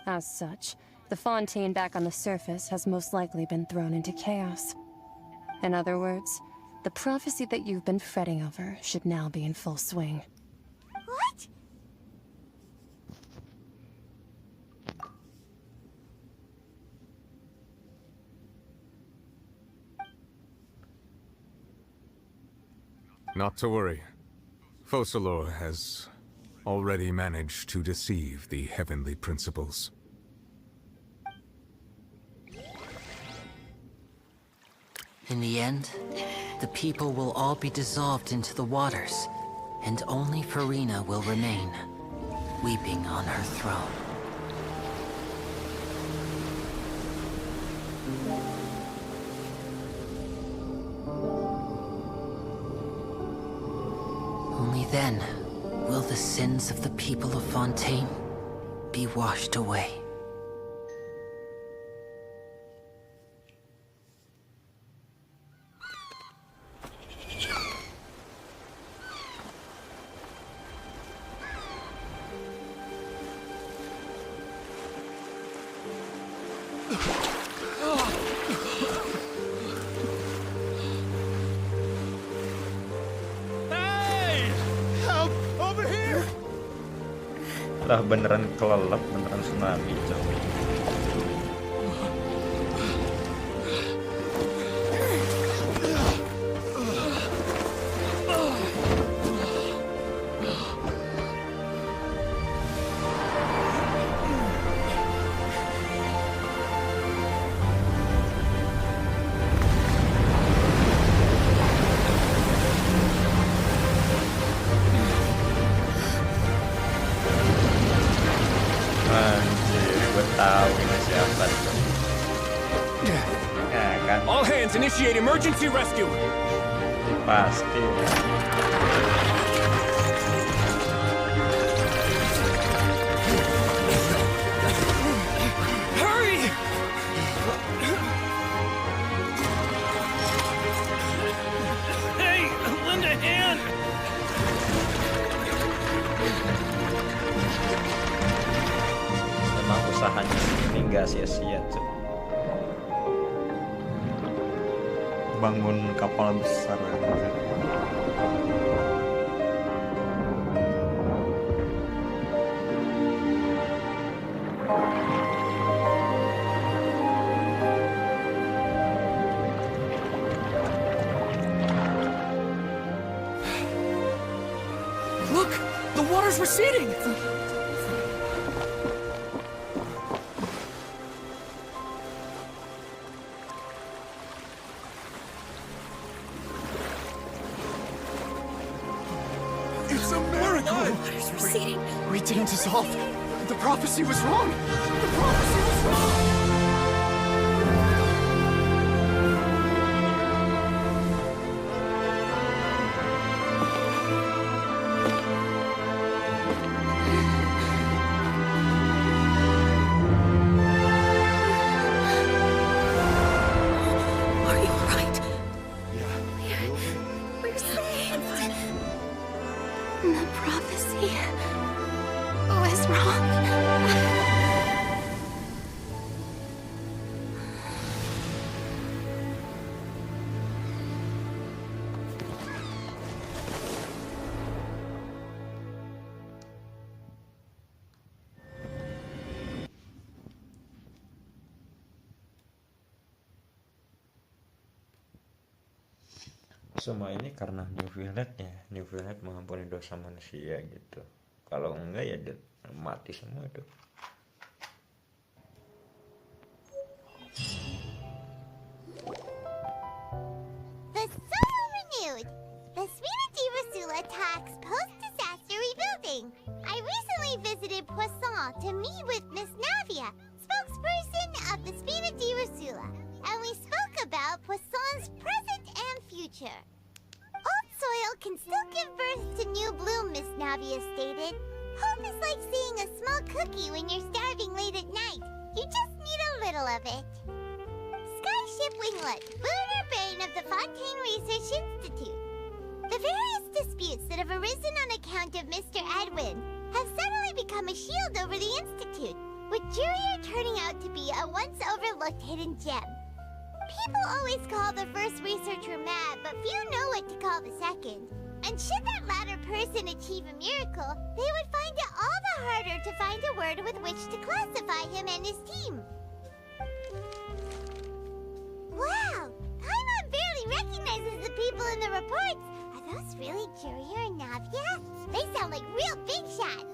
As such, the fontaine back on the surface has most likely been thrown into chaos. In other words, the prophecy that you've been fretting over should now be in full swing. What? Not to worry. Focalor has already managed to deceive the heavenly principles. In the end, the people will all be dissolved into the waters, and only Farina will remain, weeping on her throne. Only then will the sins of the people of Fontaine be washed away. Lah beneran kelelep, beneran tsunami coy. All hands, initiate emergency rescue! Pasti. Hurry! Hey, lend a hand! Emang usahanya ini nggak sia-sia tuh. Bangun kapal besar. Look! The water's receding! We didn't dissolve. The prophecy was wrong. The prophecy was wrong. Are you all right? We're saved. The prophecy was wrong. Semua ini karena New Village ya. New Village mengampuni dosa manusia gitu. Kalau enggak ya mati semua itu. The soul renewed. The Spirit Rasula talks post-disaster rebuilding. I recently visited Poisson to meet with Miss Navia, spokesperson of the Spirit Rasula, and we spoke about Poisson's present and future. Old soil can still give birth to new bloom, Miss Navia stated. Hope is like seeing a small cookie when you're starving late at night. You just need a little of it. Skyship Winglet, lunar brain of the Fontaine Research Institute. The various disputes that have arisen on account of Mr. Edwin have suddenly become a shield over the Institute, with Jurier turning out to be a once overlooked hidden gem. People always call the first researcher mad, but few know what to call the second. And should that latter person achieve a miracle, they would find it all the harder to find a word with which to classify him and his team. Wow! Paimon barely recognizes the people in the reports. Are those really Jurier and Navia? They sound like real big shots.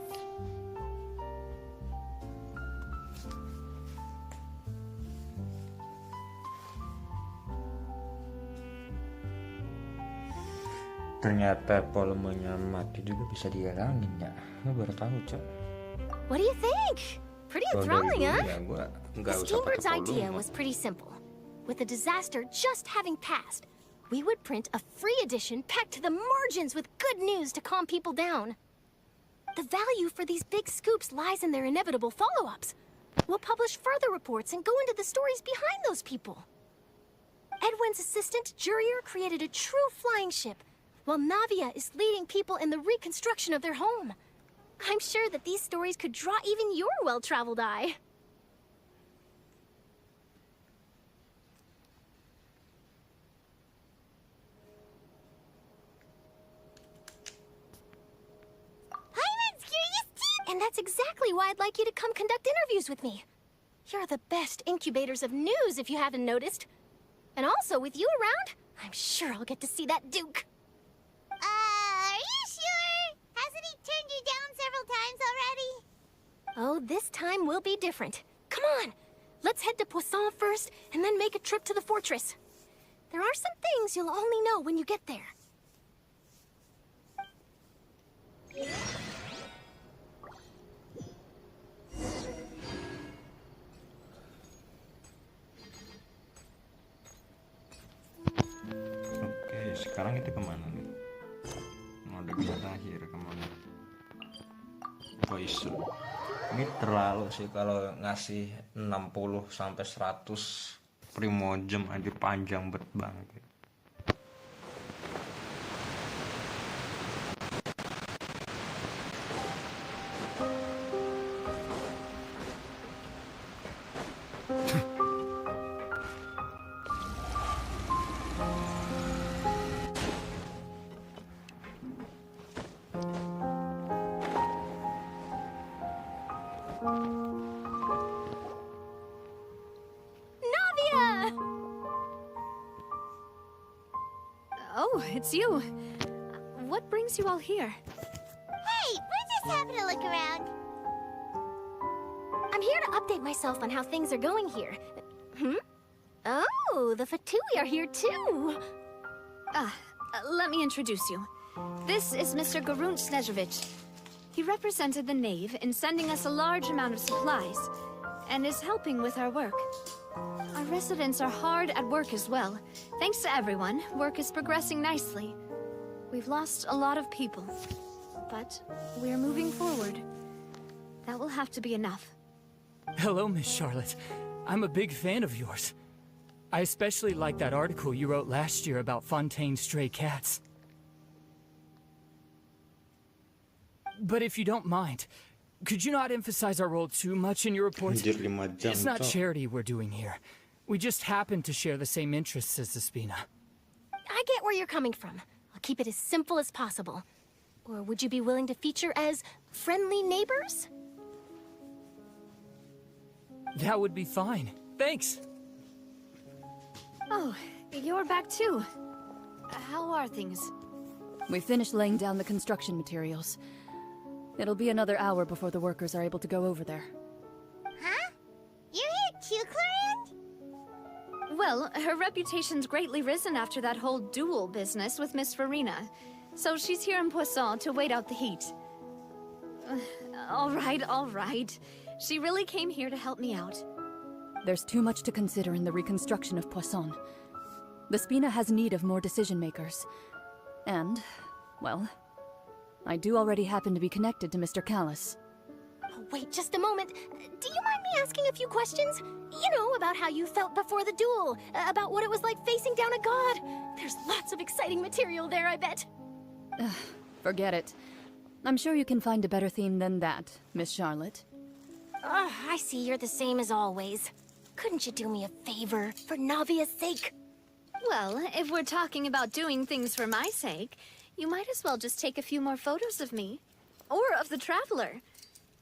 Ternyata volumenya mati juga bisa dihilangin ya. Gue baru tahu, Cok. What do you think? Pretty enthralling, huh? The Steambird's idea was pretty simple. With the disaster just having passed, we would print a free edition packed to the margins with good news to calm people down. The value for these big scoops lies in their inevitable follow-ups. We'll publish further reports and go into the stories behind those people. Edwin's assistant, Jurier, created a true flying ship, while Navia is leading people in the reconstruction of their home. I'm sure that these stories could draw even your well-traveled eye. Paimon's curious too! And that's exactly why I'd like you to come conduct interviews with me. You're the best incubators of news, if you haven't noticed. And also, with you around, I'm sure I'll get to see that Duke. Are you sure? Hasn't he turned you down several times already? Oh, this time will be different. Come on! Let's head to Poisson first, and then make a trip to the fortress. There are some things you'll only know when you get there. Oke, sekarang kita kemana nih? Mode terakhir kemana? Poison. Ini terlalu sih kalau ngasih 60 sampai 100 primogem aja, panjang bet banget. Oh, it's you. What brings you all here? Hey, we're just having a look around. I'm here to update myself on how things are going here. Oh, the Fatui are here too. Let me introduce you. This is Mr. Garunt Snežević. He represented the Knave in sending us a large amount of supplies, and is helping with our work. Our residents are hard at work as well. Thanks to everyone, work is progressing nicely. We've lost a lot of people, but we're moving forward. That will have to be enough. Hello, Miss Charlotte. I'm a big fan of yours. I especially like that article you wrote last year about Fontaine's stray cats. But if you don't mind, could you not emphasize our role too much in your reports? It's not charity we're doing here. We just happen to share the same interests as the Spina. I get where you're coming from. I'll keep it as simple as possible. Or would you be willing to feature as friendly neighbors? That would be fine. Thanks. Oh, you're back too. How are things? We finished laying down the construction materials. It'll be another hour before the workers are able to go over there. Huh? You're here too, Clorian? Well, her reputation's greatly risen after that whole duel business with Miss Farina. So she's here in Poisson to wait out the heat. All right. She really came here to help me out. There's too much to consider in the reconstruction of Poisson. The Spina has need of more decision-makers. And, well, I do already happen to be connected to Mr. Callis. Oh, wait just a moment. Do you mind me asking a few questions? You know, about how you felt before the duel, about what it was like facing down a god. There's lots of exciting material there, I bet. Forget it. I'm sure you can find a better theme than that, Miss Charlotte. I see you're the same as always. Couldn't you do me a favor, for Navia's sake? Well, if we're talking about doing things for my sake, you might as well just take a few more photos of me. Or of the Traveler.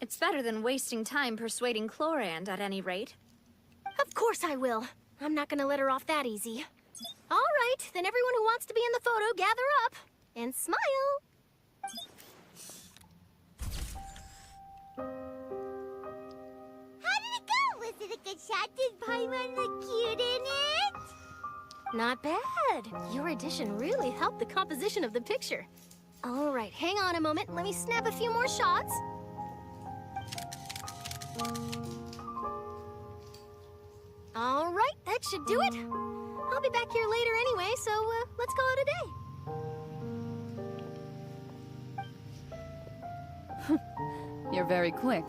It's better than wasting time persuading Chlorand, at any rate. Of course I will. I'm not gonna let her off that easy. All right, then everyone who wants to be in the photo, gather up. And smile. How did it go? Was it a good shot? Did Paimon look cute in it? Not bad. Your addition really helped the composition of the picture. All right, hang on a moment. Let me snap a few more shots. All right, that should do it. I'll be back here later anyway, so let's call it a day. You're very quick.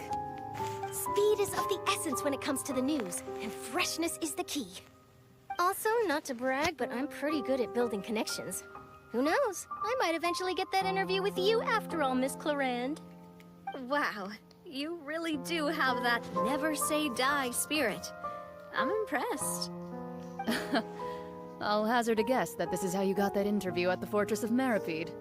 Speed is of the essence when it comes to the news, and freshness is the key. Also, not to brag, but I'm pretty good at building connections. Who knows? I might eventually get that interview with you after all, Miss Chlorand. Wow, you really do have that never say die spirit. I'm impressed. I'll hazard a guess that this is how you got that interview at the Fortress of Meripede.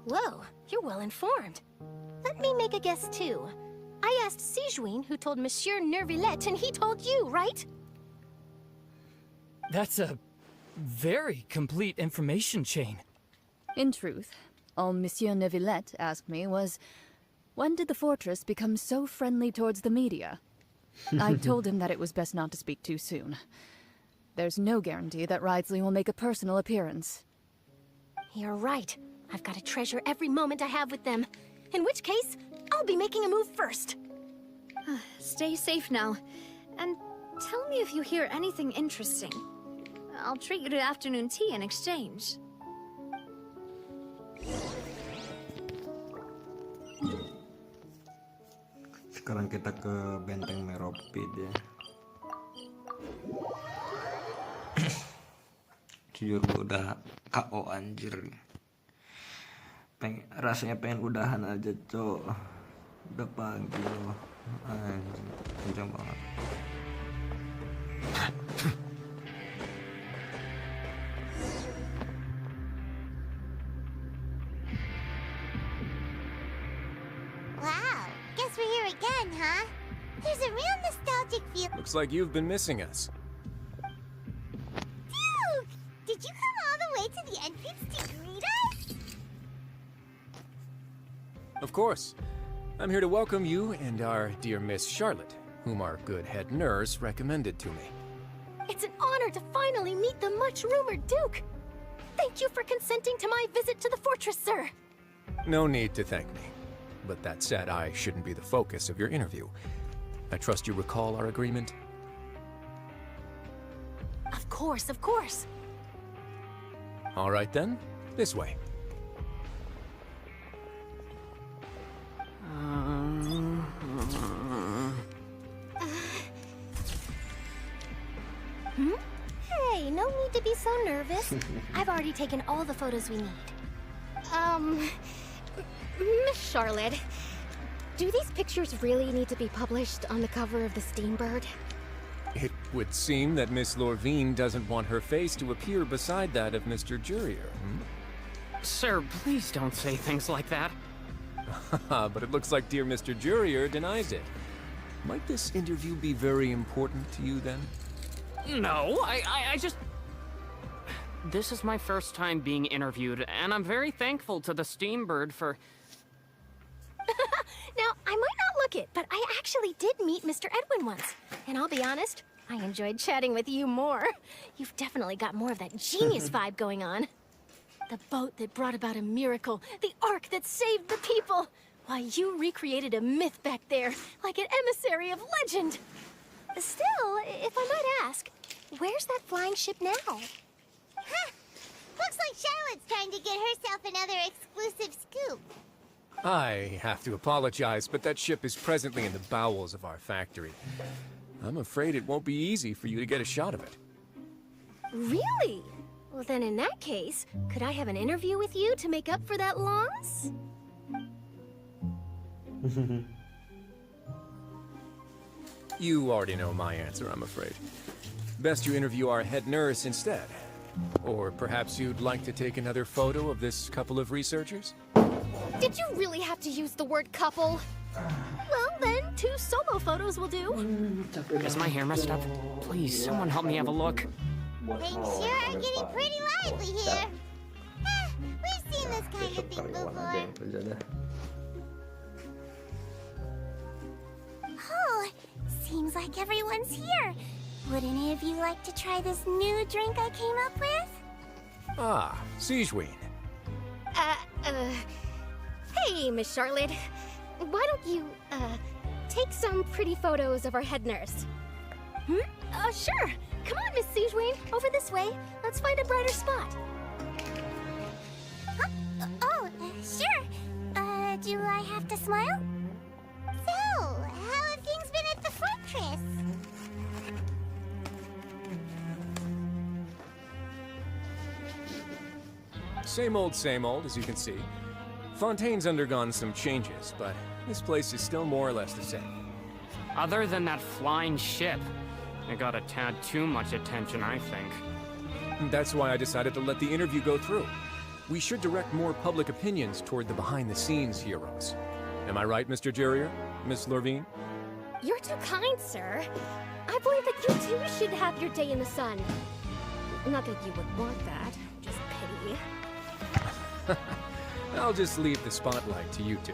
Whoa, you're well informed. Let me make a guess too. I asked Sijuin, who told Monsieur Nervillet, and he told you, right? That's a very complete information chain. In truth, all Monsieur Neuvillette asked me was, when did the fortress become so friendly towards the media? I told him that it was best not to speak too soon. There's no guarantee that Ridsley will make a personal appearance. You're right. I've got to treasure every moment I have with them. In which case, I'll be making a move first. Stay safe now. And tell me if you hear anything interesting. I'll treat you to afternoon tea in exchange. Sekarang kita ke benteng Meripede ya. Jujur gue udah KO anjir. Rasanya pengen udahan aja, cok. Udah pagi loh. Anjir, kencang banget. Wow, guess we're here again, huh? There's a real nostalgic feel. Looks like you've been missing us. Duke! Did you come all the way to the entrance to greet us? Of course. I'm here to welcome you and our dear Miss Charlotte, whom our good head nurse recommended to me. It's an honor to finally meet the much-rumored Duke. Thank you for consenting to my visit to the fortress, sir. No need to thank me. But that said, I shouldn't be the focus of your interview. I trust you recall our agreement? Of course, of course. All right then, this way. Hey, no need to be so nervous. I've already taken all the photos we need. Miss Charlotte, do these pictures really need to be published on the cover of the Steambird? It would seem that Miss Lorvine doesn't want her face to appear beside that of Mr. Jurier. Sir, please don't say things like that. But it looks like dear Mr. Jurier denies it. Might this interview be very important to you then? No, I just... This is my first time being interviewed, and I'm very thankful to the Steambird for... Now, I might not look it, but I actually did meet Mr. Edwin once. And I'll be honest, I enjoyed chatting with you more. You've definitely got more of that genius vibe going on. The boat that brought about a miracle, the ark that saved the people. Why, you recreated a myth back there, like an emissary of legend. Still, if I might ask, where's that flying ship now? Huh. Looks like Charlotte's trying to get herself another exclusive scoop. I have to apologize, but that ship is presently in the bowels of our factory. I'm afraid it won't be easy for you to get a shot of it. Really? Well, then in that case, could I have an interview with you to make up for that loss? You already know my answer, I'm afraid. Best you interview our head nurse instead. Or perhaps you'd like to take another photo of this couple of researchers? Did you really have to use the word couple? Well, then, 2 solo photos will do. Is my hair messed up? Please, someone help me have a look. Things sure are getting pretty lively here. We've seen this kind of thing before. Oh, seems like everyone's here. Would any of you like to try this new drink I came up with? Ah, Siegeween. Hey, Miss Charlotte. Why don't you, take some pretty photos of our head nurse? Sure. Come on, Miss Siegeween. Over this way. Let's find a brighter spot. Huh? Sure. Do I have to smile? So, how have things been at the fortress? Same old, as you can see. Fontaine's undergone some changes, but this place is still more or less the same. Other than that flying ship, it got a tad too much attention, I think. That's why I decided to let the interview go through. We should direct more public opinions toward the behind-the-scenes heroes. Am I right, Mr. Jerrier? Miss Lurvine? You're too kind, sir. I believe that you too should have your day in the sun. Not that you would want that, just pity. I'll just leave the spotlight to you two.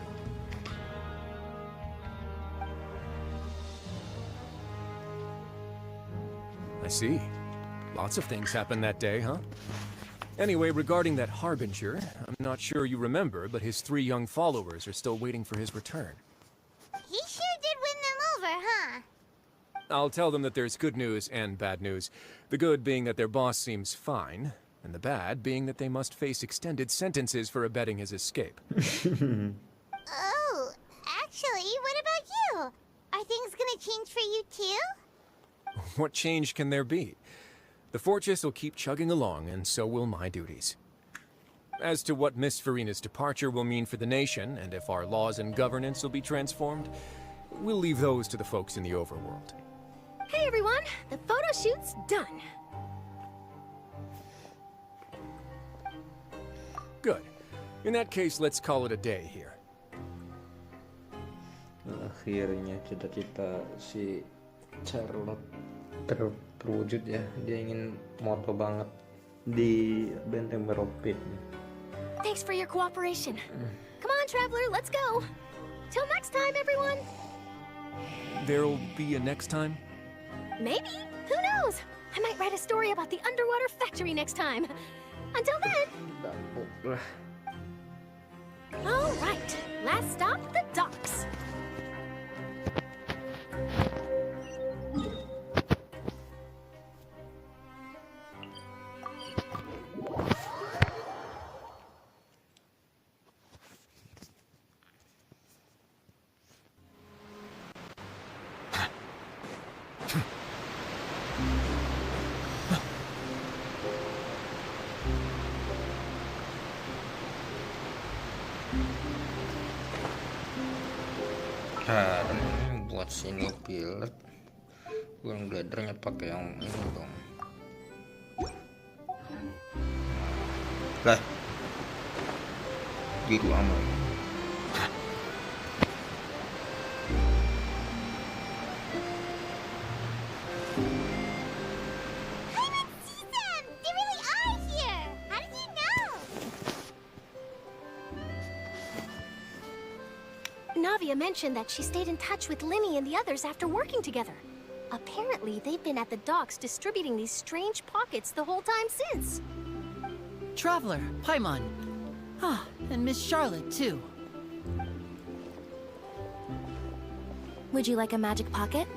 I see. Lots of things happened that day, huh? Anyway, regarding that Harbinger, I'm not sure you remember, but his 3 young followers are still waiting for his return. He sure did win them over, huh? I'll tell them that there's good news and bad news. The good being that their boss seems fine, and the bad being that they must face extended sentences for abetting his escape. Oh, actually, what about you? Are things gonna change for you too? What change can there be? The fortress will keep chugging along, and so will my duties. As to what Miss Furina's departure will mean for the nation, and if our laws and governance will be transformed, we'll leave those to the folks in the overworld. Hey everyone, the photo shoot's done. Good. In that case, let's call it a day here. Akhirnya cita-cita si Charlotte terwujud ya. Dia ingin moto banget di benteng Meropit. Thanks for your cooperation. Come on, traveler, let's go. Till next time, everyone. There'll be a next time? Maybe. Who knows? I might write a story about the underwater factory next time. Until then. All right. Last stop, the docks. Caranya buat sini pilot, gun glidernya pakai yang ini dong. Lah, biru amat. Navia mentioned that she stayed in touch with Linny and the others after working together. Apparently, they've been at the docks distributing these strange pockets the whole time since. Traveler, Paimon. Ah, and Miss Charlotte, too. Would you like a magic pocket?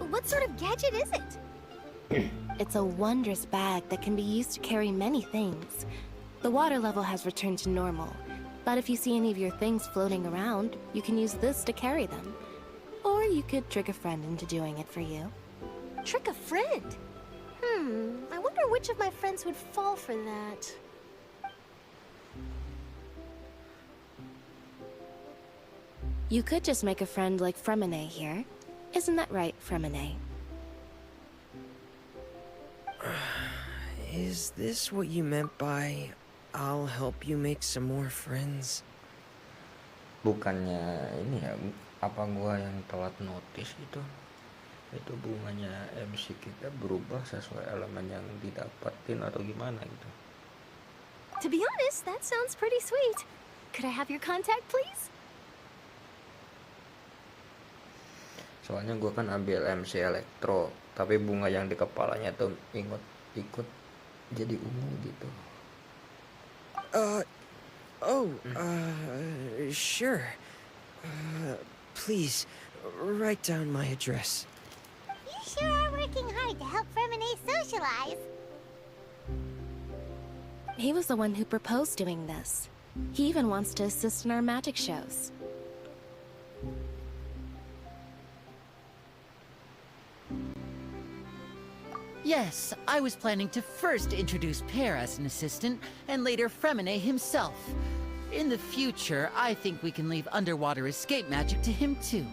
What sort of gadget is it? It's a wondrous bag that can be used to carry many things. The water level has returned to normal, but if you see any of your things floating around, you can use this to carry them. Or you could trick a friend into doing it for you. Trick a friend? I wonder wonder which of my friends would fall for that. You could just make a friend like Fremine here. Isn't that right, Fremine? Is this what you meant by I'll help you make some more friends? Bukannya ini ya, apa gua yang telat notice gitu? Itu bunganya MC kita berubah sesuai elemen yang didapatin atau gimana gitu. To be honest, that sounds pretty sweet. Could I have your contact, please? Soalnya gua kan ambil MC elektro, tapi bunga yang di kepalanya tuh ikut jadi ungu gitu. Sure. Please, write down my address. You sure are working hard to help Fremine socialize. He was the one who proposed doing this. He even wants to assist in our magic shows. Yes, I was planning to first introduce Pear as an assistant, and later Fremine himself. In the future, I think we can leave underwater escape magic to him too.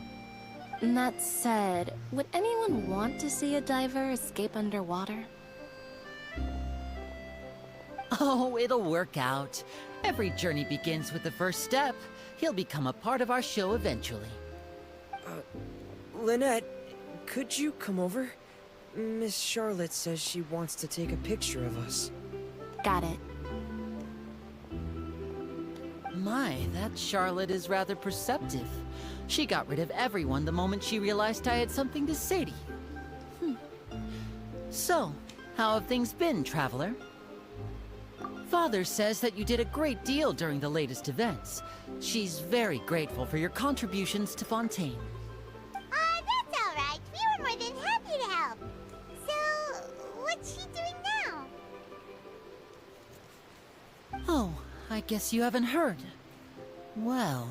That said, would anyone want to see a diver escape underwater? Oh, it'll work out. Every journey begins with the first step. He'll become a part of our show eventually. Lynette, could you come over? Miss Charlotte says she wants to take a picture of us. Got it. My, that Charlotte is rather perceptive. She got rid of everyone the moment she realized I had something to say to you. So, how have things been, Traveler? Father says that you did a great deal during the latest events. She's very grateful for your contributions to Fontaine. That's all right. We were more than happy to help. So, what's she doing now? Oh, I guess you haven't heard. Well,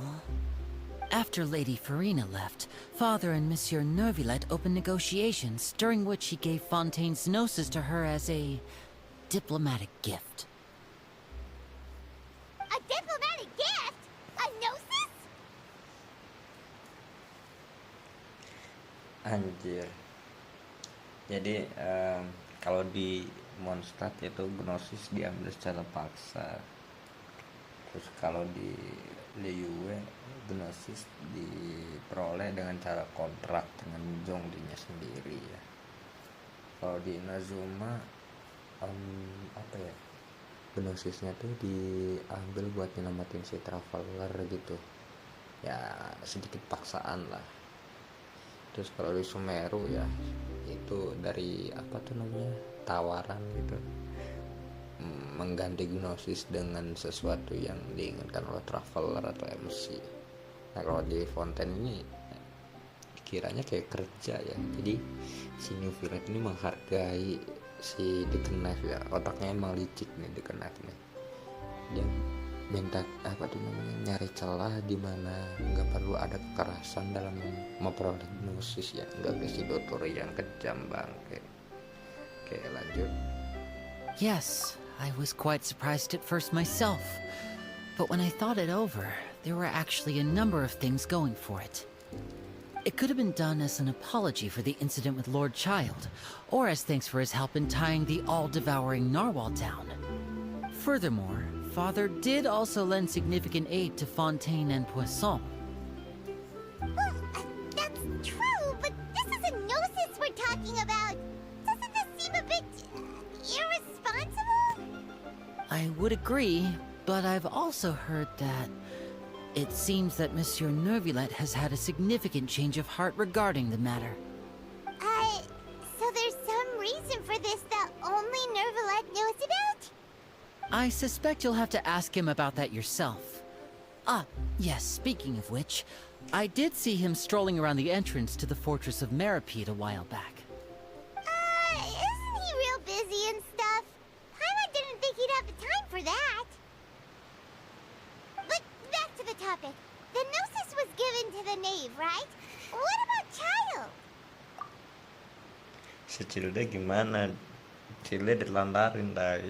after Lady Farina left, Father and Monsieur Neuvillette opened negotiations, during which he gave Fontaine's gnosis to her as a diplomatic gift. A diplomatic gift? A gnosis? Anjir. Jadi kalau di Mondstadt itu gnosis diambil secara paksa. Terus kalau di Liyue gnosis diperoleh dengan cara kontrak dengan Zhongli-nya sendiri ya. Kalau di Inazuma apa ya, gnosisnya tuh diambil buat nyelamatin si traveler gitu ya, sedikit paksaan lah. Terus kalau di Sumeru ya itu dari apa tuh namanya, tawaran gitu, mengganti gnosis dengan sesuatu yang diinginkan oleh traveler atau MC. Nah kalau di Fontaine ini kiranya kayak kerja ya, jadi si Neuvillette ini menghargai si Dikenef ya, otaknya emang licik nih Dikenef nih. Dia minta apa tuh namanya, nyari celah di mana nggak perlu ada kekerasan dalam memperoleh gnosis ya, nggak besi dotori yang kejam bangke. Oke lanjut. Yes, I was quite surprised at first myself. But when I thought it over, there were actually a number of things going for it. It could have been done as an apology for the incident with Lord Child, or as thanks for his help in tying the all-devouring narwhal down. Furthermore, Father did also lend significant aid to Fontaine and Poisson. Well, that's true, but this is a gnosis we're talking about. Doesn't this seem a bit irresponsible? I would agree, but I've also heard that it seems that Monsieur Neuvillette has had a significant change of heart regarding the matter. So there's some reason for this that only Neuvillette knows about? I suspect you'll have to ask him about that yourself. Ah, yes, speaking of which, I did see him strolling around the entrance to the Fortress of Meripede a while back. Isn't he real busy and stuff? Paimon didn't think he'd have the time for that. But back to the topic. The gnosis was given to the knave, right? What about Child? Si Cilda gimana? Cile ditelantarin tai.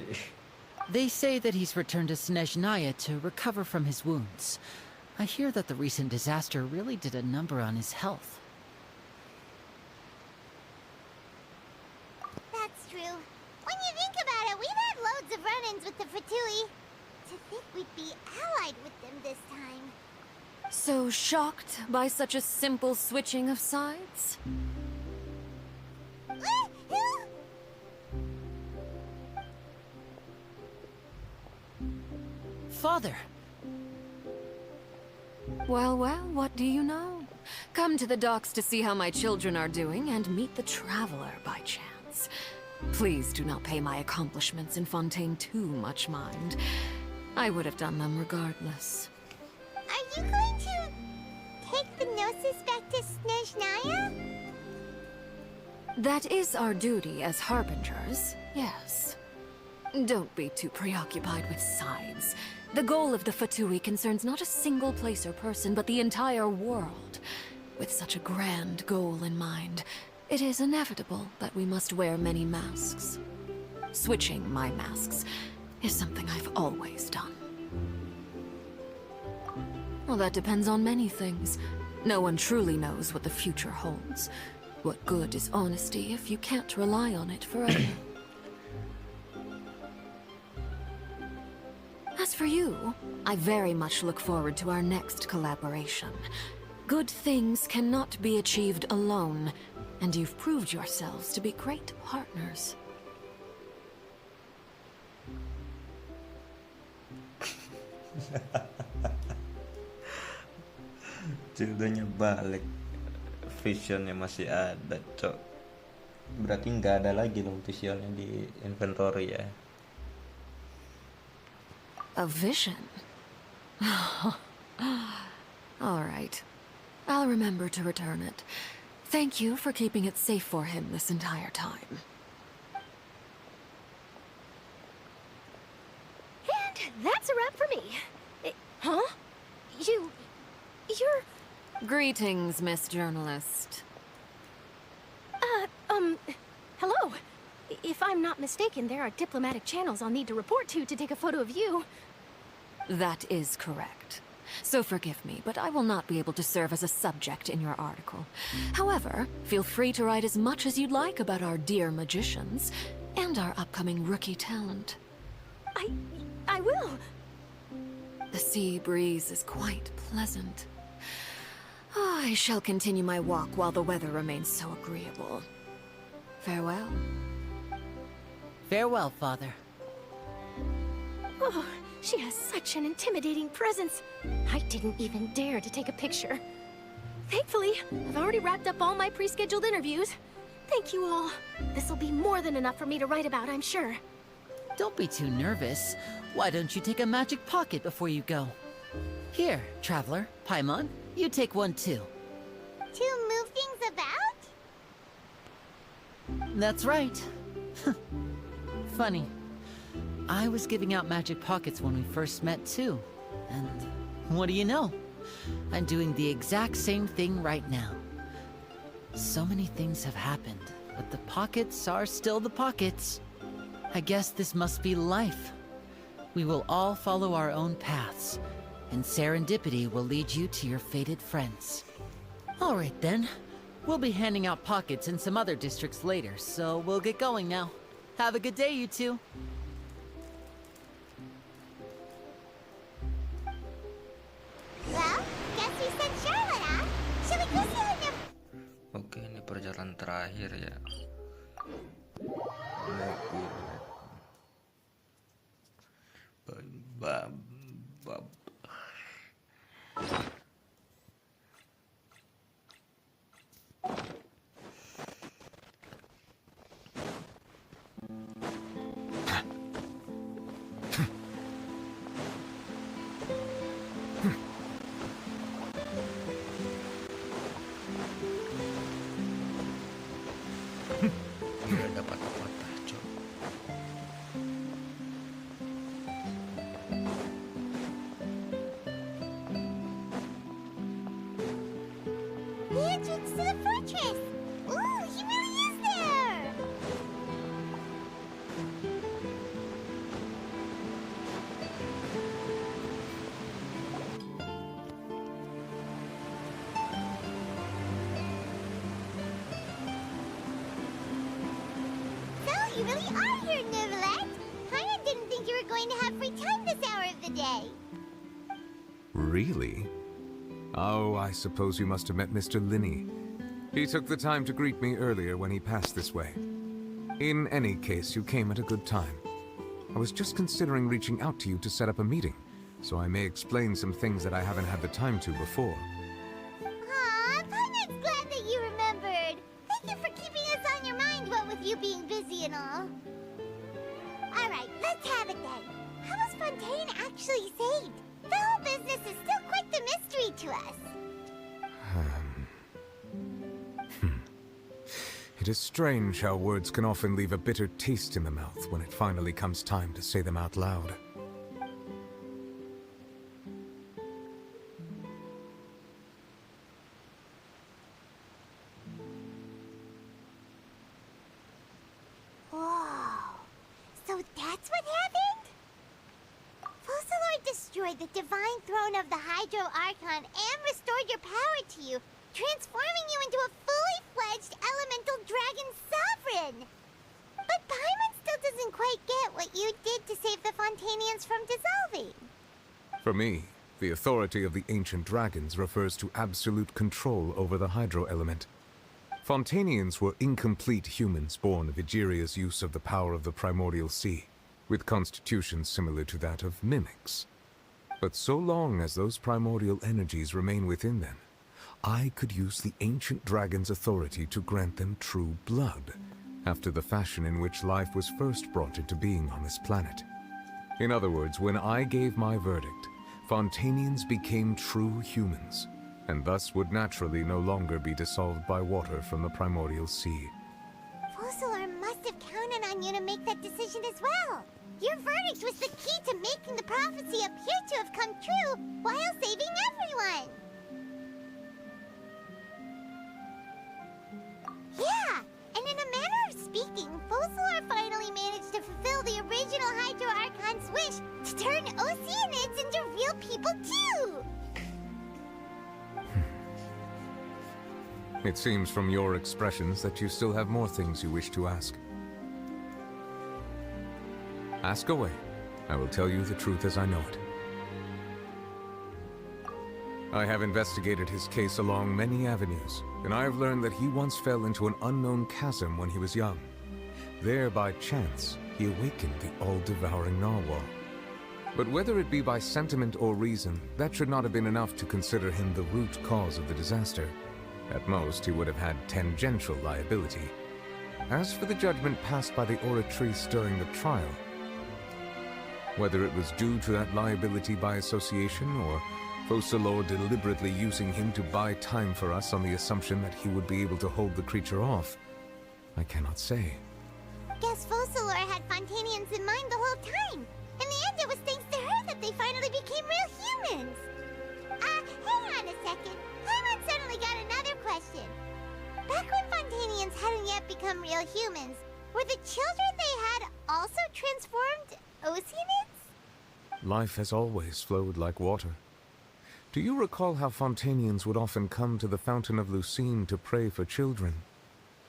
They say that he's returned to Snezhnaya to recover from his wounds. I hear that the recent disaster really did a number on his health. That's true. When you think about it, we've had loads of run-ins with the Fatui. To think we'd be allied with them this time. So shocked by such a simple switching of sides? Father! Well, well, what do you know? Come to the docks to see how my children are doing and meet the Traveler by chance. Please do not pay my accomplishments in Fontaine too much mind. I would have done them regardless. Are you going to take the Gnosis back to Snezhnaya? That is our duty as Harbingers, yes. Don't be too preoccupied with sides. The goal of the Fatui concerns not a single place or person, but the entire world. With such a grand goal in mind, it is inevitable that we must wear many masks. Switching my masks is something I've always done. Well, that depends on many things. No one truly knows what the future holds. What good is honesty if you can't rely on it forever? As for you, I very much look forward to our next collaboration. Good things cannot be achieved alone, and you've proved yourselves to be great partners. Jodohnya balik, visionnya masih ada, cok. Berarti nggak ada lagi dong visionnya di inventory ya. A vision? All right. I'll remember to return it. Thank you for keeping it safe for him this entire time. And that's a wrap for me. Huh? You're... Greetings, Miss Journalist. Hello. If I'm not mistaken, there are diplomatic channels I'll need to report to take a photo of you. That is correct. So forgive me, but I will not be able to serve as a subject in your article. However, feel free to write as much as you'd like about our dear magicians and our upcoming rookie talent. I will. The sea breeze is quite pleasant. I shall continue my walk while the weather remains so agreeable. Farewell. Farewell, Father. Oh, she has such an intimidating presence. I didn't even dare to take a picture. Thankfully, I've already wrapped up all my pre-scheduled interviews. Thank you all. This'll be more than enough for me to write about, I'm sure. Don't be too nervous. Why don't you take a magic pocket before you go? Here, Traveler, Paimon, you take one too. To move things about? That's right. Funny. I was giving out magic pockets when we first met too. And what do you know? I'm doing the exact same thing right now. So many things have happened, but the pockets are still the pockets. I guess this must be life. We will all follow our own paths, and serendipity will lead you to your fated friends. All right then. We'll be handing out pockets in some other districts later, so we'll get going now. Have a good day, you two. Well, guess we sent Charlotte off. Shall we go see her? Oke, ini perjalanan terakhir ya. Bab. Udah dapat patah, cok. The entrance to the fortress. Ooh, he really is there. you really are here, Neuvillette. Paimon didn't think you were going to have free time this hour of the day. Really? Oh, I suppose you must have met Mr. Linney. He took the time to greet me earlier when he passed this way. In any case, you came at a good time. I was just considering reaching out to you to set up a meeting, so I may explain some things that I haven't had the time to before. Aw, Paimon's glad that you remembered. Thank you for keeping us on your mind, what with you being busy and all. Alright, let's have it then. How was Fontaine actually saved? The whole business is still quite the mystery to us. It is strange how words can often leave a bitter taste in the mouth when it finally comes time to say them out loud. Whoa. So that's what happened? Focalor destroyed the divine throne of the Hydro Archon and restored your power to you, transforming you into a fully fledged elemental dragon sovereign. But Paimon still doesn't quite get what you did to save the Fontainians from dissolving. For me, the authority of the ancient dragons refers to absolute control over the hydro element. Fontainians were incomplete humans born of Egeria's use of the power of the primordial sea, with constitutions similar to that of mimics. But so long as those primordial energies remain within them, I could use the ancient dragon's authority to grant them true blood, after the fashion in which life was first brought into being on this planet. In other words, when I gave my verdict, Fontainians became true humans, and thus would naturally no longer be dissolved by water from the primordial sea. Focalor must have counted on you to make that decision as well. Your verdict was the key to making the prophecy appear to have come true while saving everyone. Yeah, and in a manner of speaking, Focalor finally managed to fulfill the original Hydro Archon's wish to turn Oceanids into real people too! It seems from your expressions that you still have more things you wish to ask. Ask away. I will tell you the truth as I know it. I have investigated his case along many avenues, and I have learned that he once fell into an unknown chasm when he was young. There, by chance, he awakened the all-devouring narwhal. But whether it be by sentiment or reason, that should not have been enough to consider him the root cause of the disaster. At most, he would have had tangential liability. As for the judgment passed by the oratrice during the trial, whether it was due to that liability by association, or Focalor deliberately using him to buy time for us on the assumption that he would be able to hold the creature off, I cannot say. Guess Focalor had Fontainians in mind the whole time. In the end, it was thanks to her that they finally became real humans. Hang on a second. Paimon suddenly got another question. Back when Fontainians hadn't yet become real humans, were the children they had also transformed Oceanids? Life has always flowed like water. Do you recall how Fontainians would often come to the Fountain of Lucine to pray for children?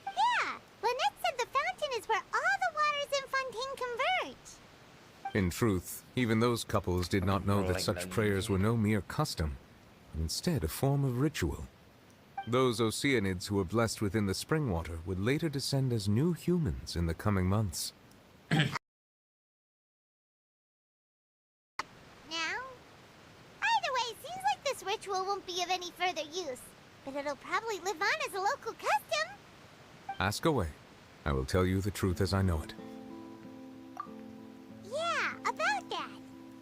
Yeah! Lynette said the fountain is where all the waters in Fontaine converge. In truth, even those couples did not know that such prayers were no mere custom, but instead a form of ritual. Those Oceanids who were blessed within the spring water would later descend as new humans in the coming months. Ritual won't be of any further use, but it'll probably live on as a local custom. Ask away. I will tell you the truth as I know it. Yeah, about that.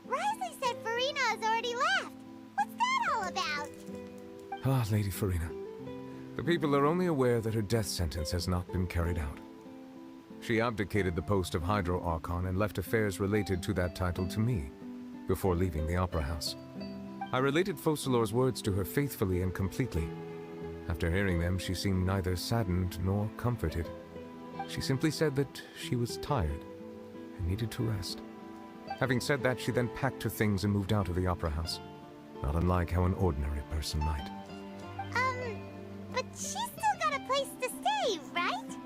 Risley said Farina has already left. What's that all about? Ah, Lady Farina. The people are only aware that her death sentence has not been carried out. She abdicated the post of Hydro Archon and left affairs related to that title to me, before leaving the Opera House. I related Focalor's words to her faithfully and completely. After hearing them, she seemed neither saddened nor comforted. She simply said that she was tired and needed to rest. Having said that, she then packed her things and moved out of the Opera House, not unlike how an ordinary person might. But she's still got a place to stay, right?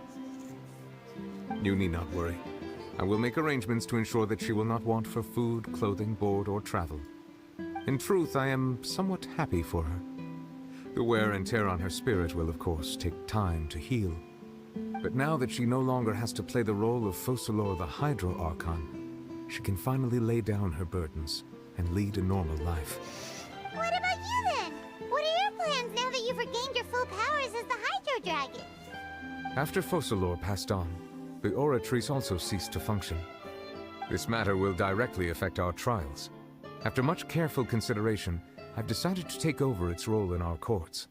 You need not worry. I will make arrangements to ensure that she will not want for food, clothing, board, or travel. In truth, I am somewhat happy for her. The wear and tear on her spirit will, of course, take time to heal. But now that she no longer has to play the role of Focalors the Hydro Archon, she can finally lay down her burdens and lead a normal life. What about you then? What are your plans now that you've regained your full powers as the Hydro Dragon? After Focalors passed on, the Oratrice also ceased to function. This matter will directly affect our trials. After much careful consideration, I've decided to take over its role in our courts.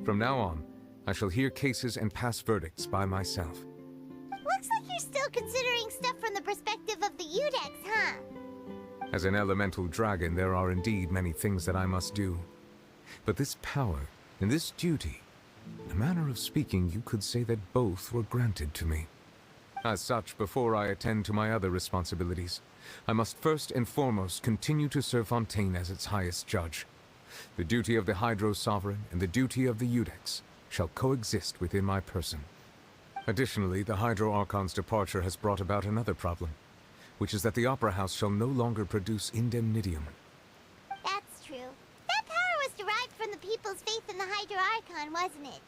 From now on, I shall hear cases and pass verdicts by myself. Looks like you're still considering stuff from the perspective of the Udex, huh? As an elemental dragon, there are indeed many things that I must do. But this power and this duty, in a manner of speaking, you could say that both were granted to me. As such, before I attend to my other responsibilities, I must first and foremost continue to serve Fontaine as its highest judge. The duty of the Hydro Sovereign and the duty of the Udex shall coexist within my person. Additionally, the Hydro Archon's departure has brought about another problem, which is that the Opera House shall no longer produce indemnitium. That's true. That power was derived from the people's faith in the Hydro Archon, wasn't it?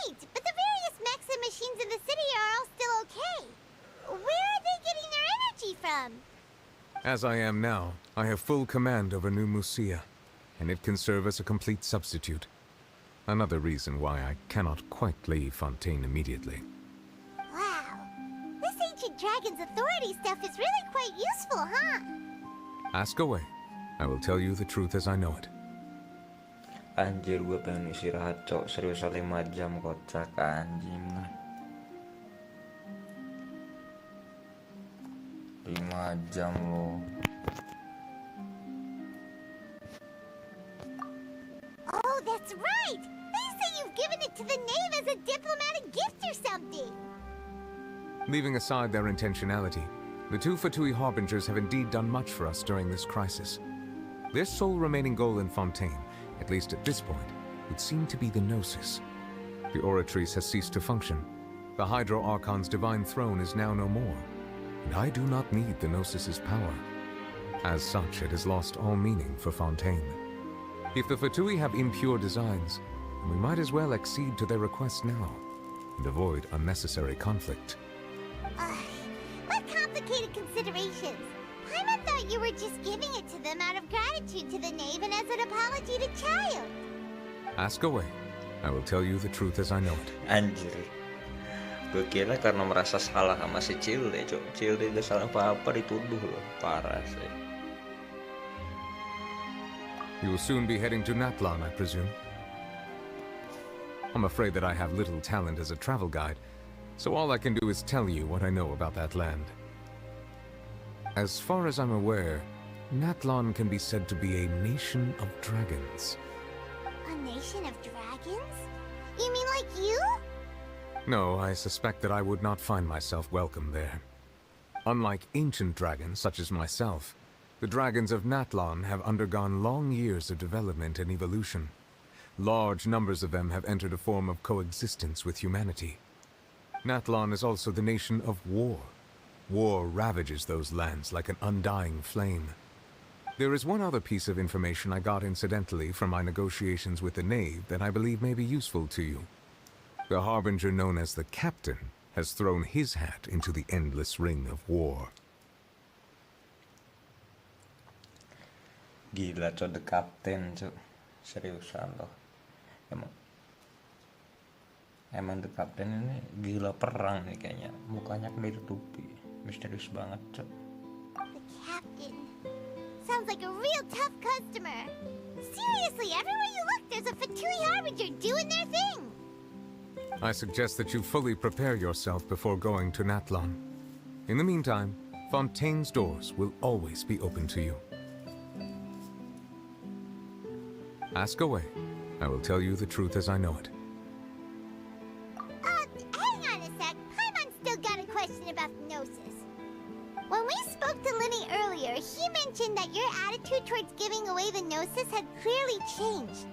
Wait, but the various mechs and machines in the city are all still okay. Where are they getting their energy from? As I am now, I have full command over New Musia, and it can serve as a complete substitute. Another reason why I cannot quite leave Fontaine immediately. Wow. This ancient dragon's authority stuff is really quite useful, huh? Ask away. I will tell you the truth as I know it. Anjir, gue pengen istirahat, cok. Seriusan 5 jam kocak, anjing lah. 5 jam loh. Oh, that's right! They say you've given it to the knave as a diplomatic gift or something! Leaving aside their intentionality, the two Fatui Harbingers have indeed done much for us during this crisis. Their sole remaining goal in Fontaine, at least at this point, would seem to be the Gnosis. The Oratrice has ceased to function. The Hydro Archon's divine throne is now no more, and I do not need the Gnosis's power. As such, it has lost all meaning for Fontaine. If the Fatui have impure designs, then we might as well accede to their request now, and avoid unnecessary conflict. What complicated considerations! Paimon thought you were just giving it to them out of gratitude to the knave and as an apology to Child. Ask away. I will tell you the truth as I know it. Anjir. Gue kira karena merasa salah sama si Cilde, cok. Cilde gak salah apa-apa dituduh loh. Parah sih. You will soon be heading to Natlan, I presume. I'm afraid that I have little talent as a travel guide, so all I can do is tell you what I know about that land. As far as I'm aware, Natlan can be said to be a nation of dragons. A nation of dragons? You mean like you? No, I suspect that I would not find myself welcome there. Unlike ancient dragons such as myself, the dragons of Natlan have undergone long years of development and evolution. Large numbers of them have entered a form of coexistence with humanity. Natlan is also the nation of war. War ravages those lands like an undying flame. There is one other piece of information I got incidentally from my negotiations with the knave that I believe may be useful to you. The harbinger known as the Captain has thrown his hat into the endless ring of war. Gila, cok, the Captain, cok. Seriusan loh. Emang the Captain ini gila perang nih kayaknya. Mukanya kan ditutupi. Misterius banget, cok. The Captain. Sounds like a real tough customer. Seriously, everywhere you look, there's a Fatui Harbinger doing their thing. I suggest that you fully prepare yourself before going to Natlan. In the meantime, Fontaine's doors will always be open to you. Ask away. I will tell you the truth as I know it. Hang on a sec. Paimon's still got a question about Gnosis. When we spoke to Linny earlier, he mentioned that your attitude towards giving away the Gnosis had clearly changed.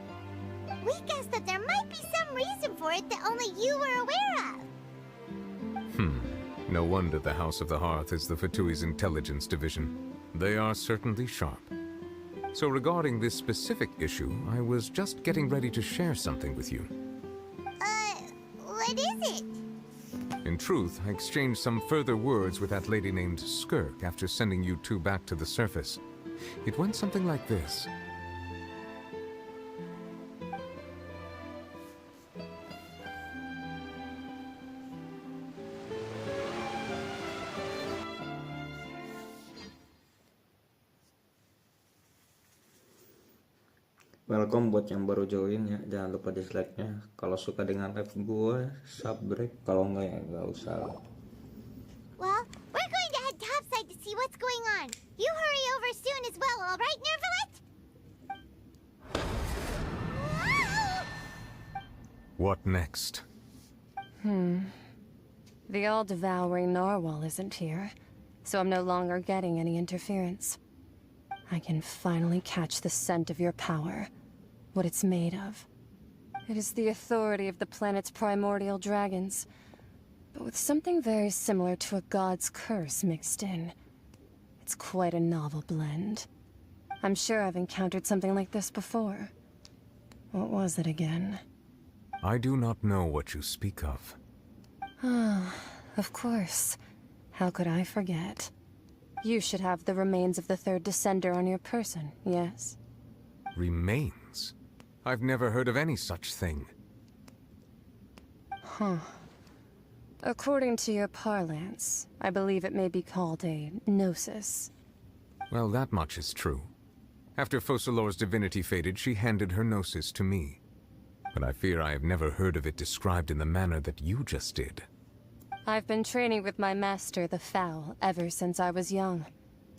We guessed that there might be some reason for it that only you were aware of. No wonder the House of the Hearth is the Fatui's intelligence division. They are certainly sharp. So regarding this specific issue, I was just getting ready to share something with you. What is it? In truth, I exchanged some further words with that lady named Skirk after sending you two back to the surface. It went something like this. Welcome buat yang baru join ya, jangan lupa dislike-nya. Kalau suka dengan live gue, subscribe. Kalau enggak ya enggak usah. Well, we're going to head topside to see what's going on. You hurry over soon as well, all right, Nervalet? What next? The all-devouring narwhal isn't here, so I'm no longer getting any interference. I can finally catch the scent of your power, what it's made of. It is the authority of the planet's primordial dragons, but with something very similar to a god's curse mixed in. It's quite a novel blend. I'm sure I've encountered something like this before. What was it again? I do not know what you speak of. Ah, of course. How could I forget? You should have the remains of the third descender on your person, yes? Remains? I've never heard of any such thing. Huh. According to your parlance, I believe it may be called a gnosis. Well, that much is true. After Focalor's divinity faded, she handed her gnosis to me. But I fear I have never heard of it described in the manner that you just did. I've been training with my master, the Fowl, ever since I was young,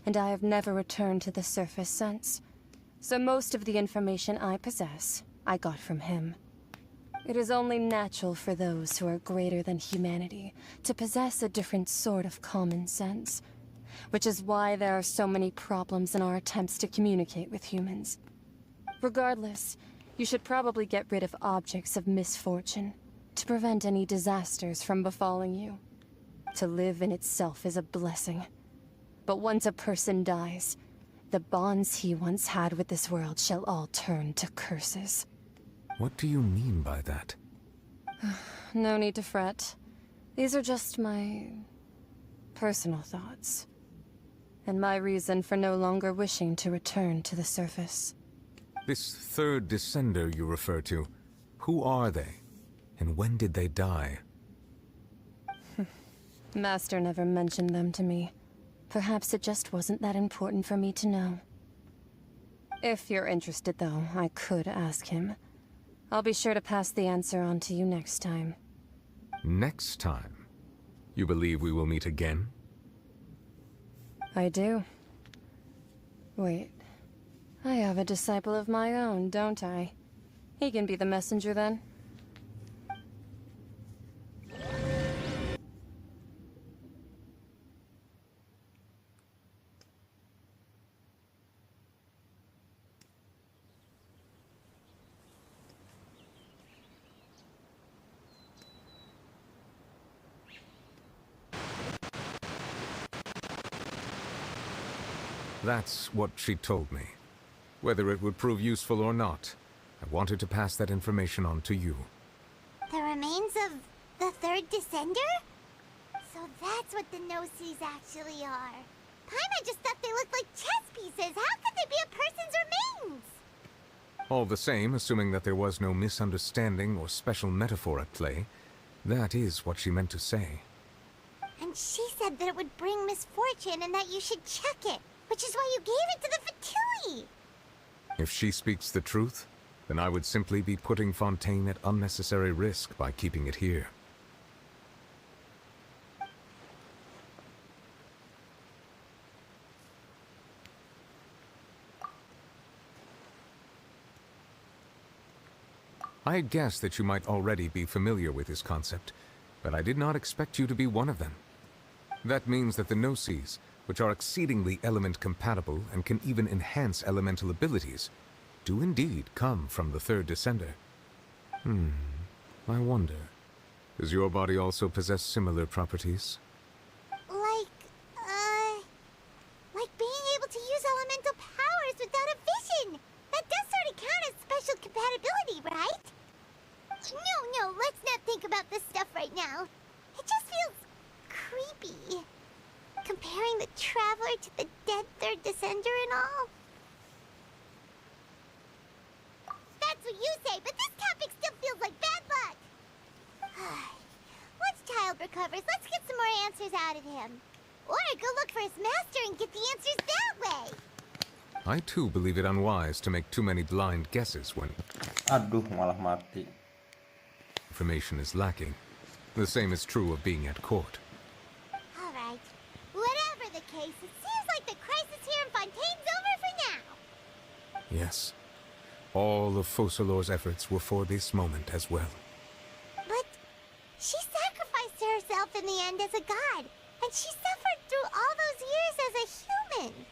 and I have never returned to the surface since. So most of the information I possess, I got from him. It is only natural for those who are greater than humanity to possess a different sort of common sense, which is why there are so many problems in our attempts to communicate with humans. Regardless, you should probably get rid of objects of misfortune to prevent any disasters from befalling you. To live in itself is a blessing. But once a person dies, the bonds he once had with this world shall all turn to curses. What do you mean by that? No need to fret. These are just my personal thoughts, and my reason for no longer wishing to return to the surface. This third descender you refer to, who are they? And when did they die? Master never mentioned them to me. Perhaps it just wasn't that important for me to know. If you're interested, though, I could ask him. I'll be sure to pass the answer on to you next time. Next time? You believe we will meet again? I do. Wait. I have a disciple of my own, don't I? He can be the messenger then. That's what she told me. Whether it would prove useful or not, I wanted to pass that information on to you. The remains of the third descender? So that's what the Gnosis actually are. Paimon just thought they looked like chess pieces. How could they be a person's remains? All the same, assuming that there was no misunderstanding or special metaphor at play, that is what she meant to say. And she said that it would bring misfortune and that you should check it, which is why you gave it to the Fatui. If she speaks the truth, then I would simply be putting Fontaine at unnecessary risk by keeping it here. I had guessed that you might already be familiar with this concept, but I did not expect you to be one of them. That means that the Gnosis, which are exceedingly element-compatible and can even enhance elemental abilities, do indeed come from the third descender. I wonder, does your body also possess similar properties? about this stuff right now. It just feels creepy. Comparing the Traveler to the dead third descender and all. That's what you say, but this topic still feels like bad luck. Once Child recovers, let's get some more answers out of him. Or go look for his master and get the answers that way. I too believe it unwise to make too many blind guesses when Aduh, malah mati. Information is lacking. The same is true of being at court. Alright. Whatever the case, it seems like the crisis here in Fontaine's over for now. Yes. All of Focalor's efforts were for this moment as well. But she sacrificed herself in the end as a god, and she suffered through all those years as a human.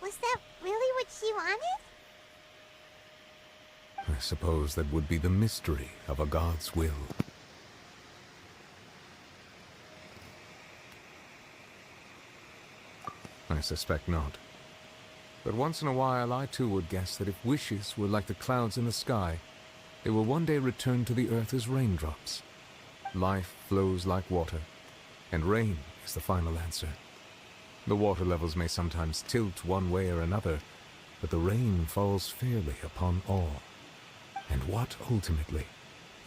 Was that really what she wanted? I suppose that would be the mystery of a god's will. I suspect not. But once in a while I too would guess that if wishes were like the clouds in the sky, they will one day return to the earth as raindrops. Life flows like water, and rain is the final answer. The water levels may sometimes tilt one way or another, but the rain falls fairly upon all. And what, ultimately,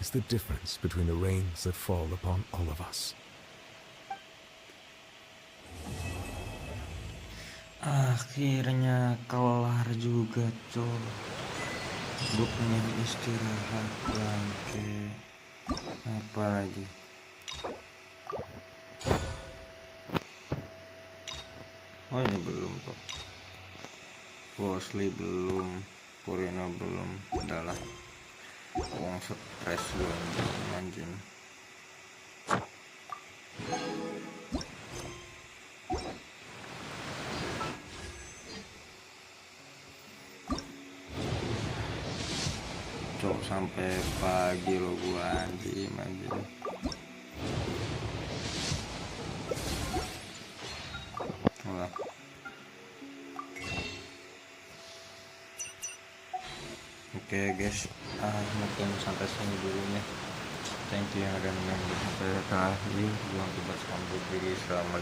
is the difference between the rains that fall upon all of us? Akhirnya kelar juga, coy. Gue pengen istirahat bangke. Apa lagi? Oh, ini belum kok. Bosli belum, Purina belum. Udahlah. Uang stres gue anjing. Cok, sampai pagi lo gua anjing. Oke guys, mungkin sampai sini dulu ya. Thank you yang udah nonton sampai terakhir. Gua coba sambut diri. Assalamualaikum.